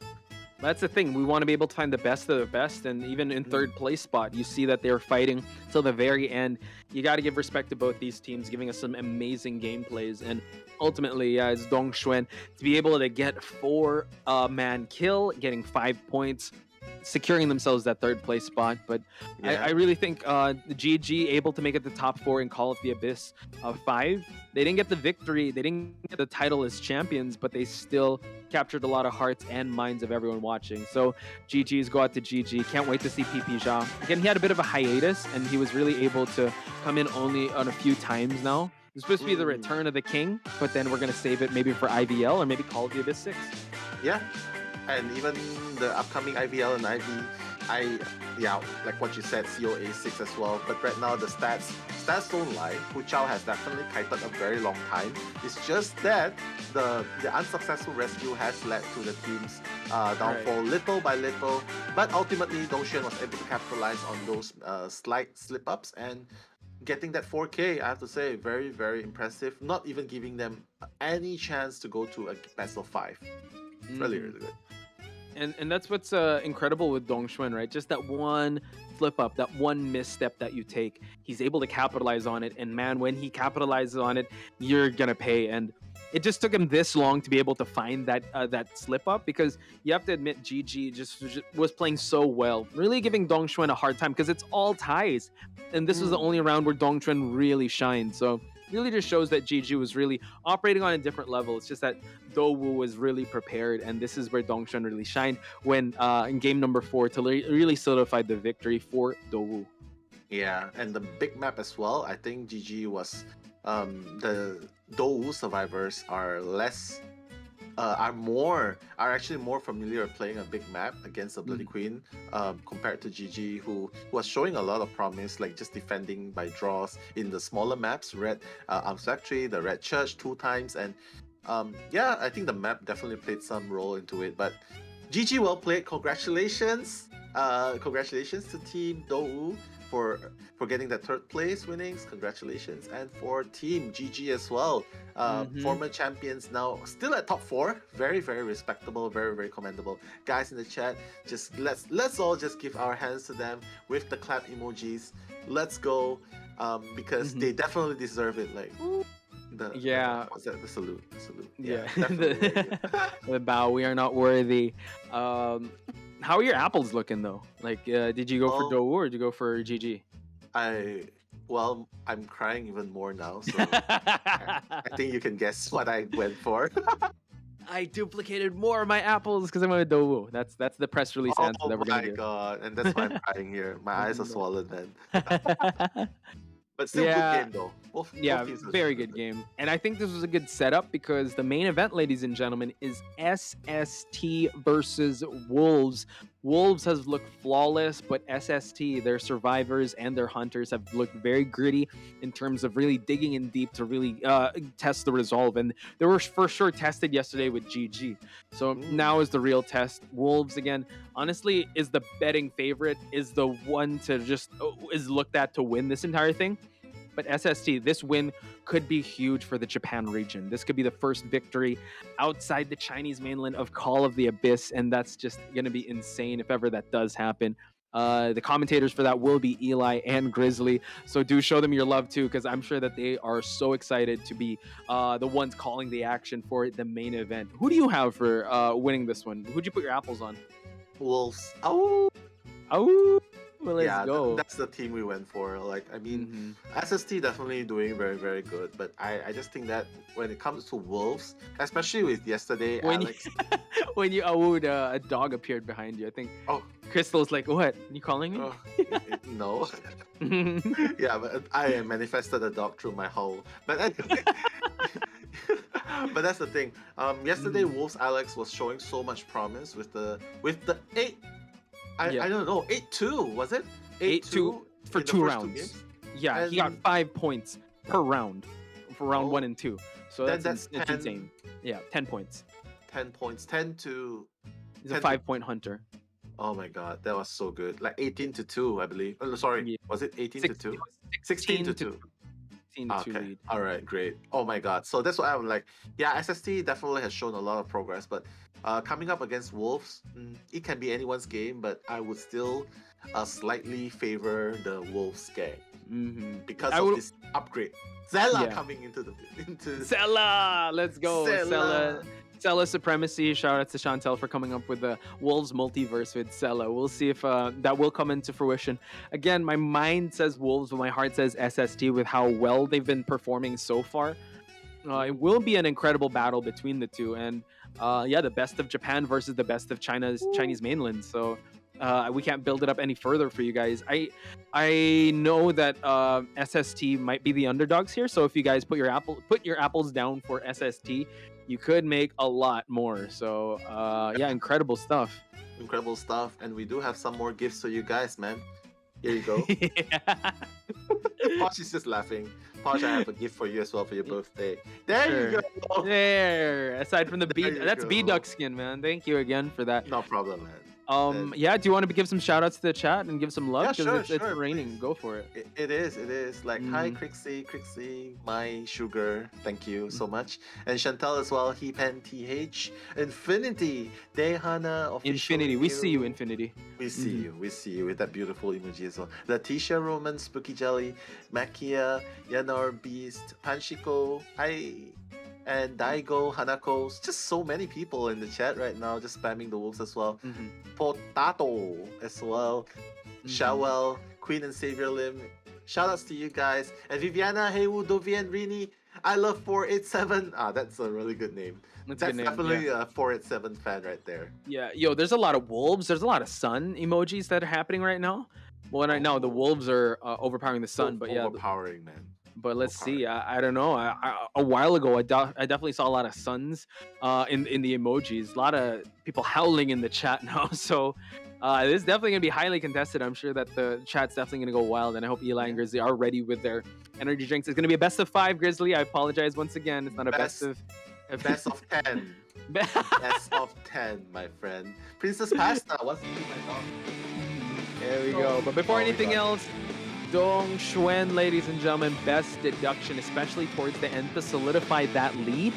That's the thing. We want to be able to find the best of the best, and even in 3rd place spot, you see that they were fighting till the very end. You got to give respect to both these teams, giving us some amazing gameplays, and ultimately, it's Dongxuan to be able to get 4-man kill, getting 5 points, securing themselves that 3rd place spot. But I really think the GG able to make it the top 4 in Call of the Abyss 5. They didn't get the victory, they didn't get the title as champions, but they still captured a lot of hearts and minds of everyone watching. So GG's go out to GG. Can't wait to see PP Zhang. Again, he had a bit of a hiatus, and he was really able to come in only on a few times now. It's supposed to be the return of the king, but then we're going to save it maybe for IVL or maybe Call of the Abyss 6. Yeah, and even the upcoming IVL and IV, like what you said, COA 6 as well. But right now the stats don't lie. Hu Chao has definitely kited a very long time. It's just that the unsuccessful rescue has led to the team's downfall little by little. But ultimately, Dongxuan was able to capitalize on those slight slip-ups and getting that 4K, I have to say, very, very impressive. Not even giving them any chance to go to a best of 5. Really, really good. And that's what's incredible with Dongxuan, right? Just that one slip up, that one misstep that you take, he's able to capitalize on it. And man, when he capitalizes on it, you're gonna pay. And it just took him this long to be able to find that slip up, because you have to admit GG just was playing so well, really giving Dongxuan a hard time because it's all ties. And this was the only round where Dongxuan really shined. So really just shows that GG was really operating on a different level. It's just that Dowu was really prepared, and this is where Dongxuan really shined when in game number 4 to really solidify the victory for Dowu. Yeah, and the big map as well. I think GG was the Dowu survivors are actually more familiar playing a big map against the Bloody Queen compared to GG, who was showing a lot of promise, like just defending by draws in the smaller maps, Red Arms Factory, the Red Church 2 times, and I think the map definitely played some role into it. But GG, well played. Congratulations to Team Dowu for getting that 3rd place winnings. Congratulations. And for Team GG as well, former champions, now still at top 4. Very, very respectable, very, very commendable. Guys in the chat, just let's all just give our hands to them with the clap emojis. Let's go, because they definitely deserve it. Like, what's that? The salute. Yeah, definitely. The bow. We are not worthy. How are your apples looking though? Like, did you go for Dowu or did you go for GG? I'm crying even more now, so I think you can guess what I went for. I duplicated more of my apples because I went with Dowu. That's the press release answer that we're gonna give. Oh my god, and that's why I'm crying here. My eyes are swollen then. But still good game though. Both very good game. And I think this was a good setup because the main event, ladies and gentlemen, is SST versus Wolves. Wolves has looked flawless, but SST, their survivors and their hunters have looked very gritty in terms of really digging in deep to really test the resolve. And they were for sure tested yesterday with GG. So now is the real test. Wolves, again, honestly, is the betting favorite, is the one to just is looked at to win this entire thing. But SST, this win could be huge for the Japan region. This could be the first victory outside the Chinese mainland of Call of the Abyss, and that's just going to be insane if ever that does happen. The commentators for that will be Eli and Grizzly, so do show them your love too, because I'm sure that they are so excited to be the ones calling the action for the main event. Who do you have for winning this one? Who'd you put your apples on? Wolves. Oh. Well, let's go. That's the team we went for. Like, I mean, SST definitely doing very, very good. But I just think that when it comes to Wolves, especially with yesterday, Alex. When you awooed, a dog appeared behind you. I think. Oh. Crystal's like, what? You calling me? No. Yeah, but I manifested a dog through my hole. But anyway. But that's the thing. Yesterday, Wolves Alex was showing so much promise with the 8. I don't know, 8-2, was it? 8-2 for 2 rounds. Yeah, and he got 5 points per round for round 1 and 2. So that's insane. Yeah, 10 points. 10 points. 10 to... He's a 5-point hunter. Oh my god, that was so good. Like 18-2, I believe. Oh, sorry, was it 18-2? 16-2. Okay, lead. All right, great. Oh my god. So that's why I'm like, yeah, SST definitely has shown a lot of progress, but coming up against Wolves, it can be anyone's game, but I would still slightly favor the Wolves game because of this upgrade. Zella coming into Zella, let's go. Zella supremacy. Shout out to Chantel for coming up with the Wolves multiverse with Zella. We'll see if that will come into fruition. Again, my mind says Wolves, but my heart says SST with how well they've been performing so far. It will be an incredible battle between the two. And the best of Japan versus the best of Chinese mainland. So we can't build it up any further for you guys. I know that SST might be the underdogs here. So if you guys put your apples down for SST, you could make a lot more. So incredible stuff. Incredible stuff. And we do have some more gifts for you guys, man. Here you go. Posh is just laughing. Posh, I have a gift for you as well for your birthday. There you go. There. Aside from the that's B-Duck skin, man. Thank you again for that. No problem, man. Do you want to give some shout outs to the chat and give some love? Yeah, it's raining. Go for it. It is. Like, hi, Crixie, my sugar. Thank you so much. And Chantal as well, Hepan TH. Infinity, Dehana, official. Infinity, we see you, Infinity. We see you with that beautiful emoji as well. Letitia Roman, Spooky Jelly, Makia, Yanar Beast, Panchiko, and Daigo, Hanako, just so many people in the chat right now, just spamming the Wolves as well. Potato as well. Shawel, Queen and Savior Lim. Shoutouts to you guys. And Viviana, Heywu, Dovian, Rini. I love 487. That's a really good name. That's definitely a 487 fan right there. Yeah, there's a lot of Wolves. There's a lot of sun emojis that are happening right now. Well, right now the Wolves are overpowering the sun, but overpowering, man. But let's see. I don't know. A while ago, I definitely saw a lot of suns in the emojis. A lot of people howling in the chat now. So this is definitely going to be highly contested. I'm sure that the chat's definitely going to go wild. And I hope Eli and Grizzly are ready with their energy drinks. It's going to be a best of 5, Grizzly. I apologize once again. It's not a best of 10. Best of 10, my friend. Princess Pasta. What's my dog? There we go. But before anything else, Dong Xuan, ladies and gentlemen, best deduction, especially towards the end to solidify that lead.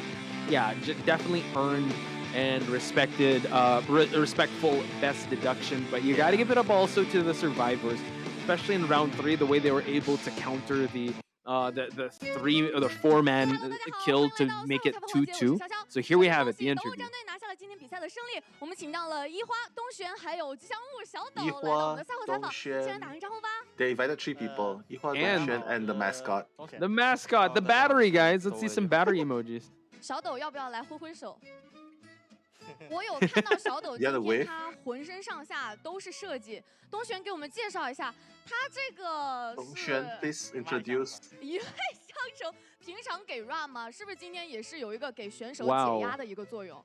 Yeah, definitely earned and respected, respectful best deduction. But you got to give it up also to the survivors, especially in round 3, the way they were able to counter the 4-man kill to make it 2-2. So here we have it, the interview. 比赛的胜利，我们请到了一花、东璇还有吉祥物小斗来到我们的赛后采访，先来打声招呼吧。They invited 3 people, 一花、东璇 and the mascot. The mascot, the battery, guys. Let's see some battery emojis. 小斗要不要来挥挥手？我有看到小斗今天他浑身上下都是设计。东璇给我们介绍一下，他这个东璇 ，please introduce. 一位枪手平常给 run 吗？是不是今天也是有一个给选手解压的一个作用？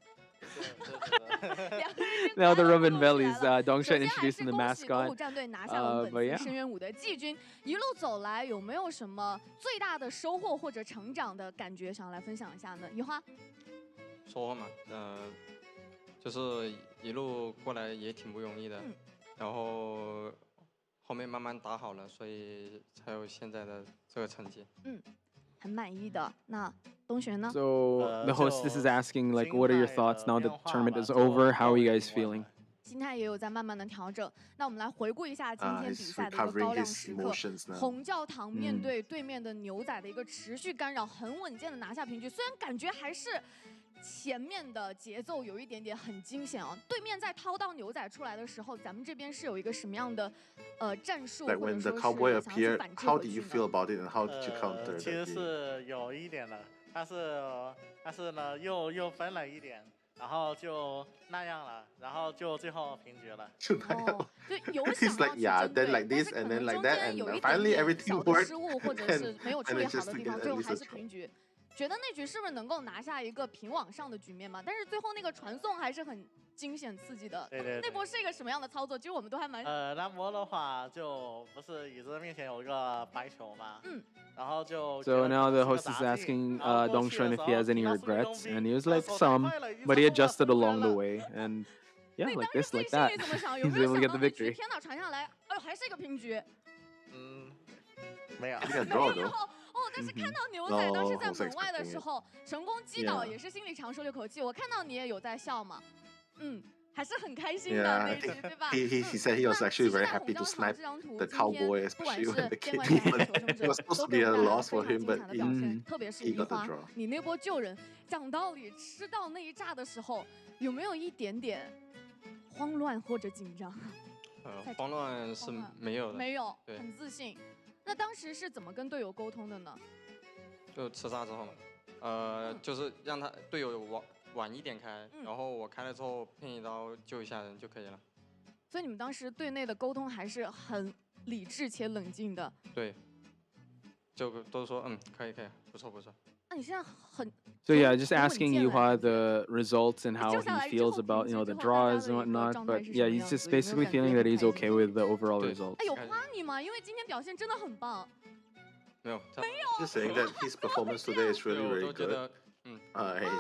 Now the rubbing bellies. 首 Dongshan 先还 introducing 是 the 恭喜夺虎 mascot. 战队拿下了 But 本 yeah. 次深渊舞的季军。一路走来，有没有什么最大的收获或者成长的感觉，想要来分享一下呢？一花，收获嘛，就是一路过来也挺不容易的，然后后面慢慢打好了，所以才有现在的这个成绩。很满意的。那东璇呢？ So the hostess is asking, like, what are your thoughts now that the tournament is over? How are you guys feeling? 心态也有在慢慢的调整。那我们来回顾一下今天 he's 比赛的一个 recovering 高亮 his 时刻 emotions。now 红教堂面对对面的牛仔的一个持续干扰，很稳健的拿下平局。虽然感觉还是前面的节奏有一点点很惊险啊，对面在掏到牛仔出来的时候，咱们这边是有一个什么样的战术， Like 或者 when 说 the 是 cowboy 想要去 appeared, 反制 how 回 did 去 you 呢？ feel about it and how did you counter 其实 that? 是有一点的，但是呢又分了一点，然后就那样了，然后就最后平局了。就有想 He's 要 like, 去 yeah, 针 then 对， like 但 this 是可 and 能 then like 中 that 间 and 有一点 finally 点 everything 小的 worked 失误，或者是没有处理 and 好的 just 地 to 方， get 最 at 后 least 还 a 是 draw. 平局。觉得那局是不是能够拿下一个平网上的局面嘛？但是最后那个传送还是很惊险刺激的。对。那波是一个什么样的操作？其实我们都还蛮……那波的话就不是椅子面前有一个白球嘛，然后就 So now the host is asking Dongshan if he has any regrets, and he was like, some, but he adjusted along the way, and yeah, like this, like that, 怎么想？有 he's 没有 able to 想 get 到 the 那局 victory. 天哪传下来，哎呦还是一个平局？没有。 I think I draw though. 但是看到牛仔当时在 I was 门外的 expecting 时 it. 候成功击倒， Yeah. 也是心里长舒了一口气。我看到你也有在笑嘛，还是很开心的 Yeah, 那 I 一局， think 对吧？ he said he was actually very happy to snipe the cowboy, especially when the kid it was supposed to be a loss for him, but 的表现，特别是 he 一 got the 花 draw.，你那波救人，讲道理，吃到那一炸的时候，有没有一点点慌乱或者紧张？慌乱是没有的，没有，对，很自信。那当时是怎么跟队友沟通的呢？就吃炸之后嘛，就是让他队友晚一点开，然后我开了之后骗一刀救一下人就可以了。所以你们当时队内的沟通还是很理智且冷静的。对，就都说可以，不错。那你现在很 So yeah, just asking Yuhua the results and how he feels about the draws and whatnot. But yeah, he's just basically feeling that he's okay with the overall result. 哎，有夸你吗？因为今天表现真的很棒。没有。Just saying that his performance today is really very good. He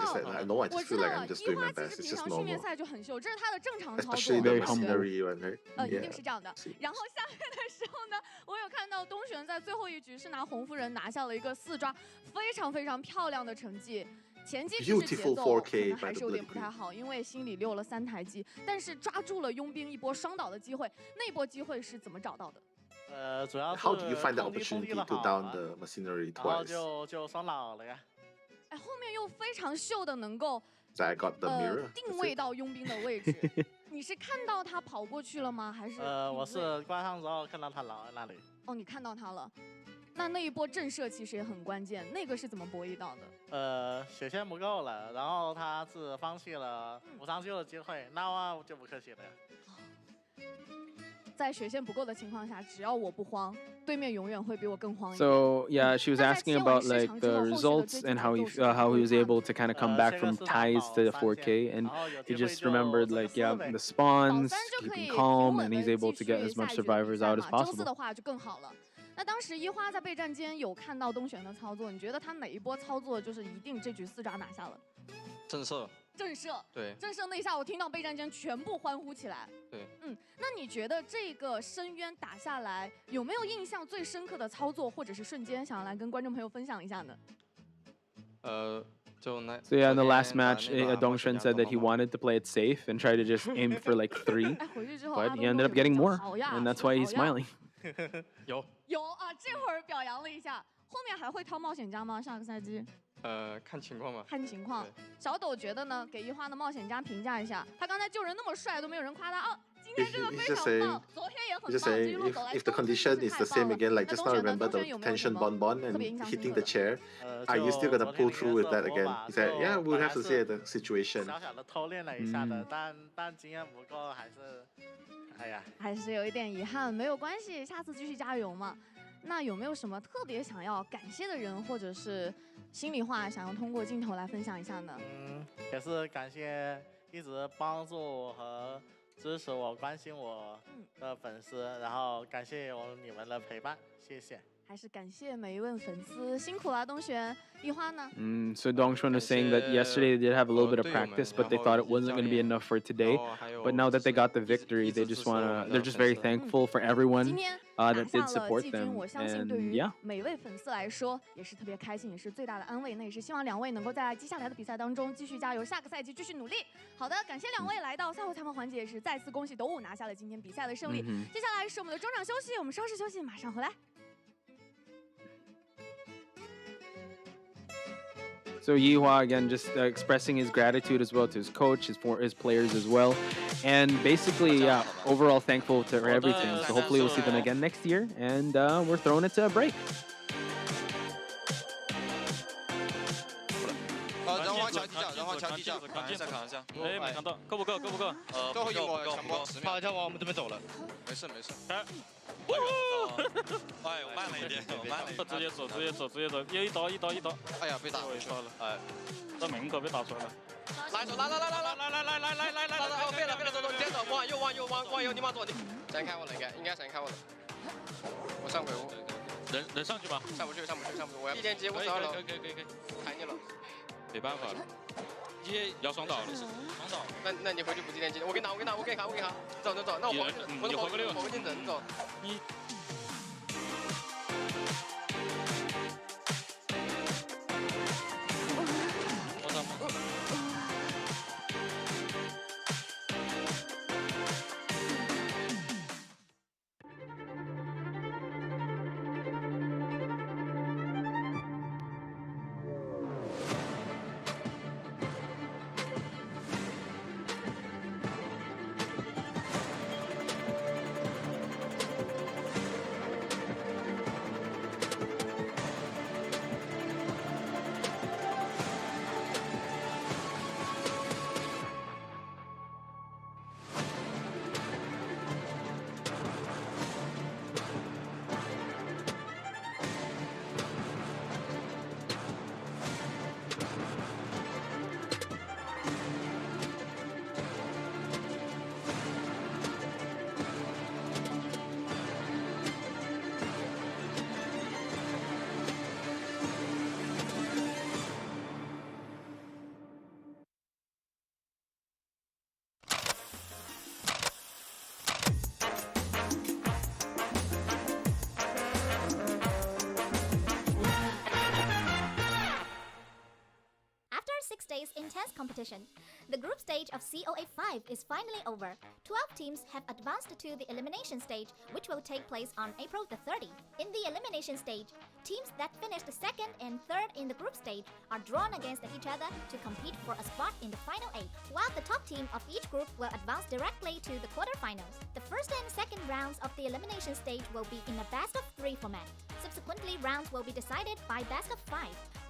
just said, no, I just feel like I'm just doing my best. It's just 训练 normal. 赛就很秀，这是他的正常操作。 Especially the machinery one, right? 一定是这样的。然后下面的时候呢，我有看到东璇在最后一局是拿红夫人拿下了一个4抓，非常非常漂亮的成绩。前期其实节奏可能还是有点不太好，因为心里溜了3台机，但是抓住了佣兵一波双倒的机会。那波机会是怎么找到的？主要是 How do you find the opportunity to down the machinery 然后 twice? 就双倒了呀。哎，后面又非常秀的能够 So I got the mirror. 定位到佣兵的位置。你是看到他跑过去了吗？还是我是关上之后看到他老在那里。哦，你看到他了。那一波震慑其实也很关键，那个是怎么博弈到的？血线不够了，然后他是放弃了无伤救的机会，那就不客气了呀。在血线不够的情况下，只要我不慌，对面永远会比我更慌一点。 So yeah, she was asking about like the results and how he was able to kind of come back from ties to 4K, and he just remembered like the spawns, keeping calm, and he's able to get as much survivors out as 周4的 possible. 话就更好了。那当时一花在备战间有看到东璇的操作，你觉得他哪一波操作就是一定这局4抓拿下了？震慑。 震慑，对，震慑那一下，我听到备战间全部欢呼起来。对，那你觉得这个深渊打下来，有没有印象最深刻的操作或者是瞬间，想要来跟观众朋友分享一下呢？就那。So yeah, in the last match, Dongshan said that he wanted to play it safe and try to just aim for like 3, but he ended up getting more, and that's why he's smiling. 有啊，这会儿表扬了一下，后面还会掏冒险家吗？下个赛季？ 看情况吧。看情况。小斗觉得呢？给一花的冒险家评价一下，他刚才救人那么帅，都没有人夸他啊。今天真的非常棒，昨天也很棒。这一路走来， if the condition is the same again, like just now, remember the tension bonbon and hitting the chair. Are you still gonna pull through with that again? He said, yeah, we'll have to see the situation. 小小的偷练了一下的，但经验不够，还是，哎呀，还是有一点遗憾，没有关系，下次继续加油嘛。那有没有什么特别想要感谢的人，或者是心里话想要通过镜头来分享一下呢？也是感谢一直帮助我和支持我、关心我的粉丝，然后感谢有你们的陪伴，谢谢。还是感谢每一位粉丝，辛苦了，东璇。一花呢？ So Dongchuan was saying that yesterday they did have a little bit of practice, but they thought it wasn't going to be enough for today. But now that they got the victory, they're just very thankful for everyone that did support them. 我相信对 And 于 yeah. 每位粉丝来说也是特别开心，也是最大的安慰。那也是希望两位能够在接下来的比赛当中继续加油，下个赛季继续努力。好的，感谢两位来到赛后采访环节，也是再次恭喜斗五拿下了今天比赛的胜利。接下来是我们的中场休息，我们稍事休息，马上回来。 So Yihua again just expressing his gratitude as well to his coach, his players as well, and basically overall thankful for everything. So hopefully we'll see them again next year, and we're throwing it to a break. 人皇桥地上，扛一下。哎，没看到，够不够？最后一幕抢不？他往我们这边走了。没事。哎，我慢了一点，直接走，一刀。哎呀，被打回去了。哎，在门口被打出来了。来，废了，走，你先走，往右，你往左，闪开我了，应该闪开我了。我上鬼屋。人上去吧。上不去，我要一连接，我上了。可以，砍你了。 没办法了，也要双倒了，双倒。那你回去补几点？我给你拿，我给你扛。走，那我黄个六，你走。你。Days intense competition. The group stage of COA 5 is finally over. 12 teams have advanced to the elimination stage, which will take place on April the 30th. In the elimination stage, teams that finished second and third in the group stage are drawn against each other to compete for a spot in the final 8, while the top team of each group will advance directly to the quarterfinals. The first and second rounds of the elimination stage will be in a best-of-3 format. Subsequently, rounds will be decided by best-of-5.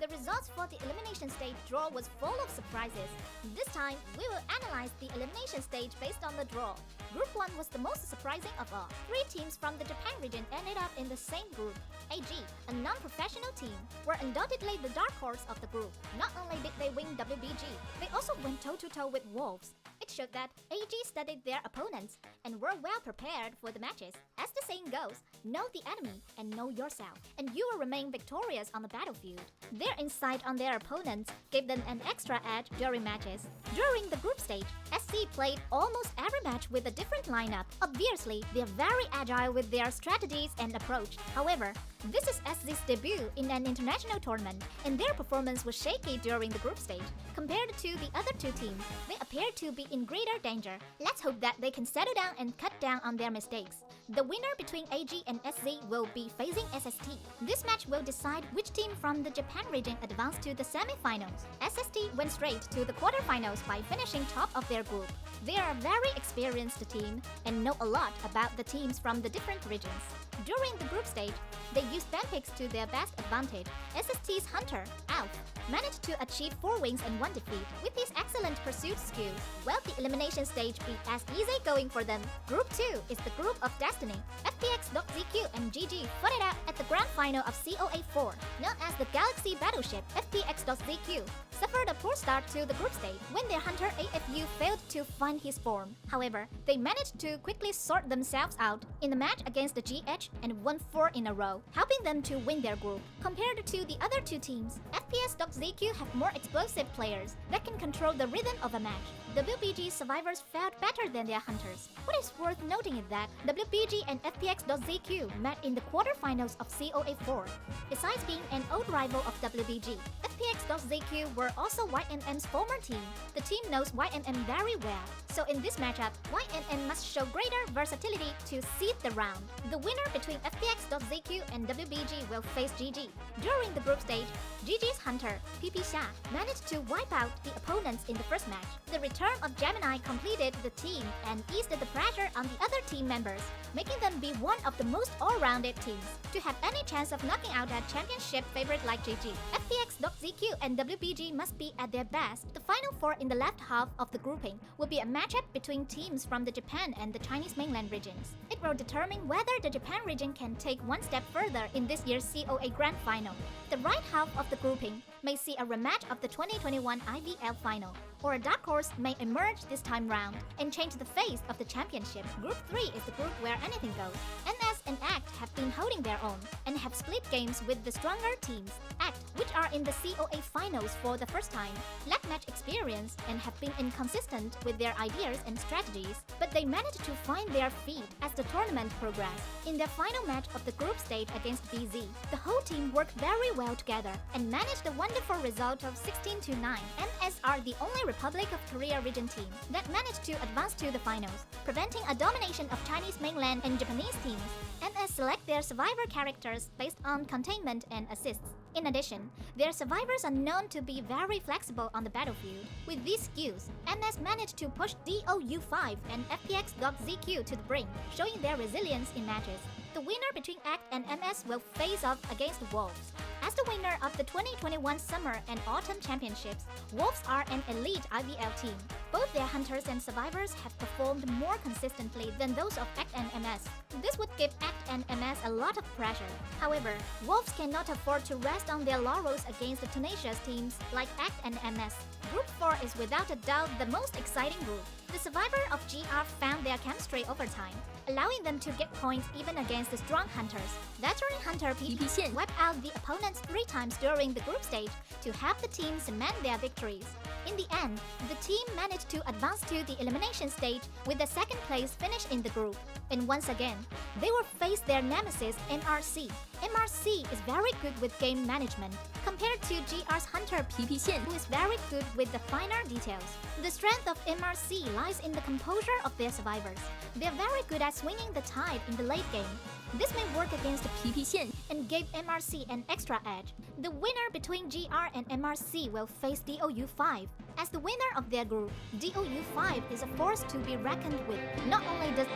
The results for the elimination stage draw was full of surprises. This time, we will analyze the elimination stage based on the draw. Group 1 was the most surprising of all. 3 teams from the Japan region ended up in the same group. AG, a non-professional team, were undoubtedly the dark horse of the group. Not only did they win WBG, they also went toe-to-toe with Wolves. It showed that AG studied their opponents and were well prepared for the matches. As the saying goes, know the enemy and know yourself, and you will remain victorious on the battlefield. Their insight on their opponents gave them an extra edge during matches. During the group stage, SC played almost every match with a different lineup. Obviously, they are very agile with their strategies and approach. However, this is SC's debut in an international tournament, and their performance was shaky during the group stage. Compared to the other 2 teams, they appeared to be in greater danger. Let's hope that they can settle down and cut down on their mistakes. The winner between AG and SC will be facing SST. This match will decide which team from the Japan region advanced to the semi-finals. SST went straight to the quarterfinals by finishing top of their group. They are a very experienced team and know a lot about the teams from the different regions. During the group stage, they used fan picks to their best advantage. SST's Hunter, Alf, managed to achieve 4 wins and 1 defeat with his excellent pursuit skills. Will the elimination stage be as easy going for them? Group 2 is the Group of Destiny. FPX.ZQ and GG fought it out at the grand final of COA 4. Known as the Galaxy Battleship, FPX.ZQ suffered a poor start to the group stage when their hunter AFU failed to find his form. However, they managed to quickly sort themselves out in the match against the GH and won 4 in a row, helping them to win their group. Compared to the other 2 teams, FPS.ZQ have more explosive players that can control the rhythm of a match. WBG survivors fared better than their hunters. What is worth noting is that WBG and FPX.ZQ met in the quarterfinals of COA 4. Besides being an old rival of WBG, FPX.ZQ were also YMM's former team. The team knows YMM very well, so in this matchup, YMM must show greater versatility to seed the round. The winner between FPX.ZQ and WBG will face GG. During the group stage, GG's hunter, PP Xia, managed to wipe out the opponents in the first match. The return of Gemini completed the team and eased the pressure on the other team members, making them be one of the most all-rounded teams to have any chance of knocking out a championship favorite like GG. FPX.ZQ and WBG must be at their best. The final 4 in the left half of the grouping will be a matchup between teams from the Japan and the Chinese mainland regions. It will determine whether the Japan region can take one step further in this year's COA Grand Final. The right half of the grouping may see a rematch of the 2021 IVL final, or a dark horse may emerge this time round and change the face of the championship. Group 3 is the group where anything goes. NS and ACT have been holding their own and have split games with the stronger teams. ACT, which are in the COA finals for the first time, lack match experience and have been inconsistent with their ideas and strategies, but they managed to find their feet as the tournament progressed. In their final match of the group stage against BZ, the whole team worked very well together and managed a wonderful result of 16-9. NS are the only Republic of Korea region team that managed to advance to the finals, preventing a domination of Chinese mainland and Japanese teams. NS select their survivor characters based on containment and assists. In addition, their survivors are known to be very flexible on the battlefield. With these skills, NS managed to push DOU5 and FPX.ZQ to the brink, showing their resilience in matches. The winner between ACT and MS will face off against WOLVE. As the winner of the 2021 Summer and Autumn Championships, WOLVE are an elite IVL team. Both their hunters and survivors have performed more consistently than those of ACT and MS. This would give ACT and MS a lot of pressure. However, WOLVE cannot afford to rest on their laurels against the tenacious teams like ACT and MS. Group 4 is without a doubt the most exciting group. The survivor of GR found their chemistry over time, allowing them to get points even against the strong hunters. Veteran hunter PP Xian wiped out the opponents 3 times during the group stage to help the team cement their victories. In the end, the team managed to advance to the elimination stage with the 2nd place finish in the group. And once again, they will face their nemesis MRC. MRC is very good with game management, compared to GR's hunter PP Xian, who is very good with the finer details. The strength of MRC lies in the composure of their survivors. They are very good at swinging the tide in the late game. This may work against PP Xian and gave MRC an extra edge. The winner between GR and MRC will face DOU5. As the winner of their group, DOU5 is a force to be reckoned with. Not only does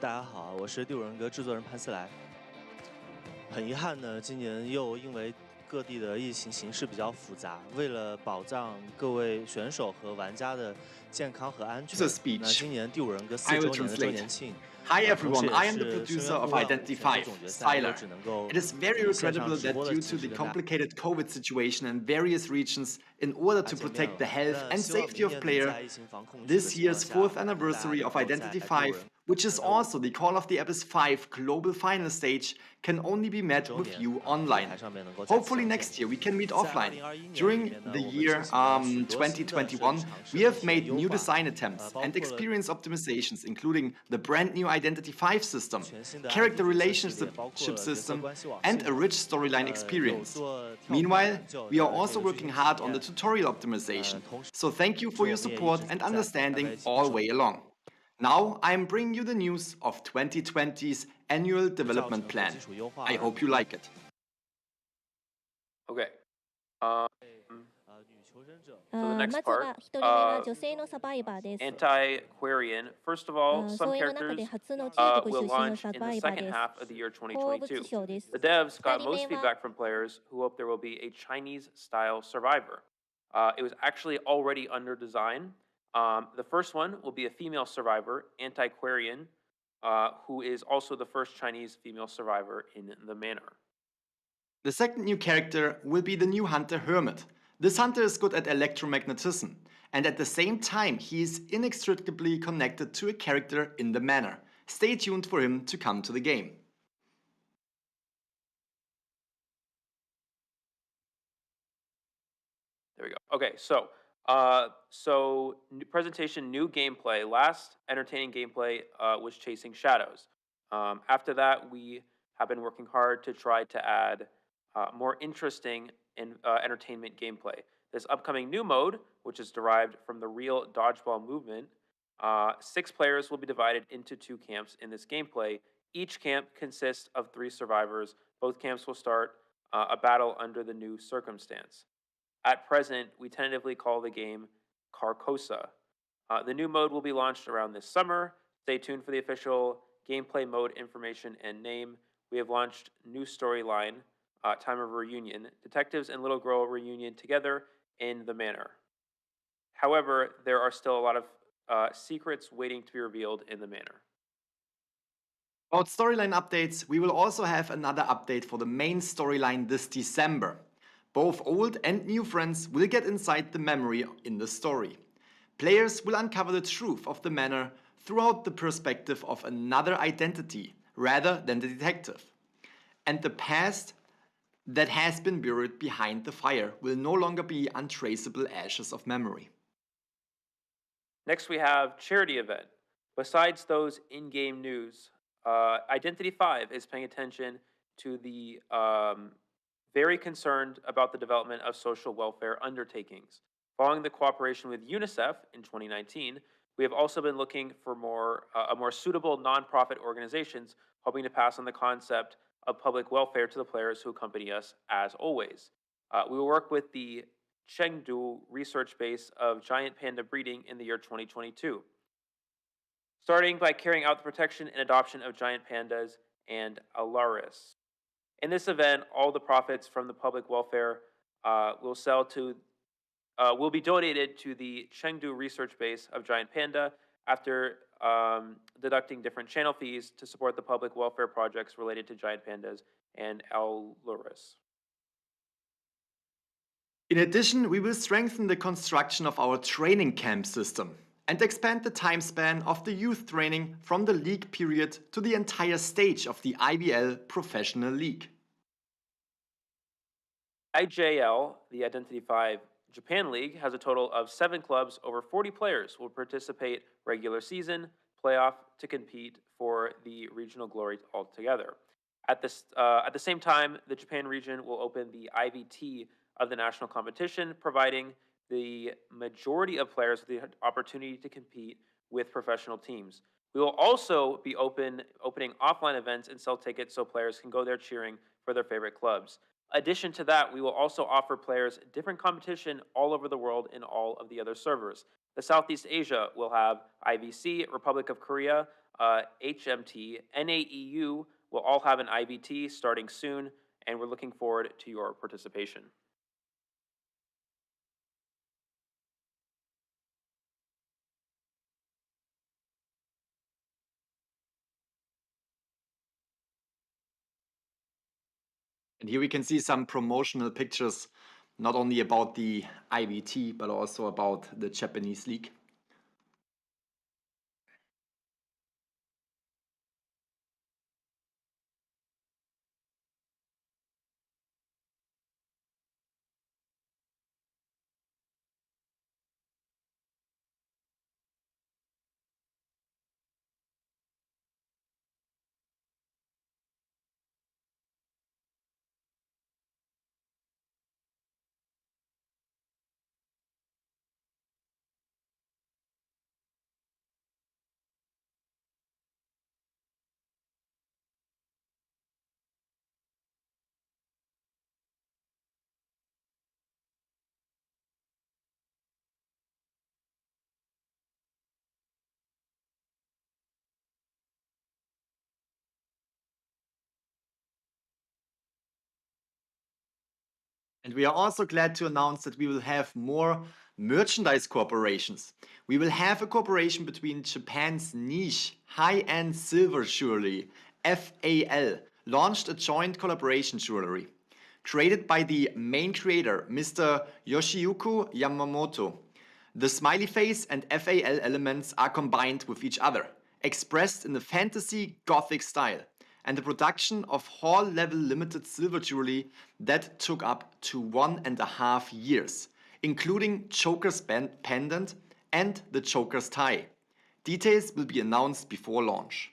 大家好，我是第五人格制作人潘思来。很遗憾呢，今年又因为各地的疫情形势比较复杂，为了保障各位选手和玩家的健康和安全，那今年第五人格4周年的周年庆。 Hi everyone, I am the producer of Identity V, Styler. It is very regrettable that due to the complicated COVID situation in various regions, in order to protect the health and safety of players, this year's 4th anniversary of Identity V, which is also the Call of the Abyss V Global Finals stage, can only be met with you online. Hopefully next year we can meet offline. During the year 2021, we have made new design attempts and experience optimizations, including the brand new Identity V system, character relationship system, and a rich storyline experience. Meanwhile, we are also working hard on the tutorial optimization, so thank you for your support and understanding all way along. Now I am bringing you the news of 2020's annual development plan. I hope you like it. Okay, So the next まず part, は1人目は女性のサバイバーです。 anti-Quarian. First of all, some 総演の中で characters 初の中国 will 出身の launch サ in the バイバー second です。 half of the year 鉱物 2022. 賞です。 The devs got 2 most 人目は feedback from players who hope there will be a Chinese-style survivor. It was actually already under design. The first one will be a female survivor, Anti-Quarian, who is also the first Chinese female survivor in the manor. The second new character will be the new hunter Hermit. This hunter is good at electromagnetism, and at the same time he is inextricably connected to a character in the manor. Stay tuned for him to come to the game. There we go. Okay, so presentation, new gameplay. Last entertaining gameplay was Chasing Shadows. After that, we have been working hard to try to add more interesting and entertainment gameplay. This upcoming new mode, which is derived from the real dodgeball movement, 6 players will be divided into 2 camps in this gameplay. Each camp consists of 3 survivors. Both camps will start a battle under the new circumstance. At present, we tentatively call the game Carcosa. The new mode will be launched around this summer. Stay tuned for the official gameplay mode information and name. We have launched new storyline, Time of Reunion. Detectives and little girl reunion together in the manor. However, there are still a lot of secrets waiting to be revealed in the manor. About storyline updates, we will also have another update for the main storyline this December. Both old and new friends will get inside the memory in the story. Players will uncover the truth of the manor throughout the perspective of another identity rather than the detective. And the past that has been buried behind the fire will no longer be untraceable ashes of memory. Next, we have charity event. Besides those in-game news, Identity 5 is paying attention to the very concerned about the development of social welfare undertakings. Following the cooperation with UNICEF in 2019, we have also been looking for more suitable nonprofit organizations, hoping to pass on the concept of public welfare to the players who accompany us as always. We will work with the Chengdu research base of giant panda breeding in the year 2022, starting by carrying out the protection and adoption of giant pandas and Alaris. In this event, all the profits from the public welfare will be donated to the Chengdu research base of giant panda after deducting different channel fees to support the public welfare projects related to giant pandas and Alaris. In addition, we will strengthen the construction of our training camp system and expand the time span of the youth training from the league period to the entire stage of the IBL Professional League. IJL, the Identity 5 Japan League, has a total of 7 clubs. Over 40 players will participate regular season, playoff to compete for the regional glory altogether. At the same time, the Japan region will open the IVT of the national competition, providing the majority of players with the opportunity to compete with professional teams. We will also be opening offline events and sell tickets so players can go there cheering for their favorite clubs. Addition to that, we will also offer players different competition all over the world in all of the other servers. The Southeast Asia will have IVC, Republic of Korea, HMT, NAEU will all have an IVT starting soon, and we're looking forward to your participation. And here we can see some promotional pictures, not only about the IVT, but also about the Japanese league. And we are also glad to announce that we will have more merchandise cooperations. We will have a cooperation between Japan's niche high-end silver jewelry, FAL, launched a joint collaboration jewelry. Created by the main creator, Mr. Yoshiyuki Yamamoto. The smiley face and FAL elements are combined with each other, expressed in a fantasy gothic style, and the production of hall-level limited silver jewelry that took up to 1.5 years, including Joker's pendant and the Joker's tie. Details will be announced before launch.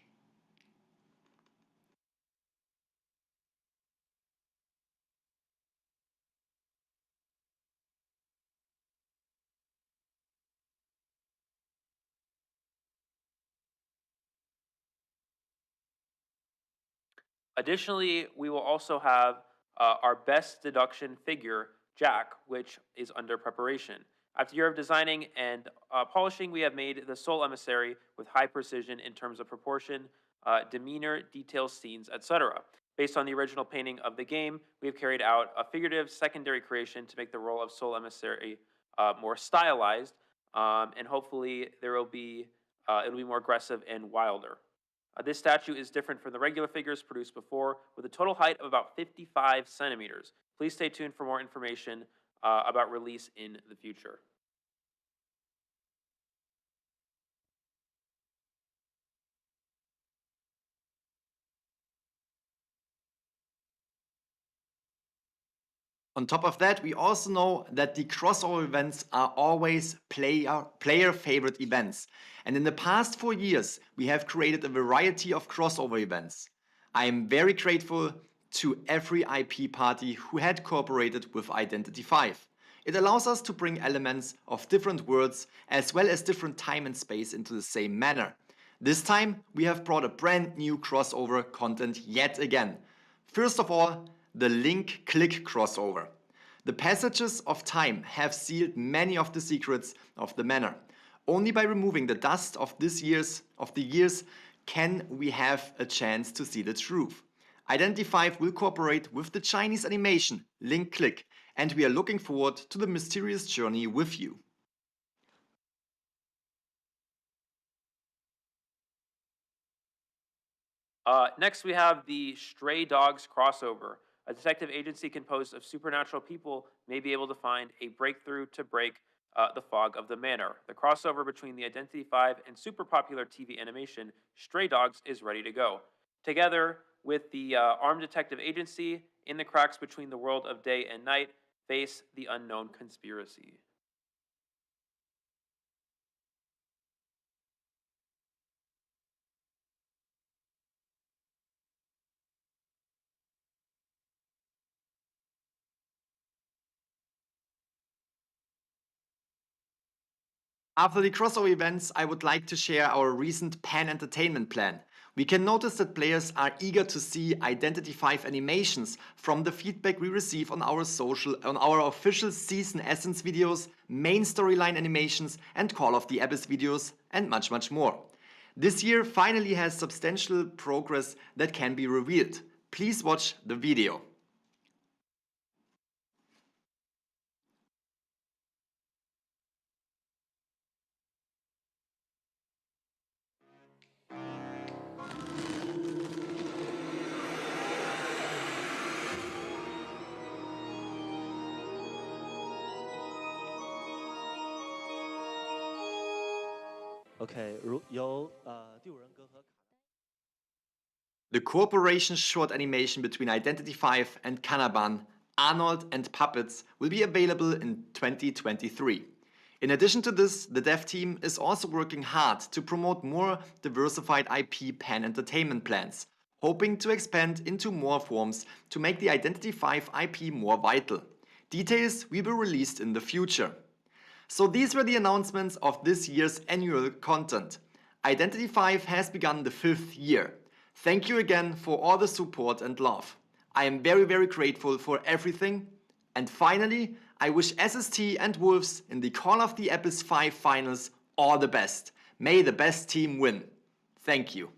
Additionally, we will also have our best deduction figure, Jack, which is under preparation. After a year of designing and polishing, we have made the Soul Emissary with high precision in terms of proportion, demeanor, details, scenes, etc. Based on the original painting of the game, we have carried out a figurative secondary creation to make the role of Soul Emissary more stylized, and hopefully it'll be more aggressive and wilder. This statue is different from the regular figures produced before, with a total height of about 55 centimeters. Please stay tuned for more information about release in the future. On top of that, we also know that the crossover events are always player favorite events. And in the past 4 years, we have created a variety of crossover events. I am very grateful to every IP party who had cooperated with Identity V. It allows us to bring elements of different worlds as well as different time and space into the same manner. This time, we have brought a brand new crossover content yet again. First of all, the link-click crossover. The passages of time have sealed many of the secrets of the manor. Only by removing the dust of the years can we have a chance to see the truth. Identity V will cooperate with the Chinese animation link-click, and we are looking forward to the mysterious journey with you. Next, we have the Stray Dogs crossover. A detective agency composed of supernatural people may be able to find a breakthrough to break the fog of the manor. The crossover between the Identity V and super popular TV animation Stray Dogs is ready to go. Together with the armed detective agency, in the cracks between the world of day and night, face the unknown conspiracy. After the crossover events, I would like to share our recent pan-entertainment plan. We can notice that players are eager to see Identity V animations from the feedback we receive on our official Season Essence videos, main storyline animations, and Call of the Abyss videos, and much, much more. This year finally has substantial progress that can be revealed. Please watch the video. OK，第五人格和 The cooperation short animation between Identity V and Kanaban, Arnold and Puppets will be available in 2023. In addition to this, the dev team is also working hard to promote more diversified IP pan-entertainment plans, hoping to expand into more forms to make the Identity V IP more vital. Details will be released in the future. So these were the announcements of this year's annual content. Identity V has begun the 5th year. Thank you again for all the support and love. I am very, very grateful for everything. And finally, I wish SST and Wolves in the Call of the Abyss 5 finals all the best. May the best team win. Thank you.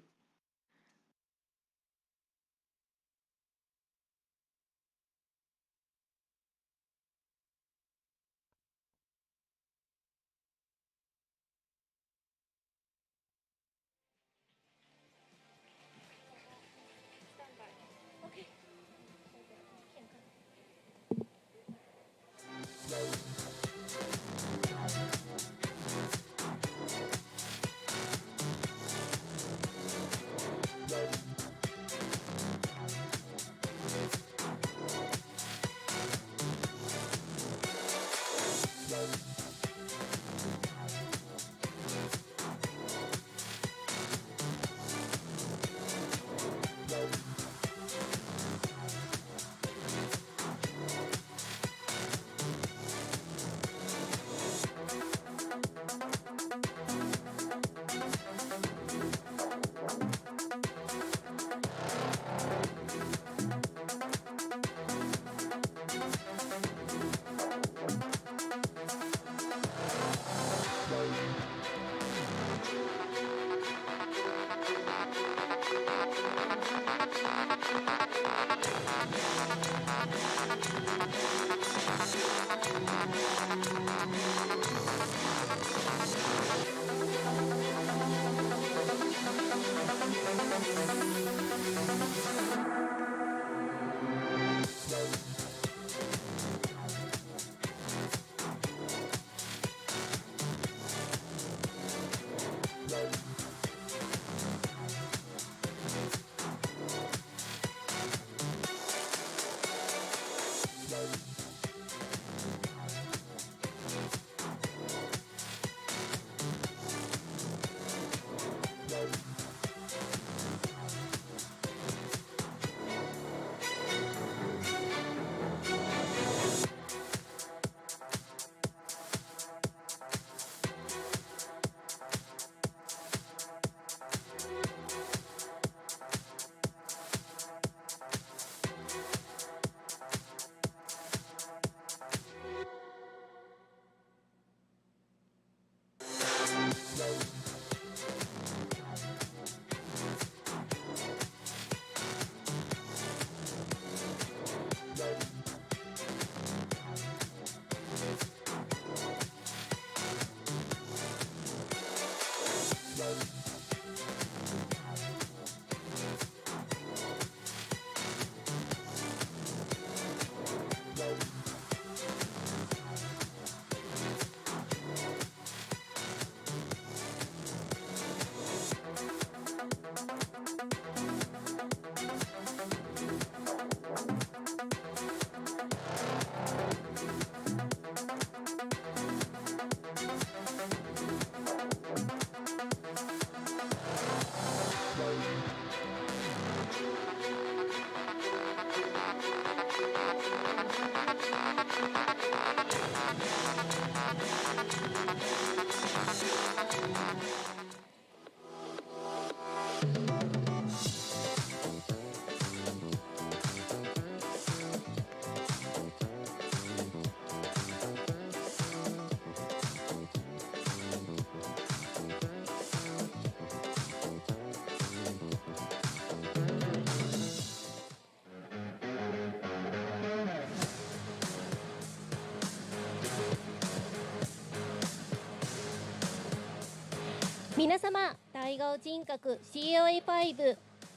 皆様、対応人格 COA V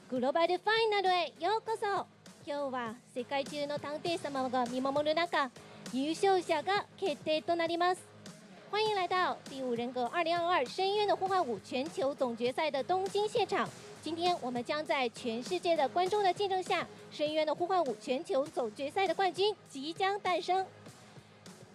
グローバルファイナルへようこそ。今日は世界中の探偵様が見守る中、优勝者が決定となります。欢迎来到第5人格2022深渊的互换舞全球总决赛的东京现场。今天我们将在全世界的观众的见证下，深渊的互换舞全球总决赛的冠军即将诞生。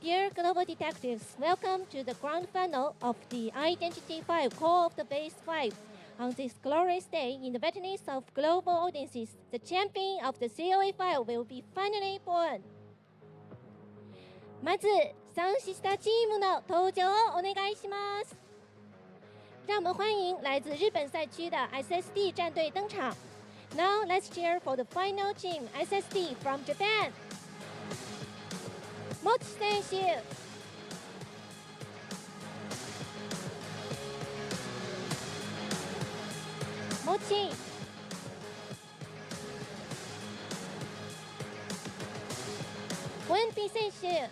Dear Global Detectives, welcome to the grand final of the Identity 5 COA V Base 5. On this glorious day, in the witness of global audiences, the champion of the COA 5 will be finally born. まず、3シスターチームの登場をお願いします。让我们欢迎来自日本赛区的 SSD 战队登场。Now let's cheer for the final team SSD from Japan. もち選手、もち、ウンピ選手、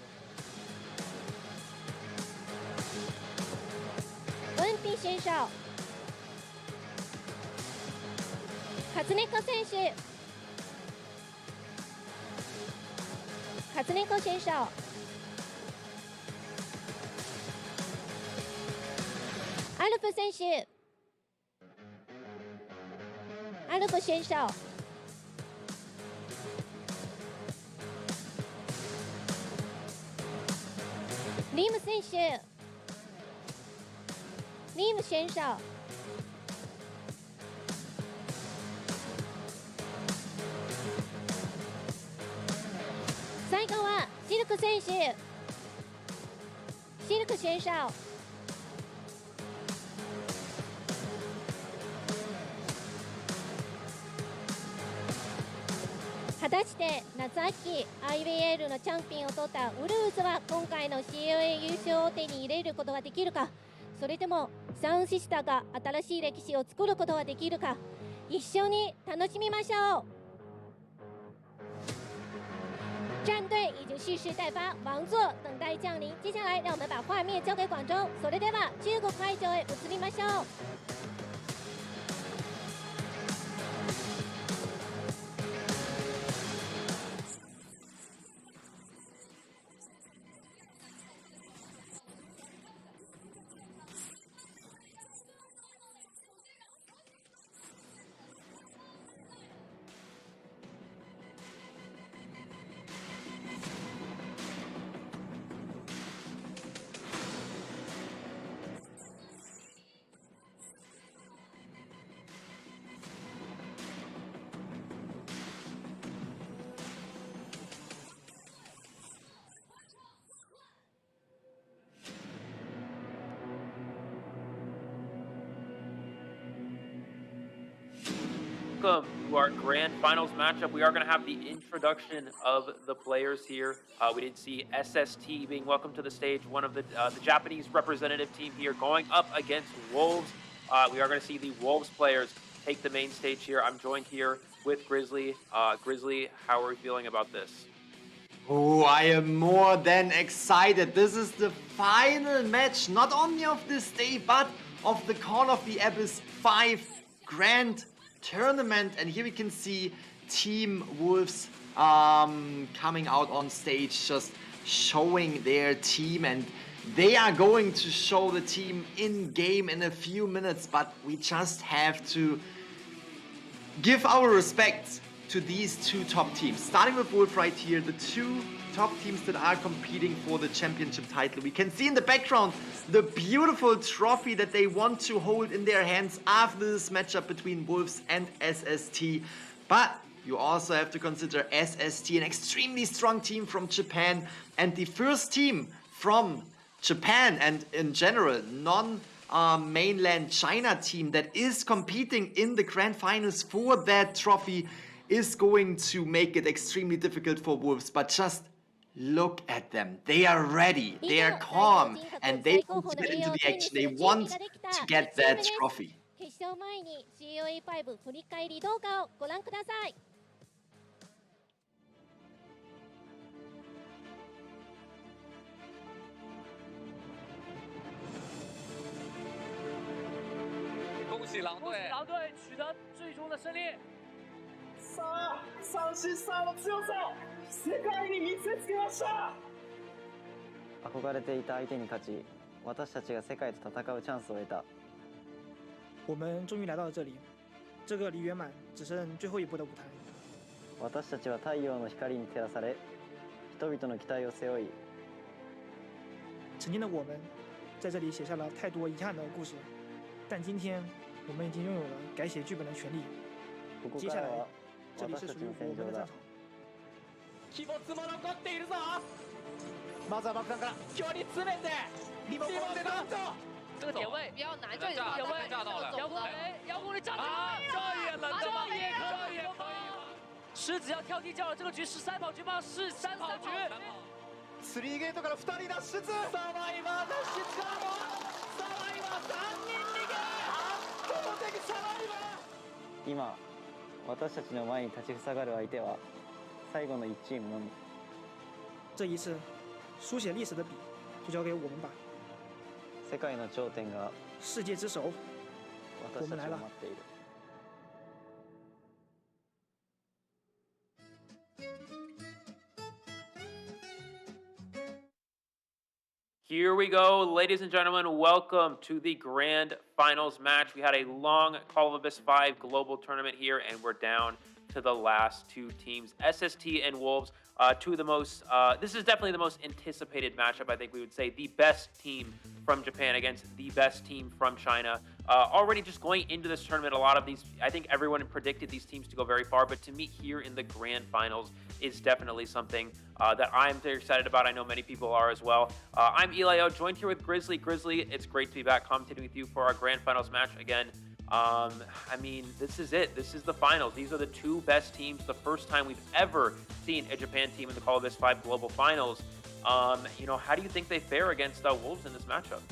ウンピ選手、勝猫選手、勝猫選手、アルプ選手、アルプ選手、リム選手、リム選手、最後はシルク選手、シルク選手、果たして夏秋 IBL のチャンピオンを取ったウルーズは今回の COA 優勝を手に入れることができるか、それともサンシスタが新しい歴史を作ることができるか、一緒に楽しみましょう。战队已经蓄势待发，王座等待降临。接下来，让我们把画面交给广州。それでは中国会場へ移りましょう。Welcome to our grand finals matchup. We are going to have the introduction of the players here. We did see SST being welcomed to the stage, one of the Japanese representative team here, going up against Wolves. We are going to see the Wolves players take the main stage here. I'm joined here with Grizzly. Grizzly, how are you feeling about this? Oh, I am more than excited. This is the final match, not only of this day, but of the Call of the Abyss 5 Grand Tournament. And here we can see Team Wolves coming out on stage, just showing their team. And they are going to show the team in game in a few minutes, but we just have to give our respects to these two top teams. Starting with WOLVE right here, the two top teams that are competing for the championship title. We can see in the background the beautiful trophy that they want to hold in their hands after this matchup between Wolves and SST. But you also have to consider SST, an extremely strong team from Japan, and the first team from Japan and in general non-mainland China team that is competing in the grand finals for that trophy is going to make it extremely difficult for Wolves. But just look at them. They are ready. They are calm. And they want to get into the action. They want to get that trophy. 決勝前に COA5 振り返り動画をご覧ください。恭喜狼队取得最终的胜利。さあ、三振さんの強さ、世界に見せつけました。憧れていた相手に勝ち、私たちが世界と戦うチャンスを得た。我们终于来到了这里，这个离圆满只剩最后一步的舞台。私たちは太陽の光に照らされ、人々の期待を背負い。曾经的我们在这里写下了太多遗憾的故事，但今天我们已经拥有了改写剧本的权利。接下来，这里是属于我们的战场。気持ちも残っているぞ。まずは爆弾から距離詰めてリモコンでなんと这个点位比较难，这里点位遥控雷炸到了，这也能这也可以。狮子要跳地窖了，这个局是三跑局吗？是三跑局。スリーゲートから2人脱出。サバイバー脱出からのサバイバー3人逃げ。圧倒的サバイバー。今、私たちの前に立ちふさがる相手は最後の1チームのみ。这一次，书写历史的笔就交给我们吧。世界の頂点が世界之首，我们来了。 Here we go, ladies and gentlemen. Welcome to the grand finals match. We had a long Call of Abyss 5 global tournament here, and we're down to the last two teams, SST and Wolves. Two of the most, this is definitely the most anticipated matchup. I think we would say the best team from Japan against the best team from China. Already just going into this tournament, a lot of these, I think everyone predicted these teams to go very far, but to meet here in the grand finals is definitely something that I'm very excited about. I know many people are as well. I'm Elio, joined here with Grizzly. Grizzly, it's great to be back commentating with you for our grand finals match again. I mean, this is it. This is the finals. These are the two best teams. The first time we've ever seen a Japan team in the Call of Abyss 5 Global Finals. You know, how do you think they fare against Wolves in this matchup?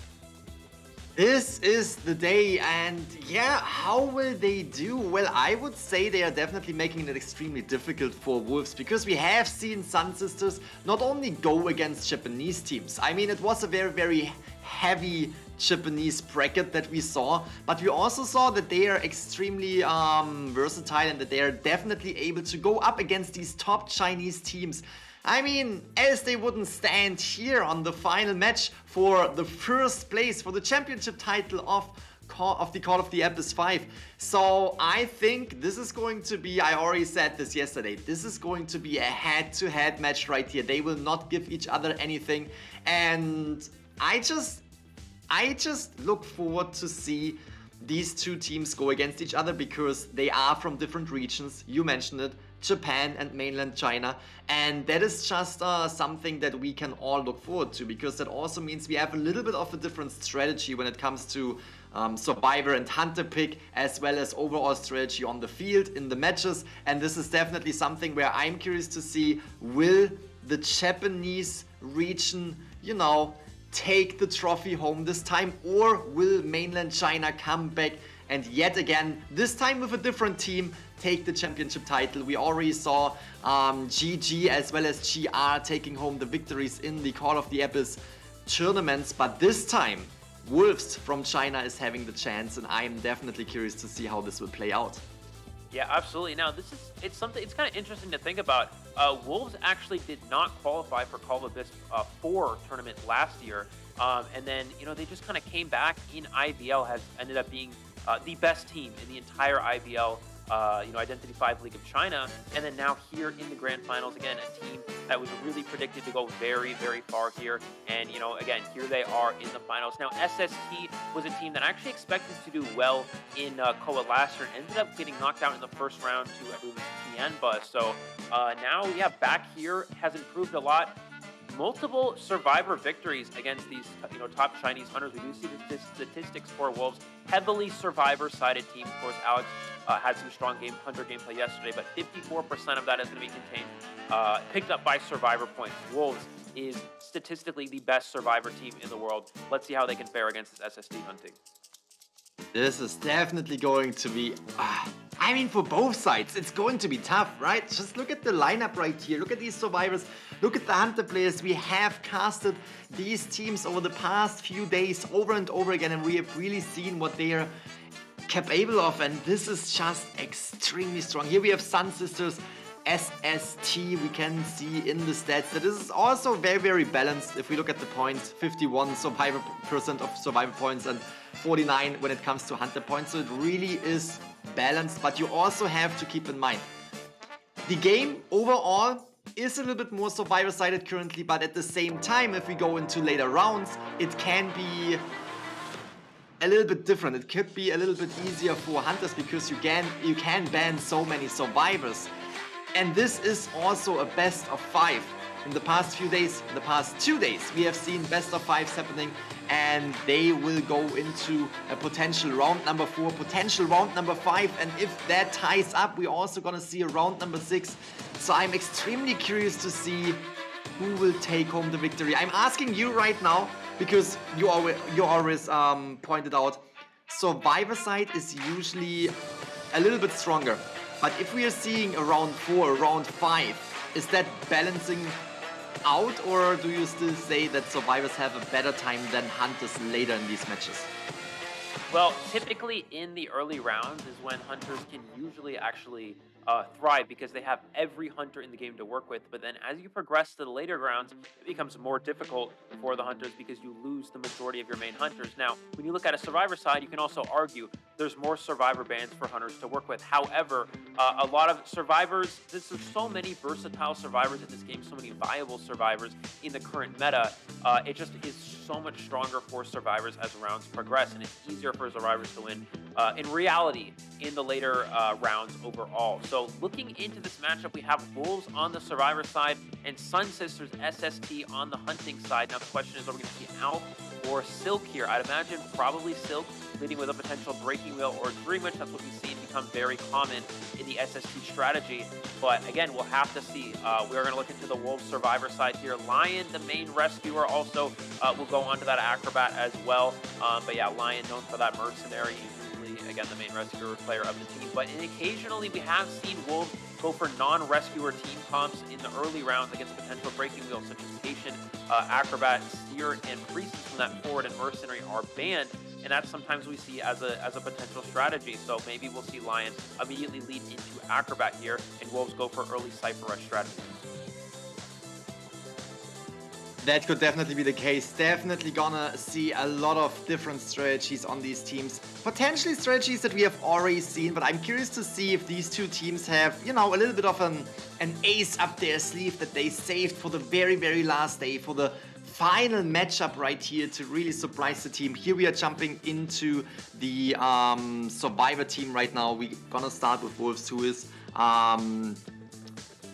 This is the day, and yeah, how will they do? Well, I would say they are definitely making it extremely difficult for Wolves, because we have seen Sun Sisters not only go against Japanese teams. I mean, it was a very, very heavy Japanese bracket that we saw, but we also saw that they are extremely versatile and that they are definitely able to go up against these top Chinese teams. I mean, else they wouldn't stand here on the final match for the first place, for the championship title of the Call of the Abyss 5. So I think this is going to be, I already said this yesterday, this is going to be a head-to-head match right here. They will not give each other anything, and I just look forward to see these two teams go against each other, because they are from different regions. You mentioned it, Japan and mainland China, and that is just something that we can all look forward to, because that also means we have a little bit of a different strategy when it comes to survivor and hunter pick, as well as overall strategy on the field in the matches. And this is definitely something where I'm curious to see, will the Japanese region, you know, take the trophy home this time, or will mainland China come back and yet again, this time with a different team, take the championship title? We already saw GG as well as GR taking home the victories in the Call of the Abyss tournaments, but this time Wolves from China is having the chance, and I'm definitely curious to see how this will play out. Yeah, absolutely. Now, it's kind of interesting to think about. Wolves actually did not qualify for Call of Abyss 4 tournament last year, and then they just kind of came back in IVL, has ended up being the best team in the entire IVL, Identity 5 League of China, and then now here in the Grand Finals, again, a team that was really predicted to go very, very far here, and again, here they are in the finals. Now, SST was a team that I actually expected to do well in COA last year, and ended up getting knocked out in the first round to, I believe, Tianba. So now, yeah, back here has improved a lot. Multiple survivor victories against these top Chinese hunters. We do see the statistics for Wolves. Heavily survivor-sided team. Of course, Alex had some strong hunter gameplay yesterday, but 54% of that is going to be contained, picked up by survivor points. Wolves is statistically the best survivor team in the world. Let's see how they can fare against this SST hunting. This is definitely going to be, I mean, for both sides, it's going to be tough, right? Just look at the lineup right here. Look at these survivors. Look at the hunter players. We have casted these teams over the past few days over and over again, and we have really seen what they are capable of, and this is just extremely strong. Here we have Sun Sisters, SST, we can see in the stats that this is also very, very balanced. If we look at the points, 51% of survivor points and 49 when it comes to hunter points, so it really is balanced. But you also have to keep in mind, the game overall is a little bit more survivor-sided currently, but at the same time, if we go into later rounds, it can be a little bit different. It could be a little bit easier for hunters, because you can ban so many survivors. And this is also a best of 5. In the past few days, in the past 2 days, we have seen best of 5s happening, and they will go into a potential round number 4, potential round number 5, and if that ties up, we're also gonna see a round number 6. So I'm extremely curious to see who will take home the victory. I'm asking you right now, because you always pointed out, survivor side is usually a little bit stronger. But if we are seeing a round 4, a round 5, is that balancing out, or do you still say that survivors have a better time than hunters later in these matches? Well, typically in the early rounds is when hunters can usually actually thrive, because they have every hunter in the game to work with. But then as you progress to the later rounds, it becomes more difficult for the hunters, because you lose the majority of your main hunters. Now, when you look at a survivor side, you can also argue there's more survivor bans for hunters to work with. However, a lot of survivors, there's so many versatile survivors in this game, so many viable survivors in the current meta, it just is so much stronger for survivors as rounds progress, and it's easier for survivors to win in reality in the later rounds overall. So looking into this matchup, we have Wolves on the survivor side and Sun Sisters SST on the hunting side. Now the question is, are we going to see Alf or Silk here? I'd imagine probably Silk, leading with a potential Breaking Wheel or Dream Witch. That's what we've seen become very common in the SST strategy. But again, we'll have to see. We are going to look into the Wolves survivor side here. Lion, the main rescuer, also will go onto that acrobat as well. But yeah, Lion known for that mercenary, usually again the main rescuer player of the team. But occasionally we have seen Wolves go for non-rescuer team comps in the early rounds against potential breaking wheels such as Patient, Acrobat, Seer, and Priestess from that forward and mercenary are banned. And that's sometimes we see as a potential strategy. So maybe we'll see Lion immediately lead into Acrobat here, and Wolves go for early Cypher Rush strategies. That could definitely be the case. Definitely gonna see a lot of different strategies on these teams. Potentially strategies that we have already seen, but I'm curious to see if these two teams have, you know, a little bit of an ace up their sleeve that they saved for the very, very last day, for the final matchup right here to really surprise the team. Here we are jumping into the Survivor team right now. We're gonna start with Wolves, who is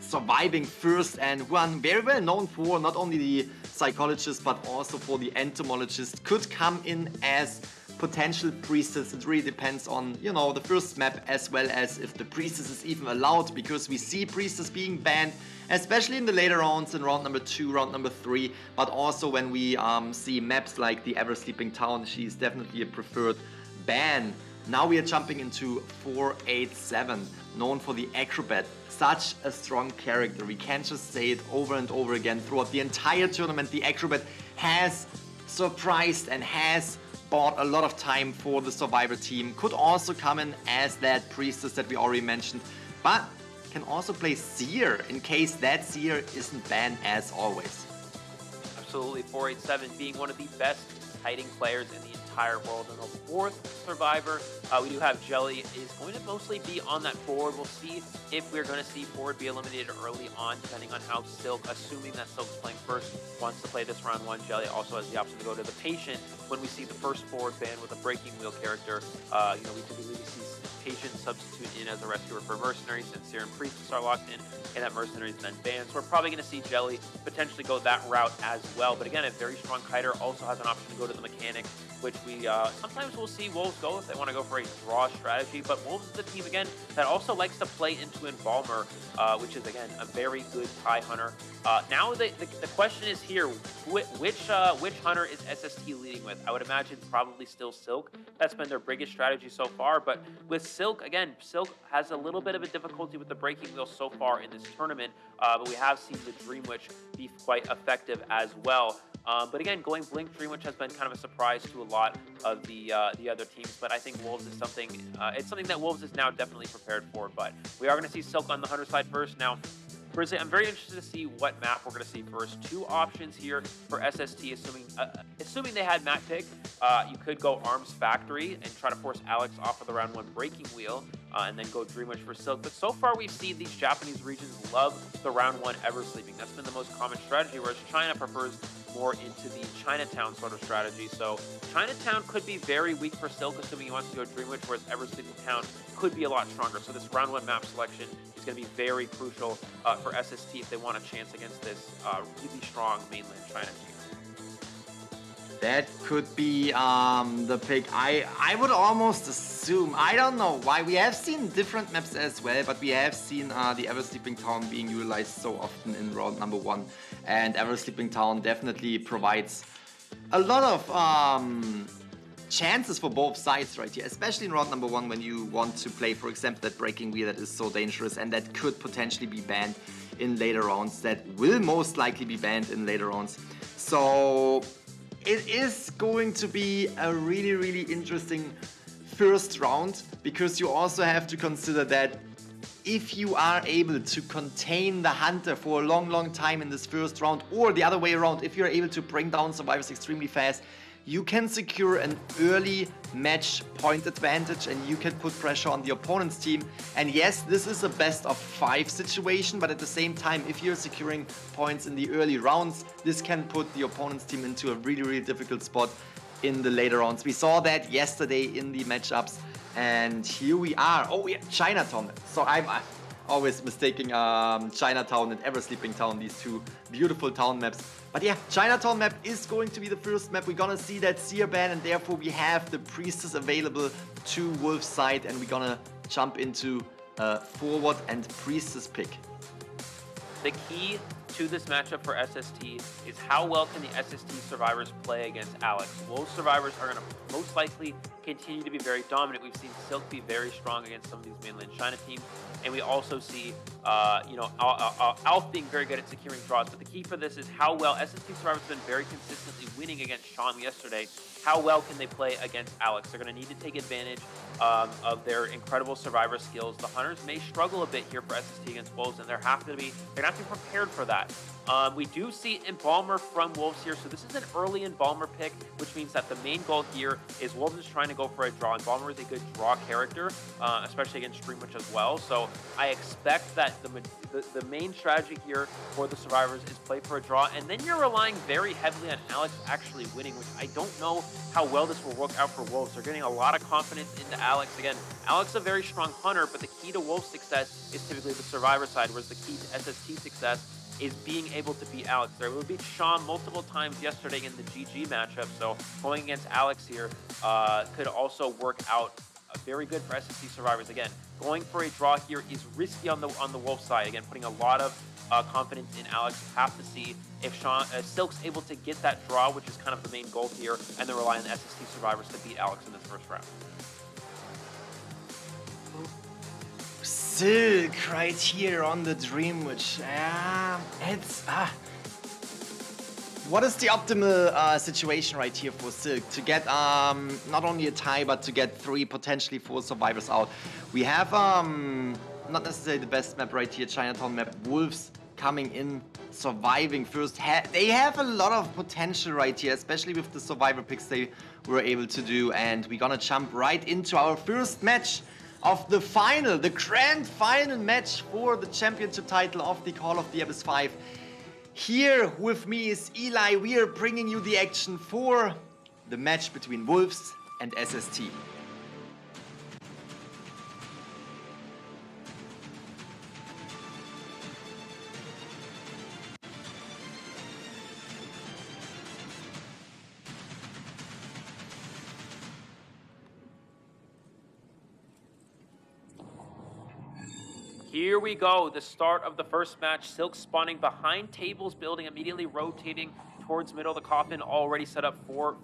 surviving first and one very well known for not only the psychologist but also for the entomologist. Could come in as potential priestess. It really depends on, you know, the first map as well as if the priestess is even allowed, because we see priestess being banned, especially in the later rounds, in round number 2, round number 3, but also when we see maps like the Ever Sleeping Town, she's definitely a preferred ban. Now we are jumping into 487, known for the Acrobat. Such a strong character. We can't just say it over and over again. Throughout the entire tournament, the Acrobat has surprised and has bought a lot of time for the Survivor team. Could also come in as that priestess that we already mentioned, but can also play Seer in case that Seer isn't banned as always. Absolutely, 487 being one of the best hiding players in the entire world. And the fourth survivor, we do have Jelly, is going to mostly be on that forward. We'll see if we're going to see forward be eliminated early on, depending on how Silk, assuming that Silk's playing first, wants to play this round 1. Jelly also has the option to go to the Patient when we see the first forward ban with a breaking wheel character. You know, we typically see Patient substitute in as a rescuer for Mercenary, since Seer and Priestess are locked in, and that Mercenary is then banned. So we're probably going to see Jelly potentially go that route as well. But again, a very strong kiter also has an option to go to the Mechanic, which we sometimes we'll see Wolves go if they want to go for a draw strategy. But Wolves is the team, again, that also likes to play into Embalmer, which is, again, a very good tie hunter. Now the question is here, which hunter is SST leading with? I would imagine probably still Silk. That's been their biggest strategy so far. But with Silk, again, Silk has a little bit of a difficulty with the breaking wheel so far in this tournament, but we have seen the Dream Witch be quite effective as well. But again, going Blink Dream Witch has been kind of a surprise to a lot of the other teams. But I think Wolves is something, it's something that Wolves is now definitely prepared for. But we are going to see Silk on the Hunter side first. Now, personally, I'm very interested to see what map we're going to see first. Two options here for SST, assuming they had map pick. You could go Arms Factory and try to force Alex off of the round 1 breaking wheel, and then go Dream Witch for Silk. But so far, we've seen these Japanese regions love the round 1 Ever Sleeping. That's been the most common strategy, whereas China prefers more into the Chinatown sort of strategy. So Chinatown could be very weak for Silk, assuming he wants to go Dream Witch, whereas Ever Sleeping Town could be a lot stronger. So this round 1 map selection is going to be very crucial for SST if they want a chance against this really strong mainland China team. That could be the pick. I would almost assume, I don't know why, we have seen different maps as well, but we have seen the Ever Sleeping Town being utilized so often in round number 1, and Ever Sleeping Town definitely provides a lot of chances for both sides right here, especially in round number 1 when you want to play, for example, that breaking wheel that is so dangerous and that could potentially be banned in later rounds, that will most likely be banned in later rounds. So it is going to be a really, really interesting first round, because you also have to consider that if you are able to contain the Hunter for a long, long time in this first round, or the other way around, if you're able to bring down survivors extremely fast, you can secure an early match point advantage and you can put pressure on the opponent's team. And yes, this is a best of 5 situation, but at the same time, if you're securing points in the early rounds, this can put the opponent's team into a really, really difficult spot in the later rounds. We saw that yesterday in the matchups, and here we are. Oh yeah, Chinatown. So I'm always mistaking Chinatown and Ever Sleeping Town, these two beautiful town maps. But yeah, Chinatown map is going to be the first map. We're gonna see that Seer ban, and therefore we have the Priestess available to Wolf's side, and we're gonna jump into a forward and priestess pick. The key to this matchup for SST is how well can the SST survivors play against Alex. WOLVE survivors are going to most likely continue to be very dominant. We've seen Silk be very strong against some of these mainland China teams, and we also see, Alf being very good at securing draws. But the key for this is how well SST survivors have been very consistently winning against Sean yesterday. How well can they play against Alex? They're going to need to take advantage of their incredible survivor skills. The Hunters may struggle a bit here for SST against Wolves, and they're going to have to be prepared for that. We do see Embalmer from Wolves here, so this is an early Embalmer pick, which means that the main goal here is Wolves is trying to go for a draw. Embalmer is a good draw character, especially against Streamwitch as well, so I expect that the main strategy here for the survivors is play for a draw, and then you're relying very heavily on Alex actually winning, which I don't know how well this will work out for Wolves. They're getting a lot of confidence into Alex. Again, Alex is a very strong hunter, but the key to Wolves' success is typically the survivor side, whereas the key to SST success is being able to beat Alex. They were able to beat Sean multiple times yesterday in the GG matchup, so going against Alex here could also work out very good for SST survivors. Again, going for a draw here is risky on the Wolf side. Again, putting a lot of confidence in Alex. You have to see if Silk's able to get that draw, which is kind of the main goal here, and then rely on the SST survivors to beat Alex in this first round. Silk right here on the Dreamwitch. What is the optimal situation right here for Silk to get not only a tie but to get 3, potentially 4 survivors out? We have not necessarily the best map right here, Chinatown map. Wolves coming in, surviving first. They have a lot of potential right here, especially with the survivor picks they were able to do. And we're gonna jump right into our first match of the final, the grand final match for the championship title of the Call of the Abyss 5. Here with me is Eli. We are bringing you the action for the match between Wolves and SST. Here we go, the start of the first match. Silk spawning behind tables, building, immediately rotating towards middle of the coffin, already set up for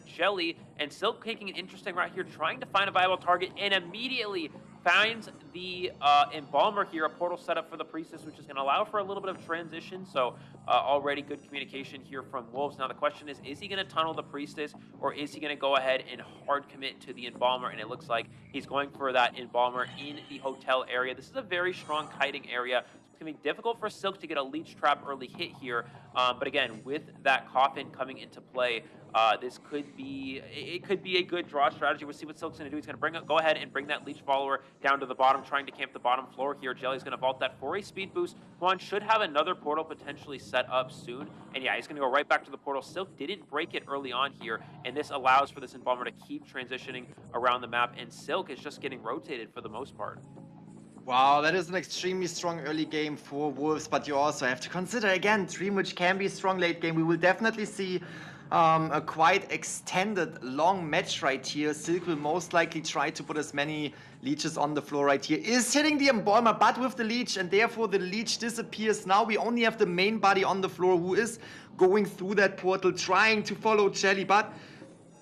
Jelly. And Silk taking an interesting route here, trying to find a viable target, and immediately finds the Embalmer here, a portal set up for the Priestess, which is going to allow for a little bit of transition. So already good communication here from Wolves. Now the question is he going to tunnel the Priestess, or is he going to go ahead and hard commit to the Embalmer? And it looks like he's going for that Embalmer in the hotel area. This is a very strong kiting area. It's going to be difficult for Silk to get a Leech Trap early hit here. But again, with that coffin coming into play, this could be a good draw strategy. We'll see what Silk's going to do. He's going to go ahead and bring that Leech Follower down to the bottom, trying to camp the bottom floor here. Jelly's going to vault that for a speed boost. Juan should have another portal potentially set up soon. And yeah, he's going to go right back to the portal. Silk didn't break it early on here, and this allows for this Embalmer to keep transitioning around the map, and Silk is just getting rotated for the most part. Wow, that is an extremely strong early game for Wolves, but you also have to consider, again, Dreamwitch can be strong late game. We will definitely see a quite extended, long match right here. Silk will most likely try to put as many leeches on the floor right here. Is hitting the Embalmer, but with the leech, and therefore the leech disappears. Now we only have the main body on the floor, who is going through that portal, trying to follow Jelly, but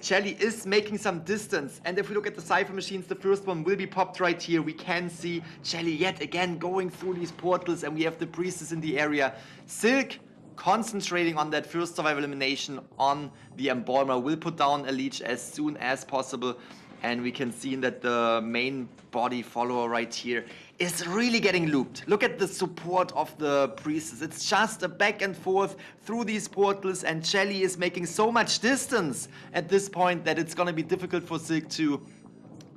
Jelly is making some distance, and if we look at the Cypher machines, the first one will be popped right here. We can see Jelly yet again going through these portals, and we have the Priestess in the area. Silk concentrating on that first survival elimination on the Embalmer, will put down a leech as soon as possible, and we can see that the main body follower right here is really getting looped. Look at the support of the Priestess. It's just a back and forth through these portals, and Jelly is making so much distance at this point that it's gonna be difficult for Silk to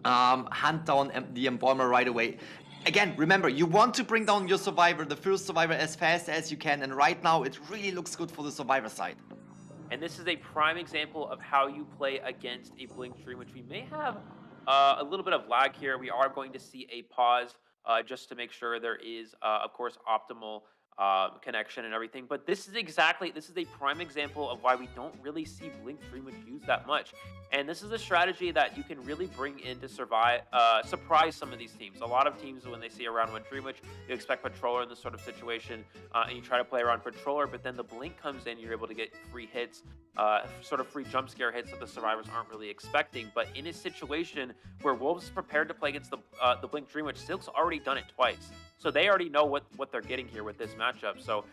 hunt down the Embalmer right away. Again, remember, you want to bring down your survivor, the first survivor, as fast as you can, and right now it really looks good for the survivor side. And this is a prime example of how you play against a Blink Dream, which we may have a little bit of lag here. We are going to see a pause just to make sure there is, of course, optimal connection and everything. But this is a prime example of why we don't really see Blink Dreamwitch used that much. And this is a strategy that you can really bring in to surprise some of these teams. A lot of teams, when they see a round 1 Dreamwitch, you expect Patroller in this sort of situation, and you try to play around Patroller, but then the Blink comes in, you're able to get free hits, sort of free jump scare hits that the survivors aren't really expecting. But in a situation where Wolves is prepared to play against the Blink Dreamwitch, Silk's already done it twice. So they already know what they're getting here with this matchup. So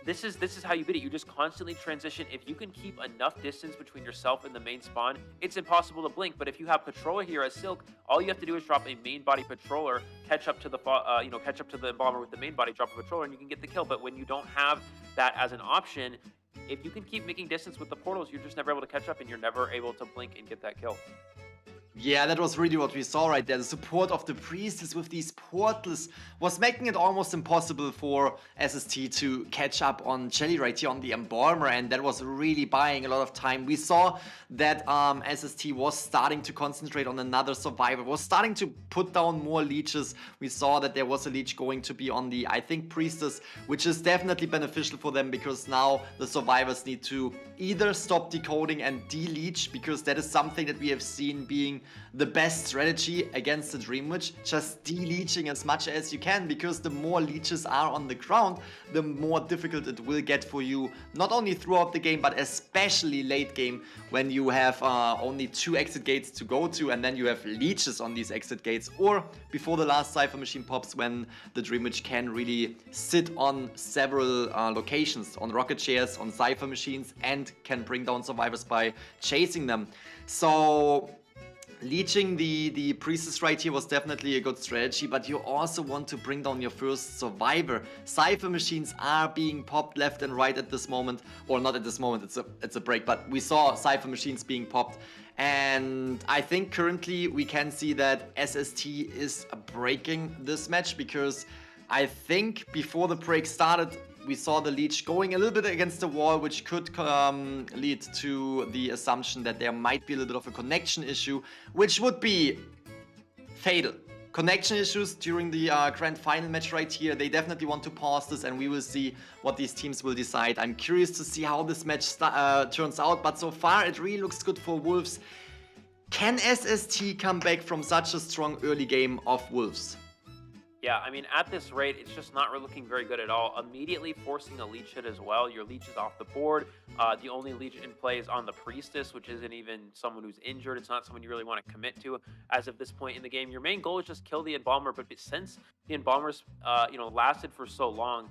this is how you beat it. You just constantly transition. If you can keep enough distance between yourself and the main spawn, it's impossible to blink. But if you have Patroller here as Silk, all you have to do is drop a main body Patroller, catch up to the Embalmer with the main body, drop a Patroller, and you can get the kill. But when you don't have that as an option, if you can keep making distance with the portals, you're just never able to catch up, and you're never able to blink and get that kill. Yeah, that was really what we saw right there. The support of the Priestess with these portals was making it almost impossible for SST to catch up on Jelly right here on the Embalmer, and that was really buying a lot of time. We saw that SST was starting to concentrate on another survivor, was starting to put down more leeches. We saw that there was a leech going to be on the, I think, Priestess, which is definitely beneficial for them, because now the survivors need to either stop decoding and de-leech, because that is something that we have seen being the best strategy against the Dreamwitch, just de-leeching as much as you can, because the more leeches are on the ground, the more difficult it will get for you, not only throughout the game, but especially late game, when you have only 2 exit gates to go to, and then you have leeches on these exit gates, or before the last Cypher machine pops, when the Dreamwitch can really sit on several locations, on rocket chairs, on Cypher machines, and can bring down survivors by chasing them. So leeching the Priestess right here was definitely a good strategy, but you also want to bring down your first survivor. Cypher machines are being popped left and right at this moment, or not at this moment, it's a break, but we saw Cypher machines being popped, and I think currently we can see that SST is breaking this match, because I think before the break started, we saw the leech going a little bit against the wall, which could lead to the assumption that there might be a little bit of a connection issue, which would be fatal. Connection issues during the grand final match right here, they definitely want to pause this, and we will see what these teams will decide. I'm curious to see how this match turns out, but so far it really looks good for Wolves. Can SST come back from such a strong early game of Wolves? Yeah, I mean, at this rate, it's just not really looking very good at all. Immediately forcing a leech hit as well. Your leech is off the board. The only leech in play is on the Priestess, which isn't even someone who's injured. It's not someone you really want to commit to as of this point in the game. Your main goal is just kill the Embalmer, but since the Embalmer's, lasted for so long,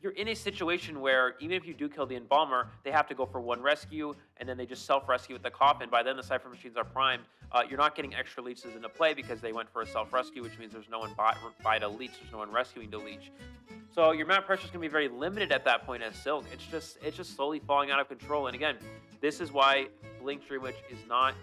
you're in a situation where even if you do kill the Embalmer, they have to go for 1 rescue, and then they just self-rescue with the Coffin. By then, the Cypher machines are primed. You're not getting extra leeches into play because they went for a self-rescue, which means there's no one by to leech. There's no one rescuing to leech. So your map pressure is going to be very limited at that point as Silk. It's just slowly falling out of control. And again, this is why Blink Dreamwitch is not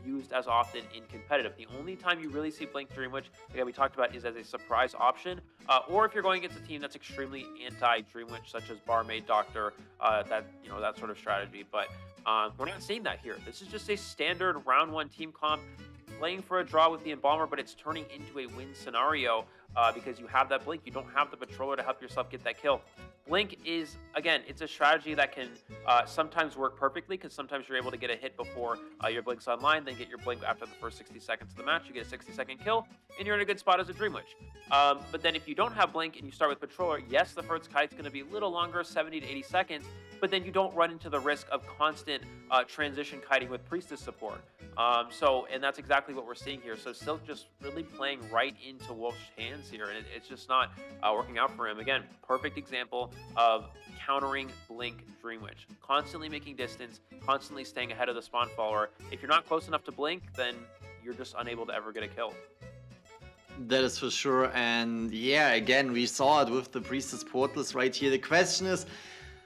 used as often in competitive. The only time you really see Blink Dreamwitch, again, we talked about, is as a surprise option, or if you're going against a team that's extremely anti-Dreamwitch, such as Barmaid, Doctor, that sort of strategy. But we're not seeing that here. This is just a standard round 1 team comp, playing for a draw with the Embalmer, but it's turning into a win scenario because you have that Blink. You don't have the Patroller to help yourself get that kill. Blink is, again, it's a strategy that can sometimes work perfectly, because sometimes you're able to get a hit before your Blink's online, then get your Blink after the first 60 seconds of the match. You get a 60-second kill, and you're in a good spot as a Dreamwitch. But then if you don't have Blink and you start with Patroller, yes, the first kite's going to be a little longer, 70 to 80 seconds, but then you don't run into the risk of constant transition kiting with Priestess support. And that's exactly what we're seeing here. So Silk just really playing right into Wolf's hands here, and it's just not working out for him. Again, perfect example of countering Blink Dreamwitch. Constantly making distance, constantly staying ahead of the spawn follower. If you're not close enough to Blink, then you're just unable to ever get a kill. That is for sure, and yeah, again, we saw it with the Priestess portals right here. The question is,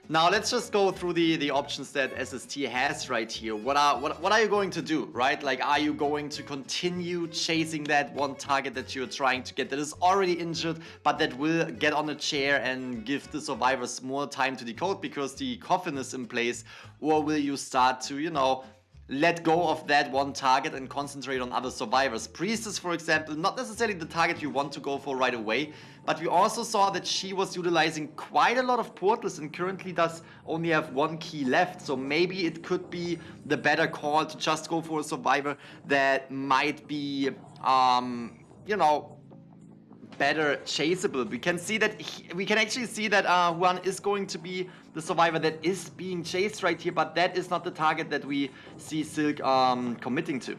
now let's just go through the options that SST has right here. What are you going to do, right? Like, are you going to continue chasing that one target that you're trying to get that is already injured, but that will get on a chair and give the survivors more time to decode because the coffin is in place? Or will you start to, let go of that one target and concentrate on other survivors. Priestess, for example, not necessarily the target you want to go for right away, but we also saw that she was utilizing quite a lot of portals and currently does only have one key left. So maybe it could be the better call to just go for a survivor that might be, you know, better chaseable. We can see that we can actually see that Juan is going to be the survivor that is being chased right here, but that is not the target that we see Silk committing to.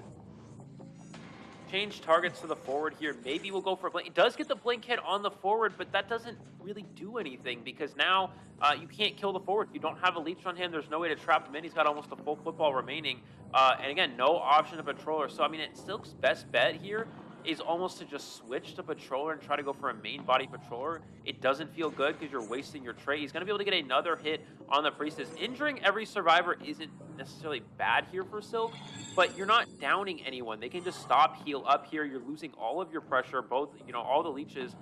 Change targets to the forward here. Maybe we'll go for a blink. It does get the blink hit on the forward, but that doesn't really do anything because now you can't kill the forward. You don't have a leech on him. There's no way to trap him in. He's got almost a full football remaining. And again, no option to patroller. So, I mean, Silk's best bet here is almost to just switch to patroller and try to go for a main body patroller. It doesn't feel good because you're wasting your trait. He's going to be able to get another hit on the priestess. Injuring every survivor isn't necessarily bad here for Silk, but you're not downing anyone. They can just stop, heal up here. You're losing all of your pressure, both, you know, all the leeches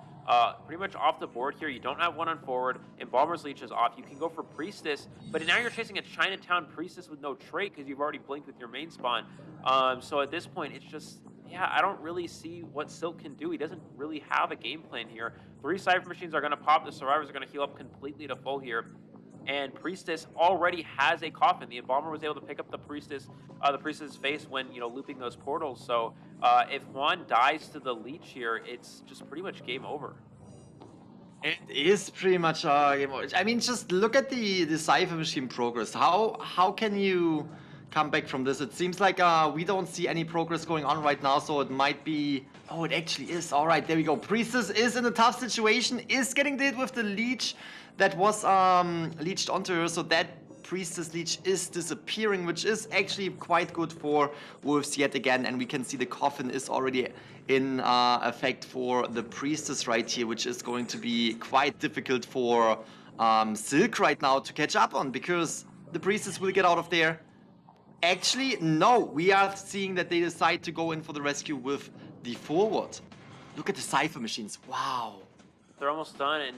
pretty much off the board here. You don't have one on forward. Embalmer's leech is off. You can go for priestess, but now you're chasing a Chinatown priestess with no trait because you've already blinked with your main spawn. So at this point, it's just, yeah, I don't really see what Silk can do. He doesn't really have a game plan here. 3 Cypher Machines are going to pop. The survivors are going to heal up completely to full here. And Priestess already has a coffin. The Embalmer was able to pick up the Priestess's face when, you know, looping those portals. So if Juan dies to the leech here, it's just pretty much game over. It is pretty much game over. I mean, just look at the Cypher Machine progress. How can you come back from this? It seems like we don't see any progress going on right now, so it might be... Oh, it actually is. All right, there we go. Priestess is in a tough situation, is getting hit with the leech that was leeched onto her, so that Priestess leech is disappearing, which is actually quite good for Wolves yet again, and we can see the coffin is already in effect for the Priestess right here, which is going to be quite difficult for Silk right now to catch up on, because the Priestess will get out of there. Actually, no, we are seeing that they decide to go in for the rescue with the forward. Look at the Cypher Machines, wow. They're almost done, and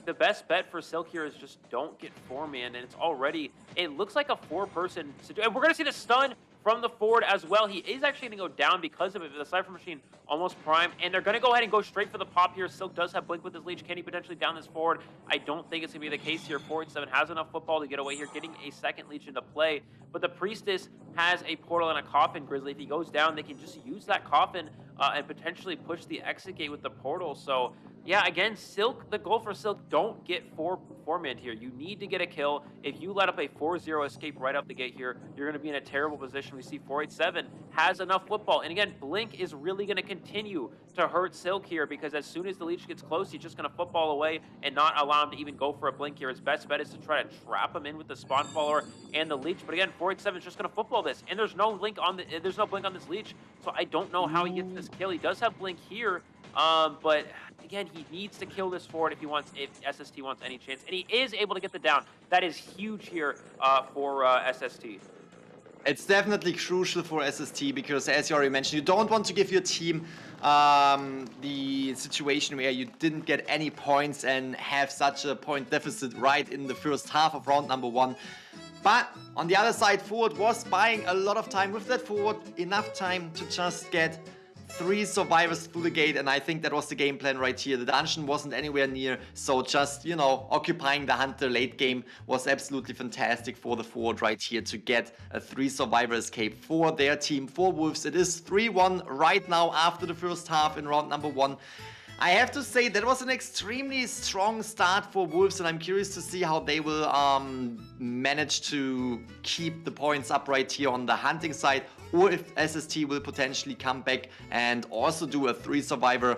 the best bet for Silk here is just don't get 4-man, and it's already, it looks like a 4-person situation. And we're going to see the stun from the forward as well. He is actually going to go down because of it. The Cypher Machine almost prime, and they're going to go ahead and go straight for the pop here. Silk does have blink with his leech. Can he potentially down this forward? I don't think it's going to be the case here. 487 has enough football to get away here, getting a second leech into play. But the Priestess has a portal and a coffin, Grizzly. If he goes down, they can just use that coffin and potentially push the exit gate with the portal. So yeah, again, Silk, the goal for Silk, don't get 4-man here. You need to get a kill. If you let up a 4-0 escape right out the gate here, you're going to be in a terrible position. We see 487 has enough football. And again, Blink is really going to continue to hurt Silk here because as soon as the leech gets close, he's just going to football away and not allow him to even go for a blink here. His best bet is to try to trap him in with the spawn follower and the leech. But again, 487 is just going to football this. And there's no blink on this leech. So I don't know how he gets this kill. He does have blink here. But again, he needs to kill this forward if SST wants any chance, and he is able to get the down. That is huge here for SST. It's definitely crucial for SST because, as you already mentioned, you don't want to give your team the situation where you didn't get any points and have such a point deficit right in the first half of round number 1. But on the other side, forward was buying a lot of time with that forward, enough time to just get 3 survivors through the gate, and I think that was the game plan right here. The dungeon wasn't anywhere near, so just, you know, occupying the hunter late game was absolutely fantastic for the forward right here to get a 3 survivor escape for their team, for Wolves. It is 3-1 right now after the first half in round number 1. I have to say that was an extremely strong start for Wolves, and I'm curious to see how they will manage to keep the points up right here on the hunting side, or if SST will potentially come back and also do a 3 survivor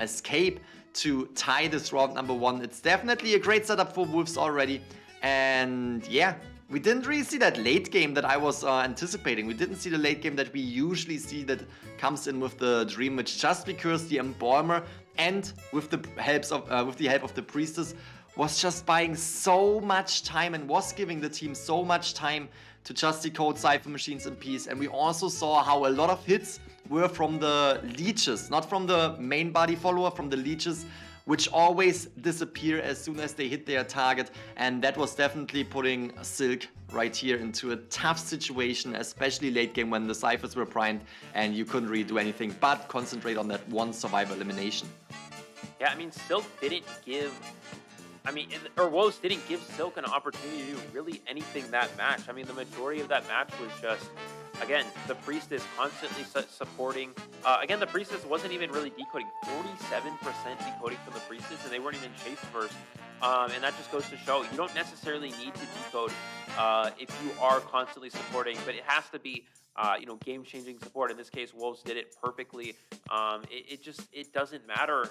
escape to tie this round number 1. It's definitely a great setup for Wolves already, and yeah, we didn't really see that late game that I was anticipating. We didn't see the late game that we usually see that comes in with the Dream Witch, just because the Embalmer and with the help of the Priestess was just buying so much time and was giving the team so much time to just decode Cypher Machines in peace. And we also saw how a lot of hits were from the leeches, not from the main body follower, from the leeches, which always disappear as soon as they hit their target, and that was definitely putting Silk right here into a tough situation, especially late game when the Cyphers were primed and you couldn't really do anything but concentrate on that one survivor elimination. Yeah, I mean, Silk didn't give... or WOLVE didn't give Silk an opportunity to do really anything that match. I mean, the majority of that match was just, again, the Priestess constantly supporting. Again, the Priestess wasn't even really decoding. 47% decoding from the Priestess, and they weren't even chased first. And that just goes to show you don't necessarily need to decode if you are constantly supporting, but it has to be game-changing support. In this case, WOLVE did it perfectly. It doesn't matter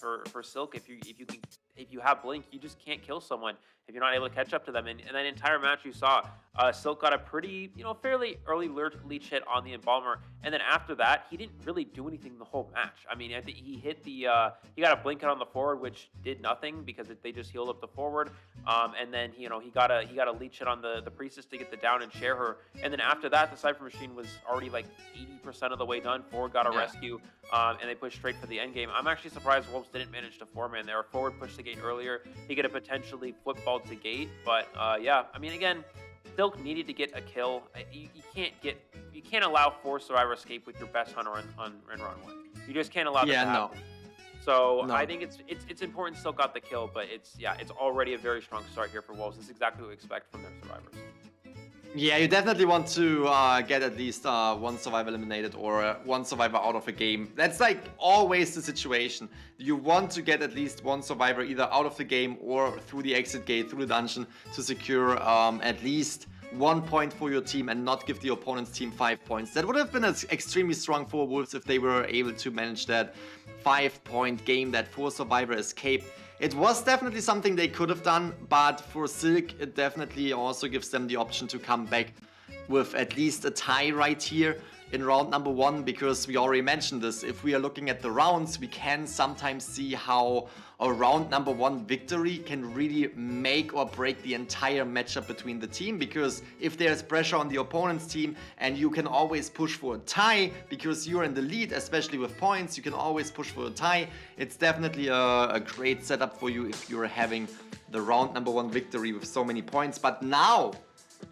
for Silk if you have Blink, you just can't kill someone if you're not able to catch up to them. And that entire match you saw, Silk got a pretty, fairly early leech hit on the Embalmer, and then after that, he didn't really do anything the whole match. I mean, I think he hit he got a Blink hit on the forward, which did nothing because they just healed up the forward, and then he got a leech hit on the Priestess to get the down and share her, and then after that, the Cypher Machine was already like 80% of the way done. Forward got a rescue, and they pushed straight for the end game. I'm actually surprised WOLVE didn't manage to 4-man there. Forward pushed the gate earlier. He could have potentially footballed to gate, but yeah, I mean, again, Silk needed to get a kill. You can't allow 4 survivor escape with your best hunter on run 1. You just can't allow that to happen. So I think it's important Silk got the kill, but it's already a very strong start here for WOLVE. This is exactly what we expect from their survivors. Yeah, you definitely want to get at least one survivor eliminated or one survivor out of a game. That's like always the situation. You want to get at least one survivor either out of the game or through the exit gate, through the dungeon, to secure at least 1 point for your team and not give the opponent's team 5 points. That would have been extremely strong for Wolves if they were able to manage that 5-point game, that 4 survivor escape. It was definitely something they could have done, but for Silk, it definitely also gives them the option to come back with at least a tie right here in round number 1, because we already mentioned this. If we are looking at the rounds, we can sometimes see how a round number 1 victory can really make or break the entire matchup between the team, because if there's pressure on the opponent's team and you can always push for a tie because you're in the lead, especially with points, you can always push for a tie. It's definitely a great setup for you if you're having the round number 1 victory with so many points. But now,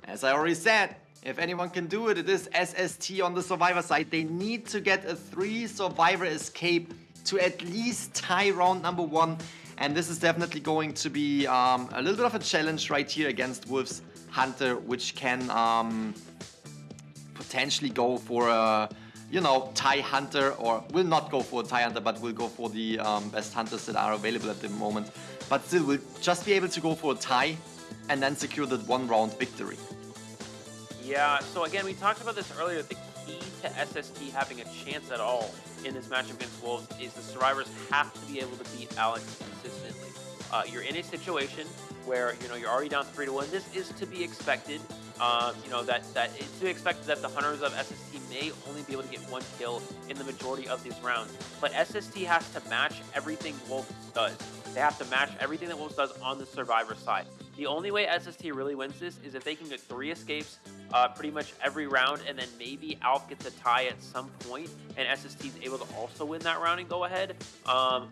as I already said, if anyone can do it, it is SST on the survivor side. They need to get a 3 survivor escape to at least tie round number 1, and this is definitely going to be a little bit of a challenge right here against WOLVE's Hunter, which can potentially go for a tie Hunter, or will not go for a tie Hunter, but will go for the best Hunters that are available at the moment, but still will just be able to go for a tie and then secure that 1 round victory. Yeah, so again, we talked about this earlier. The key to SST having a chance at all in this matchup against WOLVE is the survivors have to be able to beat Alex consistently. You're in a situation where you're already down 3-1. This is to be expected. That it's to be expected that the hunters of SST may only be able to get 1 kill in the majority of these rounds. But SST has to match everything WOLVE does. They have to match everything that WOLVE does on the survivor side. The only way SST really wins this is if they can get 3 escapes pretty much every round, and then maybe Alf gets a tie at some point, and SST is able to also win that round and go ahead.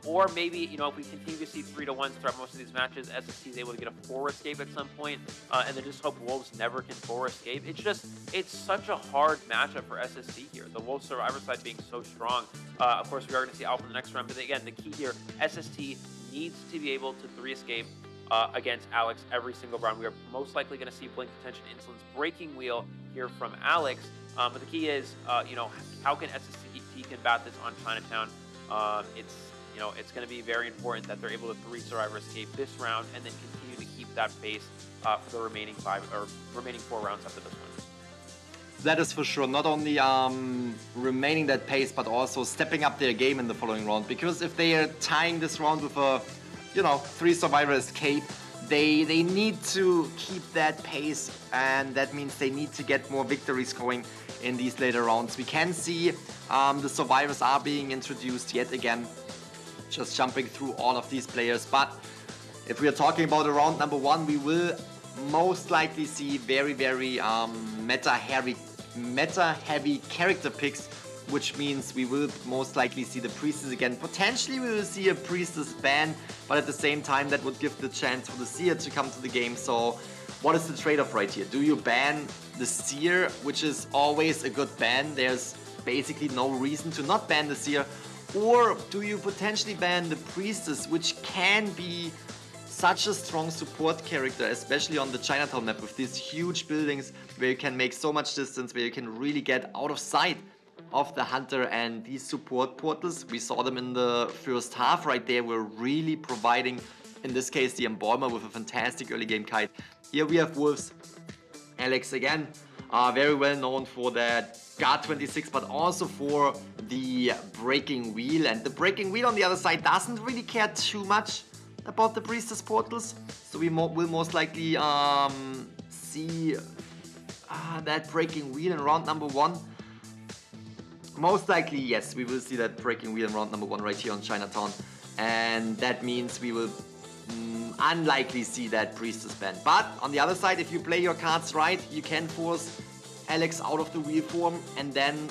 Or maybe, if we continue to see 3-1 throughout most of these matches, SST is able to get a 4 escape at some point, and then just hope WOLVE never can 4 escape. It's such a hard matchup for SST here. The WOLVE survivor side being so strong. Of course, we are going to see Alf in the next round, but again, the key here, SST needs to be able to 3 escape against Alex every single round. We are most likely going to see Blink Detention Insulin's breaking wheel here from Alex. But the key is, how can SST combat this on Chinatown? It's going to be very important that they're able to 3 survivor escape this round and then continue to keep that pace for the remaining 4 rounds after this one. That is for sure. Not only remaining that pace, but also stepping up their game in the following round. Because if they are tying this round with a 3 survivor escape, they need to keep that pace, and that means they need to get more victories going in these later rounds. We can see the survivors are being introduced yet again, just jumping through all of these players. But if we are talking about a round number 1, we will most likely see very, very meta-heavy character picks which means we will most likely see the Priestess again. Potentially we will see a Priestess ban, but at the same time that would give the chance for the Seer to come to the game. So what is the trade-off right here? Do you ban the Seer, which is always a good ban? There's basically no reason to not ban the Seer. Or do you potentially ban the Priestess, which can be such a strong support character, especially on the Chinatown map with these huge buildings where you can make so much distance, where you can really get out of sight of the Hunter, and these support portals, we saw them in the first half right there, were really providing, in this case, the Embalmer with a fantastic early game kite. Here we have Wolves. Alex again, very well known for that Guard 26, but also for the Breaking Wheel. And the Breaking Wheel on the other side doesn't really care too much about the Priestess portals. So we will most likely see that Breaking Wheel in round number 1. Most likely, yes, we will see that Breaking Wheel in round number 1 right here on Chinatown. And that means we will unlikely see that Priestess ban. But on the other side, if you play your cards right, you can force Alex out of the wheel form and then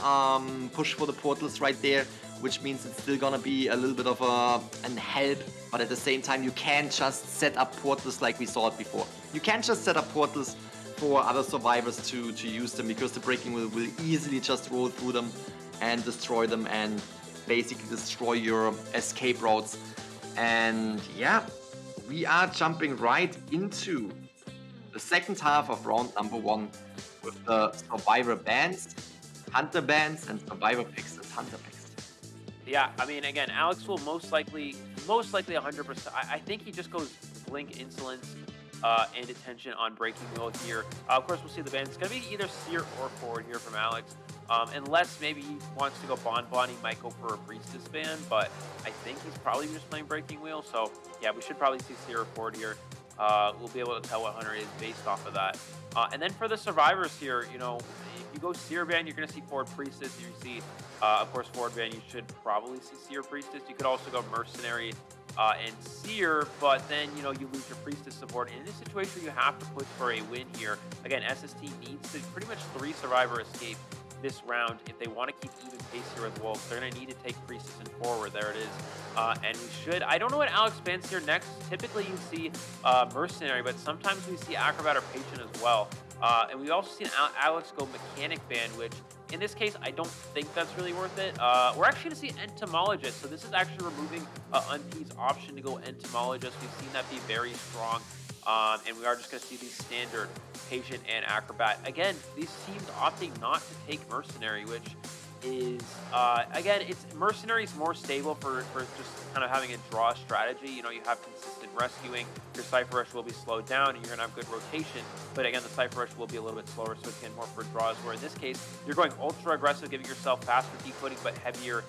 push for the portals right there, which means it's still gonna be a little bit of an help, but at the same time you can't just set up portals like we saw it before. You can't just set up portals for other survivors to use them, because the Breaking Wheel will easily just roll through them and destroy them and basically destroy your escape routes. And yeah, we are jumping right into the second half of round number 1 with the Survivor bans, Hunter bans, and Survivor picks and Hunter picks. Yeah, I mean, again, Alex will most likely 100%. I think he just goes Blink, Insolence, and Attention on Breaking Wheel here. Of course, we'll see the ban. It's going to be either Seer or Forward here from Alex. Unless maybe he wants to go Bonbon, he might go for a Priestess ban, but I think he's probably just playing Breaking Wheel. So, yeah, we should probably see Seer or Forward here. We'll be able to tell what Hunter is based off of that. And then for the survivors here, you know, if you go Seer ban, you're going to see Forward Priestess. You see, of course, Forward ban, you should probably see Seer Priestess. You could also go Mercenary and Seer, but then, you know, you lose your Priestess support. And in this situation, you have to push for a win here. Again, SST needs to pretty much 3 survivor escape this round if they want to keep even pace here with Wolves. They're going to need to take Priestess and Forward. There it is. And we should... I don't know what Alex bans here next. Typically, you see Mercenary, but sometimes we see Acrobat or Patient as well. And we also seen Alex go Mechanic ban, which in this case, I don't think that's really worth it. We're actually going to see Entomologist. So this is actually removing Unpe's option to go Entomologist. We've seen that be very strong. And we are just going to see these standard Patient and Acrobat. Again, these teams opting not to take Mercenary, which is, again, it's Mercenary's more stable for just kind of having a draw strategy. You know, you have consistent rescuing, your Cypher Rush will be slowed down, and you're going to have good rotation. But again, the Cypher Rush will be a little bit slower, so it's again more for draws, where in this case, you're going ultra aggressive, giving yourself faster decoding, but heavier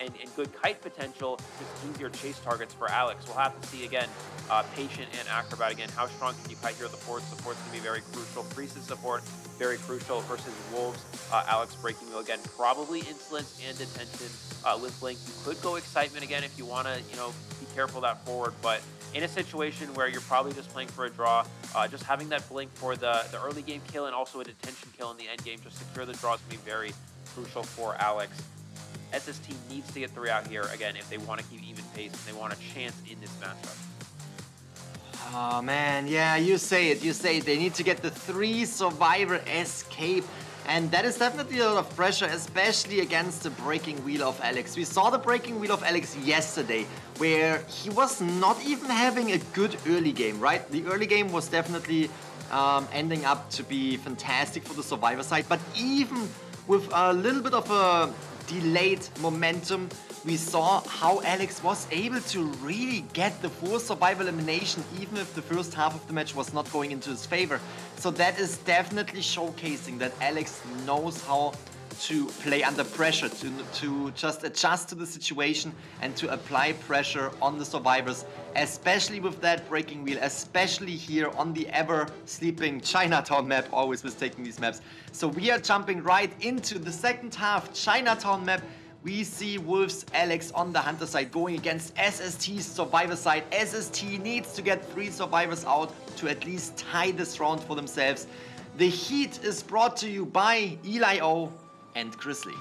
and good kite potential, just easier chase targets for Alex. We'll have to see again, Patient and Acrobat again. How strong can you kite here? The forward support's going to be very crucial. Priestess support, very crucial versus Wolves. Alex Breaking Wheel again, probably Insolence and Attention with Blink. You could go Excitement again if you want to, you know, be careful that forward, but in a situation where you're probably just playing for a draw, just having that Blink for the early game kill and also a detention kill in the end game, just secure the draw is going to be very crucial for Alex. SST needs to get 3 out here, again, if they want to keep even pace and they want a chance in this matchup. Oh man, yeah, you say it. They need to get the 3 survivor escape. And that is definitely a lot of pressure, especially against the Breaking Wheel of Alex. We saw the Breaking Wheel of Alex yesterday, where he was not even having a good early game, right? The early game was definitely ending up to be fantastic for the survivor side. But even with a little bit of a delayed momentum, we saw how Alex was able to really get the 4 survivor elimination, even if the first half of the match was not going into his favor. So that is definitely showcasing that Alex knows how to play under pressure, to just adjust to the situation and to apply pressure on the survivors, especially with that Breaking Wheel, especially here on the ever-sleeping Chinatown map, always mistaking these maps. So we are jumping right into the second half Chinatown map. We see Wolves Alex on the Hunter side going against SST's survivor side. SST needs to get 3 survivors out to at least tie this round for themselves. The heat is brought to you by Eli O and Grizzly.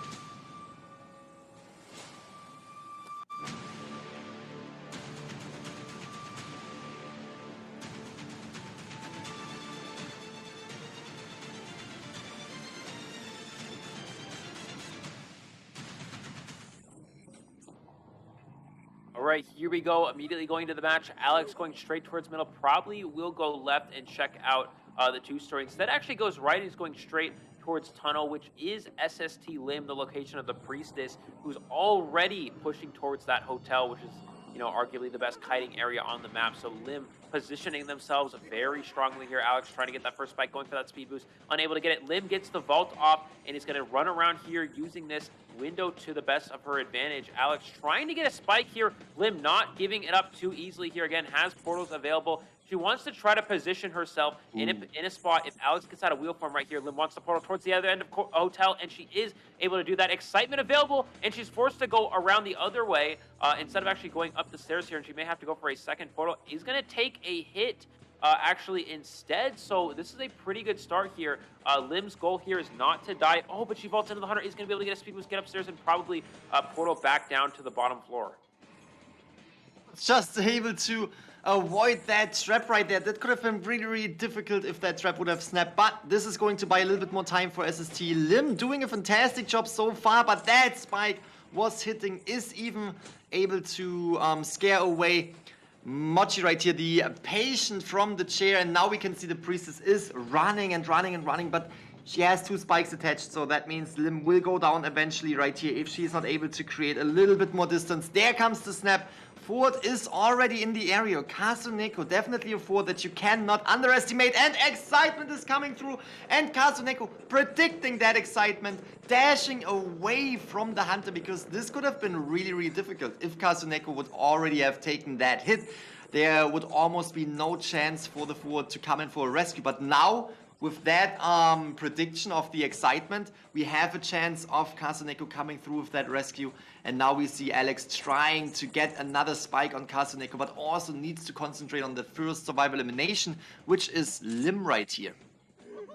All right, here we go. Immediately going to the match. Alex going straight towards middle. Probably will go left and check out the two-story. Instead, actually goes right and is going straight towards tunnel, which is SST Lim, the location of the priestess, who's already pushing towards that hotel, which is, you know, arguably the best kiting area on the map. So Lim positioning themselves very strongly here. Alex trying to get that first spike, going for that speed boost, unable to get it. Lim gets the vault off and is going to run around here using this window to the best of her advantage. Alex trying to get a spike here. Lim not giving it up too easily here. Again, has portals available. She wants to try to position herself in a spot. If Alex gets out of wheel form right here, Lim wants the portal towards the other end of hotel, and she is able to do that. Excitement available, and she's forced to go around the other way instead of actually going up the stairs here, and she may have to go for a second portal. Is going to take a hit actually instead, so this is a pretty good start here. Lim's goal here is not to die. Oh, but she vaults into the hunter. Is going to be able to get a speed boost, get upstairs, and probably portal back down to the bottom floor. Just able to avoid that trap right there. That could have been really, really difficult if that trap would have snapped, but this is going to buy a little bit more time for SST. Lim doing a fantastic job so far, but that spike was hitting, is even able to scare away Mochi right here, the patient from the chair, and now we can see the priestess is running and running and running, but she has 2 spikes attached, so that means Lim will go down eventually right here if she's not able to create a little bit more distance. There comes the snap. Ford is already in the area. Kazuneko, definitely a Ford that you cannot underestimate, and excitement is coming through, and Kazuneko predicting that excitement, dashing away from the hunter, because this could have been really, really difficult. If Kazuneko would already have taken that hit, there would almost be no chance for the Ford to come in for a rescue, but now with that prediction of the excitement, we have a chance of Kazuneko coming through with that rescue. And now we see Alex trying to get another spike on Kazuneko, but also needs to concentrate on the first survival elimination, which is Lim right here.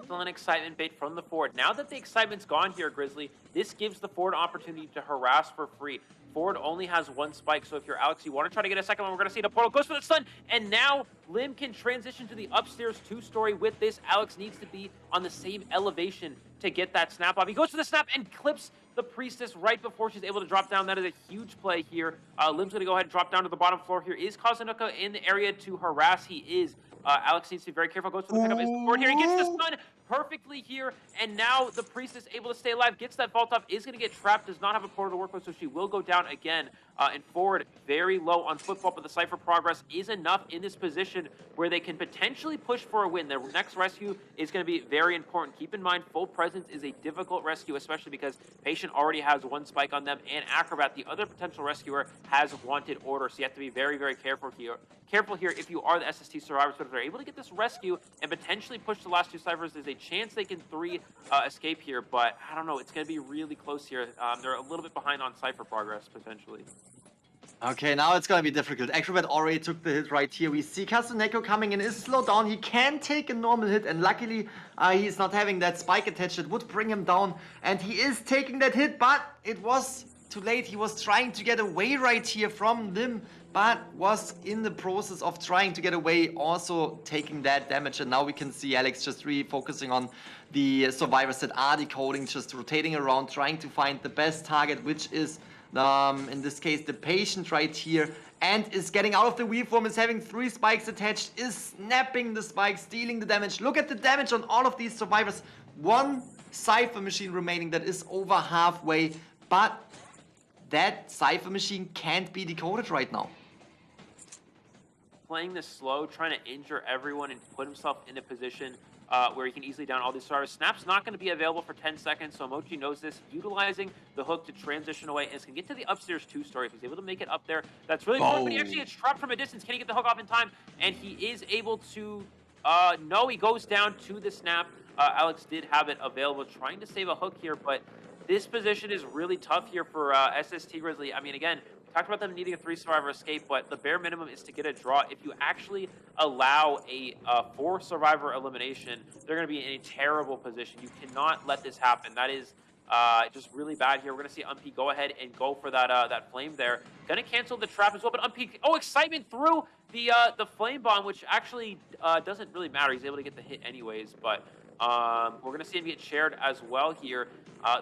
Still an excitement bait from the Ford. Now that the excitement's gone here, Grizzly, this gives the Ford opportunity to harass for free. Ford only has 1 spike, so if you're Alex, you want to try to get a second one. We're going to see the portal goes for the stun, and now Lim can transition to the upstairs 2-story with this. Alex needs to be on the same elevation to get that snap off. He goes for the snap and clips the priestess right before she's able to drop down. That is a huge play here. Lim's going to go ahead and drop down to the bottom floor here. Is Kazuneko in the area to harass? He is. Alex needs to be very careful. Goes for the pickup. Is Ford here. He gets the stun perfectly here, and now the priestess able to stay alive, gets that vault up, is going to get trapped, does not have a portal to work with, so she will go down again. And Ford very low on football, but the Cypher progress is enough in this position where they can potentially push for a win. The next rescue is going to be very important. Keep in mind, full presence is a difficult rescue, especially because Patient already has 1 spike on them, and Acrobat, the other potential rescuer, has wanted order, so you have to be very, very careful here. If you are the SST survivors, but if they're able to get this rescue and potentially push the last 2 Cyphers, there's a chance they can 3 escape here, but I don't know, it's going to be really close here. They're a little bit behind on Cypher progress, potentially. Okay, now it's gonna be difficult. Acrobat already took the hit right here. We see Kazuneko coming in, is slowed down. He can take a normal hit, and luckily he's not having that spike attached. It would bring him down, and he is taking that hit, but it was too late. He was trying to get away right here from Lim, but was in the process of trying to get away, also taking that damage. And now we can see Alex just really focusing on the survivors that are decoding, just rotating around, trying to find the best target, which is in this case the patient right here, and is getting out of the weave form, is having 3 spikes attached, is snapping the spikes, stealing the damage. Look at the damage on all of these survivors. 1 Cypher machine remaining that is over halfway, but that Cypher machine can't be decoded right now. Playing this slow, trying to injure everyone and put himself in a position where he can easily down all these survivors. Snap's not going to be available for 10 seconds, so Mochi knows this, utilizing the hook to transition away, and can get to the upstairs 2-story. If he's able to make it up there, that's really important, but he actually gets trapped from a distance. Can he get the hook off in time? And he is able to, no, he goes down to the snap. Alex did have it available, trying to save a hook here, but this position is really tough here for SST Grizzly. I mean, again, talked about them needing a 3-survivor escape, but the bare minimum is to get a draw. If you actually allow a 4-survivor elimination, they're going to be in a terrible position. You cannot let this happen. That is just really bad here. We're going to see Umpi go ahead and go for that that flame there. Going to cancel the trap as well, but Umpi, excitement through the flame bomb, which actually doesn't really matter. He's able to get the hit anyways, but We're gonna see him get shared as well here. I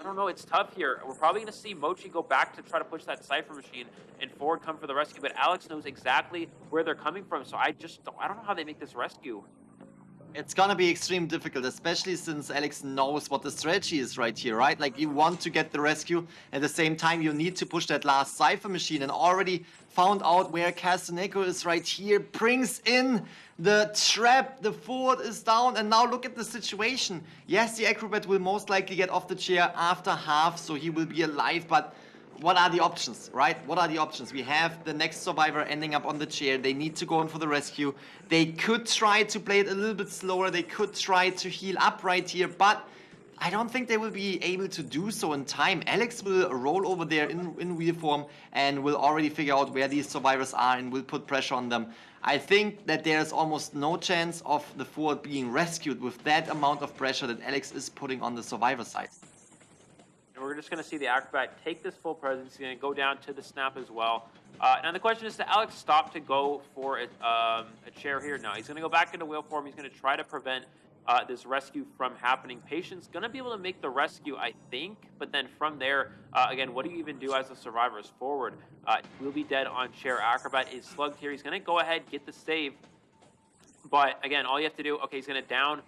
don't know, it's tough here. We're probably gonna see Mochi go back to try to push that Cypher Machine and Forward come for the rescue, but Alex knows exactly where they're coming from, so I don't know how they make this rescue. It's gonna be extremely difficult, especially since Alex knows what the strategy is right here, right? Like, you want to get the rescue, at the same time you need to push that last Cypher Machine, and already found out where Castaneko is right here, brings in the trap, the forward is down, and now look at the situation. Yes, the Acrobat will most likely get off the chair after half, so he will be alive, but what are the options, right? What are the options? We have the next survivor ending up on the chair. They need to go in for the rescue. They could try to play it a little bit slower. They could try to heal up right here, but I don't think they will be able to do so in time. Alex will roll over there in wheel form and will already figure out where these survivors are and will put pressure on them. I think that there's almost no chance of the forward being rescued with that amount of pressure that Alex is putting on the survivor side. And we're just going to see the Acrobat take this full presence. He's going to go down to the snap as well. Now the question is, does Alex stop to go for a chair here? No, he's going to go back into wheel form. He's going to try to prevent this rescue from happening. Patient's going to be able to make the rescue, I think. But then from there, again, what do you even do as the survivors forward? Will be dead on chair. Acrobat is slugged here. He's going to go ahead, get the save. But again, all you have to do, okay, he's going to down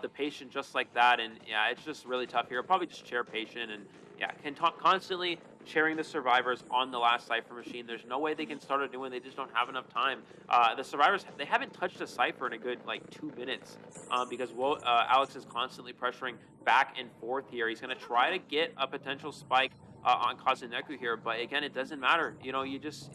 the patient just like that, and yeah, it's just really tough here. Probably just chair patient, and yeah, constantly chairing the survivors on the last Cypher Machine. There's no way they can start a new one. They just don't have enough time. The survivors, they haven't touched a Cypher in a good, like, 2 minutes because Alex is constantly pressuring back and forth here. He's going to try to get a potential spike on Kazuneku here, but again, it doesn't matter. You know, you just...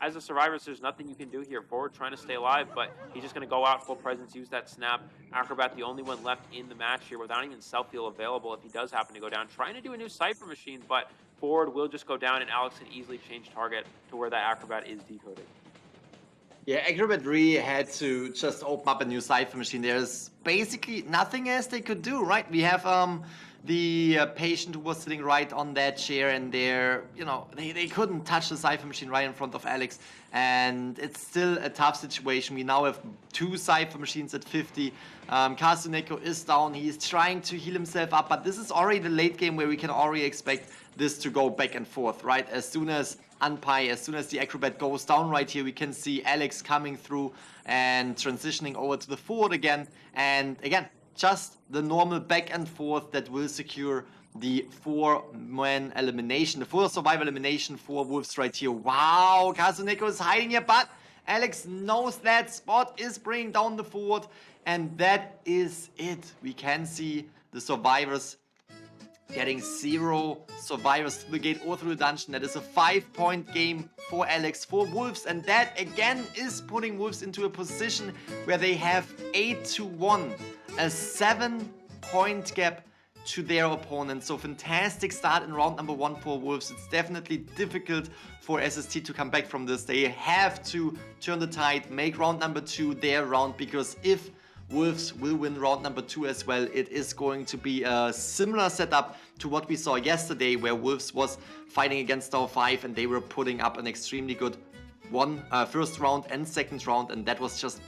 as a survivors, there's nothing you can do here. Forward trying to stay alive, but he's just going to go out full presence, use that snap. Acrobat, the only one left in the match here without even self-heal available if he does happen to go down. Trying to do a new Cypher Machine, but Forward will just go down, and Alex can easily change target to where that Acrobat is decoded. Yeah, Acrobat really had to just open up a new Cypher Machine. There's basically nothing else they could do, right? We have the patient who was sitting right on that chair, and they couldn't touch the Cypher Machine right in front of Alex, and it's still a tough situation. We now have 2 Cypher Machines at 50. Kasuneko is down. He's trying to heal himself up, but this is already the late game where we can already expect this to go back and forth, right? As soon as the Acrobat goes down right here, we can see Alex coming through and transitioning over to the forward again, and again, just the normal back and forth that will secure the 4-man elimination, the 4 survival elimination for Wolves right here. Wow, Kasuneko is hiding here, but Alex knows that spot is bringing down the forward, and that is it. We can see the survivors getting 0 survivors through the gate or through the dungeon. That is a 5-point game for Alex, for Wolves, and that again is putting Wolves into a position where they have 8-1. A 7-point gap to their opponent. So fantastic start in round number 1 for Wolves. It's definitely difficult for SST to come back from this. They have to turn the tide, make round number 2 their round, because if Wolves will win round number 2 as well, it is going to be a similar setup to what we saw yesterday, where Wolves was fighting against our 5 and they were putting up an extremely good first round and second round, and that was just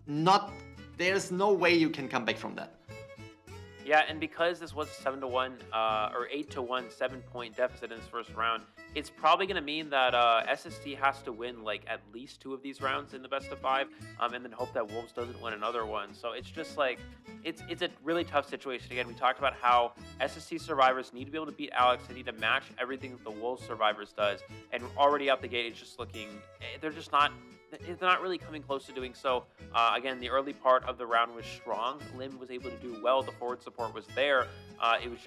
not... There's no way you can come back from that. Yeah, and because this was 7-1 or 8-1 7-point deficit in this first round, it's probably going to mean that SST has to win like at least 2 of these rounds in the best of 5, and then hope that Wolves doesn't win another one. So it's just like it's a really tough situation. Again, we talked about how SST survivors need to be able to beat Alex. They need to match everything that the Wolves survivors does, and already out the gate, it's just looking they're not really coming close to doing so. Again, the early part of the round was strong. Lim was able to do well. The forward support was there. It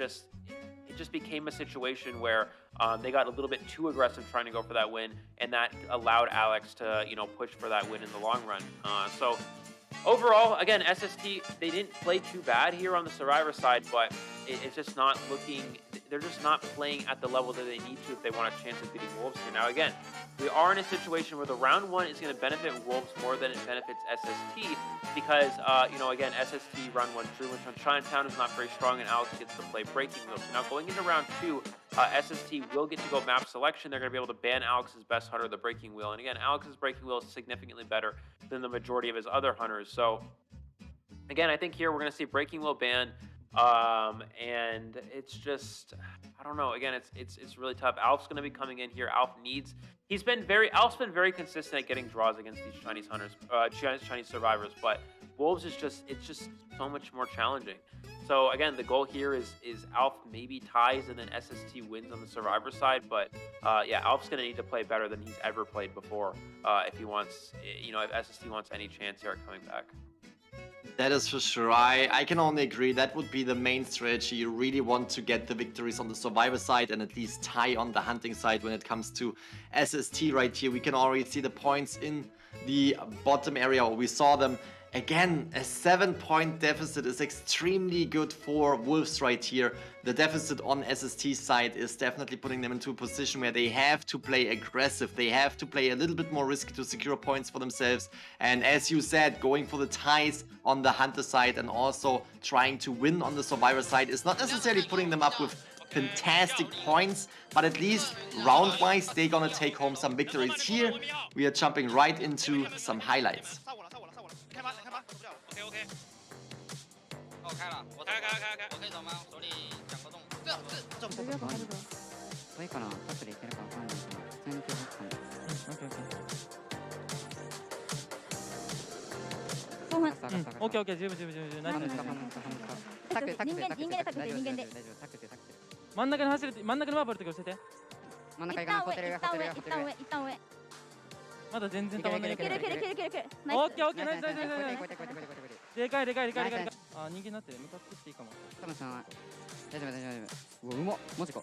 just became a situation where they got a little bit too aggressive trying to go for that win, and that allowed Alex to push for that win in the long run. So overall, again, SST, they didn't play too bad here on the survivor side, but it's just not looking... They're just not playing at the level that they need to if they want a chance of beating Wolves here. Now, again, we are in a situation where the round 1 is going to benefit Wolves more than it benefits SST because, again, SST round 1 drew on Chinatown is not very strong, and Alex gets to play Breaking Wheel. So now going into round 2, SST will get to go map selection. They're going to be able to ban Alex's best hunter, the Breaking Wheel. And again, Alex's Breaking Wheel is significantly better than the majority of his other hunters. So again, I think here we're going to see Breaking Will ban. And it's just, I don't know. Again, it's really tough. Alf's going to be coming in here. Alf's been very consistent at getting draws against these Chinese hunters, Chinese survivors. But Wolves it's just so much more challenging. So again, the goal here is Alf maybe ties and then SST wins on the survivor side. But yeah, Alf's going to need to play better than he's ever played before if he wants, if SST wants any chance here at coming back. That is for sure. I can only agree. That would be the main strategy. You really want to get the victories on the survivor side and at least tie on the hunting side when it comes to SST right here. We can already see the points in the bottom area, or we saw them. Again, a 7-point deficit is extremely good for Wolves right here. The deficit on SST side is definitely putting them into a position where they have to play aggressive. They have to play a little bit more risky to secure points for themselves. And as you said, going for the ties on the hunter side and also trying to win on the survivor side is not necessarily putting them up with fantastic points, but at least round-wise, they're gonna take home some victories here. We are jumping right into some highlights. 哦，开了，我开，我可以走吗？手里2个洞，这可以かな？タップでいけるかわかんないけど、全然わかんない。オッケー、十分。ナイス。タックで。人間でタックで。真ん中に走る、真ん中にワープあるとき教えて。真ん中行かな、ホテル上。一旦上。まだ全然たまんない。いける。オッケー、ナイス。でかい。あ、人間になって向かってきていいかも。多分大丈夫。うわ、うまっ、マジか。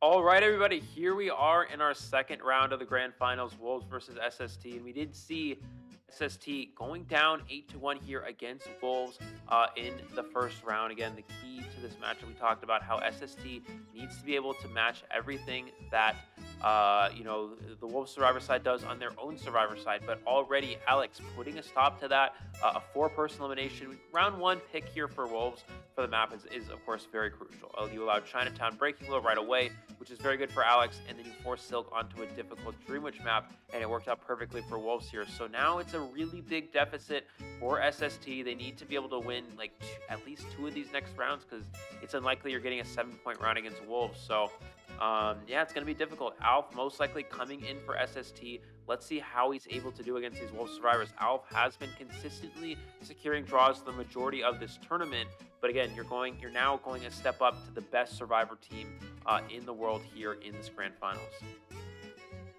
All right, everybody, here we are in our second round of the Grand Finals, Wolves versus SST, and we did see SST going down 8-1 here against Wolves in the first round. Again, the key to this matchup, we talked about how SST needs to be able to match everything that the Wolves survivor side does on their own survivor side, but already Alex putting a stop to that. A 4-person elimination. Round 1 pick here for Wolves for the map is of course very crucial. You allowed Chinatown Breaking Low right away, which is very good for Alex, and then you force Silk onto a difficult Dreamwitch map, and it worked out perfectly for Wolves here. So now it's a really big deficit for SST. They need to be able to win like at least 2 of these next rounds, because it's unlikely you're getting a 7-point round against Wolves. So yeah, it's going to be difficult. Alf most likely coming in for SST. Let's see how he's able to do against these Wolves survivors. Alf has been consistently securing draws the majority of this tournament, but again, you're now going a step up to the best survivor team in the world here in this Grand Finals.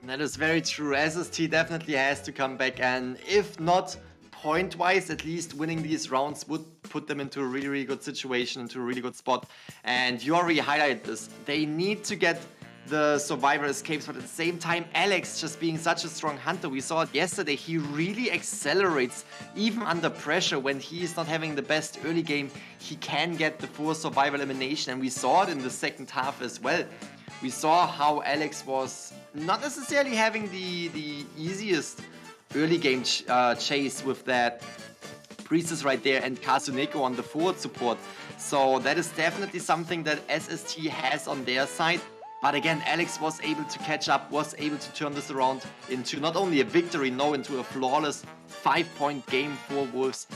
That is very true. SST definitely has to come back, and if not point-wise, at least winning these rounds would put them into a really, really good situation, into a really good spot. And you already highlighted this. They need to get the survivor escapes, but at the same time, Alex just being such a strong hunter. We saw it yesterday. He really accelerates even under pressure. When he is not having the best early game, he can get the full survivor elimination, and we saw it in the second half as well. We saw how Alex was not necessarily having the easiest early game chase with that Priestess right there and Kazuneko on the forward support. So that is definitely something that SST has on their side. But again, Alex was able to catch up, was able to turn this around into not only a victory, no, into a flawless 5-point game for Wolves.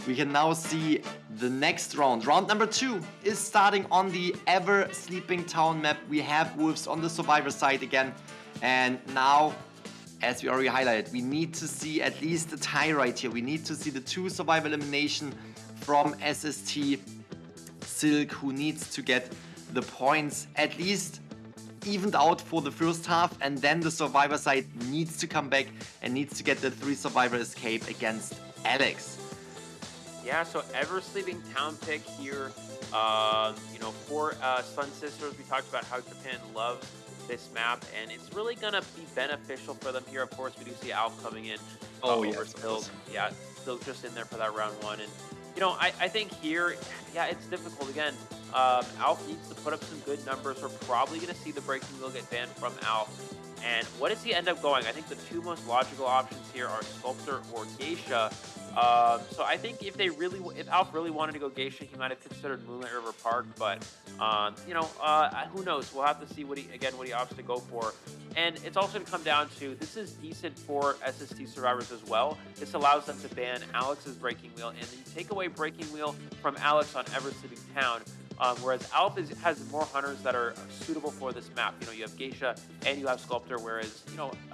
We can now see the next round. Round number 2 is starting on the Ever Sleeping Town map. We have Wolves on the survivor side again. And now, as we already highlighted, we need to see at least a tie right here. We need to see the 2 survivor elimination from SST. Silk, who needs to get the points at least evened out for the first half, and then the survivor side needs to come back and needs to get the 3 survivor escape against Alex. Yeah, so Ever Sleeping Town pick here, for Sun Sisters. We talked about how Japan loves this map, and it's really gonna be beneficial for them here. Of course, we do see Alf coming in. Over still just in there for that round 1, and I think here, yeah, it's difficult again. Alf needs to put up some good numbers. We're probably going to see the breaking wheel get banned from Alf. And what does he end up going? I think the 2 most logical options here are Sculptor or Geisha. So I think if Alf really wanted to go Geisha, he might have considered Moonlight River Park. But who knows? We'll have to see what he opts to go for. And it's also going to come down to, this is decent for SST survivors as well. This allows them to ban Alex's breaking wheel, and you take away breaking wheel from Alex on Ever Sleeping Town. Whereas Alf has more hunters that are suitable for this map. You have Geisha and you have Sculptor, whereas,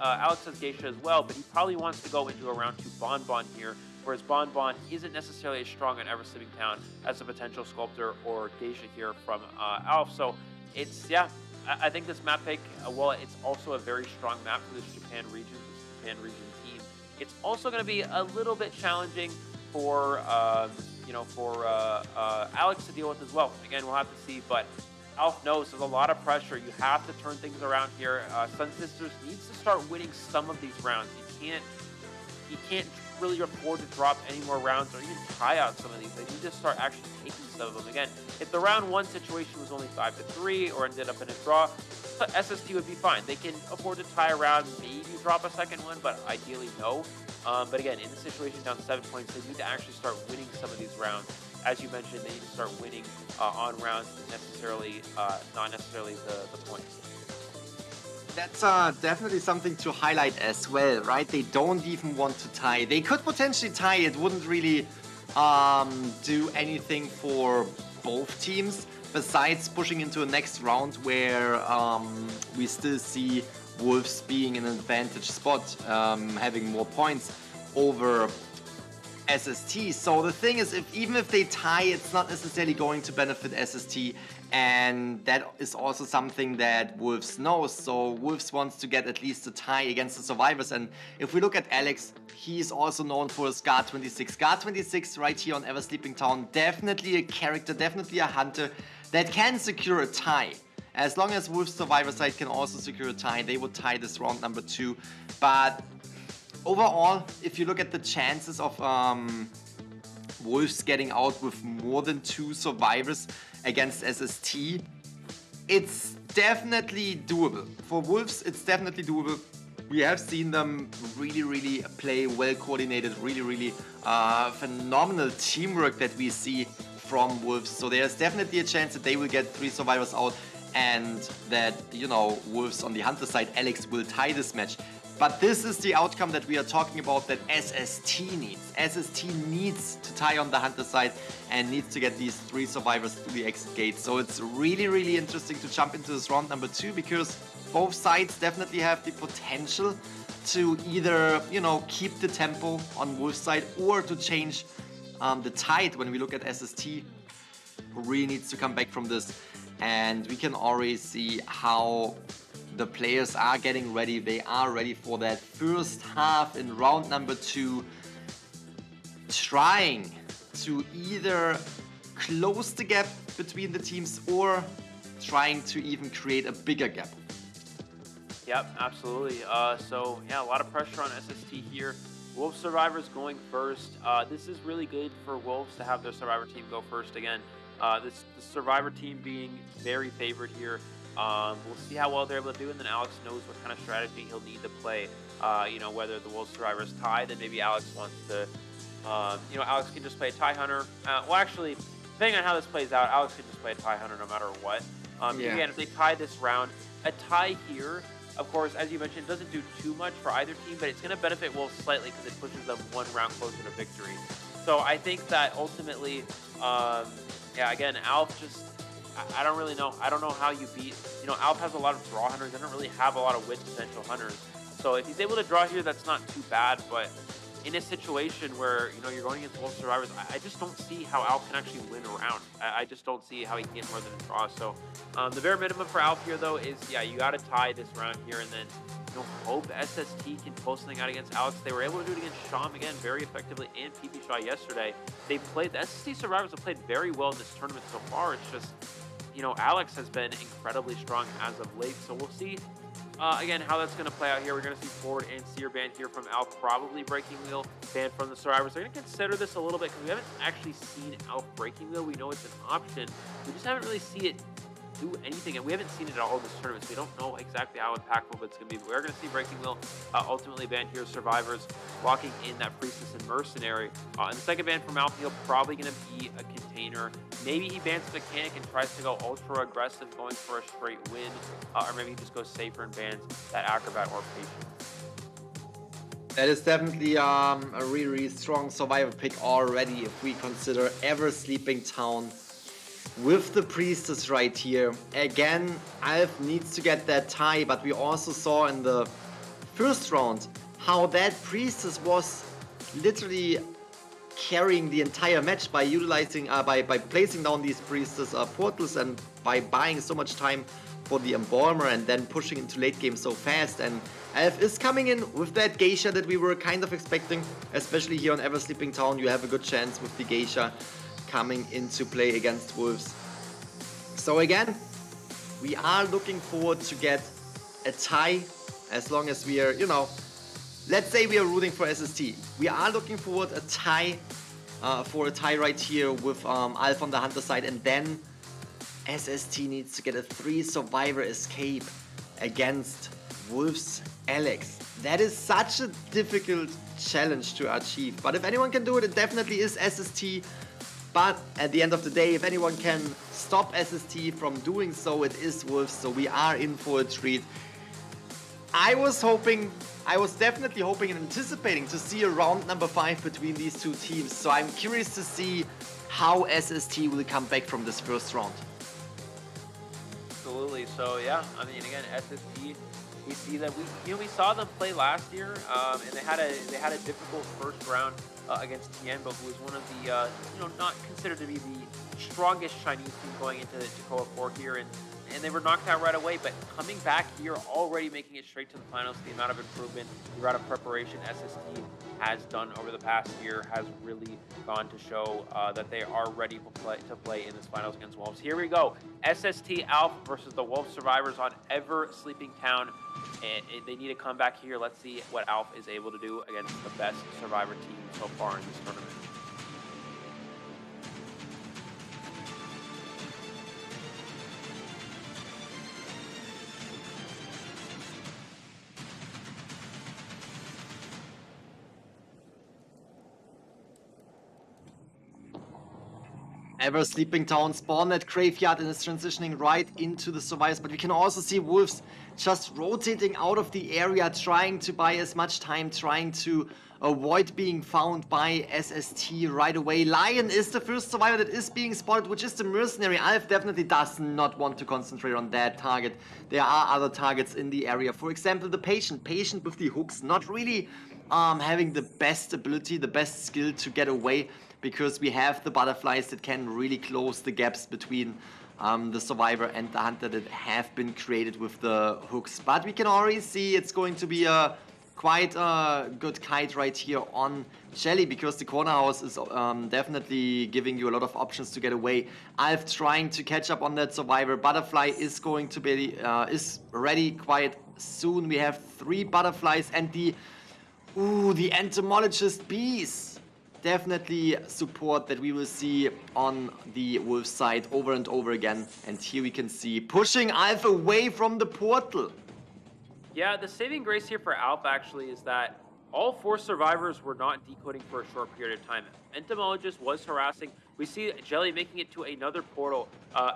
Alex has Geisha as well, but he probably wants to go into a round 2 Bonbon here, whereas Bonbon isn't necessarily as strong on Ever Sleeping Town as a potential Sculptor or Geisha here from Alf. So it's, yeah, I think this map pick, while it's also a very strong map for this Japan region team, it's also going to be a little bit challenging for Alex to deal with as well. Again, we'll have to see, but Alf knows there's a lot of pressure. You have to turn things around here. Sun Sisters needs to start winning some of these rounds. He can't really afford to drop any more rounds or even try out some of these. They need to start actually taking some of them. Again, if the round 1 situation was only 5-3 or ended up in a draw, SST would be fine. They can afford to tie a round, maybe drop a second one, but ideally no. But again, in the situation down 7 points, they need to actually start winning some of these rounds. As you mentioned, they need to start winning on rounds, not necessarily the points. That's definitely something to highlight as well, right? They don't even want to tie. They could potentially tie. It wouldn't really do anything for both teams, besides pushing into a next round where we still see Wolves being in an advantage spot, having more points over SST. So the thing is, even if they tie, it's not necessarily going to benefit SST, and that is also something that Wolves knows. So Wolves wants to get at least a tie against the survivors, and if we look at Alex, he's also known for his Guard 26. Guard 26 right here on Ever Sleeping Town, definitely a character, definitely a hunter that can secure a tie. As long as Wolves survivor side can also secure a tie, they would tie this round number 2. But overall, if you look at the chances of Wolves getting out with more than 2 survivors against SST, it's definitely doable. For Wolves, it's definitely doable. We have seen them really play well coordinated, really phenomenal teamwork that we see from Wolves. So there's definitely a chance that they will get 3 survivors out, and that, Wolves on the hunter side, Alex will tie this match. But this is the outcome that we are talking about, that SST needs. SST needs to tie on the hunter side and needs to get these 3 survivors through the exit gate. So it's really interesting to jump into this round number 2, because both sides definitely have the potential to either, keep the tempo on Wolves side or to change the tide when we look at SST, who really needs to come back from this. And we can already see how the players are getting ready. They are ready for that first half in round number 2. trying to either close the gap between the teams or trying to even create a bigger gap. Yep, absolutely. So yeah, a lot of pressure on SST here. Wolves Survivors going first. This is really good for Wolves to have their Survivor team go first again. The Survivor team being very favored here. We'll see how well they're able to do, and then Alex knows what kind of strategy he'll need to play. You know, whether the Wolves Survivors tie, then maybe Alex wants to, you know, Alex can just play a tie hunter. Well, actually, depending on how this plays out, Alex can just play a tie hunter no matter what. Again, if they tie this round, a tie here, of course, as you mentioned, doesn't do too much for either team, but it's going to benefit Wolves slightly because it pushes them one round closer to victory. So I think that ultimately, yeah, again, Alf just, I don't really know. I don't know how you beat, you know, Alf has a lot of draw hunters. They don't really have a lot of win potential hunters. So if he's able to draw here, that's not too bad, but in a situation where, you know, you're going against Wolves Survivors, I just don't see how Alf can actually win a round. I just don't see how he can get more than a draw. So the bare minimum for Alf here, though, is, yeah, you got to tie this round here and then, you know, hope SST can pull something out against Alex. They were able to do it against Sham again very effectively and PP Shaw yesterday. They played, the SST Survivors have played very well in this tournament so far. It's just, you know, Alex has been incredibly strong as of late. So we'll see. Again, how that's going to play out here. We're going to see Forward and Seer banned here from Alf, probably Breaking Wheel banned from the Survivors. They're going to consider this a little bit because we haven't actually seen Alf Breaking Wheel. We know it's an option. We just haven't really seen it do anything, and we haven't seen it at all this tournament, so we don't know exactly how impactful it's going to be. But we're going to see Breaking Wheel ultimately banned here. Survivors locking in that Priestess and Mercenary. And the second ban from Alf, he'll probably going to be a Container. Maybe he bans Mechanic and tries to go ultra aggressive, going for a straight win, or maybe he just goes safer and bans that Acrobat or Patient. That is definitely a really strong Survivor pick already if we consider Ever Sleeping Town with the Priestess right here. Again, Alf needs to get that tie, but we also saw in the first round how that Priestess was literally carrying the entire match by utilizing, by placing down these Priestess portals and by buying so much time for the Embalmer and then pushing into late game so fast. And Alf is coming in with that Geisha that we were kind of expecting, especially here on Ever Sleeping Town. You have a good chance with the Geisha coming into play against Wolves. So again, we are looking forward to get a tie, as long as we are, you know, let's say we are rooting for SST. We are looking forward a tie, for a tie right here with Alf on the Hunter side, and then SST needs to get a 3 Survivor escape against Wolves Alex. That is such a difficult challenge to achieve, but if anyone can do it, it definitely is SST. But at the end of the day, if anyone can stop SST from doing so, it is Wolves, so we are in for a treat. I was definitely hoping and anticipating to see a round number 5 between these two teams, so I'm curious to see how SST will come back from this first round. Absolutely. So yeah, I mean, again, SST, we see that we saw them play last year, and they had a difficult first round against Tianbo, who was one of the not considered to be the strongest Chinese team going into COA 4 here, and they were knocked out right away. But coming back here, already making it straight to the finals, the amount of improvement, the amount of preparation SST has done over the past year has really gone to show that they are ready to play in this finals against Wolves. Here we go. SST Alf versus the Wolves Survivors on Ever Sleeping Town. And they need a comeback here. Let's see what Alf is able to do against the best Survivor team so far in this tournament. Ever Sleeping Town spawned at Graveyard and is transitioning right into the Survivors, but we can also see Wolves just rotating out of the area, trying to buy as much time, trying to avoid being found by SST right away. Lion is the first Survivor that is being spotted, which is the Mercenary. Alf definitely does not want to concentrate on that target. There are other targets in the area. For example, the Patient. Patient with the hooks, not really having the best ability, the best skill to get away, because we have the butterflies that can really close the gaps between the Survivor and the Hunter that have been created with the hooks. But we can already see it's going to be a quite a good kite right here on Shelly, because the corner house is definitely giving you a lot of options to get away. Alf trying to catch up on that survivor. Butterfly is going to be is ready quite soon. We have 3 butterflies and the entomologist bees. Definitely support that we will see on the Wolf side over and over again. And here we can see pushing Alf away from the portal. Yeah, the saving grace here for Alf actually is that all 4 survivors were not decoding for a short period of time. Entomologist was harassing. We see Jelly making it to another portal.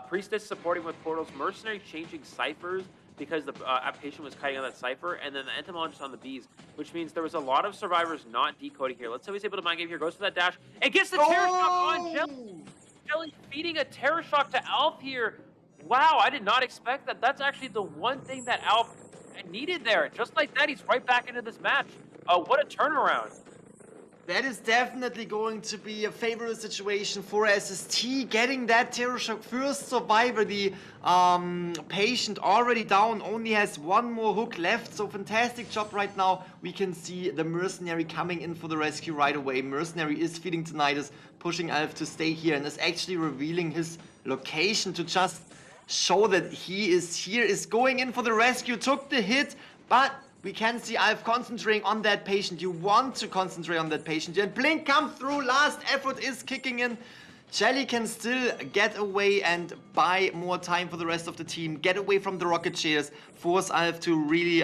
Priestess supporting with portals. Mercenary changing ciphers because the patient was kiting on that cipher. And then the entomologist on the bees, which means there was a lot of survivors not decoding here. Let's say he's able to mind game here. Goes for that dash and gets the Terror Shock on Jelly. Jelly feeding a Terror Shock to Alf here. Wow, I did not expect that. That's actually the one thing that Alf needed there. Just like that, he's right back into this match. What a turnaround. That is definitely going to be a favorable situation for SST. Getting that Terror Shock first survivor. The patient already down, only has 1 more hook left. So fantastic job right now. We can see the Mercenary coming in for the rescue right away. Mercenary is feeding Tinnitus, pushing Alf to stay here, and is actually revealing his location to just show that he is here, is going in for the rescue, took the hit, but we can see Alf concentrating on that patient. You want to concentrate on that patient. And Blink come through, last effort is kicking in. Jelly can still get away and buy more time for the rest of the team, get away from the rocket chairs, force Alf to really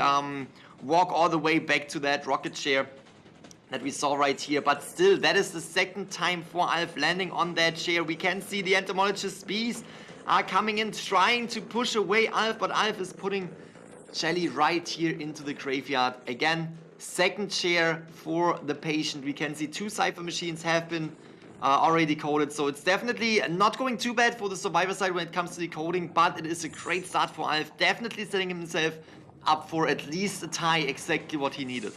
walk all the way back to that rocket chair that we saw right here. But still, that is the 2nd time for Alf landing on that chair. We can see the entomologist bees are coming in, trying to push away Alf, but Alf is putting Jelly right here into the graveyard. Again, 2nd chair for the patient. We can see 2 cipher machines have been already decoded, so it's definitely not going too bad for the survivor side when it comes to decoding, but it is a great start for Alf, definitely setting himself up for at least a tie, exactly what he needed.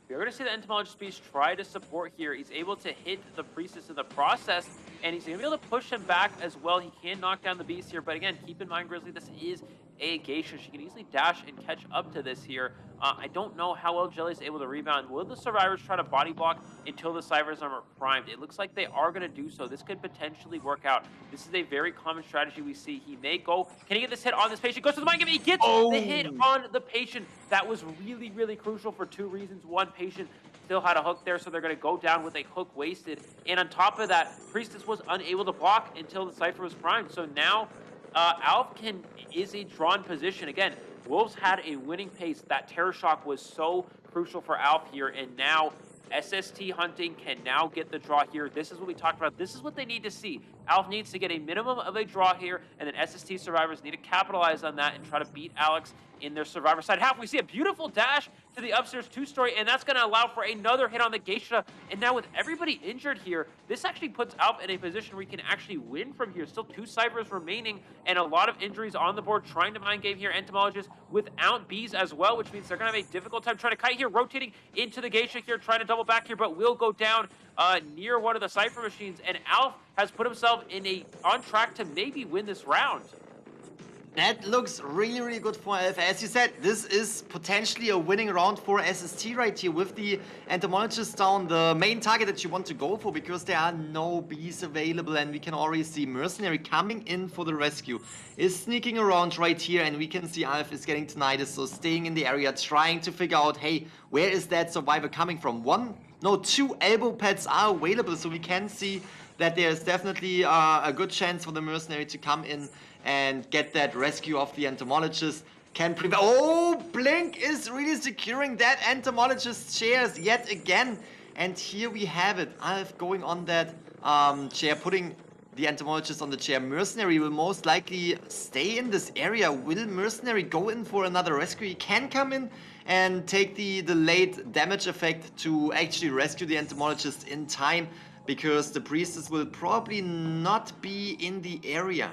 We're going to see the entomologist beast try to support here. He's able to hit the priestess in the process, and he's going to be able to push him back as well. He can knock down the beast here, but again, keep in mind, Grizzly, this is a geisha. She can easily dash and catch up to this here. I don't know how well Jelly's able to rebound. Will the survivors try to body block until the ciphers are primed? It looks like they are going to do so. This could potentially work out. This is a very common strategy we see. He may go. Can he get this hit on this patient? Goes to the mind game. He gets the hit on the patient. That was really, really crucial for 2 reasons. One, patient still had a hook there, so they're going to go down with a hook wasted. And on top of that, Priestess was unable to block until the cipher was primed. So now Alf is a drawn position. Again, Wolves had a winning pace. That Terror Shock was so crucial for Alf here, and now SST hunting can now get the draw here. This is what we talked about. This is what they need to see. Alf needs to get a minimum of a draw here, and then SST survivors need to capitalize on that and try to beat Alex in their survivor side half. We see a beautiful dash to the upstairs 2-story, and that's going to allow for another hit on the geisha. And now with everybody injured here, this actually puts Alf in a position where he can actually win from here. Still 2 ciphers remaining and a lot of injuries on the board, trying to mind game here. Entomologist without bees as well, which means they're going to have a difficult time trying to kite here, rotating into the geisha here, trying to double back here, but will go down near one of the cipher machines. And Alf has put himself on track to maybe win this round. That looks really, really good for Alf. As you said, this is potentially a winning round for SST right here with the entomologist down, the main target that you want to go for, because there are no bees available, and we can already see Mercenary coming in for the rescue. Is sneaking around right here, and we can see Alf is getting tinnitus, so staying in the area, trying to figure out, hey, where is that survivor coming from? 2 elbow pads are available, so we can see that there's definitely a good chance for the Mercenary to come in and get that rescue of the entomologist. Can prevent. Oh, Blink is really securing that entomologist's chairs yet again. And here we have it. Alf going on that chair, putting the entomologist on the chair. Mercenary will most likely stay in this area. Will Mercenary go in for another rescue? He can come in and take the late damage effect to actually rescue the entomologist in time, because the priestess will probably not be in the area.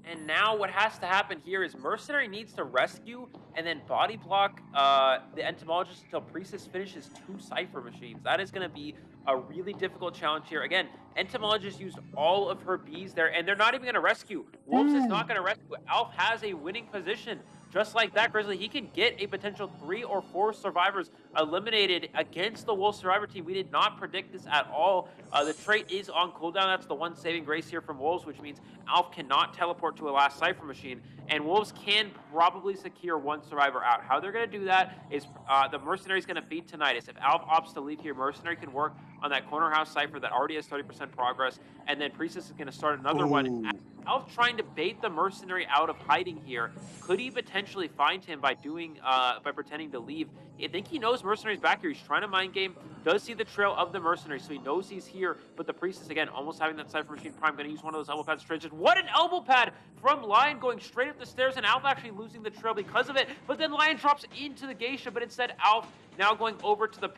And now what has to happen here is Mercenary needs to rescue and then body block the entomologist until Priestess finishes 2 cipher machines. That is going to be a really difficult challenge here. Again, entomologist used all of her bees there, and they're not even going to rescue. Wolves is not going to rescue. Alf has a winning position. just like that, Grizzly, he can get a potential 3 or 4 survivors eliminated against the Wolves survivor team. We did not predict this at all. The trait is on cooldown. That's the one saving grace here from Wolves, which means Alf cannot teleport to a last Cypher machine, and Wolves can probably secure 1 survivor out. How they're going to do that is the Mercenary's going to feed Tinnitus. If Alf opts to leave here, Mercenary can work on that corner house Cypher that already has 30% progress, and then Priestess is going to start another one. Alf trying to bait the Mercenary out of hiding here. Could he potentially find him by doing by pretending to leave? I think he knows Mercenary's back here. He's trying to mind game. Does see the trail of the Mercenary, so he knows he's here. But the Priestess, again, almost having that Cypher Machine Prime, going to use one of those elbow pads to transition. What an elbow pad from Lion, going straight up the stairs, and Alf actually losing the trail because of it. But then Lion drops into the Geisha, but instead Alf now going over to the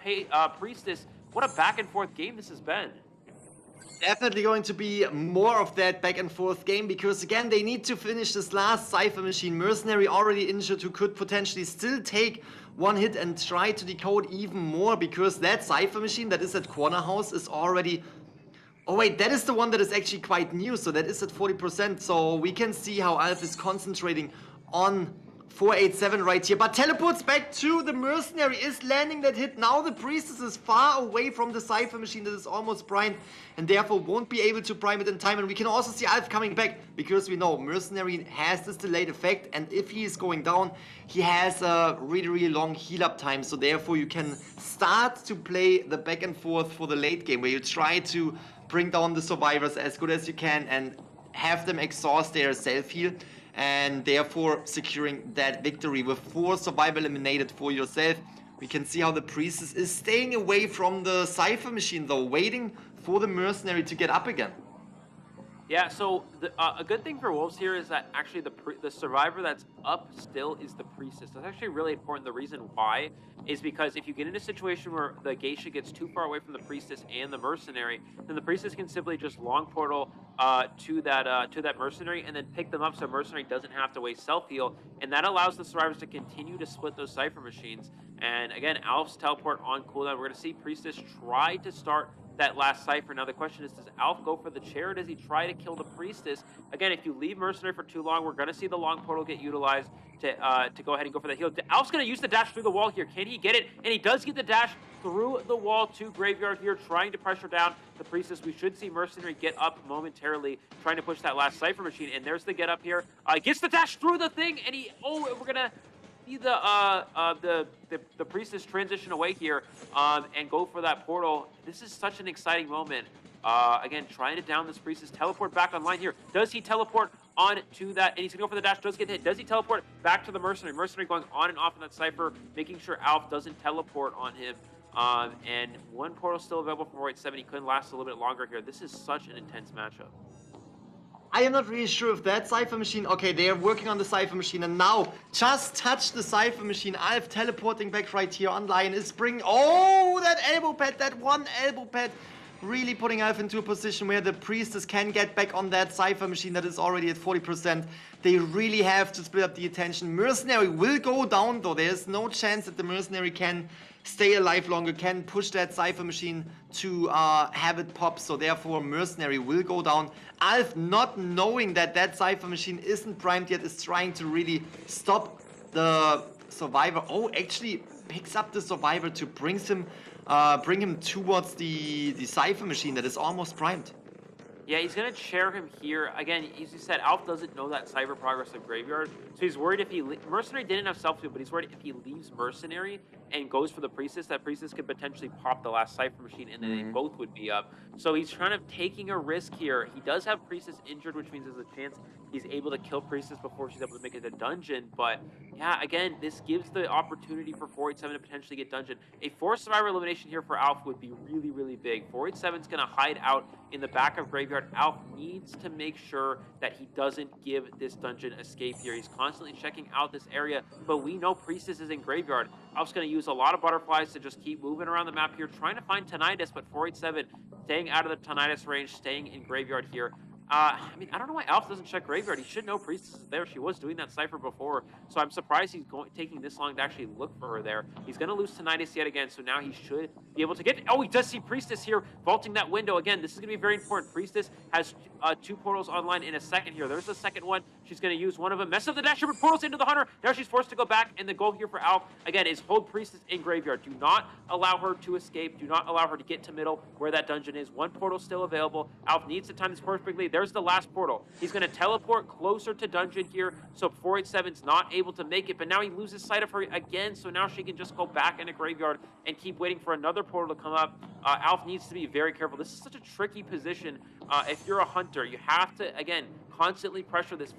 Priestess. What a back and forth game this has been. Definitely going to be more of that back and forth game, because again they need to finish this last Cypher Machine. Mercenary already injured, who could potentially still take 1 hit and try to decode even more, because that Cypher Machine that is at corner house is already... Oh wait, that is the one that is actually quite new, so that is at 40%, so we can see how Alf is concentrating on 487 right here, but teleports back to the Mercenary, is landing that hit. Now the Priestess is far away from the Cypher Machine that is almost primed, and therefore won't be able to prime it in time. And we can also see Alf coming back, because we know Mercenary has this delayed effect, and if he is going down, he has a really long heal up time, so therefore you can start to play the back and forth for the late game, where you try to bring down the survivors as good as you can and have them exhaust their self-heal, and therefore securing that victory with 4 survivor eliminated for yourself. We can see how the Priestess is staying away from the Cypher Machine though, waiting for the Mercenary to get up again. Yeah, so a good thing for Wolves here is that actually the survivor that's up still is the Priestess. That's actually really important. The reason why is because if you get in a situation where the Geisha gets too far away from the Priestess and the Mercenary, then the Priestess can simply just long portal to that Mercenary and then pick them up, so Mercenary doesn't have to waste self-heal, and that allows the survivors to continue to split those Cypher Machines. And again, Alf's teleport on cooldown. We're going to see Priestess try to start that last Cypher. Now the question is, does Alf go for the chair, or does he try to kill the Priestess? Again, if you leave Mercenary for too long, we're going to see the long portal get utilized to go ahead and go for the heal. Alf's going to use the dash through the wall here. Can he get it? And he does get the dash through the wall to Graveyard here, trying to pressure down the Priestess. We should see Mercenary get up momentarily, trying to push that last Cypher Machine, and there's the get up here. Gets the dash through the thing, and we're going to see the Priestess transition away here and go for that portal. This is such an exciting moment. Again, trying to down this Priestess. Teleport back online here. Does he teleport on to that? And he's going to go for the dash. Does get hit. Does he teleport back to the Mercenary? Mercenary going on and off in that Cypher, making sure Alf doesn't teleport on him. And 1 portal still available for 487. He couldn't last a little bit longer here. This is such an intense matchup. I am not really sure if that Cypher Machine... Okay, they are working on the Cypher Machine, and now just touch the Cypher Machine. Alf teleporting back right here on Lion is bringing... Oh, that elbow pad, that one elbow pad. Really putting Alf into a position where the Priestess can get back on that Cypher Machine that is already at 40%. They really have to split up the attention. Mercenary will go down though. There's no chance that the Mercenary can stay alive longer, can push that Cypher Machine to have it pop. So therefore Mercenary will go down. Alf, not knowing that that Cypher Machine isn't primed yet, is trying to really stop the Survivor. Oh, actually picks up the Survivor to bring him towards the Cypher Machine that is almost primed. Yeah, he's going to chair him here. Again, as you said, Alf doesn't know that Cypher progress of Graveyard, so he's worried if he... Mercenary didn't have self-heal, but he's worried if he leaves Mercenary and goes for the Priestess, that Priestess could potentially pop the last Cypher Machine, and then they both would be up. So he's trying to taking a risk here. He does have Priestess injured, which means there's a chance he's able to kill Priestess before she's able to make it to dungeon. But yeah, again, this gives the opportunity for 487 to potentially get dungeon. A 4 survivor elimination here for Alf would be really, really big. 487's going to hide out in the back of Graveyard. Alf needs to make sure that he doesn't give this dungeon escape here. He's constantly checking out this area, but we know Priestess is in Graveyard. Alf's going to use a lot of butterflies to just keep moving around the map here, trying to find Tinnitus, but 487 staying out of the Tinnitus range, staying in Graveyard here. I mean, I don't know why Alf doesn't check Graveyard. He should know Priestess is there. She was doing that Cypher before, so I'm surprised he's taking this long to actually look for her there. He's going to lose Tinnitus yet again, so now he should be able to get... Oh, he does see Priestess here, vaulting that window. Again, this is going to be very important. Priestess has 2 portals online in a second here. There's the second one. She's going to use one of them. Mess up the dasher, but portals into the Hunter. Now she's forced to go back, and the goal here for Alf, again, is hold Priestess in Graveyard. Do not allow her to escape. Do not allow her to get to middle where that dungeon is. 1 portal still available. Alf needs to time this perfectly. There's the last portal. He's going to teleport closer to dungeon here, so 487's not able to make it, but now he loses sight of her again, so now she can just go back into Graveyard and keep waiting for another portal to come up. Alf needs to be very careful. This is such a tricky position. If you're a hunter, you have to, again, constantly pressure this.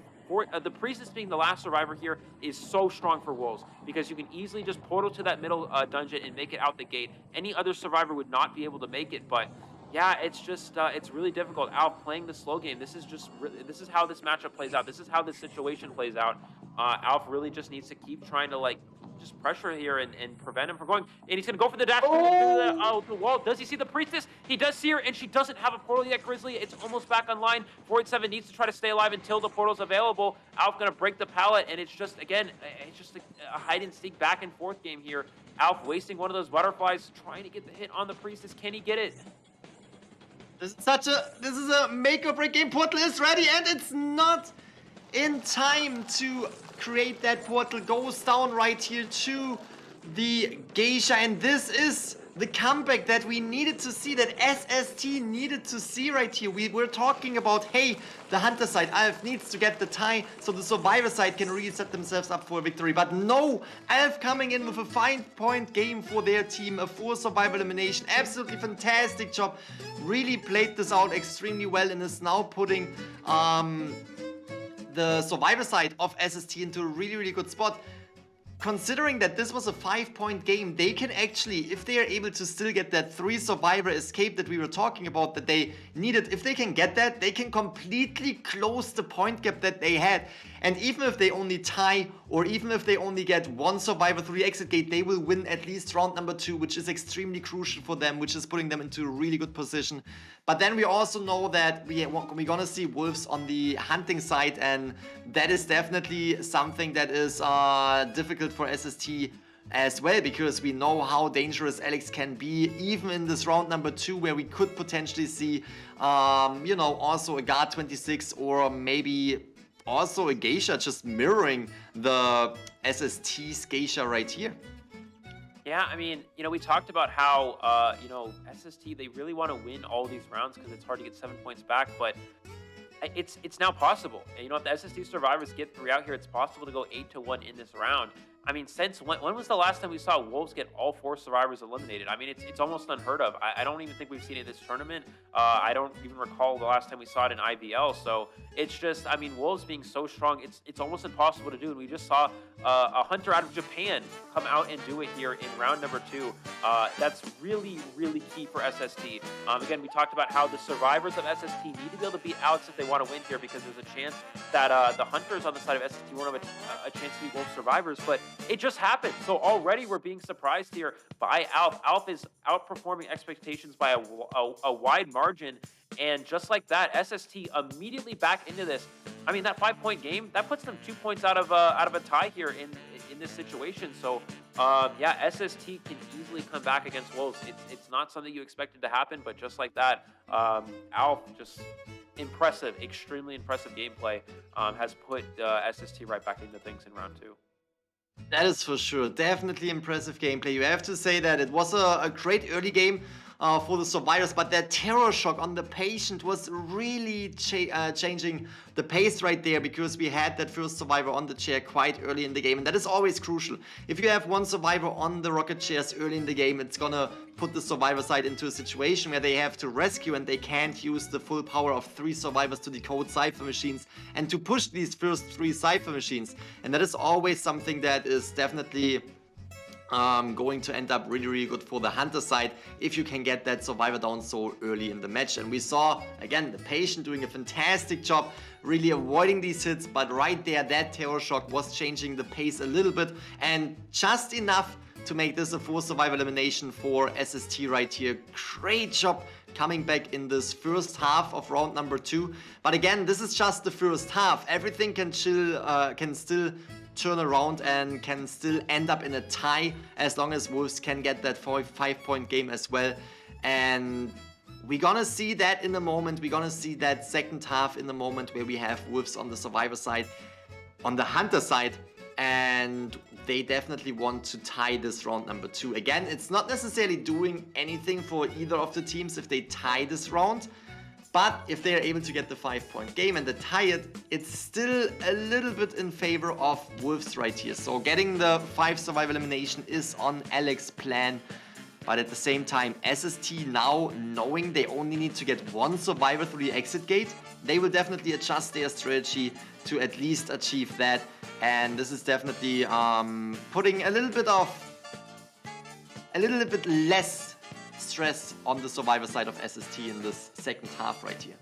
The Priestess being the last survivor here is so strong for Wolves because you can easily just portal to that middle dungeon and make it out the gate. Any other survivor would not be able to make it, but yeah, it's just, it's really difficult. Alf playing the slow game. This is just, this is how this matchup plays out. This is how this situation plays out. Alf really just needs to keep trying to, like, just pressure here and prevent him from going. And he's going to go for the dash through the wall. Does he see the Priestess? He does see her, and she doesn't have a portal yet, Grizzly. It's almost back online. 487 needs to try to stay alive until the portal's available. Alf going to break the pallet, and it's just, again, it's just a hide-and-seek back-and-forth game here. Alf wasting one of those butterflies, trying to get the hit on the Priestess. Can he get it? This is a make or break game. Portal is ready and it's not in time to create that portal. Goes down right here to the Geisha, and this is the comeback that we needed to see, that SST needed to see right here. We were talking about, hey, the Hunter side, Alf needs to get the tie so the Survivor side can really set themselves up for a victory. But no, Alf coming in with a 5-point game for their team, a 4 survivor elimination. Absolutely fantastic job. Really played this out extremely well and is now putting the Survivor side of SST into a really, really good spot. Considering that this was a 5-point game, they can actually, if they are able to still get that 3 survivor escape that we were talking about that they needed, if they can get that, they can completely close the point gap that they had. And even if they only tie, or even if they only get 1 survivor 3 exit gate, they will win at least round number 2, which is extremely crucial for them, which is putting them into a really good position. But then we also know that we're gonna see Wolves on the hunting side, and that is definitely something that is difficult for SST as well, because we know how dangerous Alex can be, even in this round number 2, where we could potentially see, you know, also a guard 26 or maybe also a Geisha just mirroring the SST's Geisha right here. Yeah, I mean, you know, we talked about how, you know, SST, they really want to win all these rounds because it's hard to get 7 points back, but it's now possible. And, you know, if the SST survivors get 3 out here, it's possible to go 8-1 in this round. I mean, since when was the last time we saw Wolves get all 4 survivors eliminated? I mean, it's almost unheard of. I don't even think we've seen it in this tournament. I don't even recall the last time we saw it in IVL. So it's just, I mean, Wolves being so strong, it's almost impossible to do. And we just saw a hunter out of Japan come out and do it here in round number 2. That's really, really key for SST. Again, we talked about how the survivors of SST need to be able to beat Alex if they want to win here, because there's a chance that the hunters on the side of SST won't have a chance to beat Wolves survivors. But it just happened. So already we're being surprised here by Alf. Alf is outperforming expectations by a wide margin. And just like that, SST immediately back into this. I mean, that 5-point game, that puts them 2 points out of a tie here in this situation. So yeah, SST can easily come back against Wolves. It's not something you expected to happen, but just like that, Alf just impressive, extremely impressive gameplay has put SST right back into things in round 2. That is for sure. Definitely impressive gameplay. You have to say that it was a great early game for the survivors, but that terror shock on the patient was really changing the pace right there, because we had that first survivor on the chair quite early in the game, and that is always crucial. If you have 1 survivor on the rocket chairs early in the game, it's gonna put the survivor side into a situation where they have to rescue and they can't use the full power of 3 survivors to decode Cypher machines and to push these first 3 Cypher machines. And that is always something that is definitely going to end up really, really good for the Hunter side if you can get that survivor down so early in the match. And we saw, again, the patient doing a fantastic job, really avoiding these hits, but right there, that terror shock was changing the pace a little bit, and just enough to make this a 4 survivor elimination for SST right here. Great job coming back in this first half of round number 2. But again, this is just the first half. Everything can still turn around and can still end up in a tie as long as Wolves can get that 5-point game as well. And we're gonna see that in a moment. We're gonna see that second half in the moment where we have Wolves on the Survivor side, on the Hunter side, and they definitely want to tie this round number 2. Again, it's not necessarily doing anything for either of the teams if they tie this round, but if they're able to get the 5-point game and they tie it, it's still a little bit in favor of Wolves right here. So getting the 5 survival elimination is on Alex's plan. But at the same time, SST now knowing they only need to get 1 survivor through the exit gate, they will definitely adjust their strategy to at least achieve that. And this is definitely putting a little bit less stress on the survivor side of SST in this second half right here.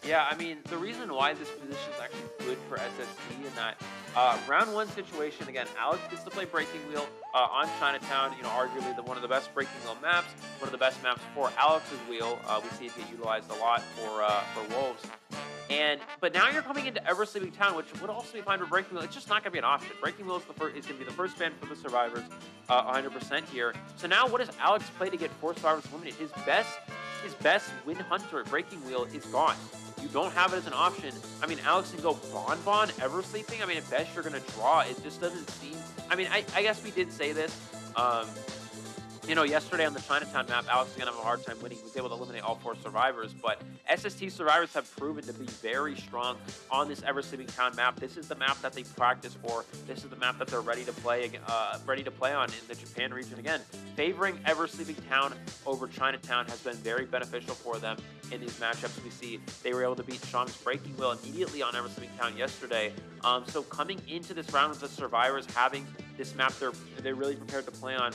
Yeah, I mean, the reason why this position is actually good for SST in that round 1 situation, again, Alex gets to play Breaking Wheel on Chinatown, you know, arguably one of the best Breaking Wheel maps, one of the best maps for Alex's wheel. We see it get utilized a lot for Wolves. But now you're coming into Ever Sleeping Town, which would also be fine for Breaking Wheel. It's just not going to be an option. Breaking Wheel is going to be the first ban for the survivors, 100% here. So now what does Alex play to get 4 survivors eliminated? His best win hunter at Breaking Wheel is gone. You don't have it as an option. I mean, Alex can go Bon, Ever Sleeping. I mean, at best you're going to draw. It just doesn't seem... I mean, I guess we did say this. You know, yesterday on the Chinatown map, Alex is going to have a hard time winning. He was able to eliminate all 4 survivors, but SST survivors have proven to be very strong on this Ever Sleeping Town map. This is the map that they practice for. This is the map that they're ready to play on in the Japan region. Again, favoring Ever Sleeping Town over Chinatown has been very beneficial for them in these matchups. We see they were able to beat Shang's Breaking Wheel immediately on Ever Sleeping Town yesterday. So coming into this round with the survivors having this map they're really prepared to play on,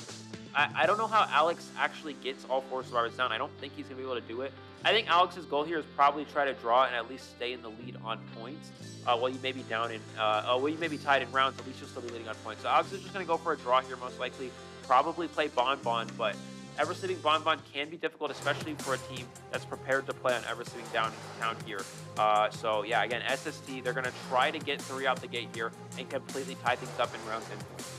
I don't know how Alex actually gets all 4 survivors down. I don't think he's going to be able to do it. I think Alex's goal here is probably try to draw and at least stay in the lead on points. While you may be you may be tied in rounds, at least you'll still be leading on points. So Alex is just going to go for a draw here, most likely. Probably play Bon, but Ever Sleeping Bon can be difficult, especially for a team that's prepared to play on Ever Sleeping Town here. So yeah, again, SST, they're going to try to get 3 out the gate here and completely tie things up in round 10 points.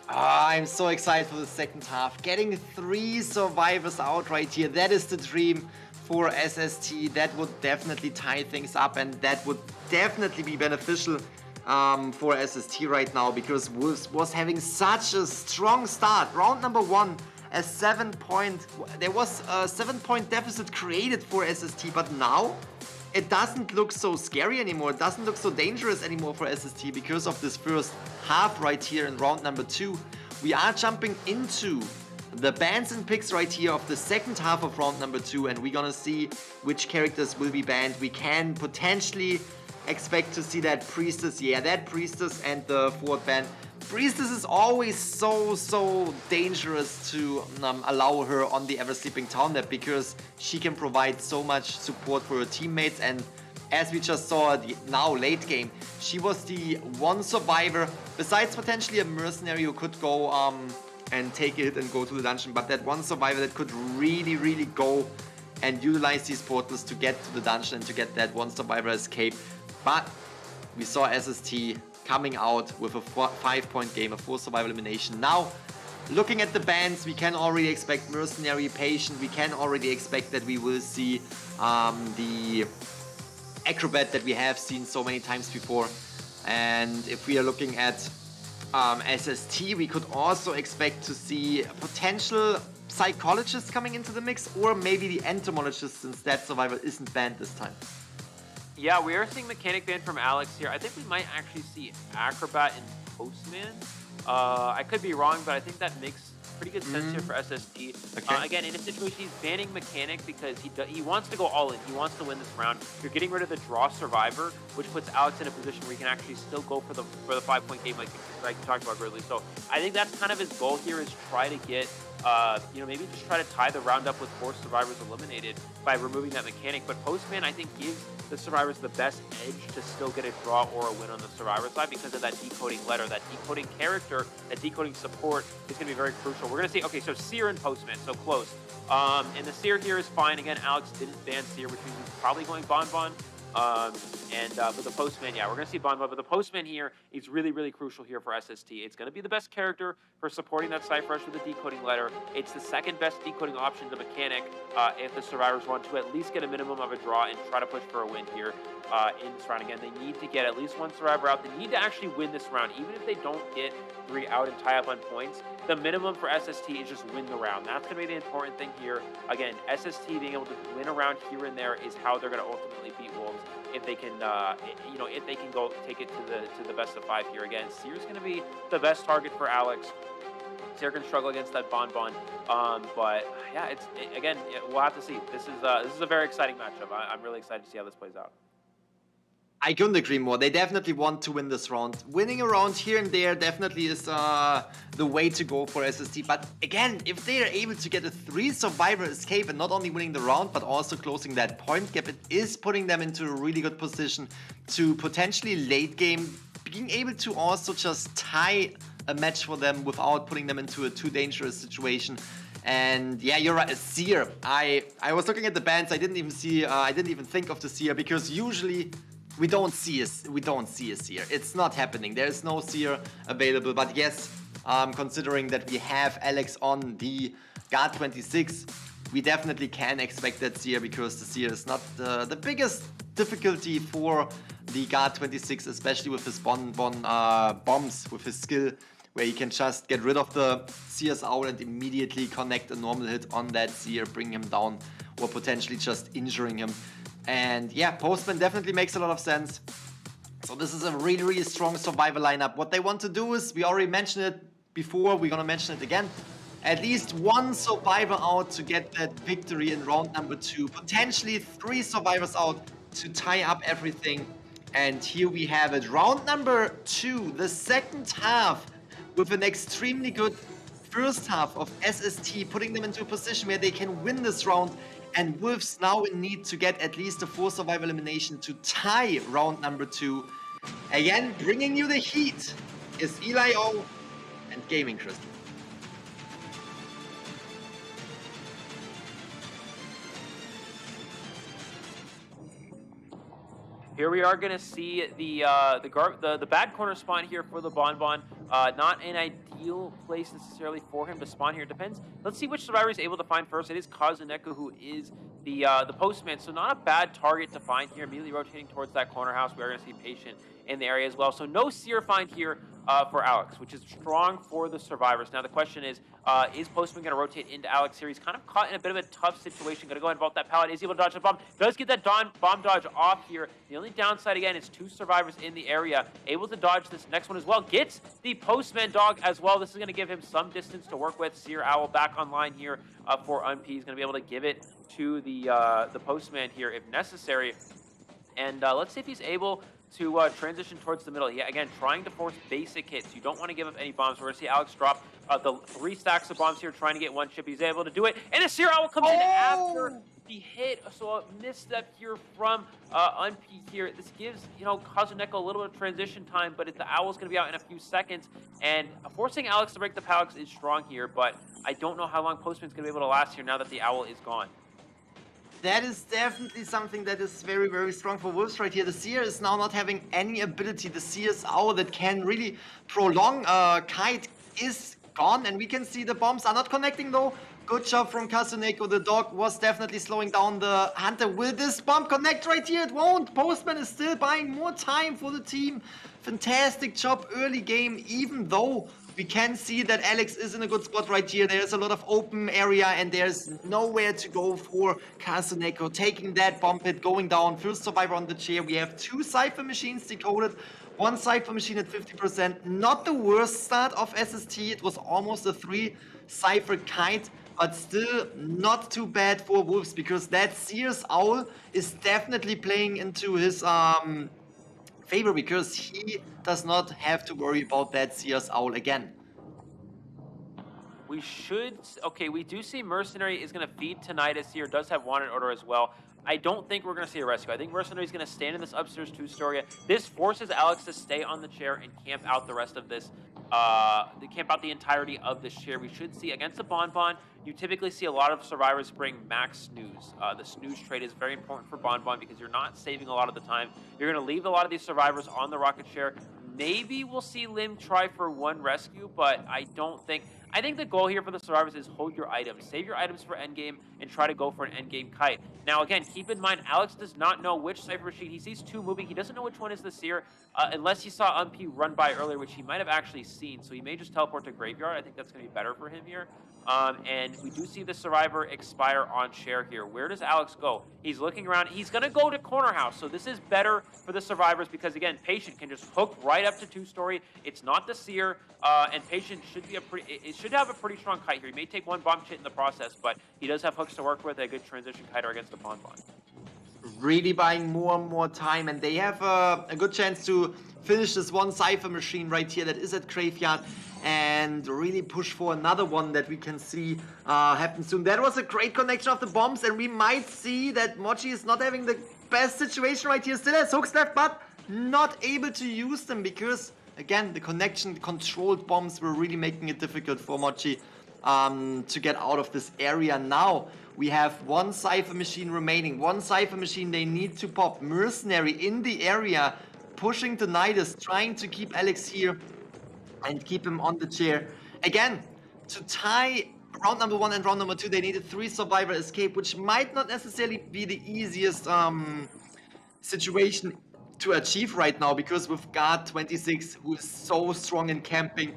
I'm so excited for the second half. Getting 3 survivors out right here, that is the dream for SST. That would definitely tie things up, and that would definitely be beneficial for SST right now, because Wolves was having such a strong start. Round number 1, there was a 7-point deficit created for SST, but now it doesn't look so scary anymore. It doesn't look so dangerous anymore for SST because of this first half right here in round number 2. We are jumping into the bans and picks right here of the second half of round number 2, and we're gonna see which characters will be banned. We can potentially expect to see that Priestess. Yeah, that Priestess and the 4th ban. Priestess is always so dangerous to allow her on the Ever Sleeping Town map, because she can provide so much support for her teammates, and as we just saw now late game, she was the 1 survivor, besides potentially a mercenary who could go and take a hit and go to the dungeon, but that 1 survivor that could really go and utilize these portals to get to the dungeon and to get that 1 survivor escape. But we saw SST coming out with a 5-point game, a 4 survival elimination. Now, looking at the bans, we can already expect Mercenary, Patient. We can already expect that we will see the Acrobat that we have seen so many times before. And if we are looking at SST, we could also expect to see potential Psychologists coming into the mix, or maybe the Entomologist, since that survivor isn't banned this time. Yeah, we are seeing Mechanic ban from Alex here. I think we might actually see Acrobat and Postman. I could be wrong, but I think that makes pretty good sense here for SST. Okay. Again, in a situation, he's banning Mechanic because he wants to go all in. He wants to win this round. You're getting rid of the Draw Survivor, which puts Alex in a position where he can actually still go for the 5-point game like you talked about, Grizzly. So I think that's kind of his goal here, is try to get you know, maybe just try to tie the round up with 4 survivors eliminated by removing that mechanic. But Postman, I think, gives the survivors the best edge to still get a draw or a win on the survivor side because of that decoding letter, that decoding character, that decoding support is going to be very crucial. We're going to see, okay, so Seer and Postman, so close. And the Seer here is fine. Again, Alex didn't ban Seer, which means he's probably going Bonbon. For the Postman, yeah, we're going to see Bonbon, but the Postman here is really, really crucial here for SST. It's going to be the best character for supporting that Cypher Rush with the decoding letter. It's the second best decoding option, the mechanic, if the survivors want to at least get a minimum of a draw and try to push for a win here in this round. Again, they need to get at least 1 survivor out. They need to actually win this round, even if they don't get 3 out and tie up on points. The minimum for SST is just win the round. That's going to be the important thing here. Again, SST being able to win a round here and there is how they're going to ultimately beat Wolves. If they can, you know, if they can go take it to the best of 5 here. Again, Seer's going to be the best target for Alex. Seer can struggle against that Bonbon, but yeah, again, we'll have to see. This is a very exciting matchup. I'm really excited to see how this plays out. I couldn't agree more. They definitely want to win this round. Winning a round here and there definitely is the way to go for SST. But again, if they are able to get a 3 survivor escape and not only winning the round, but also closing that point gap, it is putting them into a really good position to potentially late game being able to also just tie a match for them without putting them into a too dangerous situation. And yeah, you're right, Seer. I was looking at the bans. I didn't even think of the Seer because usually we don't see a Seer. It's not happening. There is no Seer available. But yes, considering that we have Alex on the Guard 26, we definitely can expect that Seer because the Seer is not the biggest difficulty for the Guard 26, especially with his bombs, with his skill, where he can just get rid of the Seer's Owl and immediately connect a normal hit on that Seer, bring him down, or potentially just injuring him. And yeah, Postman definitely makes a lot of sense. So this is a really, really strong survivor lineup. What they want to do is, we already mentioned it before, we're gonna mention it again. At least 1 survivor out to get that victory in round number 2. Potentially 3 survivors out to tie up everything. And here we have it. Round number 2, the second half, with an extremely good first half of SST, putting them into a position where they can win this round. And Wolves now in need to get at least a 4 survivor elimination to tie round number 2. Again, bringing you the heat is Eli O and Gaming Crystal. Here we are going to see the bad corner spawn here for the Bonbon. Not an ideal place necessarily for him to spawn here. It depends. Let's see which survivor is able to find first. It is Kazuneko who is the Postman, so not a bad target to find here. Immediately rotating towards that corner house. We are going to see Patient in the area as well. So no Seer find here for Alex, which is strong for the survivors. Now the question is Postman going to rotate into Alex here? He's kind of caught in a bit of a tough situation. Going to go ahead and vault that pallet. Is he able to dodge the bomb? Does get that bomb dodge off here. The only downside again is 2 survivors in the area. Able to dodge this next one as well. Gets the Postman dog as well. This is going to give him some distance to work with. Seer Owl back online here for Unp. He's going to be able to give it to the Postman here if necessary. And let's see if he's able to transition towards the middle. Yeah, again, trying to force basic hits. You don't want to give up any bombs. We're going to see Alex drop the 3 stacks of bombs here, trying to get 1 chip. He's able to do it. And a Seer Owl comes in after the hit. So a misstep here from Unp here. This gives, you know, Kazuneko a little bit of transition time, but the Owl's going to be out in a few seconds. And forcing Alex to break the pallets is strong here, but I don't know how long Postman's going to be able to last here now that the Owl is gone. That is definitely something that is very, very strong for Wolves right here. The Seer is now not having any ability. The Seer's Owl that can really prolong Kite is gone, and we can see the bombs are not connecting though. Good job from Kazuneko. The dog was definitely slowing down the Hunter. Will this bomb connect right here? It won't. Postman is still buying more time for the team. Fantastic job early game, even though we can see that Alex is in a good spot right here. There's a lot of open area and there's nowhere to go for Kazuneko. Taking that bomb hit, going down. First survivor on the chair. We have 2 Cypher machines decoded. 1 Cypher machine at 50%. Not the worst start of SST. It was almost a 3 Cypher Kite. But still not too bad for Wolves because that Seer's Owl is definitely playing into his favor because he does not have to worry about that Seer's Owl again. We should, okay, we do see Mercenary is going to feed Tinnitus here, does have wanted order as well. I don't think we're going to see a rescue. I think Mercenary is going to stand in this upstairs 2-story. This forces Alex to stay on the chair and camp out the rest of this, camp out the entirety of this chair. We should see, against the Bonbon, you typically see a lot of survivors bring max snooze. The snooze trait is very important for Bonbon because you're not saving a lot of the time. You're going to leave a lot of these survivors on the rocket chair. Maybe we'll see Lim try for one rescue, but I don't think... I think the goal here for the survivors is hold your items. Save your items for endgame and try to go for an endgame kite. Now, again, keep in mind, Alex does not know which Cypher Machine. He sees two moving. He doesn't know which one is the Seer, unless he saw Unp run by earlier, which he might have actually seen. So he may just teleport to Graveyard. I think that's going to be better for him here. And we do see the survivor expire on chair here. Where does Alex go? He's looking around. He's going to go to corner house. So this is better for the survivors because, again, Patient can just hook right up to 2-story. It's not the Seer, and Patient should be it should have a pretty strong kite here. He may take one bomb chit in the process, but he does have hooks to work with, a good transition kiter against the Bonbon. Really buying more and more time, and they have a good chance to finish this one Cypher Machine right here that is at Graveyard and really push for another one that we can see happen soon. That was a great connection of the bombs, and we might see that Mochi is not having the best situation right here. Still has hooks left, but not able to use them because, again, the controlled bombs were really making it difficult for Mochi to get out of this area. Now we have one Cypher Machine remaining. One Cypher Machine they need to pop. Mercenary in the area, pushing the Nidus, trying to keep Alex here and keep him on the chair. Again, to tie round number 1 and round number 2, they needed 3 survivor escape, which might not necessarily be the easiest situation to achieve right now, because with guard 26, who is so strong in camping,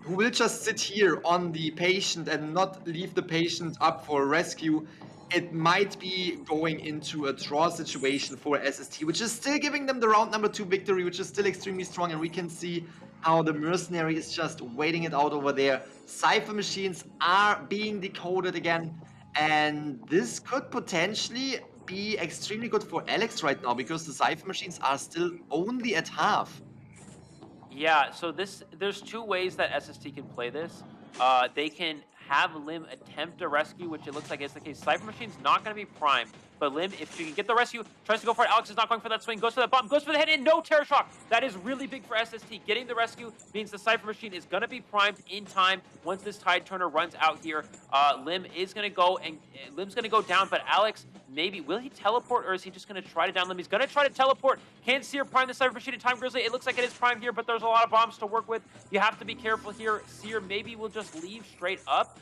who will just sit here on the Patient and not leave the Patient up for a rescue, it might be going into a draw situation for SST, which is still giving them the round number 2 victory, which is still extremely strong, and we can see how the Mercenary is just waiting it out over there. Cypher Machines are being decoded again, and this could potentially be extremely good for Alex right now, because the Cypher Machines are still only at half. Yeah, so there's 2 ways that SST can play this. They can have Lim attempt a rescue, which it looks like is the case. Cypher Machine's not going to be primed, but Lim, if she can get the rescue, tries to go for it. Alex is not going for that swing, goes for that bomb, goes for the hit, and no Terror Shock. That is really big for SST. Getting the rescue means the Cypher Machine is going to be primed in time once this Tide Turner runs out here. Lim is going to go, and Lim's going to go down, but Alex, maybe, will he teleport, or is he just going to try to down Lim? He's going to try to teleport. Can Seer prime the Cypher Machine in time, Grizzly? It looks like it is primed here, but there's a lot of bombs to work with. You have to be careful here. Seer maybe will just leave straight up.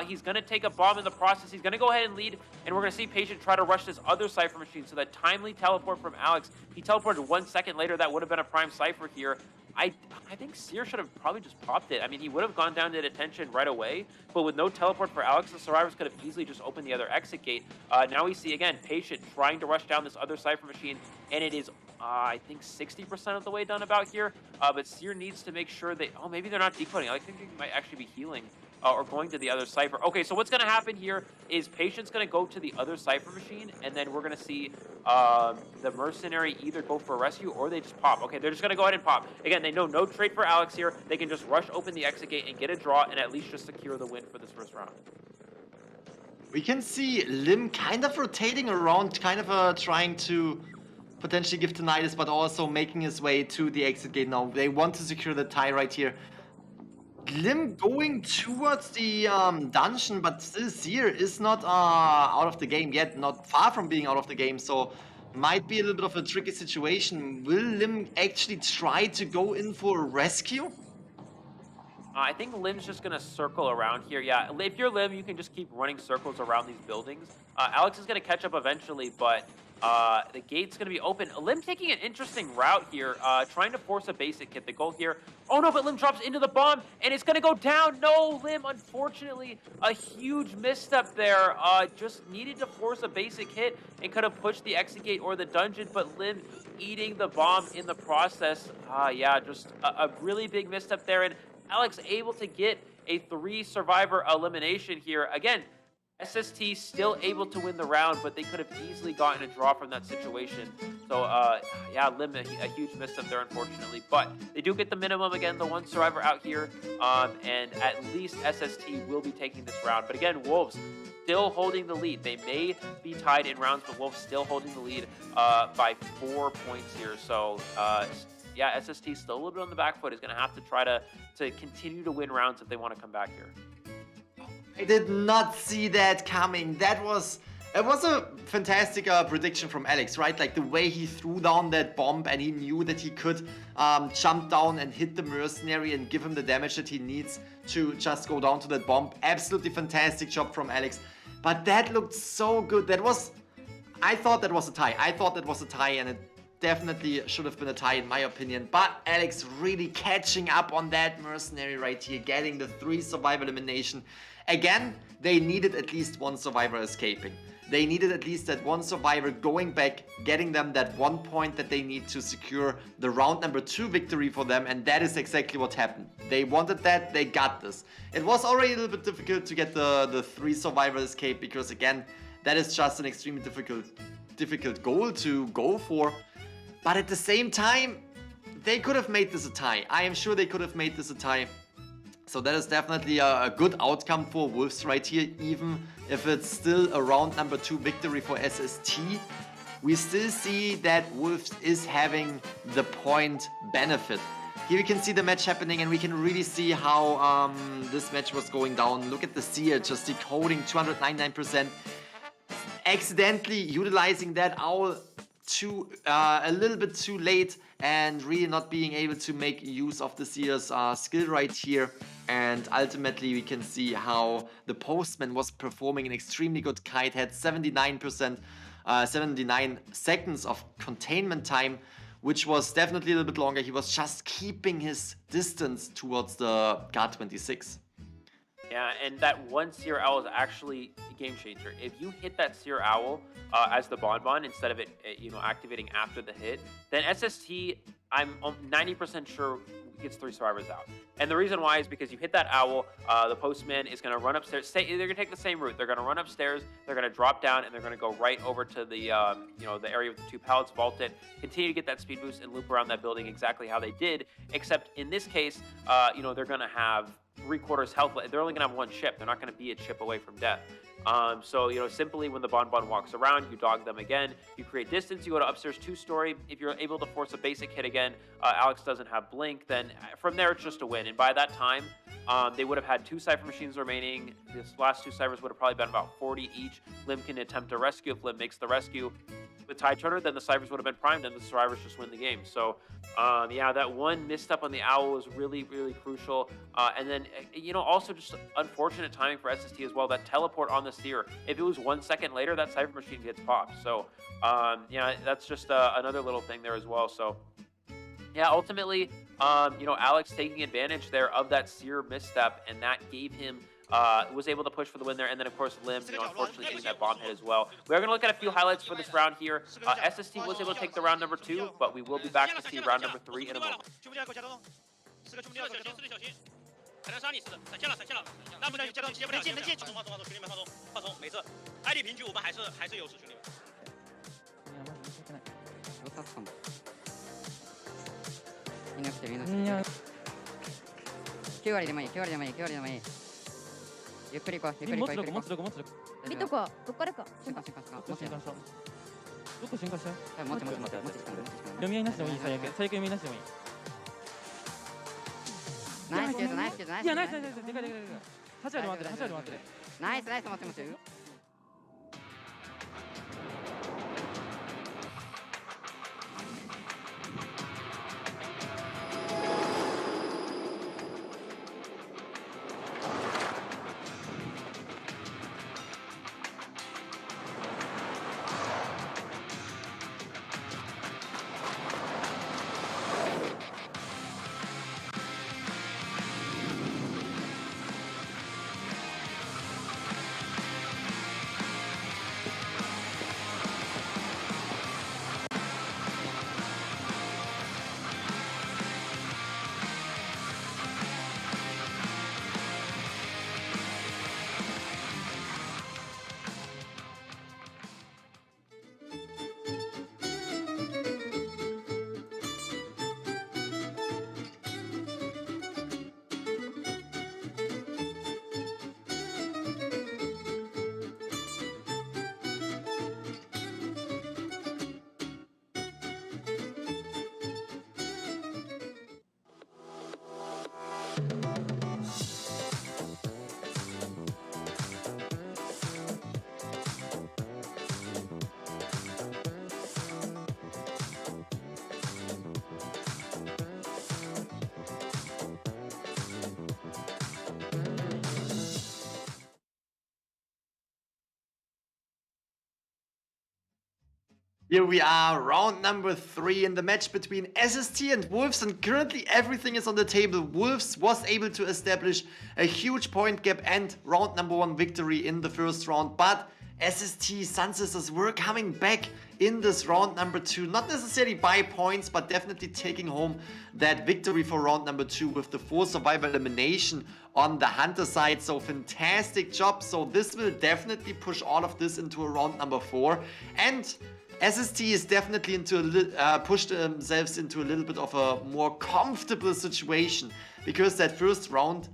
He's going to take a bomb in the process. He's going to go ahead and lead, and we're going to see Patient try to rush this other Cypher Machine. So that timely teleport from Alex, he teleported 1 second later. That would have been a prime Cypher here. I think Seer should have probably just popped it. I mean, he would have gone down to detention right away, but with no teleport for Alex, the survivors could have easily just opened the other exit gate. Now we see, again, Patient trying to rush down this other Cypher Machine, and it is, I think, 60% of the way done about here. But Seer needs to make sure they... Oh, maybe they're not decoding. I think they might actually be healing. Or going to the other Cypher. Okay, so what's going to happen here is Patient's going to go to the other Cypher Machine, and then we're going to see the Mercenary either go for a rescue or they just pop. Okay, they're just going to go ahead and pop. Again, they know no trade for Alex here. They can just rush open the exit gate and get a draw and at least just secure the win for this first round. We can see Lim kind of rotating around, kind of trying to potentially give Tinnitus, but also making his way to the exit gate now. They want to secure the tie right here. Lim going towards the dungeon, but still Seer is not out of the game yet, not far from being out of the game, so might be a little bit of a tricky situation. Will Lim actually try to go in for a rescue? I think Lim's just going to circle around here. Yeah, if you're Lim, you can just keep running circles around these buildings. Alex is going to catch up eventually, but the gate's going to be open. Lim taking an interesting route here, trying to force a basic hit. The goal here... Oh no, but Lim drops into the bomb, and it's going to go down. No, Lim, unfortunately, a huge misstep there. Just needed to force a basic hit and could have pushed the exit gate or the dungeon, but Lim eating the bomb in the process. Yeah, just a really big misstep there, and Alex able to get a 3 survivor elimination here. Again, SST still able to win the round, but they could have easily gotten a draw from that situation. So, yeah, Lim, a huge misstep there, unfortunately. But they do get the minimum again, the one survivor out here. And at least SST will be taking this round. But again, Wolves still holding the lead. They may be tied in rounds, but Wolves still holding the lead by 4 points here. So, yeah, SST still a little bit on the back foot. Is going to have to try to continue to win rounds if they want to come back here. I did not see that coming. It was a fantastic prediction from Alex, right? Like the way he threw down that bomb and he knew that he could jump down and hit the mercenary and give him the damage that he needs to just go down to that bomb. Absolutely fantastic job from Alex. But that looked so good. I thought that was a tie. And it definitely should have been a tie in my opinion. But Alex really catching up on that mercenary right here, getting the 3 survival elimination. Again, they needed at least one survivor escaping. They needed at least that one survivor going back, getting them that 1 point that they need to secure the round number 2 victory for them, and that is exactly what happened. They wanted that, they got this. It was already a little bit difficult to get the 3 survivor escape, because again, that is just an extremely difficult goal to go for. But at the same time, they could have made this a tie. I am sure they could have made this a tie. So that is definitely a good outcome for Wolves right here, even if it's still a round number 2 victory for SST. We still see that Wolves is having the point benefit. Here we can see the match happening and we can really see how this match was going down. Look at the seer just decoding 299%. Accidentally utilizing that owl a little bit too late and really not being able to make use of the seer's skill right here. And ultimately we can see how the postman was performing an extremely good kite, had 79 seconds of containment time, which was definitely a little bit longer. He was just keeping his distance towards the guard 26. Yeah, and that one Seer Owl is actually a game changer. If you hit that Seer Owl as the Bonbon instead of it, activating after the hit, then SST, I'm 90% sure gets 3 survivors out. And the reason why is because you hit that owl, the postman is going to run upstairs. They're going to take the same route. They're going to run upstairs, they're going to drop down, and they're going to go right over to the the area with the 2 pallets, vault it, continue to get that speed boost, and loop around that building exactly how they did. Except in this case, they're going to have 3/4 health. They're only going to have 1 chip. They're not going to be a chip away from death. So, simply when the Bonbon walks around, you dog them again, you create distance, you go to upstairs 2-story. If you're able to force a basic hit again, Alex doesn't have blink, then from there it's just a win. And by that time, they would have had 2 Cypher Machines remaining. This last 2 Cyphers would have probably been about 40 each. Lim can attempt a rescue. If Lim makes the rescue with Tide Turner, then the Cyphers would have been primed and the survivors just win the game. So, yeah, that one misstep on the owl was really, really crucial. And then, also just unfortunate timing for SST as well. That teleport on the Seer, if it was 1 second later, that Cypher Machine gets popped. So, yeah, that's just another little thing there as well. So, yeah, ultimately, Alex taking advantage there of that Seer misstep, and that gave him was able to push for the win there. And then, of course, Lim, unfortunately getting that bomb hit as well. We are going to look at a few highlights for this round here. SST was able to take the round number 2, but we will be back to see round number 3 in a moment. 才能杀你似的，闪现了，那不能接不了，能接，放松，兄弟们放松，没事。ID 平局我们还是有势，兄弟们。いなくて9割でもいい。ゆっくり行こう。持つ力。見とこう。どっからか。どこ瞬間しよう。読み合いなしでもいい、最悪読み合いなしでもいい。ナイス。いや、ナイス。でかい。8割回ってる。ナイス、持ってる。Here we are, round number 3 in the match between SST and Wolves, and currently everything is on the table. Wolves was able to establish a huge point gap and round number 1 victory in the first round, but SST Sun Sisters were coming back in this round number 2, not necessarily by points, but definitely taking home that victory for round number 2 with the 4 survivor elimination on the Hunter side. So fantastic job. So this will definitely push all of this into a round number 4, and SST is definitely pushed themselves into a little bit of a more comfortable situation, because that first round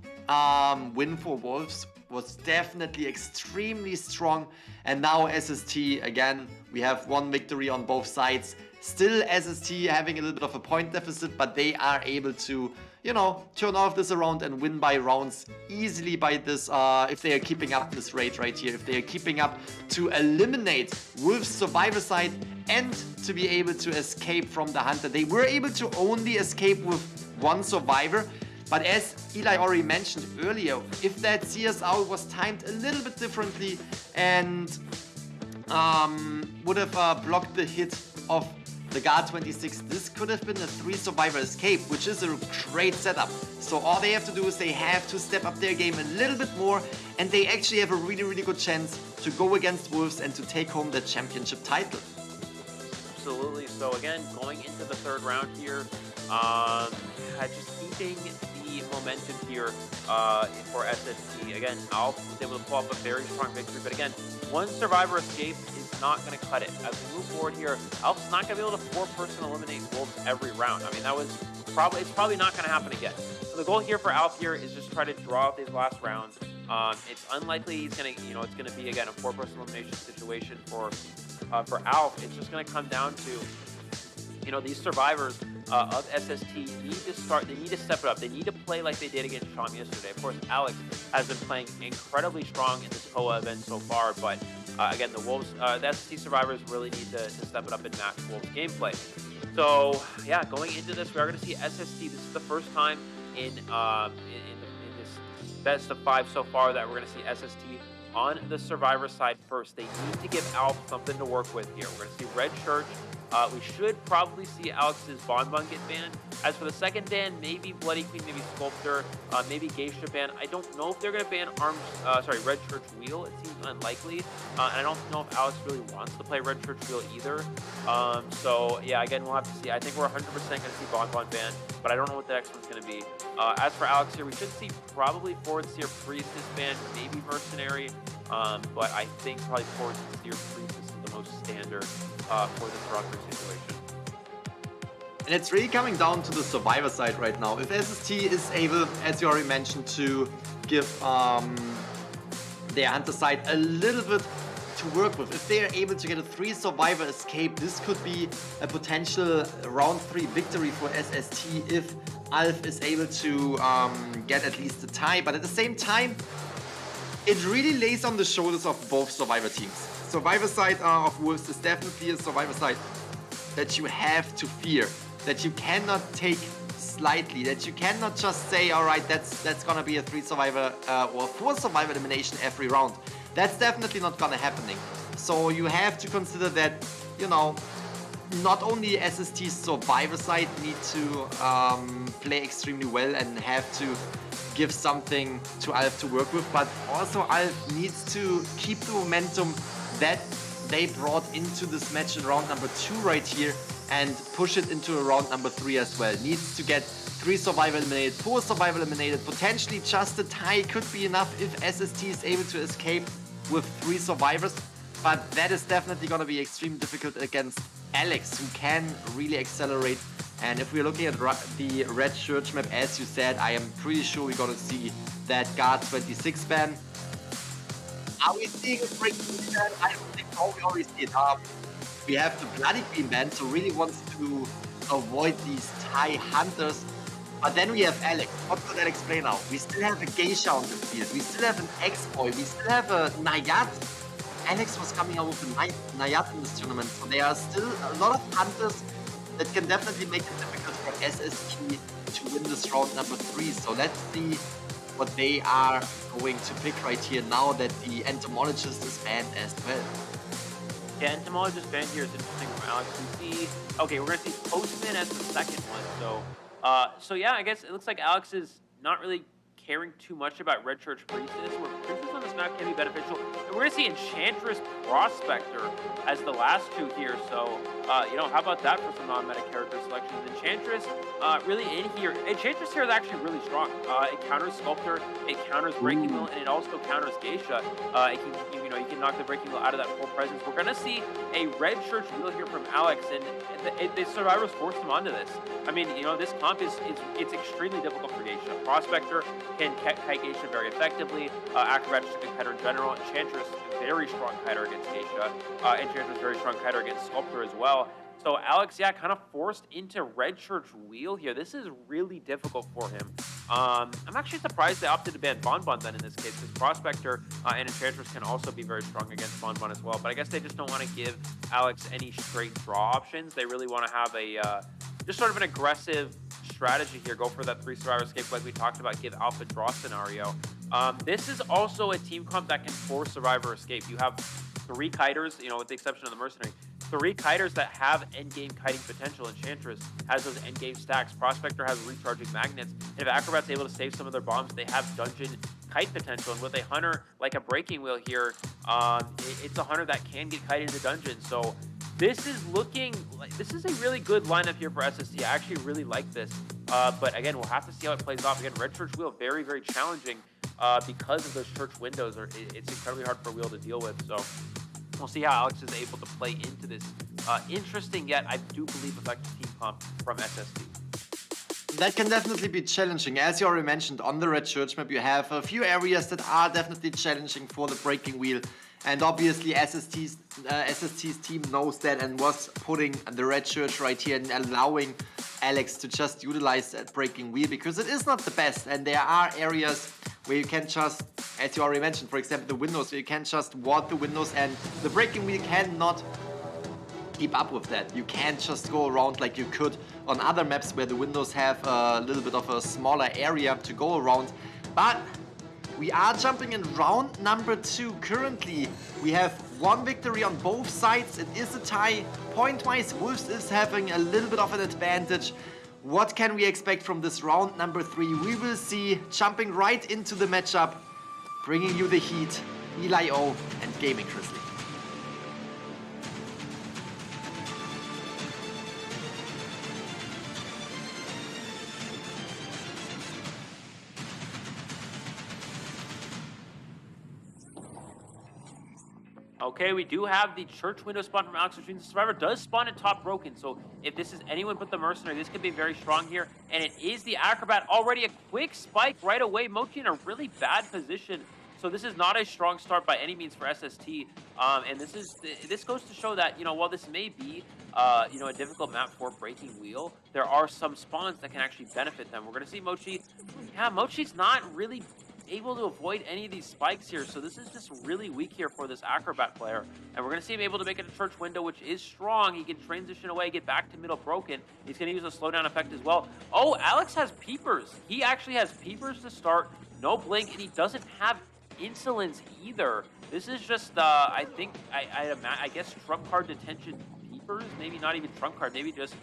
win for Wolves was definitely extremely strong, and now SST, again, we have 1 victory on both sides. Still SST having a little bit of a point deficit, but they are able to, you know, turn off this around and win by rounds easily by this, if they are keeping up this rate right here, if they are keeping up to eliminate Wolves' survivor side and to be able to escape from the Hunter. They were able to only escape with 1 survivor, but as Eli already mentioned earlier, if that CSR was timed a little bit differently and would have blocked the hit of the Guard 26, this could have been a 3 survivor escape, which is a great setup. So all they have to do is they have to step up their game a little bit more, and they actually have a really good chance to go against Wolves and to take home the championship title. Absolutely. So again, going into the 3rd round here, just keeping the momentum here for SST. Again, Alf was able to pull off a very strong victory, but again, 1 survivor escape is not going to cut it. As we move forward here, Alf's not going to be able to 4-person eliminate Wolves every round. I mean, it's probably not going to happen again. So the goal here for Alf here is just try to draw out these last rounds. It's unlikely he's going to, it's going to be, again, a 4-person elimination situation for Alf. It's just going to come down to, these survivors of SST need to step it up. They need to play like they did against Sham yesterday. Of course, Alex has been playing incredibly strong in this COA event so far, but again, the Wolves, the SST survivors really need to step it up and match Wolves gameplay. So yeah, going into this, we are going to see SST. This is the first time in this best of 5 so far that we're going to see SST on the survivor side first. They need to give Alf something to work with here. We're going to see Red Church. We should probably see Alex's Bonbon get banned. As for the second ban, maybe Bloody Queen, maybe Sculptor, maybe Geisha ban. I don't know if they're going to ban Red Church Wheel. It seems unlikely. And I don't know if Alex really wants to play Red Church Wheel either. So yeah, again, we'll have to see. I think we're 100% going to see Bonbon ban, but I don't know what the next one's going to be. As for Alex here, we should see probably Forward Seer Priestess ban, maybe Mercenary. But I think probably Forward Seer Priestess is the most standard for this roster situation. And it's really coming down to the survivor side right now. If SST is able, as you already mentioned, to give their Hunter side a little bit to work with, if they are able to get a 3 survivor escape, this could be a potential round 3 victory for SST if Alf is able to get at least a tie. But at the same time, it really lays on the shoulders of both survivor teams. Survivor side of Wolves is definitely a survivor side that you have to fear, that you cannot take slightly, that you cannot just say, all right, that's gonna be a 3 survivor or 4 survivor elimination every round. That's definitely not gonna happening. So you have to consider that, not only SST's survivor side need to play extremely well and have to give something to Alf to work with, but also Alf needs to keep the momentum that they brought into this match in round number 2 right here and push it into a round number 3 as well. Needs to get 3 survivor eliminated, 4 survivor eliminated, potentially just a tie could be enough if SST is able to escape with 3 survivors, but that is definitely going to be extremely difficult against Alex, who can really accelerate. And if we're looking at the Red Church map, as you said, I am pretty sure we're going to see that Guard 26 ban. Are we seeing a break ban? I don't think so. We already see it. We have the Bloody Queen ban, so really wants to avoid these tie hunters. But then we have Alex. What could Alex play now? We still have a Geisha on the field. We still have an X-Boy. We still have a Nayat. Alex was coming out with a Nayat in this tournament. So there are still a lot of hunters that can definitely make it difficult for SST to win this round number 3. So let's see what they are going to pick right here now that the entomologist is banned as well. Yeah, entomologist banned here is interesting from Alex. We see, okay, we're gonna see Postman as the second one. So yeah, I guess it looks like Alex is not really caring too much about Red Church Priestess, where Priestess on this map can be beneficial. And we're gonna see Enchantress Prospector as the last two here. So, you know, how about that for some non-meta character selections? Enchantress, really in here. Enchantress here is actually really strong. It counters Sculptor, it counters Breaking Wheel, and it also counters Geisha. It can, you know, you can knock the Breaking Wheel out of that full presence. We're gonna see a Red Church Wheel here from Alex, and the Survivors forced him onto this. I mean, you know, this comp it's extremely difficult for Geisha. Prospector can kite Geisha very effectively. Acrobat is a good kiter in general. Enchantress, very strong kiter against Geisha. Enchantress, very strong kiter against Sculptor as well. So Alex, yeah, kind of forced into Red Church Wheel here. This is really difficult for him. I'm actually surprised they opted to ban Bonbon then in this case, because Prospector and Enchantress can also be very strong against Bonbon as well. But I guess they just don't want to give Alex any straight draw options. They really want to have a just sort of an aggressive strategy here. Go for that 3 survivor escape like we talked about, give alpha draw scenario. This is also a team comp that can force survivor escape. You have 3 kiters, you know, with the exception of the mercenary. 3 kiters that have endgame kiting potential. Enchantress has those endgame stacks. Prospector has recharging magnets. And if Acrobat's able to save some of their bombs, they have dungeon kite potential. And with a hunter like a Breaking Wheel here, it's a hunter that can get kited into dungeon. So this is looking like this is a really good lineup here for SST. I actually really like this. But again, we'll have to see how it plays off. Again, Red Church Wheel, very, very challenging because of those church windows. It's incredibly hard for Wheel to deal with. So we'll see how Alex is able to play into this interesting yet, I do believe, effective team comp from SST. That can definitely be challenging. As you already mentioned, on the Red Church map, you have a few areas that are definitely challenging for the Breaking Wheel. And obviously, SST's team knows that and was putting the Red Church right here and allowing Alex to just utilize that Breaking Wheel, because it is not the best. And there are areas where you can just, as you already mentioned, for example, the windows, where you can just ward the windows and the Breaking Wheel cannot keep up with that. You can't just go around like you could on other maps where the windows have a little bit of a smaller area to go around. But we are jumping in round number 2 currently. We have 1 victory on both sides. It is a tie. Point-wise, Wolves is having a little bit of an advantage. What can we expect from this round number 3? We will see, jumping right into the matchup, bringing you the heat, Eli O and Gaming Grizzly. Okay, we do have the church window spawn from Alex, which means the survivor does spawn in top broken. So if this is anyone but the mercenary, this could be very strong here. And it is the acrobat. Already a quick spike right away. Mochi in a really bad position. So this is not a strong start by any means for SST. And this goes to show that, you know, while this may be, you know, a difficult map for Breaking Wheel, there are some spawns that can actually benefit them. We're going to see Mochi. Yeah, Mochi's not really able to avoid any of these spikes here, so this is just really weak here for this acrobat player. And we're going to see him able to make it a church window, which is strong. He can transition away, get back to middle broken. He's going to use a slowdown effect as well. Oh, Alex has peepers. He actually has peepers to start, no blink, and he doesn't have insolence either. This is just, I think, I guess trump card detention peepers, maybe not even trump card, maybe just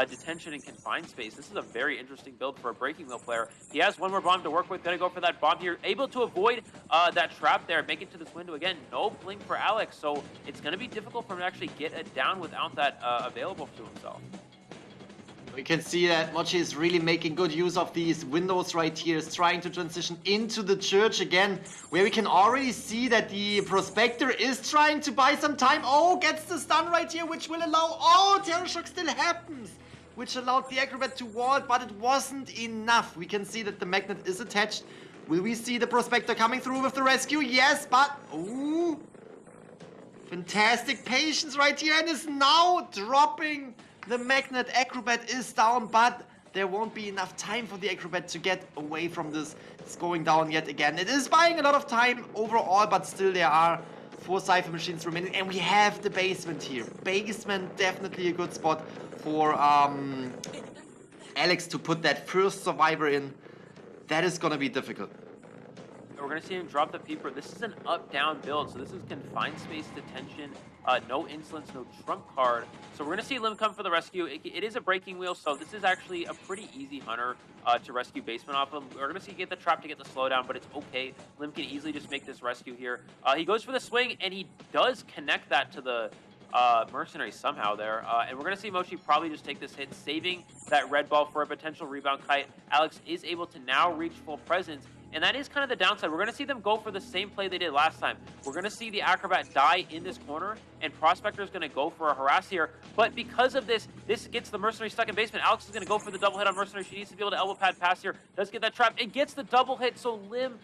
detention and confined space. This is a very interesting build for a Breaking Wheel player. He has 1 more bomb to work with. Gonna go for that bomb here. Able to avoid that trap there. Make it to this window again. No blink for Alex, so it's gonna be difficult for him to actually get it down without that available to himself. We can see that Mochi is really making good use of these windows right here. Is trying to transition into the church again, where we can already see that the Prospector is trying to buy some time. Oh, gets the stun right here, which will allow... Oh, Terror Shock still happens, which allowed the Acrobat to ward, but it wasn't enough. We can see that the magnet is attached. Will we see the Prospector coming through with the rescue? Yes, but... Ooh. Fantastic patience right here, and is now dropping... The magnet. Acrobat is down, but there won't be enough time for the Acrobat to get away from this. It's going down yet again. It is buying a lot of time overall, but still there are 4 Cypher machines remaining, and we have the basement here. Basement, definitely a good spot for Alex to put that first survivor in. That is gonna be difficult. We're going to see him drop the peeper. This is an up-down build, so this is confined space detention, no insolence, no trump card. So we're going to see Lim come for the rescue. It is a breaking wheel, so this is actually a pretty easy hunter to rescue basement off of. We're going to see get the trap to get the slowdown, but it's okay. Lim can easily just make this rescue here. He goes for the swing, and he does connect that to the mercenary somehow there. And we're going to see Mochi probably just take this hit, saving that red ball for a potential rebound kite. Alex is able to now reach full presence. And that is kind of the downside. We're going to see them go for the same play they did last time. We're going to see the Acrobat die in this corner, and Prospector is going to go for a harass here. But because of this, this gets the Mercenary stuck in basement. Alex is going to go for the double hit on Mercenary. She needs to be able to elbow pad pass here. Does get that trap. It gets the double hit, so Lim,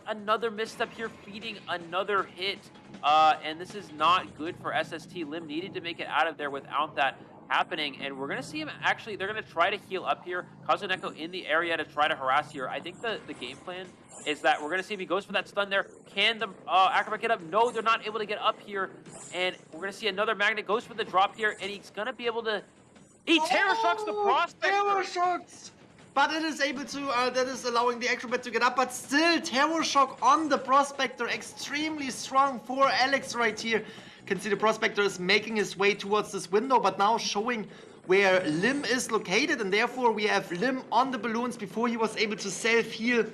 another misstep here, feeding another hit. And this is not good for SST. Lim needed to make it out of there without that happening, and we're going to see him actually, they're going to try to heal up here. Kazuneko in the area to try to harass here. I think the game plan is that we're going to see if he goes for that stun there. Can the Acrobat get up? No, they're not able to get up here, and we're going to see another Magnet goes for the drop here, and he's going to be able to... He Terror Shocks the Prospector! Terror Shocks! But it is able to, that is allowing the Acrobat to get up, but still Terror Shock on the Prospector, extremely strong for Alex right here. Can see the Prospector is making his way towards this window, but now showing where Lim is located, and therefore we have Lim on the balloons before he was able to self-heal.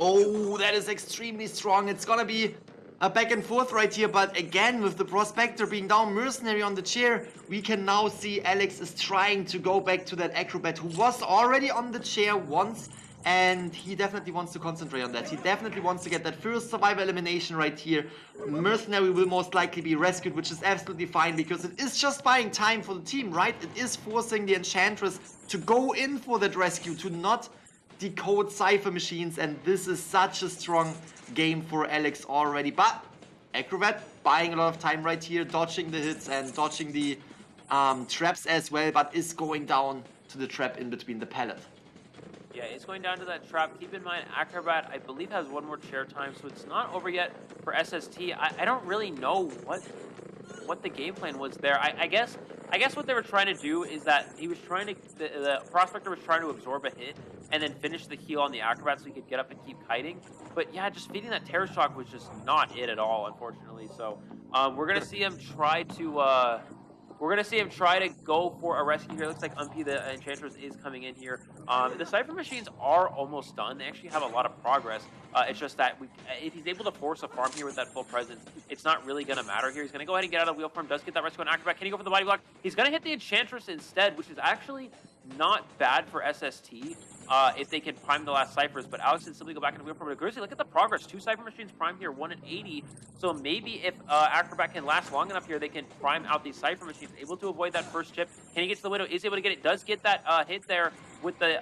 Oh, that is extremely strong. It's gonna be a back and forth right here, but again, with the Prospector being down, Mercenary on the chair, we can now see Alex is trying to go back to that Acrobat who was already on the chair once, and he definitely wants to concentrate on that. He definitely wants to get that first survivor elimination right here. Mercenary will most likely be rescued, which is absolutely fine because it is just buying time for the team, right? It is forcing the Enchantress to go in for that rescue, to not decode Cypher machines, and this is such a strong game for Alex already. But Acrobat buying a lot of time right here, dodging the hits and dodging the traps as well, but is going down to the trap in between the pallet. Yeah, it's going down to that trap. Keep in mind, Acrobat, I believe, has one more chair time, so it's not over yet for SST. I don't really know what the game plan was there. I guess what they were trying to do is that he was trying to, the Prospector was trying to absorb a hit and then finish the heal on the Acrobat so he could get up and keep kiting. But yeah, just feeding that Terror Shock was just not it at all, unfortunately. So we're gonna see him try to. We're going to see him try to go for a rescue here. It looks like Umpy, the Enchantress, is coming in here. The Cypher machines are almost done. They actually have a lot of progress. It's just that if he's able to force a farm here with that full presence, it's not really going to matter here. He's going to go ahead and get out of the wheel farm. Does get that rescue on Acrobat. Can he go for the body block? He's going to hit the Enchantress instead, which is actually not bad for SST. If they can prime the last Cyphers, but Alex can simply go back into wheel farm. But Grizzly, look at the progress. 2 Cypher machines prime here, 1 at 80. So maybe if Acrobat can last long enough here, they can prime out these Cypher machines. Able to avoid that first chip. Can he get to the window? Is able to get it. Does get that hit there with the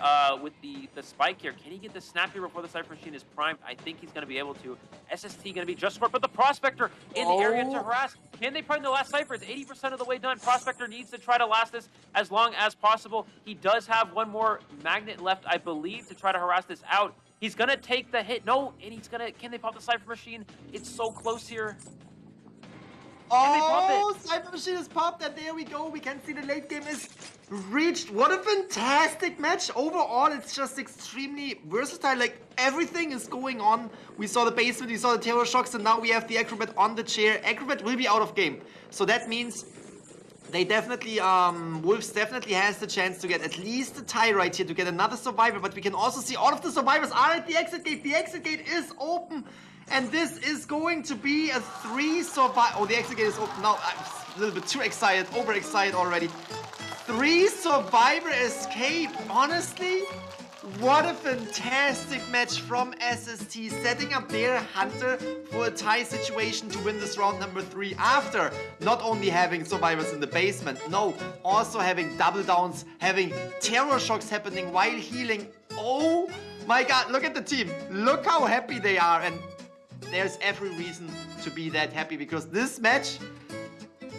spike here. Can he get the snap here before the Cypher machine is primed? I think he's going to be able to. SST going to be just smart, but the Prospector in the area to harass. Can they prime the last Cypher? It's 80% of the way done. Prospector needs to try to last this as long as possible. He does have one more Magnet left, I believe, to try to harass this out. He's going to take the hit. No, and he's going to... Can they pop the Cypher machine? It's so close here. Oh, Cypher machine is popped, and there we go. We can see the late game is reached. What a fantastic match. Overall, it's just extremely versatile. Like, everything is going on. We saw the basement, we saw the Terror Shocks, and now we have the Acrobat on the chair. Acrobat will be out of game. So that means they definitely, Wolves definitely has the chance to get at least a tie right here, to get another survivor. But we can also see all of the survivors are at the exit gate. The exit gate is open. And this is going to be a 3 survivor. Oh, the exit gate is open now. I'm a little bit too excited, overexcited already. 3 survivor escape. Honestly, what a fantastic match from SST, setting up their Hunter for a tie situation to win this round number 3 after not only having survivors in the basement, no, also having double downs, having Terror Shocks happening while healing. Oh my god, look at the team. Look how happy they are, and there's every reason to be that happy because this match,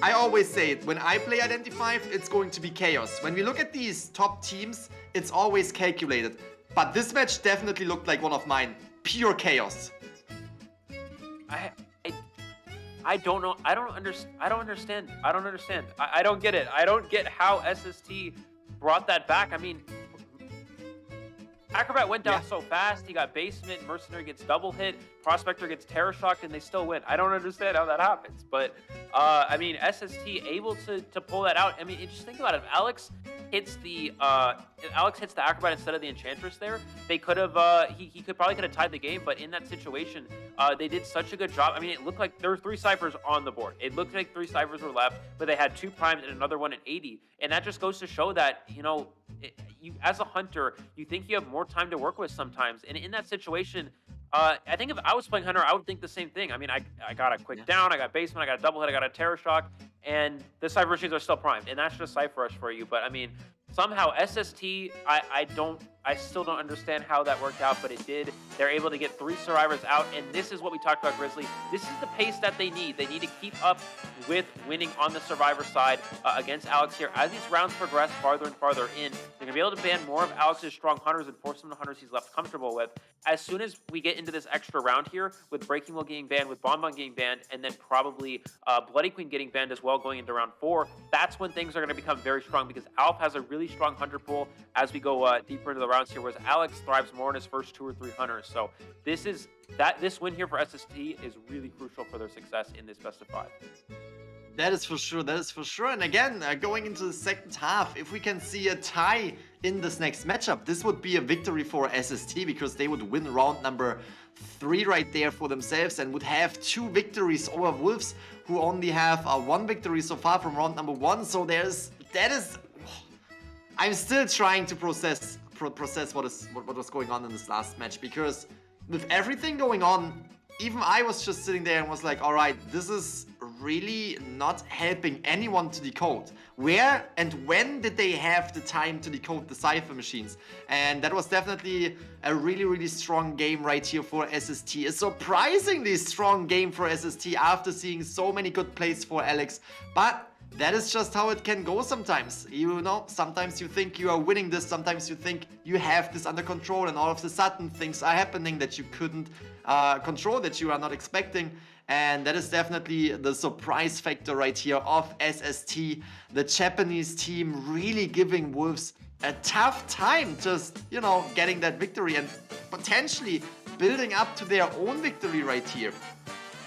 I always say it, when I play Identify, it's going to be chaos. When we look at these top teams, it's always calculated. But this match definitely looked like one of mine. Pure chaos. I don't know. I don't understand. I don't get it. I don't get how SST brought that back. I mean, Acrobat went down so fast. He got basement. Mercenary gets double hit. Prospector gets terror shocked, and they still win. I don't understand how that happens. But I mean, SST able to pull that out. I mean, just think about it. If Alex hits the Acrobat instead of the Enchantress there, they could have he probably could have tied the game. But in that situation, they did such a good job. I mean, it looked like there were 3 ciphers on the board. It looked like 3 ciphers were left, but they had 2 primes and another one at 80. And that just goes to show that, you know, you as a hunter, you think you have more time to work with sometimes. And in that situation, I think if I was playing Hunter, I would think the same thing. I mean, I got a quick down, I got basement, I got a double hit, I got a terror shock, and the Cypher Machines are still primed, and that's just Cypher Rush for you. But I mean, somehow SST, I still don't understand how that worked out, but it did. They're able to get 3 survivors out, and this is what we talked about, Grizzly. This is the pace that they need. They need to keep up with winning on the survivor side against Alex here. As these rounds progress farther and farther in, they're going to be able to ban more of Alex's strong hunters and force him to hunters he's left comfortable with. As soon as we get into this extra round here, with Breaking Will getting banned, with Bonbon getting banned, and then probably Bloody Queen getting banned as well going into round 4, that's when things are going to become very strong, because Alf has a really strong hunter pool as we go deeper into the rounds here, whereas Alex thrives more in his first 2 or 3 hunters. So this win here for SST is really crucial for their success in this best of 5. That is for sure, that is for sure. And again, going into the second half, if we can see a tie in this next matchup, this would be a victory for SST, because they would win round number 3 right there for themselves and would have 2 victories over Wolves, who only have 1 victory so far from round number 1. So I'm still trying to process what was going on in this last match, because with everything going on, even I was just sitting there and was like, all right, this is really not helping anyone to decode. Where and when did they have the time to decode the Cypher Machines? And that was definitely a really, really strong game right here for SST. A surprisingly strong game for SST after seeing so many good plays for Alex. But that is just how it can go sometimes. You know, sometimes you think you are winning this, sometimes you think you have this under control, and all of a sudden things are happening that you couldn't control, that you are not expecting. And that is definitely the surprise factor right here of SST. The Japanese team really giving Wolves a tough time, just, you know, getting that victory and potentially building up to their own victory right here.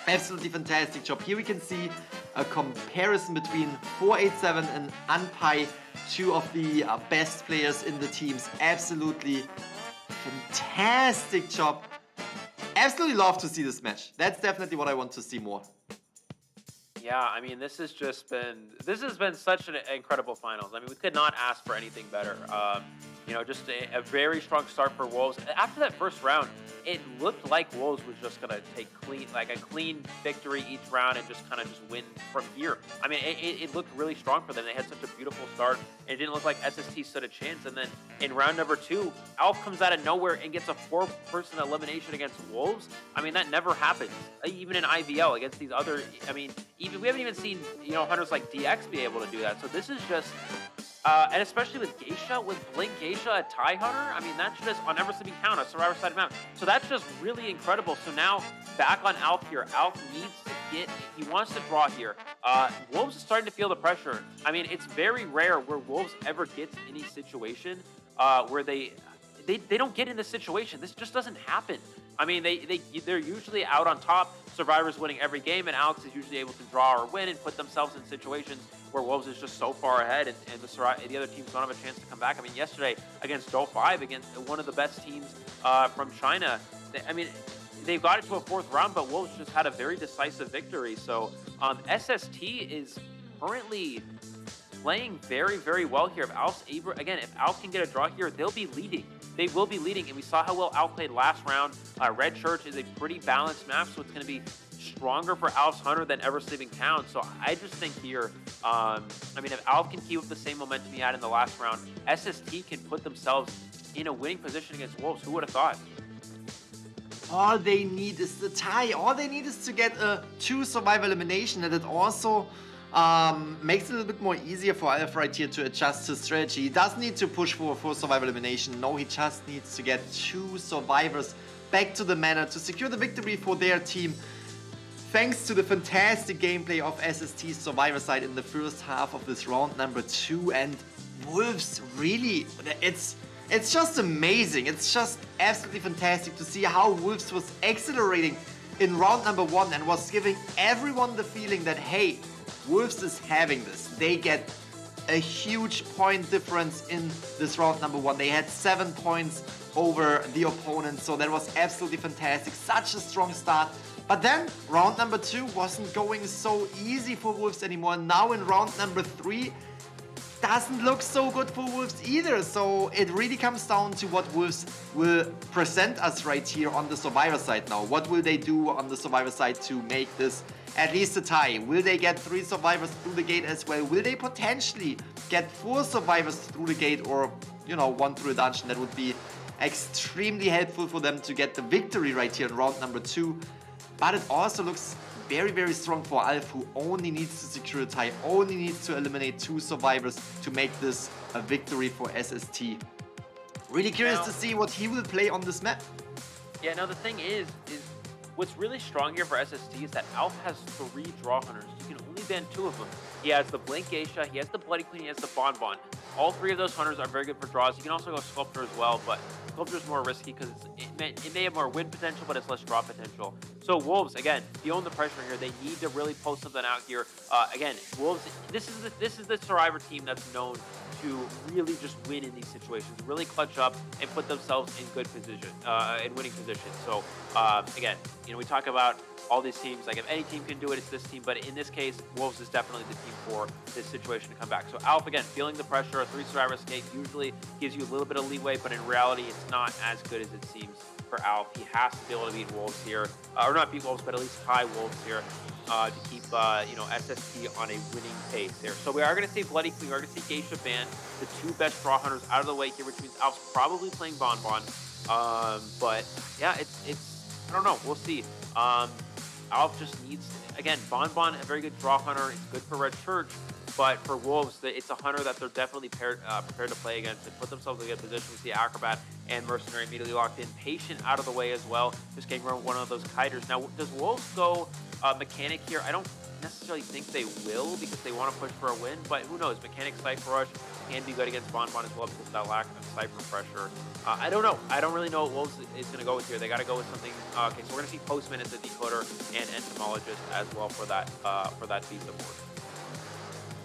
Absolutely fantastic job. Here we can see a comparison between 487 and Unpai, 2 of the best players in the teams. Absolutely fantastic job. Absolutely love to see this match. That's definitely what I want to see more. Yeah, I mean, this has been such an incredible finals. I mean, we could not ask for anything better. You know, just a very strong start for Wolves. After that first round, it looked like Wolves was just gonna take a clean victory each round and just kind of win from here. I mean, it looked really strong for them. They had such a beautiful start. It didn't look like SST stood a chance. And then in round number 2, Alf comes out of nowhere and gets a 4-person elimination against Wolves. I mean, that never happens. Even in IVL against these other, I mean, we haven't even seen, you know, hunters like DX be able to do that. So this is just, and especially with Geisha, with Blink Geisha, a tie hunter, I mean, that's just on Ever Sleeping Count, a survivor side mount. So that's just really incredible. So now back on Alf here. Alf needs to he wants to draw here. Wolves is starting to feel the pressure. I mean, it's very rare where Wolves ever gets any situation where they don't get in this situation. This just doesn't happen. I mean, they're usually out on top, survivors winning every game, and Alex is usually able to draw or win and put themselves in situations where Wolves is just so far ahead, and the other teams don't have a chance to come back. I mean, yesterday against WOLVE, against one of the best teams from China, I mean, they've got it to a 4th round, but Wolves just had a very decisive victory. So SST is currently playing very, very well here. If Alf can get a draw here, they'll be leading. They will be leading, and we saw how well Alf played last round. Red Church is a pretty balanced map, so it's going to be stronger for Alf's hunter than Ever Sleeping Count. So I just think here, I mean, if Alf can keep up the same momentum he had in the last round, SST can put themselves in a winning position against Wolves. Who would have thought? All they need is the tie. All they need is to get a 2 survivor elimination, and it also makes it a little bit more easier for Alf right here to adjust his strategy. He doesn't need to push for survival elimination. No, he just needs to get 2 survivors back to the manor to secure the victory for their team. Thanks to the fantastic gameplay of SST's survivor side in the first half of this round number 2, and Wolves really, it's just amazing. It's just absolutely fantastic to see how Wolves was accelerating in round number 1 and was giving everyone the feeling that, hey, Wolves is having this. They get a huge point difference in this round number 1. They had 7 points over the opponent, so that was absolutely fantastic. Such a strong start. But then round number 2 wasn't going so easy for Wolves anymore. Now in round number 3, doesn't look so good for Wolves either. So it really comes down to what Wolves will present us right here on the survivor side now. What will they do on the survivor side to make this at least a tie? Will they get 3 survivors through the gate as well? Will they potentially get 4 survivors through the gate, or, you know, 1 through the dungeon? That would be extremely helpful for them to get the victory right here in round number 2. But it also looks very, very strong for Alf, who only needs to secure a tie, only needs to eliminate 2 survivors to make this a victory for SST. Really curious to see what he will play on this map. Yeah, now the thing is what's really strong here for SST is that Alf has 3 draw hunters. You can only ban 2 of them. He has the Blink Geisha, he has the Bloody Queen, he has the Bonbon. All 3 of those hunters are very good for draws. You can also go Sculptor as well, but Sculptor's more risky because it may have more win potential, but it's less draw potential. So Wolves, again, feeling the pressure here. They need to really post something out here. Again, Wolves, this is the survivor team that's known to really just win in these situations, really clutch up and put themselves in good position, in winning position. So again, you know, we talk about all these teams, like if any team can do it, it's this team. But in this case, Wolves is definitely the team for this situation to come back. So Alf, again, feeling the pressure. A 3 survivor escape usually gives you a little bit of leeway, but in reality, it's not as good as it seems for Alf. He has to be able to beat Wolves here, or not beat Wolves, but at least tie Wolves here to keep you know, SST on a winning pace there. So we are going to see Bloody Queen, we are going to see Geisha ban, the 2 best draw hunters out of the way here, which means Alf's probably playing Bonbon. But yeah, it's I don't know. We'll see. Alf just needs, again, Bonbon, a very good draw hunter. It's good for Red Church, but for Wolves, it's a hunter that they're definitely prepared to play against and put themselves in a good position. We see Acrobat and Mercenary immediately locked in. Patient out of the way as well, just getting around one of those kiters. Now, does Wolves go Mechanic here? I don't necessarily think they will because they want to push for a win, but who knows? Mechanic Cypher Rush can be good against Bonbon as well because of that lack of Cypher pressure. I don't know. I don't really know what Wolves is going to go with here. They got to go with something. Okay, so we're going to see Postman as a decoder and Entomologist as well for that B support.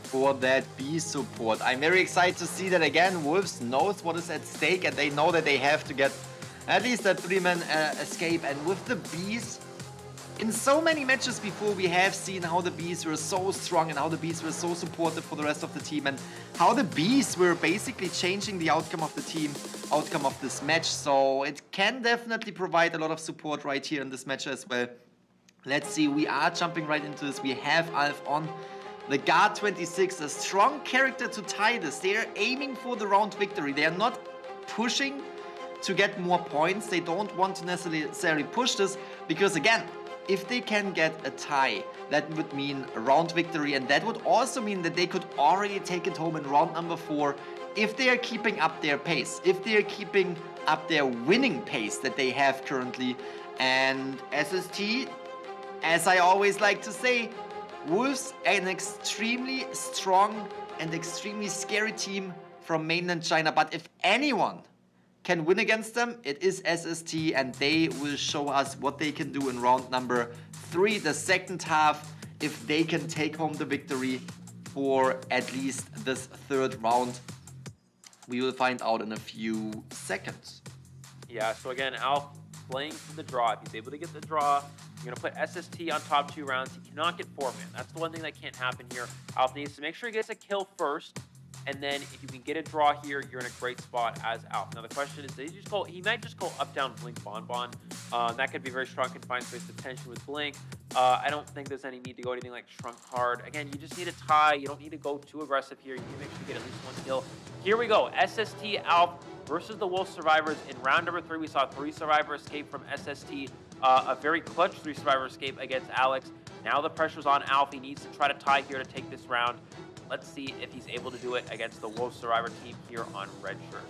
For that B support, I'm very excited to see that again. Wolves knows what is at stake, and they know that they have to get at least that 3-man escape. And with the Bs, in so many matches before, we have seen how the Bees were so strong and how the Bees were so supportive for the rest of the team, and how the Bees were basically changing the outcome of the team, outcome of this match. So it can definitely provide a lot of support right here in this match as well. Let's see, we are jumping right into this. We have Alf on the Guard 26, a strong character to tie this. They are aiming for the round victory. They are not pushing to get more points. They don't want to necessarily push this because, again, if they can get a tie, that would mean a round victory, and that would also mean that they could already take it home in round number 4 if they are keeping up their pace, if they are keeping up their winning pace that they have currently. And SST, as I always like to say, Wolves, an extremely strong and extremely scary team from mainland China, but if anyone can win against them, it is SST, and they will show us what they can do in round number 3, the second half, if they can take home the victory for at least this 3rd round. We will find out in a few seconds. Yeah, so again, Alf playing for the draw. If he's able to get the draw, you're going to put SST on top 2 rounds. He cannot get 4-man. That's the one thing that can't happen here. Alf needs to make sure he gets a kill first, and then if you can get a draw here, you're in a great spot as Alf. Now the question is, he might just go up, down, Blink, Bonbon. That could be very strong confined space attention with Blink. I don't think there's any need to go anything like Shrunk Hard. Again, you just need a tie. You don't need to go too aggressive here. You need to make sure you get at least 1 kill. Here we go. SST Alf versus the Wolf Survivors. In round number 3, we saw 3 survivor escape from SST. A very clutch 3 survivor escape against Alex. Now the pressure's on Alf. He needs to try to tie here to take this round. Let's see if he's able to do it against the Wolf Survivor team here on Red Shirt.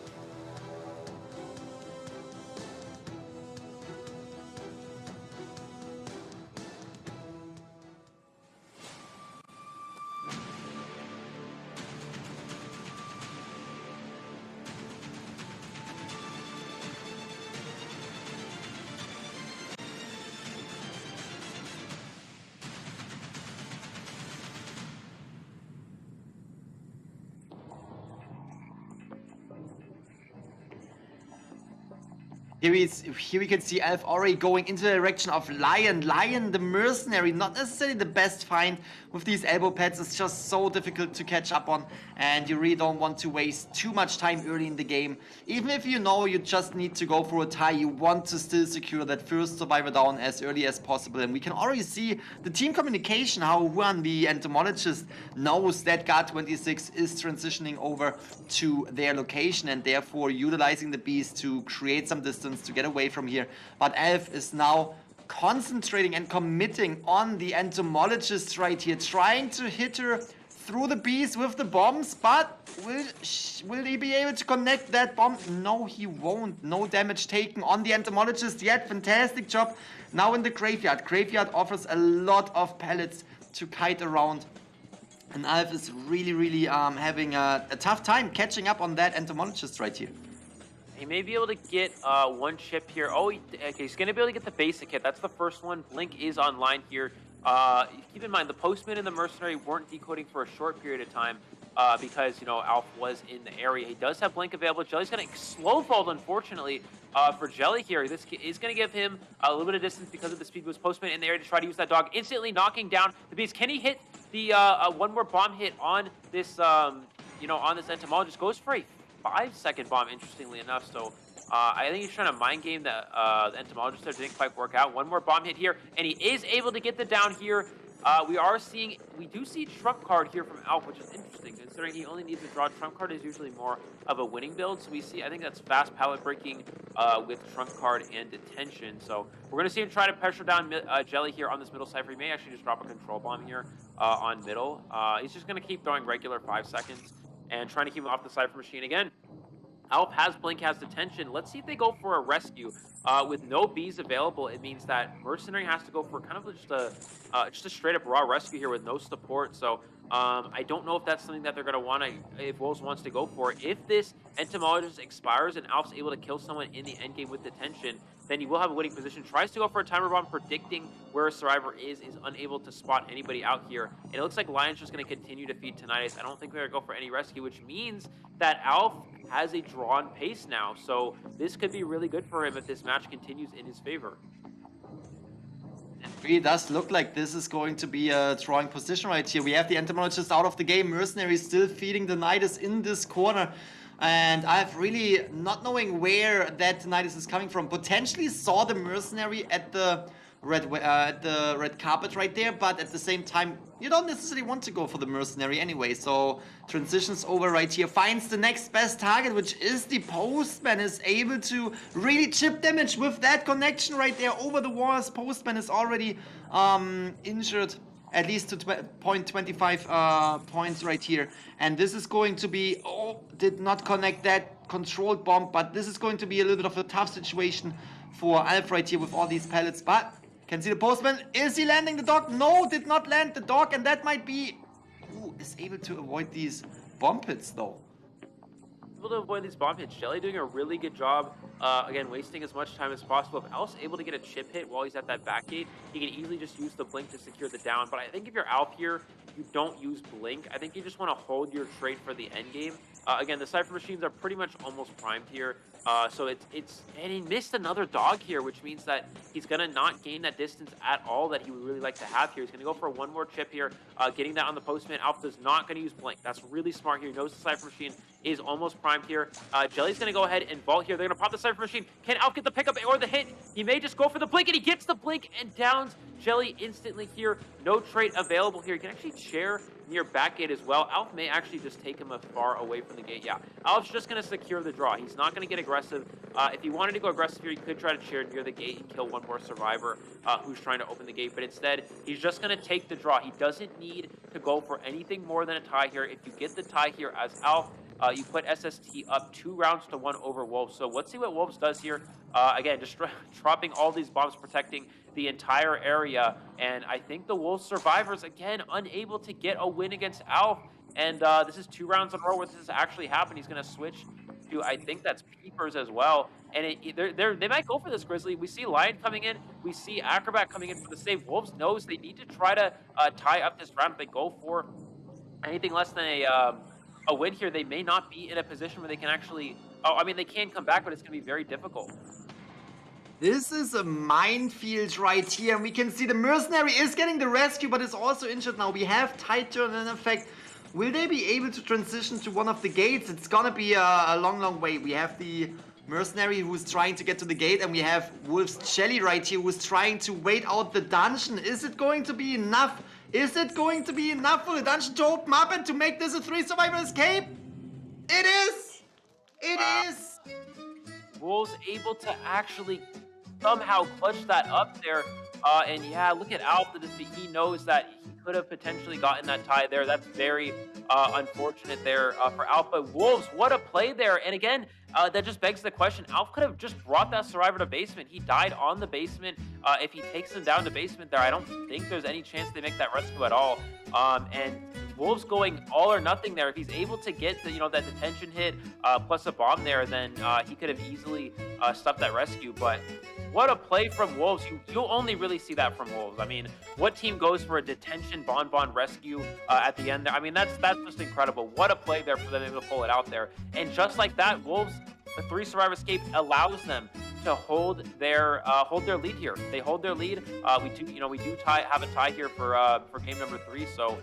Here we can see Alf already going into the direction of Lion. Lion, the mercenary, not necessarily the best find with these elbow pads. It's just so difficult to catch up on, and you really don't want to waste too much time early in the game. Even if you know you just need to go for a tie, you want to still secure that first survivor down as early as possible. And we can already see the team communication, how Juan, the entomologist, knows that Guard 26 is transitioning over to their location and therefore utilizing the beast to create some distance to get away from here. But Alf is now concentrating and committing on the entomologist right here, trying to hit her through the beast with the bombs, but will he be able to connect that bomb? No, he won't. No damage taken on the entomologist yet. Fantastic job now in the graveyard. Graveyard offers a lot of pellets to kite around, and Alf is really having a tough time catching up on that entomologist right here. He may be able to get one chip here. Oh, okay, he's going to be able to get the basic hit. That's the first one. Blink is online here. Keep in mind, the Postman and the Mercenary weren't decoding for a short period of time because, you know, Alf was in the area. He does have Blink available. Jelly's going to slow fold, unfortunately, for Jelly here. This is going to give him a little bit of distance because of the speed boost. Postman in the area to try to use that dog, instantly knocking down the beast. Can he hit the one more bomb hit on this, you know, on this entomologist? Goes for a 5-second bomb, interestingly enough. So I think he's trying to mind game the entomologist there. Didn't quite work out. One more bomb hit here, and he is able to get the down here. We do see trump card here from Alf, which is interesting considering he only needs to draw. Trump card is usually more of a winning build, so we see, I think that's fast pallet breaking with trump card and detention. So we're going to see him try to pressure down Jelly here on this middle cypher. He may actually just drop a control bomb here on middle. He's just going to keep throwing regular 5 seconds and trying to keep him off the cypher machine again. Alf has Blink, has detention. Let's see if they go for a rescue. With no Bs available, it means that Mercenary has to go for kind of just a straight up raw rescue here with no support. So I don't know if that's something that they're going to want to, if Wolves wants to go for. If this entomologist expires and Alf's able to kill someone in the endgame with detention, then he will have a winning position. Tries to go for a timer bomb, predicting where a survivor is unable to spot anybody out here. And it looks like Lion's just going to continue to feed Tinnitus. I don't think they're going to go for any rescue, which means that Alf has a drawn pace now. So this could be really good for him if this match continues in his favor. It really does look like this is going to be a drawing position right here. We have the entomologist out of the game. Mercenary still feeding the Tinnitus in this corner. And I've really, not knowing where that Tinnitus is coming from, potentially saw the Mercenary at the red carpet right there, but at the same time, you don't necessarily want to go for the Mercenary anyway. So transitions over right here, finds the next best target, which is the Postman. Is able to really chip damage with that connection right there over the walls. Postman is already injured at least to 0.25 points right here. And this is going to be, oh, did not connect that controlled bomb, but this is going to be a little bit of a tough situation for Alf right here with all these pellets. But can see the Postman. Is he landing the dog? No, did not land the dog, and that might be... Ooh, is able to avoid these bomb hits though. Able to avoid these bomb hits. Jelly doing a really good job, again, wasting as much time as possible. If Alf's able to get a chip hit while he's at that back gate, he can easily just use the Blink to secure the down. But I think if you're Alf here, you don't use Blink. I think you just want to hold your trade for the end game. Again, the Cypher machines are pretty much almost primed here. So and he missed another dog here, which means that he's going to not gain that distance at all that he would really like to have here. He's going to go for one more chip here. getting that on the postman. Alpha is not going to use Blink. That's really smart here. He knows the Cypher Machine is almost primed here. Jelly's going to go ahead and vault here. They're going to pop the Cypher Machine. Can Alpha get the pickup or the hit? He may just go for the Blink, and he gets the Blink and downs Jelly instantly here. No trait available here. He can actually chair near back gate as well. Alf may actually just take him far away from the gate. Yeah, Alf's just going to secure the draw. He's not going to get aggressive. If he wanted to go aggressive here, he could try to chair near the gate and kill one more survivor who's trying to open the gate. But instead, he's just going to take the draw. He doesn't need to go for anything more than a tie here. If you get the tie here as Alf, you put SST up 2-1 over Wolves. So let's see what Wolves does here. Again, just dropping all these bombs, protecting the entire area. And I think the Wolves survivors, again, unable to get a win against Alf. And this is 2 rounds in a row where this has actually happened. He's going to switch to, I think that's Peepers as well. And they might go for this Grizzly. We see Lion coming in. We see Acrobat coming in for the save. Wolves knows they need to try to tie up this round. If they go for anything less than a win here, they may not be in a position where they can actually... Oh, I mean, they can come back, but it's going to be very difficult. This is a minefield right here, and we can see the Mercenary is getting the rescue, but is also injured now. We have tight turn in effect. Will they be able to transition to one of the gates? It's gonna be a long, long way. We have the Mercenary who's trying to get to the gate, and we have Wolf's Jelly right here who's trying to wait out the dungeon. Is it going to be enough? Is it going to be enough for the dungeon to open up and to make this a 3-survivor escape? It is! It is! Wolves able to actually somehow clutch that up there. And yeah, look at Alf. He knows that he could have potentially gotten that tie there. That's very unfortunate there for Alpha. Wolves, what a play there. And again, that just begs the question. Alf could have just brought that survivor to basement. He died on the basement. If he takes him down to basement there, I don't think there's any chance they make that rescue at all. And Wolves going all or nothing there. If he's able to get the, that detention hit plus a bomb there, then he could have easily stopped that rescue. But what a play from Wolves. You'll only really see that from Wolves. I mean, what team goes for a detention bonbon rescue at the end there? I mean, that's just incredible. What a play there for them to pull it out there. And just like that, Wolves, the 3-survivor escape allows them to hold their lead here. They hold their lead. We do have a tie here for game number 3. So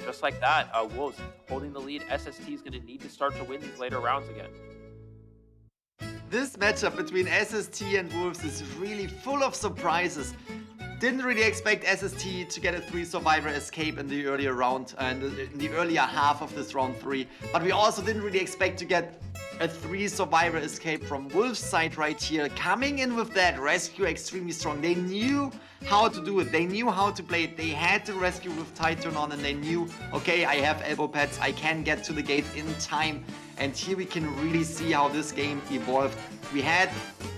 just like that, Wolves holding the lead. SST is going to need to start to win these later rounds again. This matchup between SST and Wolves is really full of surprises. Didn't really expect SST to get a 3-survivor escape in the earlier round and in the earlier half of this round 3. But we also didn't really expect to get a 3-survivor escape from Wolves' side right here. Coming in with that rescue extremely strong. They knew how to do it. They knew how to play it. They had to rescue with tight turn on, and they knew, okay, I have elbow pads. I can get to the gate in time. And here we can really see how this game evolved. We had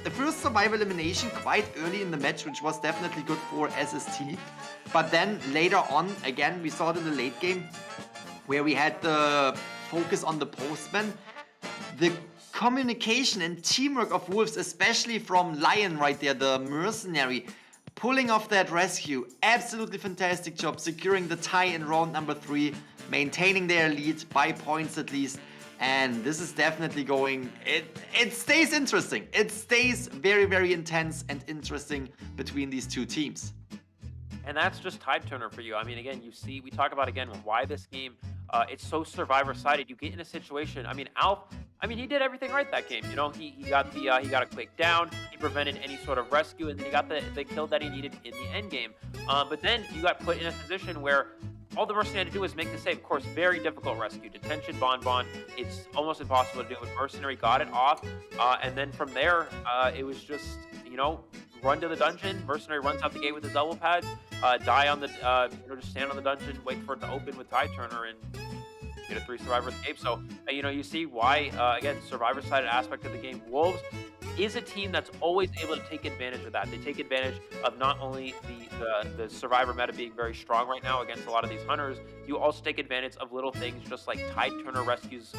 the first survivor elimination quite early in the match, which was definitely good for SST. But then later on, again, we saw it in the late game, where we had the focus on the postman. The communication and teamwork of Wolves, especially from Lion right there, the Mercenary, pulling off that rescue. Absolutely fantastic job, securing the tie in round number 3, maintaining their lead by points at least. And this is definitely going, it stays interesting. It stays very, very intense and interesting between these two teams. And that's just tide turner for you. I mean, again, we talk about again why this game, it's so survivor-sided. You get in a situation, I mean, Alf, he did everything right that game. He got a quick down, he prevented any sort of rescue, and then he got the kill that he needed in the end game. But then you got put in a position where all the Mercenary had to do was make the save. Of course, very difficult rescue. Detention, bonbon, it's almost impossible to do. But Mercenary got it off, and then from there, it was just, run to the dungeon. Mercenary runs out the gate with his elbow pads, die on the, just stand on the dungeon, wait for it to open with Tide Turner, and get a 3-survivor escape. So, you see why, again, survivor-sided aspect of the game. Wolves is a team that's always able to take advantage of that. They take advantage of not only the survivor meta being very strong right now against a lot of these hunters, you also take advantage of little things just like Tide Turner rescues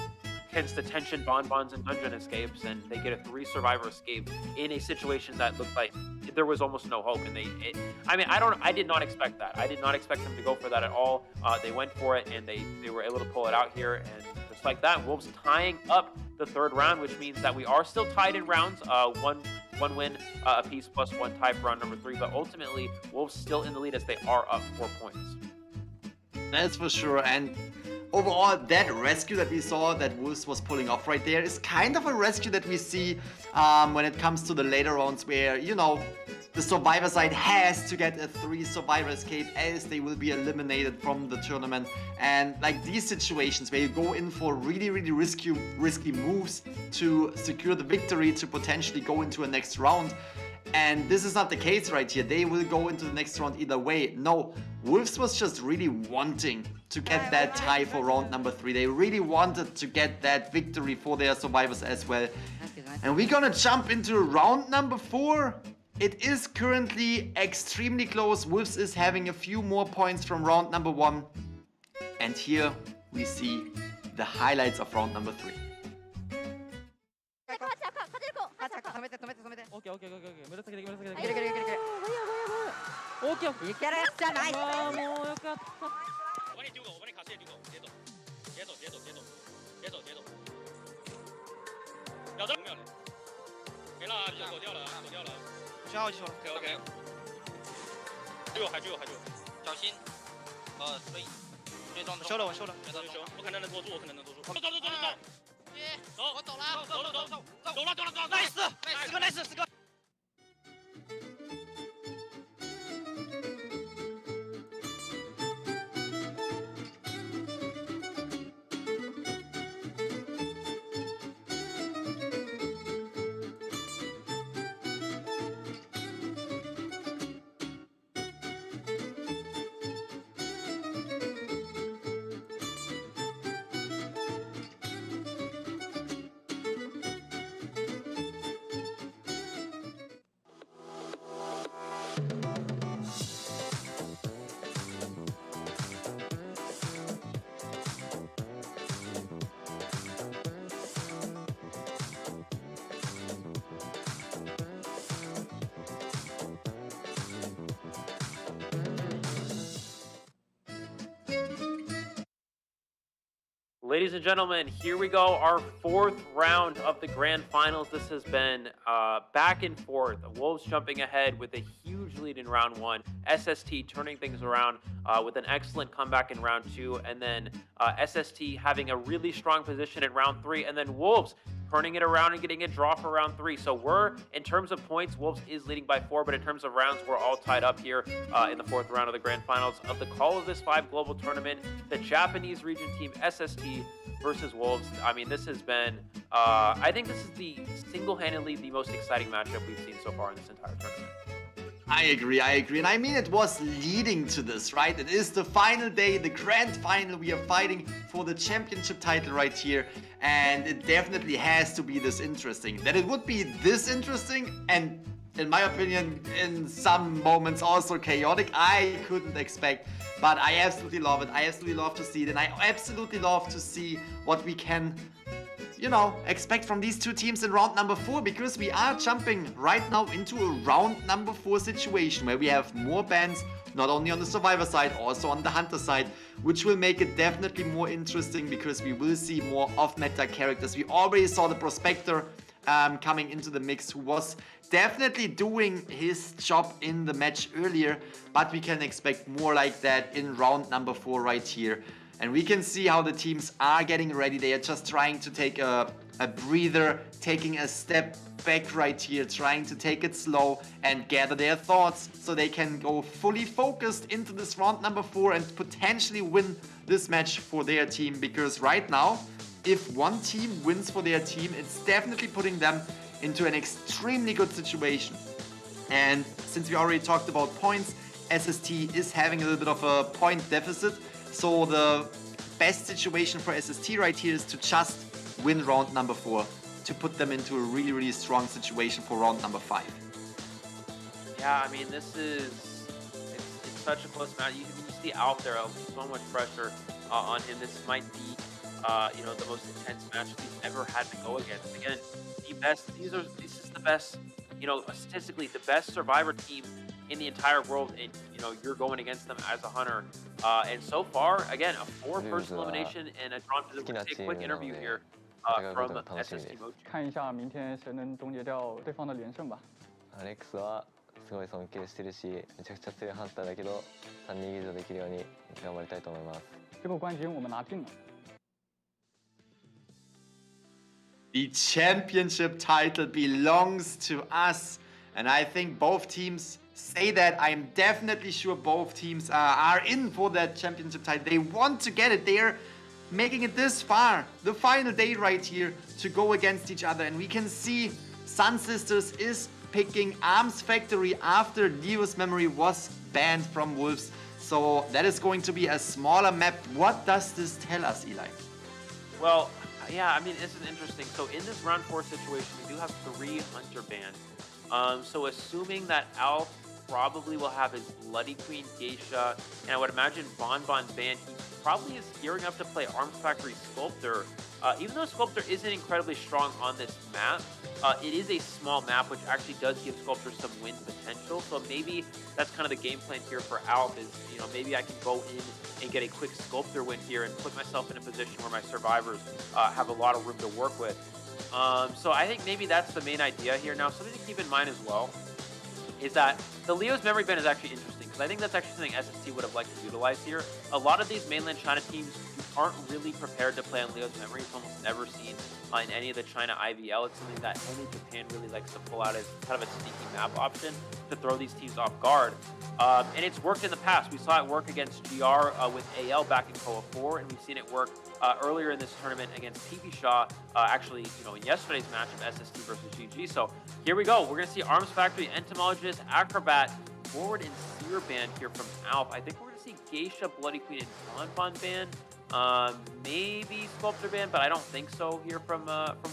against detention, bonbons, and dungeon escapes, and they get a 3-survivor escape in a situation that looked like there was almost no hope. And I did not expect that. I did not expect them to go for that at all. They went for it, and they were able to pull it out here, and just like that, Wolves tying up the 3rd round, which means that we are still tied in rounds, one win apiece plus 1 tie for round number 3, but ultimately Wolves still in the lead as they are up 4 points. That's for sure. And overall, that rescue that we saw that Wolves was pulling off right there is kind of a rescue that we see when it comes to the later rounds where, you know, the survivor side has to get a 3 survivor escape as they will be eliminated from the tournament. And like these situations where you go in for really risky moves to secure the victory to potentially go into a next round. And this is not the case right here. They will go into the next round either way. No, Wolves was just really wanting to get that tie for round number 3. They really wanted to get that victory for their survivors as well. And we're gonna jump into round number 4. It is currently extremely close. Wolves is having a few more points from round number 1. And here we see the highlights of round number 3. 오케이. 아, 뭐 약간 我帮你丢狗，我帮你卡线丢狗，接走。秒着5秒了，没了，狗掉了。消耗技术 ，OK。还有，小心，可以。我收了，我可能能拖住，走，我走了，nice，4个。Ladies and gentlemen, here we go, our 4th round of the Grand Finals. This has been back and forth. Wolves jumping ahead with a huge lead in round 1. SST turning things around with an excellent comeback in round 2. And then SST having a really strong position in round 3. And then Wolves turning it around and getting a draw for round 3. So we're, in terms of points, Wolves is leading by 4, but in terms of rounds, we're all tied up here in the 4th round of the Grand Finals of the Call of this 5 Global Tournament. The Japanese region team, SST, versus Wolves. I mean, this has been, I think this is the single-handedly the most exciting matchup we've seen so far in this entire tournament. I agree. And I mean, it was leading to this, right? It is the final day, the grand final. We are fighting for the championship title right here. And it definitely has to be this interesting. That it would be this interesting and, in my opinion, in some moments also chaotic, I couldn't expect. But I absolutely love it. I absolutely love to see it. And I absolutely love to see what we can, you know, expect from these two teams in round number 4, because we are jumping right now into a round number 4 situation where we have more bans, not only on the survivor side, also on the hunter side, which will make it definitely more interesting because we will see more off-meta characters. We already saw the Prospector coming into the mix, who was definitely doing his job in the match earlier, but we can expect more like that in round number 4 right here. And we can see how the teams are getting ready. They are just trying to take a breather, taking a step back right here, trying to take it slow and gather their thoughts so they can go fully focused into this round number 4 and potentially win this match for their team. Because right now, if one team wins for their team, it's definitely putting them into an extremely good situation. And since we already talked about points, SST is having a little bit of a point deficit. So the best situation for SST right here is to just win round number 4 to put them into a really strong situation for round number 5. Yeah, I mean, this is, it's such a close match. You see Alf there, so much pressure on him. This might be, you know, the most intense match he's ever had to go against. Again, the best, this is the best, you know, statistically, the best survivor team in the entire world, and you know you're going against them as a hunter. And so far, again, a 4-person elimination and a drawn position. We'll take a quick interview here from SST Mochi. 看一下明天谁能终结掉对方的连胜吧。アレックスはすごい尊敬してるし、めちゃくちゃ強いハンターだけど、3人以上できるように頑張りたいと思います。这个冠军我们拿定了。The championship title belongs to us, and I think both teams say that. I'm definitely sure both teams are in for that championship title. They want to get it. They're making it this far, the final day right here, to go against each other, and we can see Sun Sisters is picking Arms Factory after Leo's memory was banned from Wolves. So that is going to be a smaller map. What does this tell us, Eli? Well, yeah, I mean, it's interesting. So in this round 4 situation, we do have 3 Hunter bans. So assuming that Alf probably will have his Bloody Queen, Geisha, and I would imagine Bonbon banned, he probably is gearing up to play Arms Factory Sculptor. Even though Sculptor isn't incredibly strong on this map, it is a small map, which actually does give Sculptor some win potential. So maybe that's kind of the game plan here for Alf is, you know, maybe I can go in and get a quick Sculptor win here and put myself in a position where my survivors have a lot of room to work with. So I think maybe that's the main idea here. Now, something to keep in mind as well is that the Leo's memory ban is actually interesting because I think that's actually something SST would have liked to utilize here. A lot of these mainland China teams aren't really prepared to play on Leo's memory. It's almost never seen in any of the China IVL. It's something that only Japan really likes to pull out as kind of a sneaky map option to throw these teams off guard. And it's worked in the past. We saw it work against GR with AL back in COA 4, and we've seen it work earlier in this tournament against PP Shaw, actually, you know, in yesterday's match of SST versus GG. So here we go. We're going to see Arms Factory, Entomologist, Acrobat, Forward, and Seer band here from Alf. I think we're going to see Geisha, Bloody Queen, and Bonbon band. Maybe Sculptor band, but I don't think so here from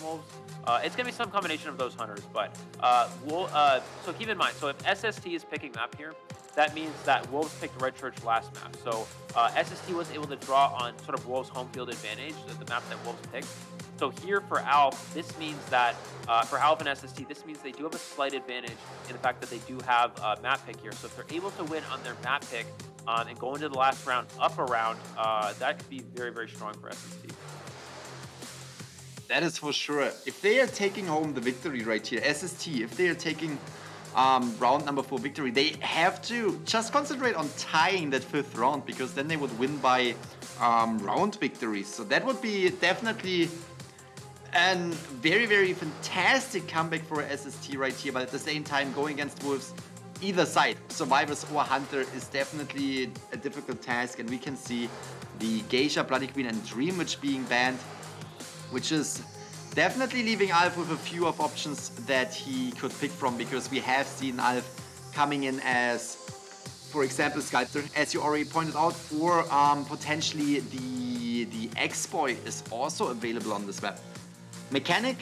Wolves. It's going to be some combination of those hunters, but so keep in mind, so if SST is picking map here, that means that Wolves picked Red Church last map. So SST was able to draw on sort of Wolves' home field advantage, the map that Wolves picked. So here for Alf, this means that, for Alf and SST, this means they do have a slight advantage in the fact that they do have a map pick here. So if they're able to win on their map pick and go into the last round up a round, that could be very, very strong for SST. That is for sure. If they are taking home the victory right here, SST, if they are taking round number 4 victory, they have to just concentrate on tying that 5th round, because then they would win by round victories. So that would be definitely a very, very fantastic comeback for SST right here. But at the same time, going against Wolves, either side, Survivors or Hunter, is definitely a difficult task. And we can see the Geisha, Bloody Queen, and Dream Witch being banned, which is definitely leaving Alf with a few of options that he could pick from, because we have seen Alf coming in as, for example, Sculptor, as you already pointed out, or potentially the X-Boy is also available on this map. Mechanic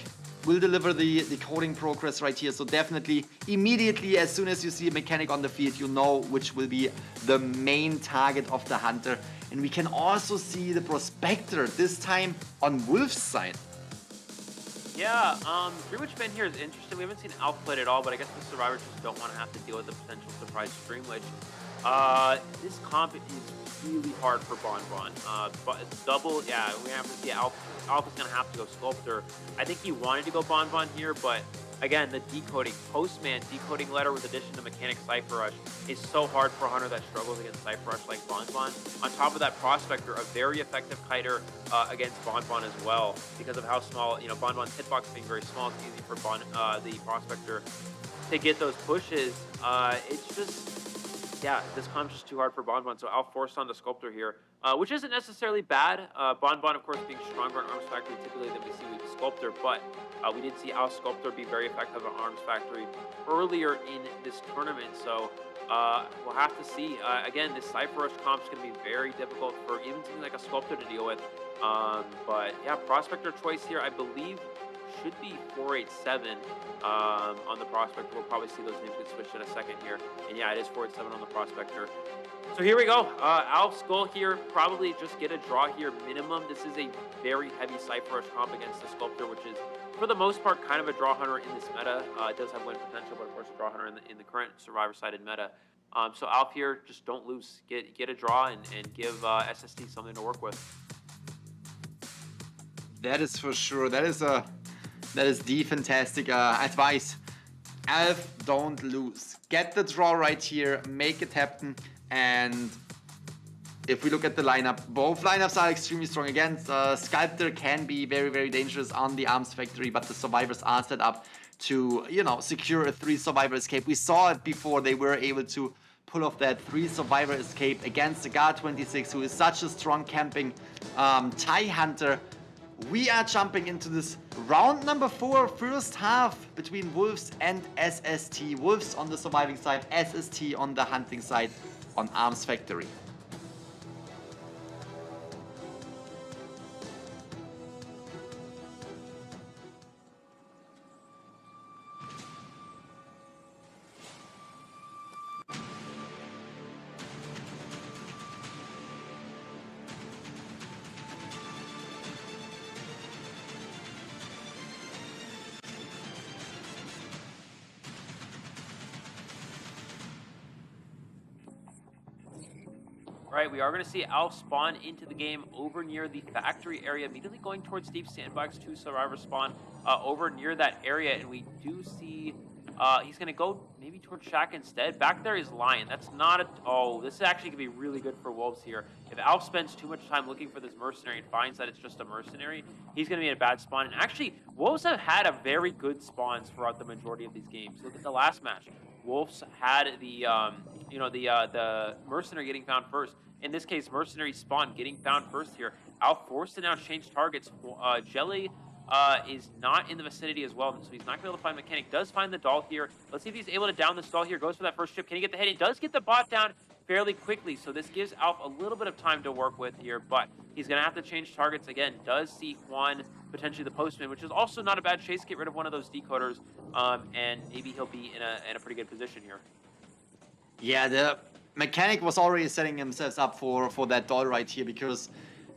will deliver the coding progress right here, so definitely immediately as soon as you see a Mechanic on the field, you know which will be the main target of the Hunter. And we can also see the Prospector, this time on Wolf's side. Yeah, Dream Witch ban here is interesting. We haven't seen Alf play it at all, but I guess the Survivors just don't want to have to deal with the potential surprise Dream Witch. This comp is really hard for Bonbon. But it's double, yeah, we have to see Alf is going to have to go Sculptor. I think he wanted to go Bonbon here, but again, the decoding, Postman decoding letter with addition to Mechanic Cypher Rush is so hard for a hunter that struggles against Cypher Rush like Bonbon. On top of that, Prospector, a very effective kiter against Bonbon as well, because of how small, you know, Bonbon's hitbox being very small, it's easy for the Prospector to get those pushes. It's just, yeah, this comp's just too hard for Bonbon, so Alf forced on the Sculptor here, which isn't necessarily bad. Bonbon, of course, being stronger in Arms Factory typically than we see with Sculptor, but we did see Alf Sculptor be very effective on Arms Factory earlier in this tournament, so we'll have to see. Again, this Cypher Rush comp's going to be very difficult for even something like a Sculptor to deal with, but yeah, Prospector choice here, I believe, should be 487 on the Prospector. We'll probably see those names get switched in a second here. And yeah, it is 487 on the Prospector. So here we go. Alf's goal here, probably just get a draw here minimum. This is a very heavy Cypher Rush comp against the Sculptor, which is, for the most part, kind of a draw hunter in this meta. It does have win potential, but of course a draw hunter in the current Survivor-sided meta. So Alf here, just don't lose. Get a draw and give SST something to work with. That is for sure. That is the fantastic advice Alf, don't lose. Get the draw right here, make it happen, and if we look at the lineup, both lineups are extremely strong. Again, Sculptor can be very, very dangerous on the Arms Factory, but the survivors are set up to, you know, secure a 3 survivor escape. We saw it before. They were able to pull off that 3 survivor escape against the Gar26, who is such a strong camping TIE Hunter. We are jumping into this round number 4, first half between Wolves and SST. Wolves on the surviving side, SST on the hunting side on Arms Factory. Right, we are going to see Alf spawn into the game over near the factory area, immediately going towards Deep Sandbox 2 survivor spawn over near that area, and we do see he's going to go maybe towards Shaq instead. Back there is Lion. That's not a... Oh, this is actually going to be really good for Wolves here. If Alf spends too much time looking for this mercenary and finds that it's just a mercenary, he's going to be in a bad spawn. And actually, Wolves have had a very good spawns throughout the majority of these games. Look at the last match. Wolves had the, the mercenary getting found first. In this case, mercenary spawn getting found first here. Alf forced to now change targets. Jelly is not in the vicinity as well, so he's not going to be able to find Mechanic. Does find the doll here. Let's see if he's able to down this doll here. Goes for that first chip. Can he get the hit? He does get the bot down fairly quickly, so this gives Alf a little bit of time to work with here, but he's going to have to change targets again. Does see Juan, potentially the postman, which is also not a bad chase. Get rid of one of those decoders, and maybe he'll be in a pretty good position here. Yeah, the Mechanic was already setting themselves up for that doll right here, because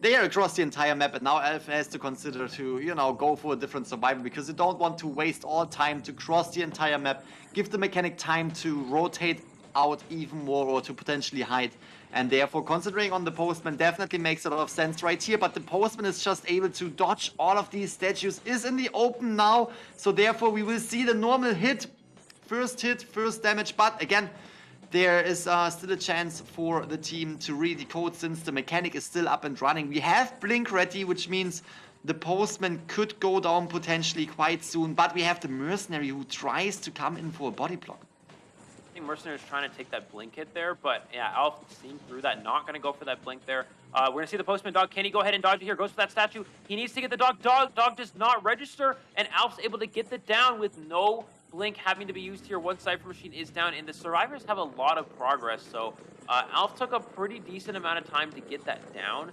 they are across the entire map, and now Alf has to consider to, you know, go for a different survivor, because they don't want to waste all time to cross the entire map, give the Mechanic time to rotate out even more or to potentially hide, and therefore concentrating on the postman definitely makes a lot of sense right here. But the postman is just able to dodge all of these statues, is in the open now, so therefore we will see the normal hit, first damage, but again, there is still a chance for the team to re-decode since the Mechanic is still up and running. We have Blink ready, which means the postman could go down potentially quite soon, but we have the mercenary who tries to come in for a body block. I think mercenary is trying to take that blink hit there, but yeah, Alf seeing through that, not going to go for that blink there. We're going to see the postman dog. Can he go ahead and dodge it here? Goes for that statue. He needs to get the dog. Dog does not register, and Alf's able to get the down with no blink having to be used here. One Cypher machine is down, and the survivors have a lot of progress, so Alf took a pretty decent amount of time to get that down.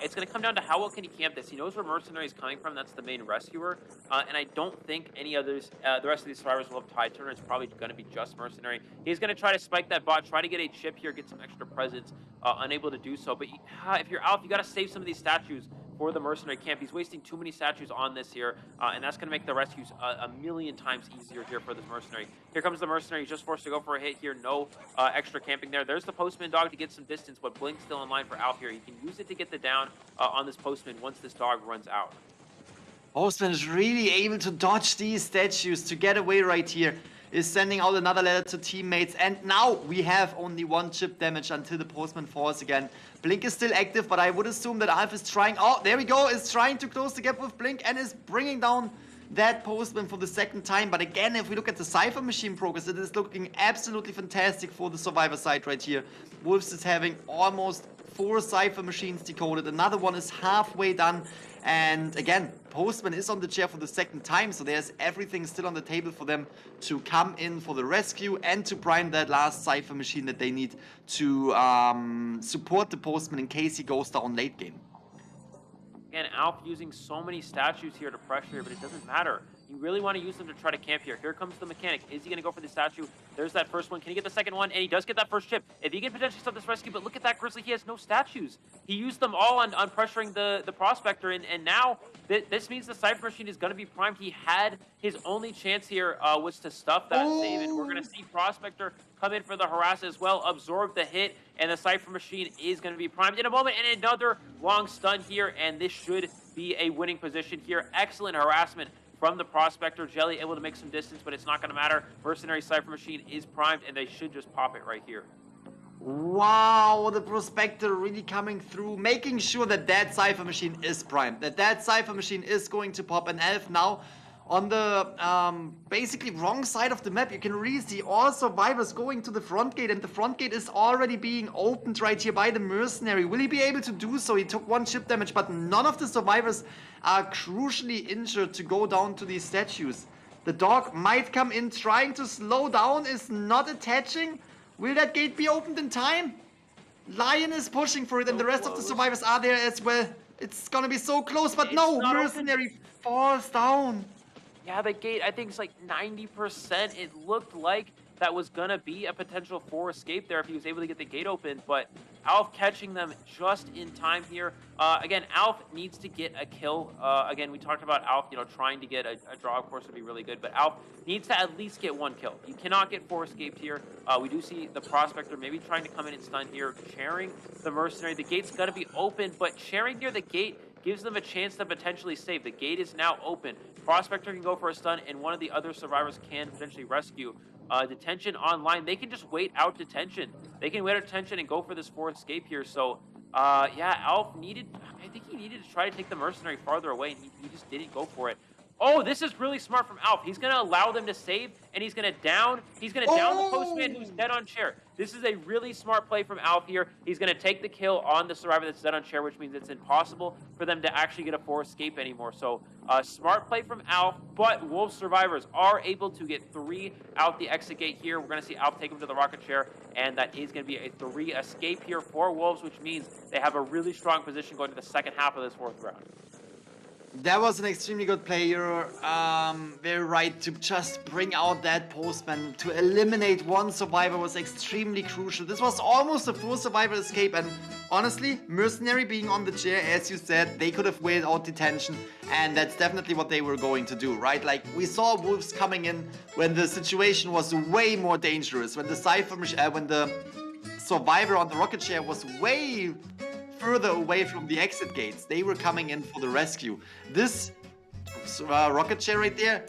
It's going to come down to how well can he camp this. He knows where mercenary is coming from. That's the main rescuer, and I don't think any others, the rest of these survivors will have Tide Turner. It's probably going to be just mercenary. He's going to try to spike that bot, try to get a chip here, get some extra presence, unable to do so. But if you're Alf, you got to save some of these statues for the mercenary camp. He's wasting too many statues on this here, and that's going to make the rescues a million times easier here for this mercenary. Here comes the mercenary. He's just forced to go for a hit here. No extra camping there. There's the postman dog to get some distance, but Blink's still in line for Alf here. He can use it to get the down on this postman once this dog runs out. Postman is really able to dodge these statues to get away right here. Is sending out another letter to teammates, and now we have only 1 chip damage until the postman falls again. Blink is still active, but I would assume that Alf is trying... Oh, there we go, is trying to close the gap with Blink and is bringing down that postman for the second time. But again, if we look at the Cypher machine progress, it is looking absolutely fantastic for the survivor side right here. Wolves is having almost 4 Cypher machines decoded. Another one is halfway done. And again, postman is on the chair for the second time, so there's everything still on the table for them to come in for the rescue and to prime that last Cypher machine that they need to support the postman in case he goes down late game. Again, Alf using so many statues here to pressure here, but it doesn't matter. You really want to use them to try to camp here. Here comes the Mechanic. Is he going to go for the statue? There's that first one. Can he get the second one? And he does get that first chip. If he can potentially stop this rescue, but look at that Grizzly. He has no statues. He used them all on pressuring the Prospector, and now this means the Cypher machine is going to be primed. He had his only chance here was to stuff that save, and we're going to see Prospector come in for the harass as well, absorb the hit, and the Cypher machine is going to be primed in a moment. And another long stun here, and this should be a winning position here. Excellent harassment from the Prospector. Jelly able to make some distance, but it's not going to matter. Mercenary Cypher Machine is primed, and they should just pop it right here. Wow, the Prospector really coming through, making sure that that Cypher Machine is primed, that Cypher Machine is going to pop. An Elf now on the basically wrong side of the map. You can really see all survivors going to the front gate, and the front gate is already being opened right here by the Mercenary. Will he be able to do so? He took 1 chip damage, but none of the survivors are crucially injured to go down to these statues. The dog might come in trying to slow down, is not attaching. Will that gate be opened in time? Lion is pushing for it, and the rest of the survivors are there as well. It's gonna be so close, but no, Mercenary falls down. Yeah, the gate, I think it's like 90%. It looked like that was gonna be a potential 4 escape there if he was able to get the gate open, but Alf catching them just in time here. Again, Alf needs to get a kill. Again, we talked about Alf, you know, trying to get a draw, of course, would be really good, but Alf needs to at least get 1 kill. You cannot get 4 escaped here. We do see the Prospector maybe trying to come in and stun here, sharing the Mercenary. The gate's gonna be open, but sharing near the gate gives them a chance to potentially save. The gate is now open. Prospector can go for a stun, and one of the other survivors can potentially rescue. Detention online. They can just wait out detention. They can wait out detention and go for this 4th escape here. So, yeah, Alf needed... I think he needed to try to take the Mercenary farther away, and he just didn't go for it. Oh, this is really smart from Alf. He's going to allow them to save, and he's going to down the postman who's dead on chair. This is a really smart play from Alf here. He's going to take the kill on the survivor that's dead on chair, which means it's impossible for them to actually get a 4 escape anymore. So, smart play from Alf, but Wolves survivors are able to get 3 out the exit gate here. We're going to see Alf take him to the rocket chair, and that is going to be a 3 escape here for Wolves, which means they have a really strong position going to the second half of this 4th round. That was an extremely good play. You're very right to just bring out that postman. To eliminate 1 survivor was extremely crucial. This was almost a 4 survivor escape, and honestly, Mercenary being on the chair, as you said, they could have waited out detention, and that's definitely what they were going to do, right? Like, we saw Wolves coming in when the situation was way more dangerous, when the survivor on the rocket chair was way further away from the exit gates. They were coming in for the rescue. This rocket chair right there,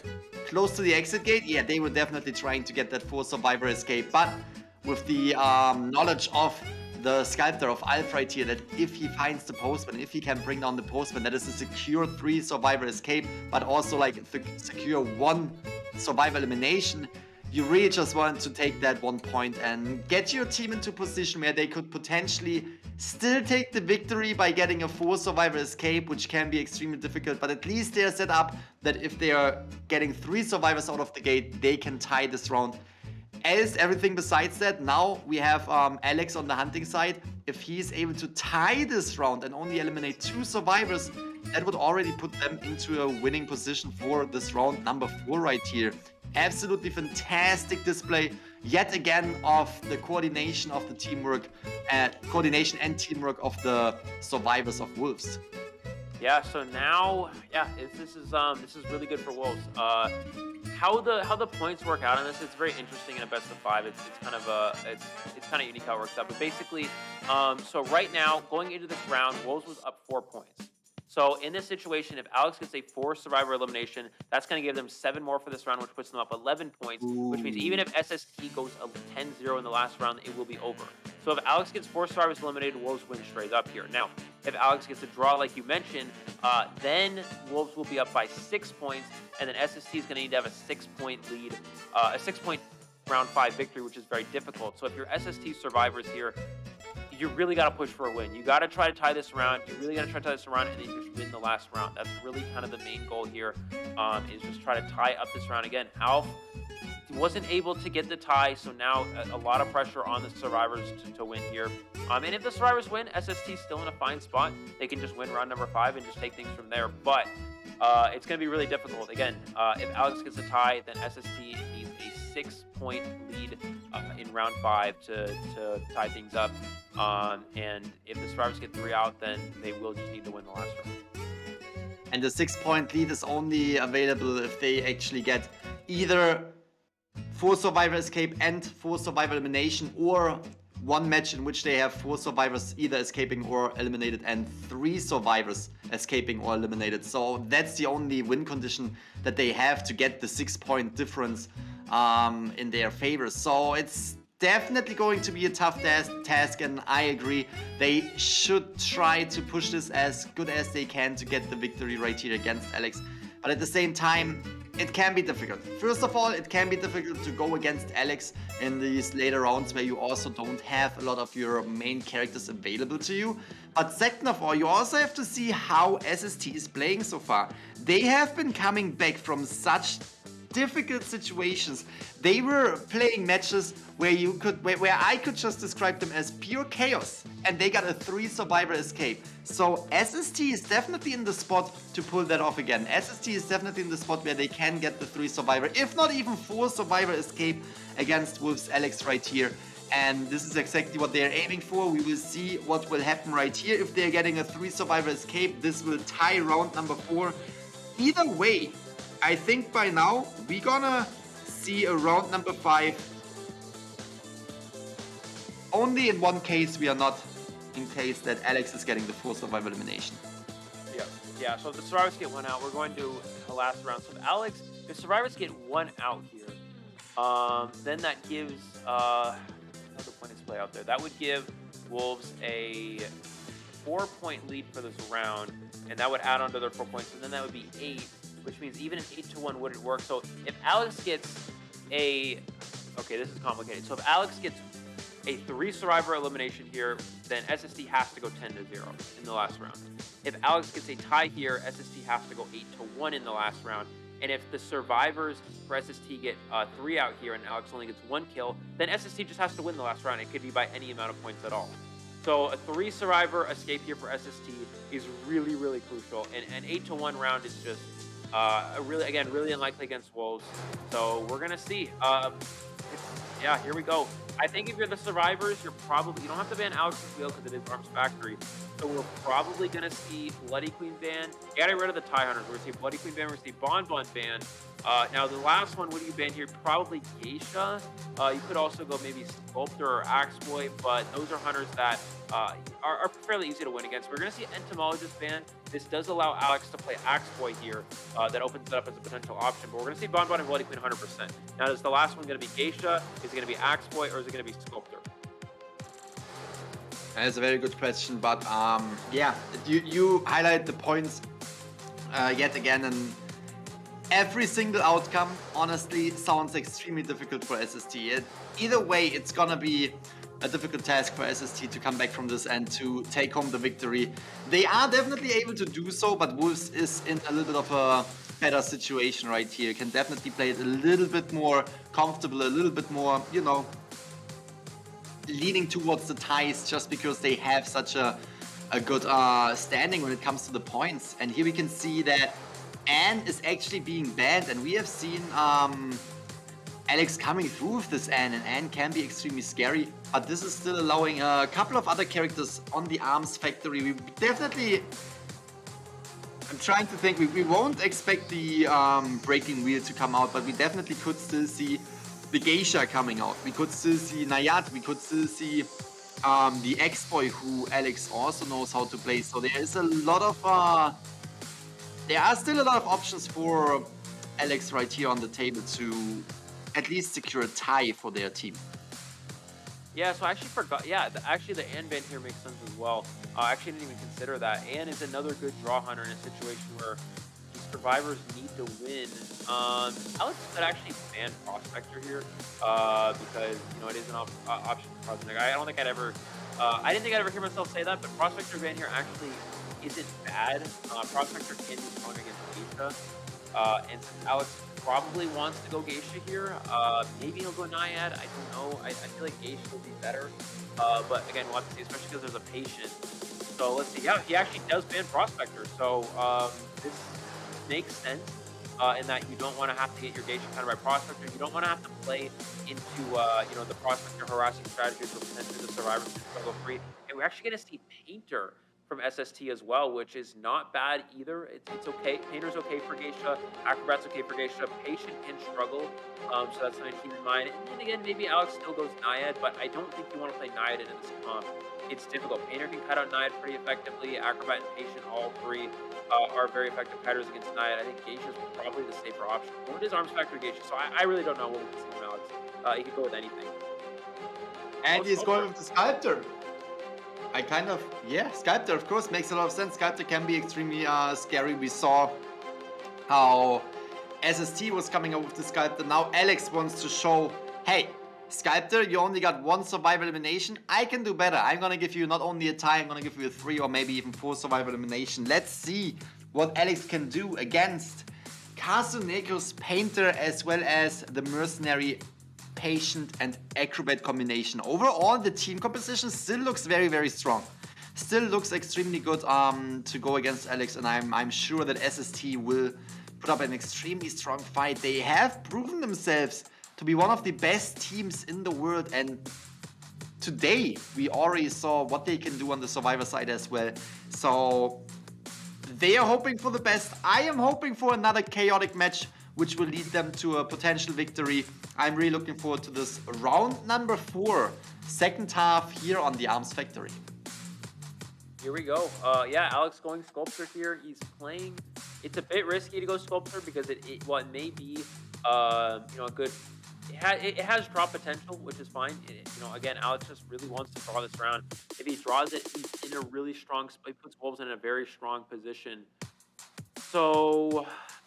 close to the exit gate, yeah, they were definitely trying to get that 4 survivor escape, but with the knowledge of the sculptor of Alf right here, that if he finds the postman, if he can bring down the postman, that is a secure 3 survivor escape, but also like secure 1 survivor elimination. You really just want to take that 1 point and get your team into a position where they could potentially still take the victory by getting a 4 survivor escape, which can be extremely difficult, but at least they are set up that if they are getting 3 survivors out of the gate, they can tie this round. Else, everything besides that, now we have Alex on the hunting side. If he's able to tie this round and only eliminate 2 survivors, that would already put them into a winning position for this round number 4 right here. Absolutely fantastic display yet again of the coordination of the teamwork, coordination and teamwork of the survivors of Wolves. Yeah, so now, yeah, this is really good for Wolves. How the points work out on this, it's very interesting in a best of 5. It's kind of unique how it works out. But basically, so right now going into this round, Wolves was up 4 points. So in this situation, if Alex gets a 4 survivor elimination, that's going to give them 7 more for this round, which puts them up 11 points, which means even if SST goes 10-0 in the last round, it will be over. So if Alex gets 4 survivors eliminated, Wolves win straight up here. Now, if Alex gets a draw, like you mentioned, then Wolves will be up by 6 points, and then SST is going to need to have a 6-point lead, a 6-point round 5 victory, which is very difficult. So if you're SST survivors here, you really got to push for a win. You got to try to tie this round. You really got to try to tie this round, and then you just win the last round. That's really kind of the main goal here, is just try to tie up this round. Again, Alf wasn't able to get the tie, so now a lot of pressure on the survivors to win here. And if the survivors win, SST's still in a fine spot. They can just win round number 5 and just take things from there. But it's going to be really difficult. Again, if Alex gets a tie, then SST needs a 6-point lead in round 5 to tie things up. And if the survivors get 3 out, then they will just need to win the last round. And the 6-point lead is only available if they actually get either 4 survivor escape and 4 survivor elimination, or one match in which they have 4 survivors either escaping or eliminated and 3 survivors escaping or eliminated. So that's the only win condition that they have to get the 6-point difference in their favor. So it's definitely going to be a tough task, and I agree. They should try to push this as good as they can to get the victory right here against Alex. But at the same time, it can be difficult. First of all, it can be difficult to go against Alex in these later rounds where you also don't have a lot of your main characters available to you. But second of all, you also have to see how SST is playing so far. They have been coming back from such difficult situations. They were playing matches where I could just describe them as pure chaos, and they got a 3 survivor escape. So SST is definitely in the spot to pull that off again. SST is definitely in the spot where they can get the 3 survivor, if not even 4 survivor escape against Wolve's Alex right here. And this is exactly what they're aiming for. We will see what will happen right here. If they're getting a 3 survivor escape, this will tie round number 4. Either way, I think by now we're gonna see a round number 5. Only in one case we are not, in case that Alex is getting the 4 survivor elimination. Yeah, so if the survivors get 1 out, we're going to the last round. So if Alex, if survivors get 1 out here, then that gives, how the point is play out there? That would give Wolves a 4-point lead for this round, and that would add on to their 4 points, and then that would be 8, which means even an 8-1 wouldn't work. So if Alex gets a, okay, this is complicated. So if Alex gets a 3 survivor elimination here, then SST has to go 10-0 in the last round. If Alex gets a tie here, SST has to go 8-1 in the last round. And if the survivors for SST get 3 out here and Alex only gets 1 kill, then SST just has to win the last round. It could be by any amount of points at all. So a 3 survivor escape here for SST is really, really crucial. And an 8-1 round is just really unlikely against Wolves. So we're gonna see. Yeah, here we go. I think if you're the survivors, you don't have to ban Alex's wheel because it is Arms Factory. So we're probably gonna see Bloody Queen ban. Get rid of the tie hunters. We're gonna see Bloody Queen ban. We're gonna see Bonbon ban. Now the last one, what do you ban here? Probably Geisha. You could also go maybe Sculptor or Axeboy, but those are hunters that are fairly easy to win against. We're gonna see Entomologist ban. This does allow Alex to play Axeboy here. That opens it up as a potential option. But we're gonna see Bonbon and Bloody Queen 100%. Now is the last one gonna be Geisha? Is it gonna be Axeboy or is it gonna be Sculptor? That's a very good question, but yeah, you highlight the points yet again, and every single outcome honestly sounds extremely difficult for SST. Either way, it's gonna be a difficult task for SST to come back from this and to take home the victory. They are definitely able to do so, but Wolves is in a little bit of a better situation right here. Can definitely play it a little bit more comfortable, a little bit more, you know, leaning towards the ties just because they have such a good standing when it comes to the points. And here we can see that Anne is actually being banned, and we have seen Alex coming through with this Anne, and Anne can be extremely scary, but this is still allowing a couple of other characters on the Arms Factory. We definitely, I'm trying to think, we won't expect the Breaking Wheel to come out, but we definitely could still see the Geisha coming out. We could still see Nayat, we could still see the X-Boy, who Alex also knows how to play. So there is a lot of, there are still a lot of options for Alex right here on the table to at least secure a tie for their team. Yeah, so I actually forgot. Yeah, actually the Anne ban here makes sense as well. I actually didn't even consider that. Anne is another good draw hunter in a situation where the survivors need to win. Alex could actually ban Prospector here because, you know, it is an option for Prospector. I don't think I'd ever, I didn't think I'd ever hear myself say that, but Prospector ban here actually isn't bad. Prospector can be strong against Geisha. And since Alex probably wants to go Geisha here, maybe he'll go Naiad, I don't know. I feel like Geisha will be better. But again, we'll have to see, especially because there's a patient. So let's see. Yeah, he actually does ban Prospector. So this makes sense in that you don't want to have to get your Geisha countered by Prospector. You don't want to have to play into you know, the Prospector harassing strategies or potentially the survivors to struggle free. And we're actually going to see Painter from SST as well, which is not bad either. It's okay. Painter's okay for Geisha. Acrobat's okay for Geisha. Patient can struggle, so that's something to keep in mind. And then again, maybe Alex still goes Naiad, but I don't think you want to play Naiad in this comp. It's difficult. Painter can cut out Naiad pretty effectively. Acrobat and Patient, all three, are very effective cutters against Naiad. I think Geisha is probably the safer option. Or it is Arms Factory Geisha, so I really don't know what we can see from Alex. He could go with anything. And he's going with the Sculptor. Sculptor, of course, makes a lot of sense. Sculptor can be extremely scary. We saw how SST was coming up with the Sculptor. Now Alex wants to show, hey, Sculptor, you only got 1 survival elimination. I can do better. I'm gonna give you not only a tie, I'm gonna give you a 3 or maybe even 4 survival elimination. Let's see what Alex can do against Kazuneko's Painter as well as the Mercenary Patient and Acrobat combination. Overall, the team composition still looks very, very strong. Still looks extremely good to go against Alex, and I'm sure that SST will put up an extremely strong fight. They have proven themselves to be one of the best teams in the world, and today we already saw what they can do on the Survivor side as well. So they are hoping for the best. I am hoping for another chaotic match which will lead them to a potential victory. I'm really looking forward to this round number 4, second half here on the Arms Factory. Here we go. Yeah, Alex going Sculptor here. He's playing. It's a bit risky to go Sculptor because it may be a good. It has drop potential, which is fine. Again, Alex just really wants to draw this round. If he draws it, he's in a really strong. He puts Wolves in a very strong position. So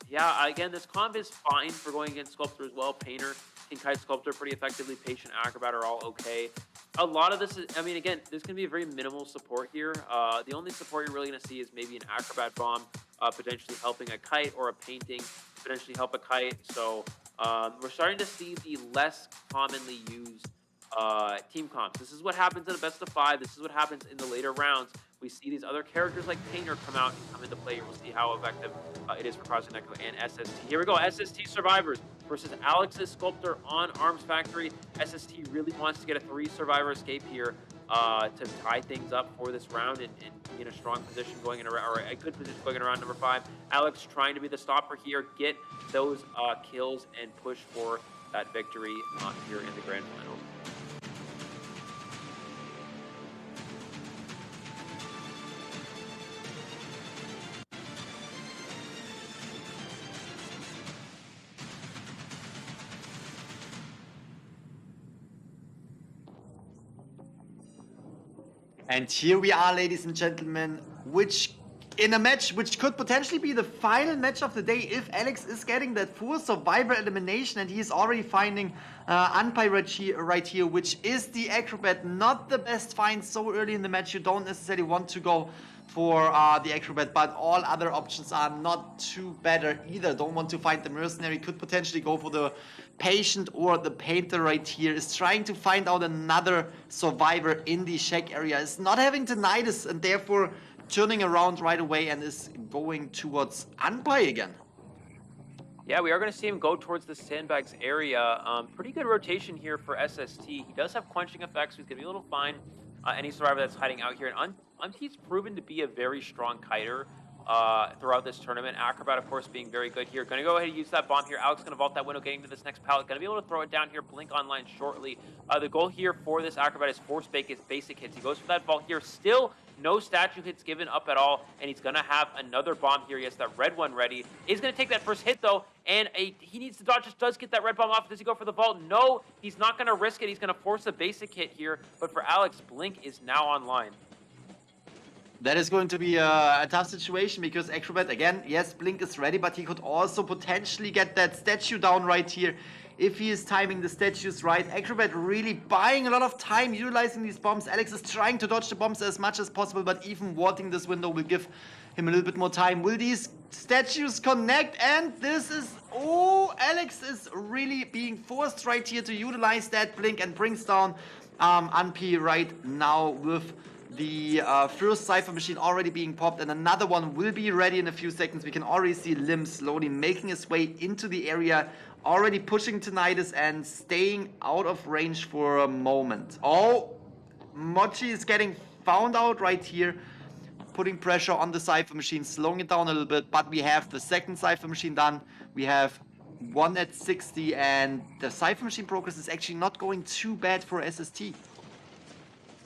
yeah, again, this comp is fine for going against Sculptor as well. Painter can kite Sculptor pretty effectively. Patient, Acrobat are all okay. A lot of this is, again, there's going to be a very minimal support here. The only support you're really going to see is maybe an Acrobat bomb, potentially helping a kite, or a painting, potentially help a kite. So we're starting to see the less commonly used team comps. This is what happens in a best of 5. This is what happens in the later rounds. We see these other characters like Painter come out and come into play. We'll see how effective it is for Kazuneko and SST. Here we go, SST Survivors versus Alex's Sculptor on Arms Factory. SST really wants to get a 3 Survivor escape here to tie things up for this round and be in a strong position going in, or a good position going in round number 5. Alex trying to be the stopper here, get those kills and push for that victory here in the grand final. And here we are, ladies and gentlemen, in a match which could potentially be the final match of the day if Alex is getting that 4 survivor elimination, and he is already finding Unpy right here, which is the Acrobat. Not the best find so early in the match. You don't necessarily want to go for the Acrobat, but all other options are not too better either. Don't want to find the Mercenary, could potentially go for the Patient or the Painter right here. Is trying to find out another survivor in the shack area. Is not having tinnitus and therefore turning around right away and is going towards Unpy again. Yeah, we are going to see him go towards the sandbags area. Pretty good rotation here for SST. He does have quenching effects, so he's going to be able to find any survivor that's hiding out here. And Unty's proven to be a very strong kiter throughout this tournament. Acrobat, of course, being very good here. Going to go ahead and use that bomb here. Alex going to vault that window, getting to this next pallet. Going to be able to throw it down here. Blink online shortly. The goal here for this Acrobat is force basic hits. He goes for that vault here. Still no statue hits given up at all, and he's going to have another bomb here. He has that red one ready. He's going to take that first hit, though, and he needs to dodge. Just does get that red bomb off. Does he go for the vault? No, he's not going to risk it. He's going to force a basic hit here, but for Alex, Blink is now online. That is going to be a tough situation because Acrobat, again, yes, Blink is ready, but he could also potentially get that statue down right here if he is timing the statues right. Acrobat really buying a lot of time utilizing these bombs. Alex is trying to dodge the bombs as much as possible, but even warting this window will give him a little bit more time. Will these statues connect? And this is... Oh, Alex is really being forced right here to utilize that Blink and brings down Unpy right now with the first Cypher machine already being popped, and another one will be ready in a few seconds. We can already see Lim slowly making his way into the area, already pushing tinnitus and staying out of range for a moment. Oh, Mochi is getting found out right here putting pressure on the Cypher machine, slowing it down a little bit, but we have the second Cypher machine done. We have one at 60, and the Cypher machine progress is actually not going too bad for SST. It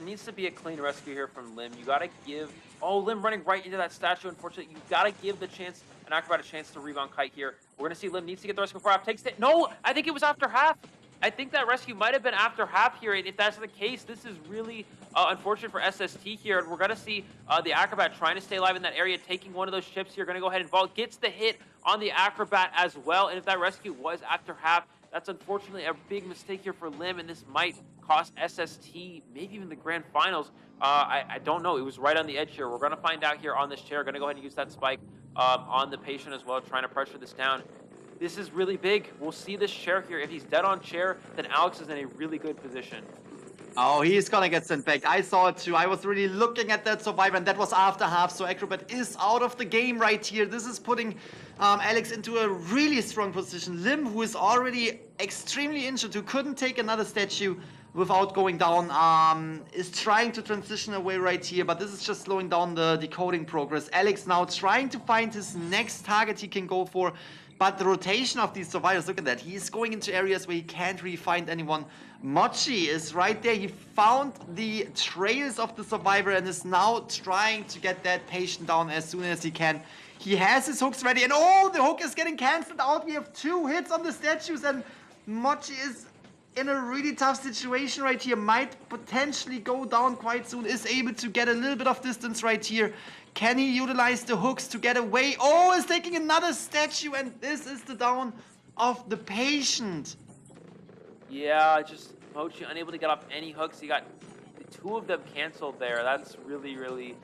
needs to be a clean rescue here from Lim. You gotta give... Oh, Lim running right into that statue, unfortunately. You gotta give the chance, an Acrobat a chance to rebound Kite here. We're gonna see Lim needs to get the rescue before half. Takes it. No, I think it was after half. I think that rescue might have been after half here, and if that's the case, this is really unfortunate for SST here. We're gonna see the Acrobat trying to stay alive in that area, taking one of those chips here. Gonna go ahead and vault, gets the hit on the Acrobat as well, and if that rescue was after half, that's unfortunately a big mistake here for Lim, and this might cost SST maybe even the grand finals. I don't know. It was right on the edge here. We're going to find out here on this chair. Going to go ahead and use that spike on the patient as well, trying to pressure this down. This is really big. We'll see this chair here. If he's dead on chair, then Alex is in a really good position. Oh, he's gonna get sent back. I saw it too. I was really looking at that survivor, and that was after half, so Acrobat is out of the game right here. This is putting Alex into a really strong position. Lim, who is already extremely injured, who couldn't take another statue without going down, is trying to transition away right here, but this is just slowing down the decoding progress. Alex now trying to find his next target he can go for, but the rotation of these survivors, look at that. He's going into areas where he can't really find anyone. Mochi is right there. He found the trails of the survivor and is now trying to get that patient down as soon as he can. He has his hooks ready, and oh, the hook is getting cancelled out. We have 2 hits on the statues, and Mochi is in a really tough situation right here. Might potentially go down quite soon. Is able to get a little bit of distance right here. Can he utilize the hooks to get away? Oh, is taking another statue, and this is the down of the patient. Yeah, just Mochi unable to get off any hooks. He got 2 of them canceled there. That's really, really,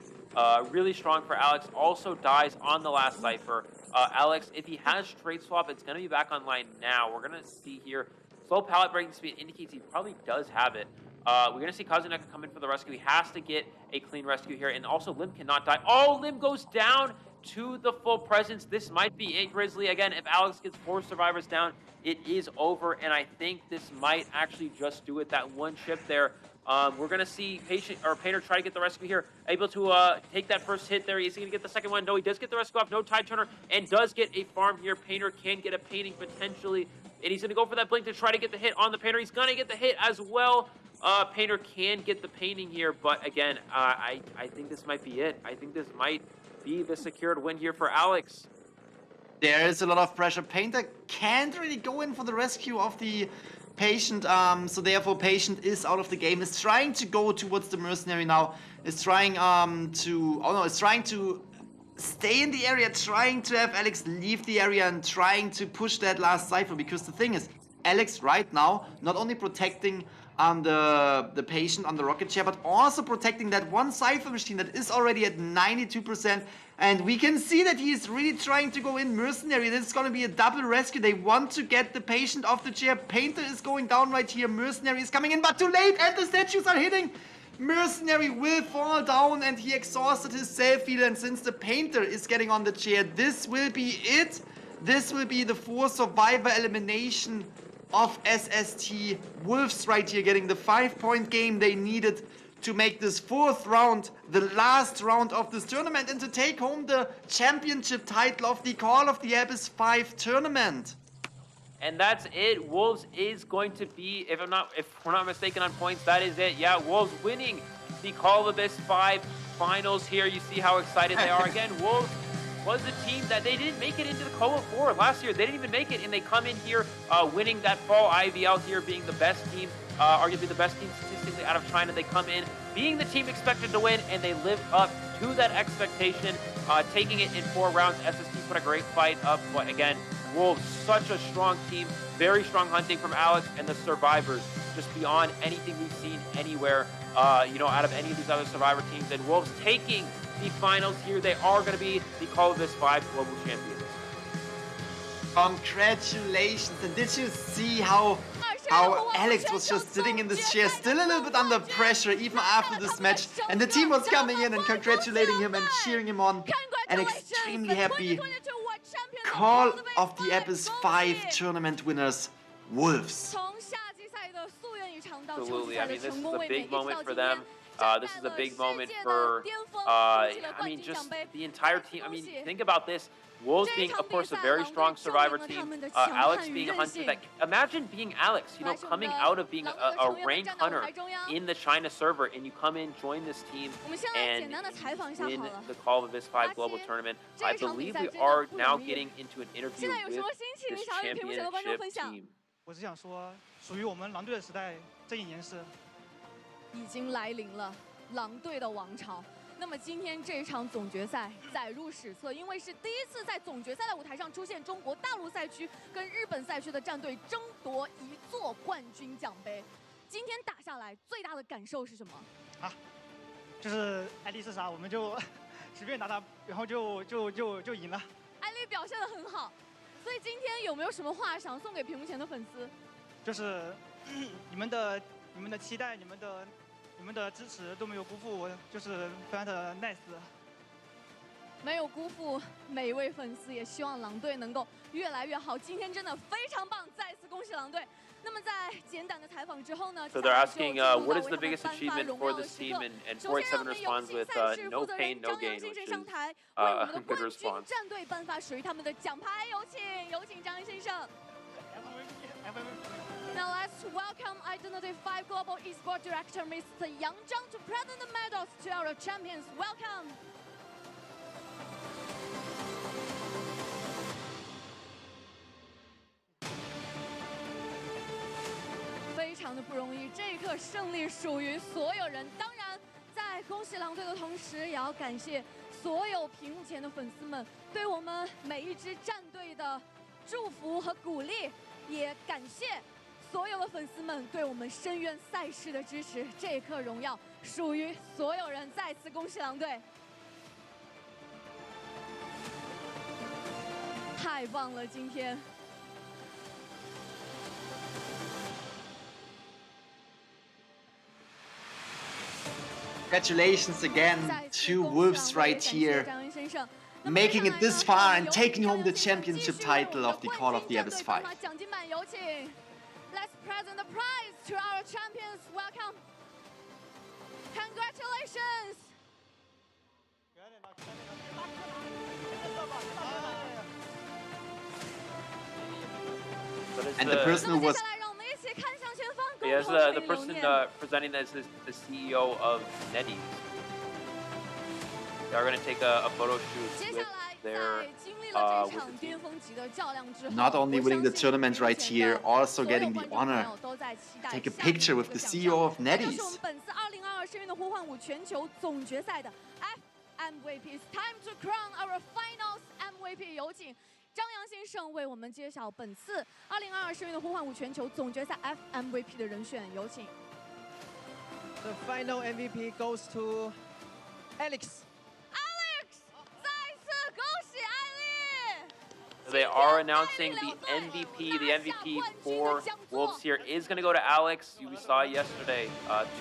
really strong for Alex. Also dies on the last Cypher. Alex, if he has trade swap, it's going to be back online now. We're going to see here. Slow pallet breaking speed indicates he probably does have it. We're going to see Kazuneka come in for the rescue. He has to get a clean rescue here. And also, Lim cannot die. Oh, Lim goes down to the full presence. This might be it, Grizzly. Again, if Alex gets 4 survivors down, it is over. And I think this might actually just do it. That one chip there. We're going to see Painter try to get the rescue here. Able to take that first hit there. Is he going to get the second one? No, he does get the rescue off. No tide turner. And does get a farm here. Painter can get a painting potentially. And he's going to go for that blink to try to get the hit on the Painter. He's going to get the hit as well. Painter can get the painting here. But again, I think this might be it. I think this might be the secured win here for Alex. There is a lot of pressure. Painter can't really go in for the rescue of the patient, so therefore patient is out of the game. Is trying to go towards the mercenary now. Is trying is trying to stay in the area, trying to have Alex leave the area and trying to push that last Cypher, because the thing is, Alex right now not only protecting the patient on the rocket chair, but also protecting that one Cypher machine that is already at 92%. And we can see that he's really trying to go in mercenary. This is going to be a double rescue. They want to get the patient off the chair. Painter is going down right here. Mercenary is coming in, but too late, and the statues are hitting. Mercenary will fall down, and he exhausted his self-heal. And since the Painter is getting on the chair, this will be it. This will be the 4 survivor elimination of SST. Wolves right here getting the 5-point game they needed to make this 4th round the last round of this tournament and to take home the championship title of the Call of the Abyss 5 tournament. And that's it. Wolves is going to be, if we're not mistaken on points, that is it. Yeah, Wolves winning the Call of the Abyss 5 finals here. You see how excited they are. Again, Wolves was a team that they didn't make it into the COA 4 last year. They didn't even make it, and they come in here winning that fall IVL here, being the best team, arguably the best team statistically out of China. They come in being the team expected to win, and they live up to that expectation, taking it in 4 rounds. SST put a great fight up, but again, Wolves, such a strong team, very strong hunting from Alex and the survivors, just beyond anything we've seen anywhere, out of any of these other survivor teams. And Wolves taking the finals here. They are going to be the Call of Abyss 5 global champions. Congratulations. And did you see how Alex was just sitting in this chair, still a little bit under pressure even after this match, and the team was coming in and congratulating him and cheering him on, and extremely happy. Call of the Abyss 5 tournament winners, Wolves. Absolutely. I mean, this is a big moment for them. This is a big moment for, I mean, just the entire team. I mean, think about this. Wolves being, of course, a very strong survivor team. Alex being a hunter. That imagine being Alex, you know, coming out of being a ranked hunter in the China server, and you come in, join this team, and win the COA V 5 Global Tournament. I believe we are now getting into an interview with this championship team. 我只想说，属于我们狼队的时代，这一年是已经来临了，狼队的王朝。 那么今天这一场总决赛载入史册，因为是第一次在总决赛的舞台上出现中国大陆赛区跟日本赛区的战队争夺一座冠军奖杯。今天打下来，最大的感受是什么？啊，就是艾丽是啥，我们就随便打打，然后就赢了。艾丽表现得很好，所以今天有没有什么话想送给屏幕前的粉丝？就是你们的期待，你们的支持都没有辜负我，就是非常的 nice。没有辜负每一位粉丝，也希望狼队能够越来越好。今天真的非常棒，再次恭喜狼队。那么在简短的采访之后呢 So they're asking, what is the biggest achievement for this team? And 47 responds with no pain, no gain, which is a good response. 战队颁发属于他们的奖牌，有请张先生。 Now let's welcome Untitled 5 Global Esports Director Mr. Yang Zhang to present the medals to our champions. Welcome. 非常的不容易，这一刻胜利属于所有人。当然，在恭喜狼队的同时，也要感谢所有屏幕前的粉丝们对我们每一支战队的祝福和鼓励，也感谢 所有的粉丝们对我们深渊赛事的支持，这一刻荣耀属于所有人。再次恭喜狼队，太棒了！今天。 Congratulations again to Wolves right here, making it this far and taking home the championship title of the COA V Global Finals. Let's present the prize to our champions. Welcome. Congratulations. And the person who was Yes, the person presenting this is the CEO of NetEase. They are going to take a photo shoot with their with the team. Not only winning the tournament right here, also getting the honor to take a picture with the CEO of NetEase. It's time to crown our finals MVP. 有请张扬先生为我们揭晓本次2022世运的呼唤舞全球总决赛 FMVP 的人选，有请。The final MVP goes to Alex. Alex， 再次恭喜艾丽！ They are announcing the MVP. The MVP for Wolves here is going to go to Alex. We saw yesterday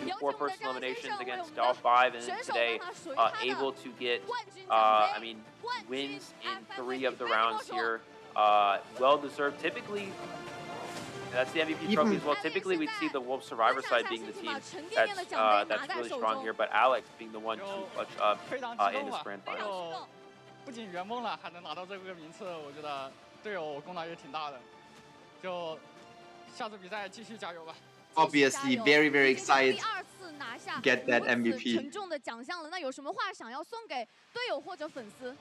2 4-person eliminations against COA V, and then today able to get, I mean, wins in 3 of the rounds here. Well deserved. Typically, that's the MVP trophy as well. Typically, we'd see the Wolves Survivor side being the team that's really strong here, but Alex being the one to clutch up in this grand finals. 不仅圆梦了，还能拿到这个名次，我觉得对我功劳也挺大的。就下次比赛继续加油吧。Obviously, very excited to get that MVP. 沉重的奖项了，那有什么话想要送给队友或者粉丝？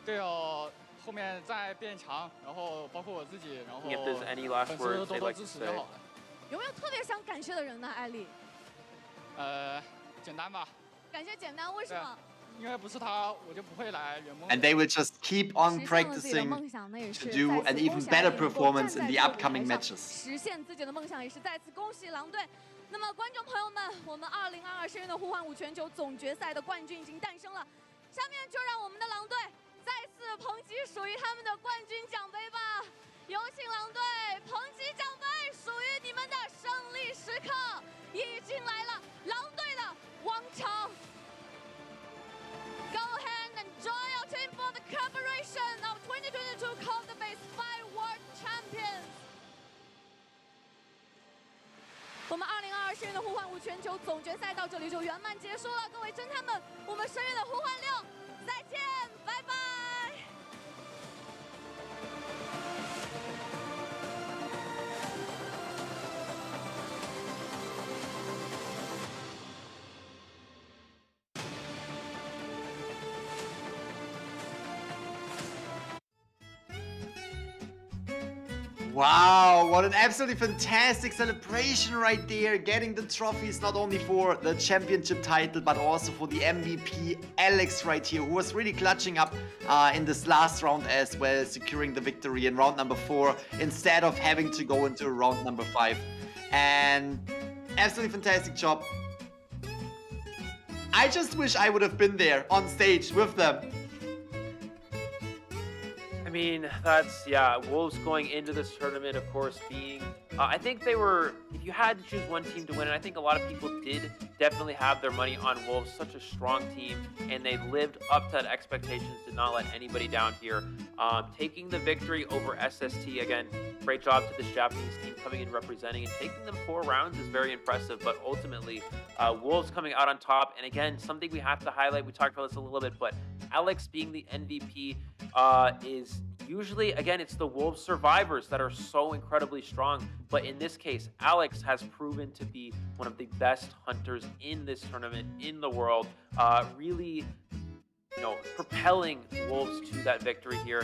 队友后面再变强，然后包括我自己，然后 If there's any last 粉丝 words 多 they'd 多 like 支 to 持就 say. 好了。有没有特别想感谢的人呢？艾丽？简单吧。感谢简单，为什么？ 因为不是他，我就不会来圆梦。 And they will just keep on practicing to do an even better performance in the upcoming matches. 实现自己的梦想，也是再次恭喜狼队。那么，观众朋友们，我们2022世运的呼唤舞全球总决赛的冠军已经诞生了。下面就让我们的狼队再次捧起属于他们的冠军奖杯吧！有请狼队捧起奖杯，属于你们的胜利时刻已经来了，狼队的王朝。 Go ahead and join our team for the collaboration of 2022 COA V 5 World Champions. 我们2022深渊的呼唤5全球总决赛到这里就圆满结束了。各位侦探们，我们深渊的呼唤6，再见，拜拜。Wow, what an absolutely fantastic celebration right there. Getting the trophies not only for the championship title, but also for the MVP, Alex right here, who was really clutching up in this last round as well, securing the victory in round number 4 instead of having to go into round number 5. And absolutely fantastic job. I just wish I would have been there on stage with them. I mean, that's, yeah, Wolves going into this tournament, of course, being, I think they were, if you had to choose one team to win, and I think a lot of people did definitely have their money on Wolves, such a strong team, and they lived up to that expectations, did not let anybody down here. Taking the victory over SST, again, great job to this Japanese team coming in representing, and taking them 4 rounds is very impressive, but ultimately, Wolves coming out on top, and again, something we have to highlight, we talked about this a little bit, but Alex being the MVP is usually, again, it's the Wolves survivors that are so incredibly strong, but in this case, Alex has proven to be one of the best hunters in this tournament in the world, really, you know, propelling Wolves to that victory here,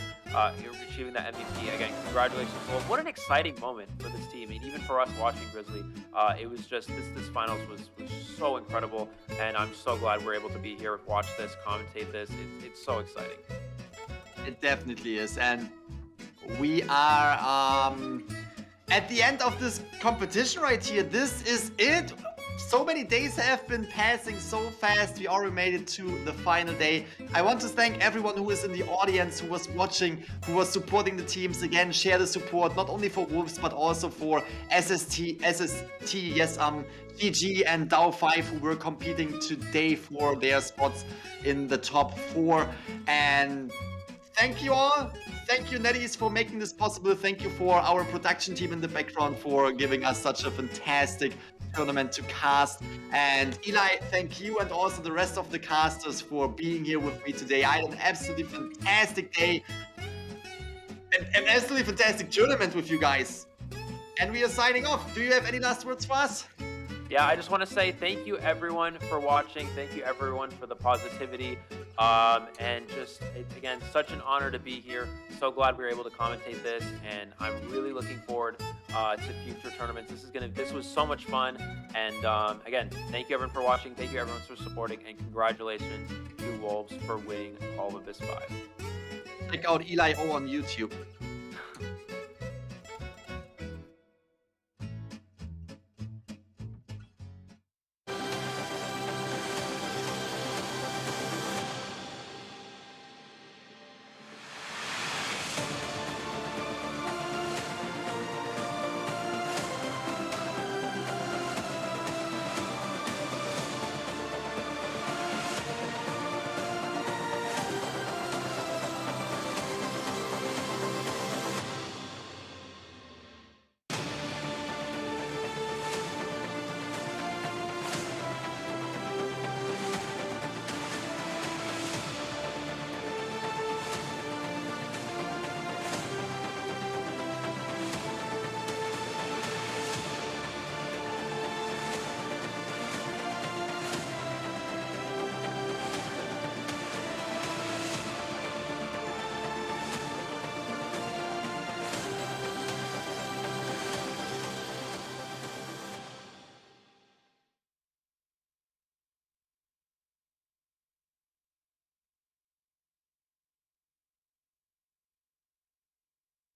achieving that MVP. Again, congratulations, Wolves. What an exciting moment for this team, and even for us watching Grizzly. It was just, this finals was so incredible, and I'm so glad we're able to be here, watch this, commentate this. It's so exciting. It definitely is, and we are at the end of this competition right here. This is it. So many days have been passing so fast. We already made it to the final day. I want to thank everyone who is in the audience, who was watching, who was supporting the teams. Again, share the support, not only for Wolves, but also for SST, yes, GG and DAO5, who were competing today for their spots in the top 4. And thank you all. Thank you, Netties, for making this possible. Thank you for our production team in the background for giving us such a fantastic tournament to cast. And Eli, thank you, and also the rest of the casters for being here with me today. I had an absolutely fantastic day. An absolutely fantastic tournament with you guys. And we are signing off. Do you have any last words for us? Yeah, I just want to say thank you everyone for watching. Thank you everyone for the positivity. And just, it's, again, such an honor to be here. So glad we were able to commentate this, and I'm really looking forward to future tournaments. This was so much fun. And again, thank you everyone for watching. Thank you everyone for supporting, and congratulations to Wolves for winning Call of Abyss 5. Check out Eli O on YouTube.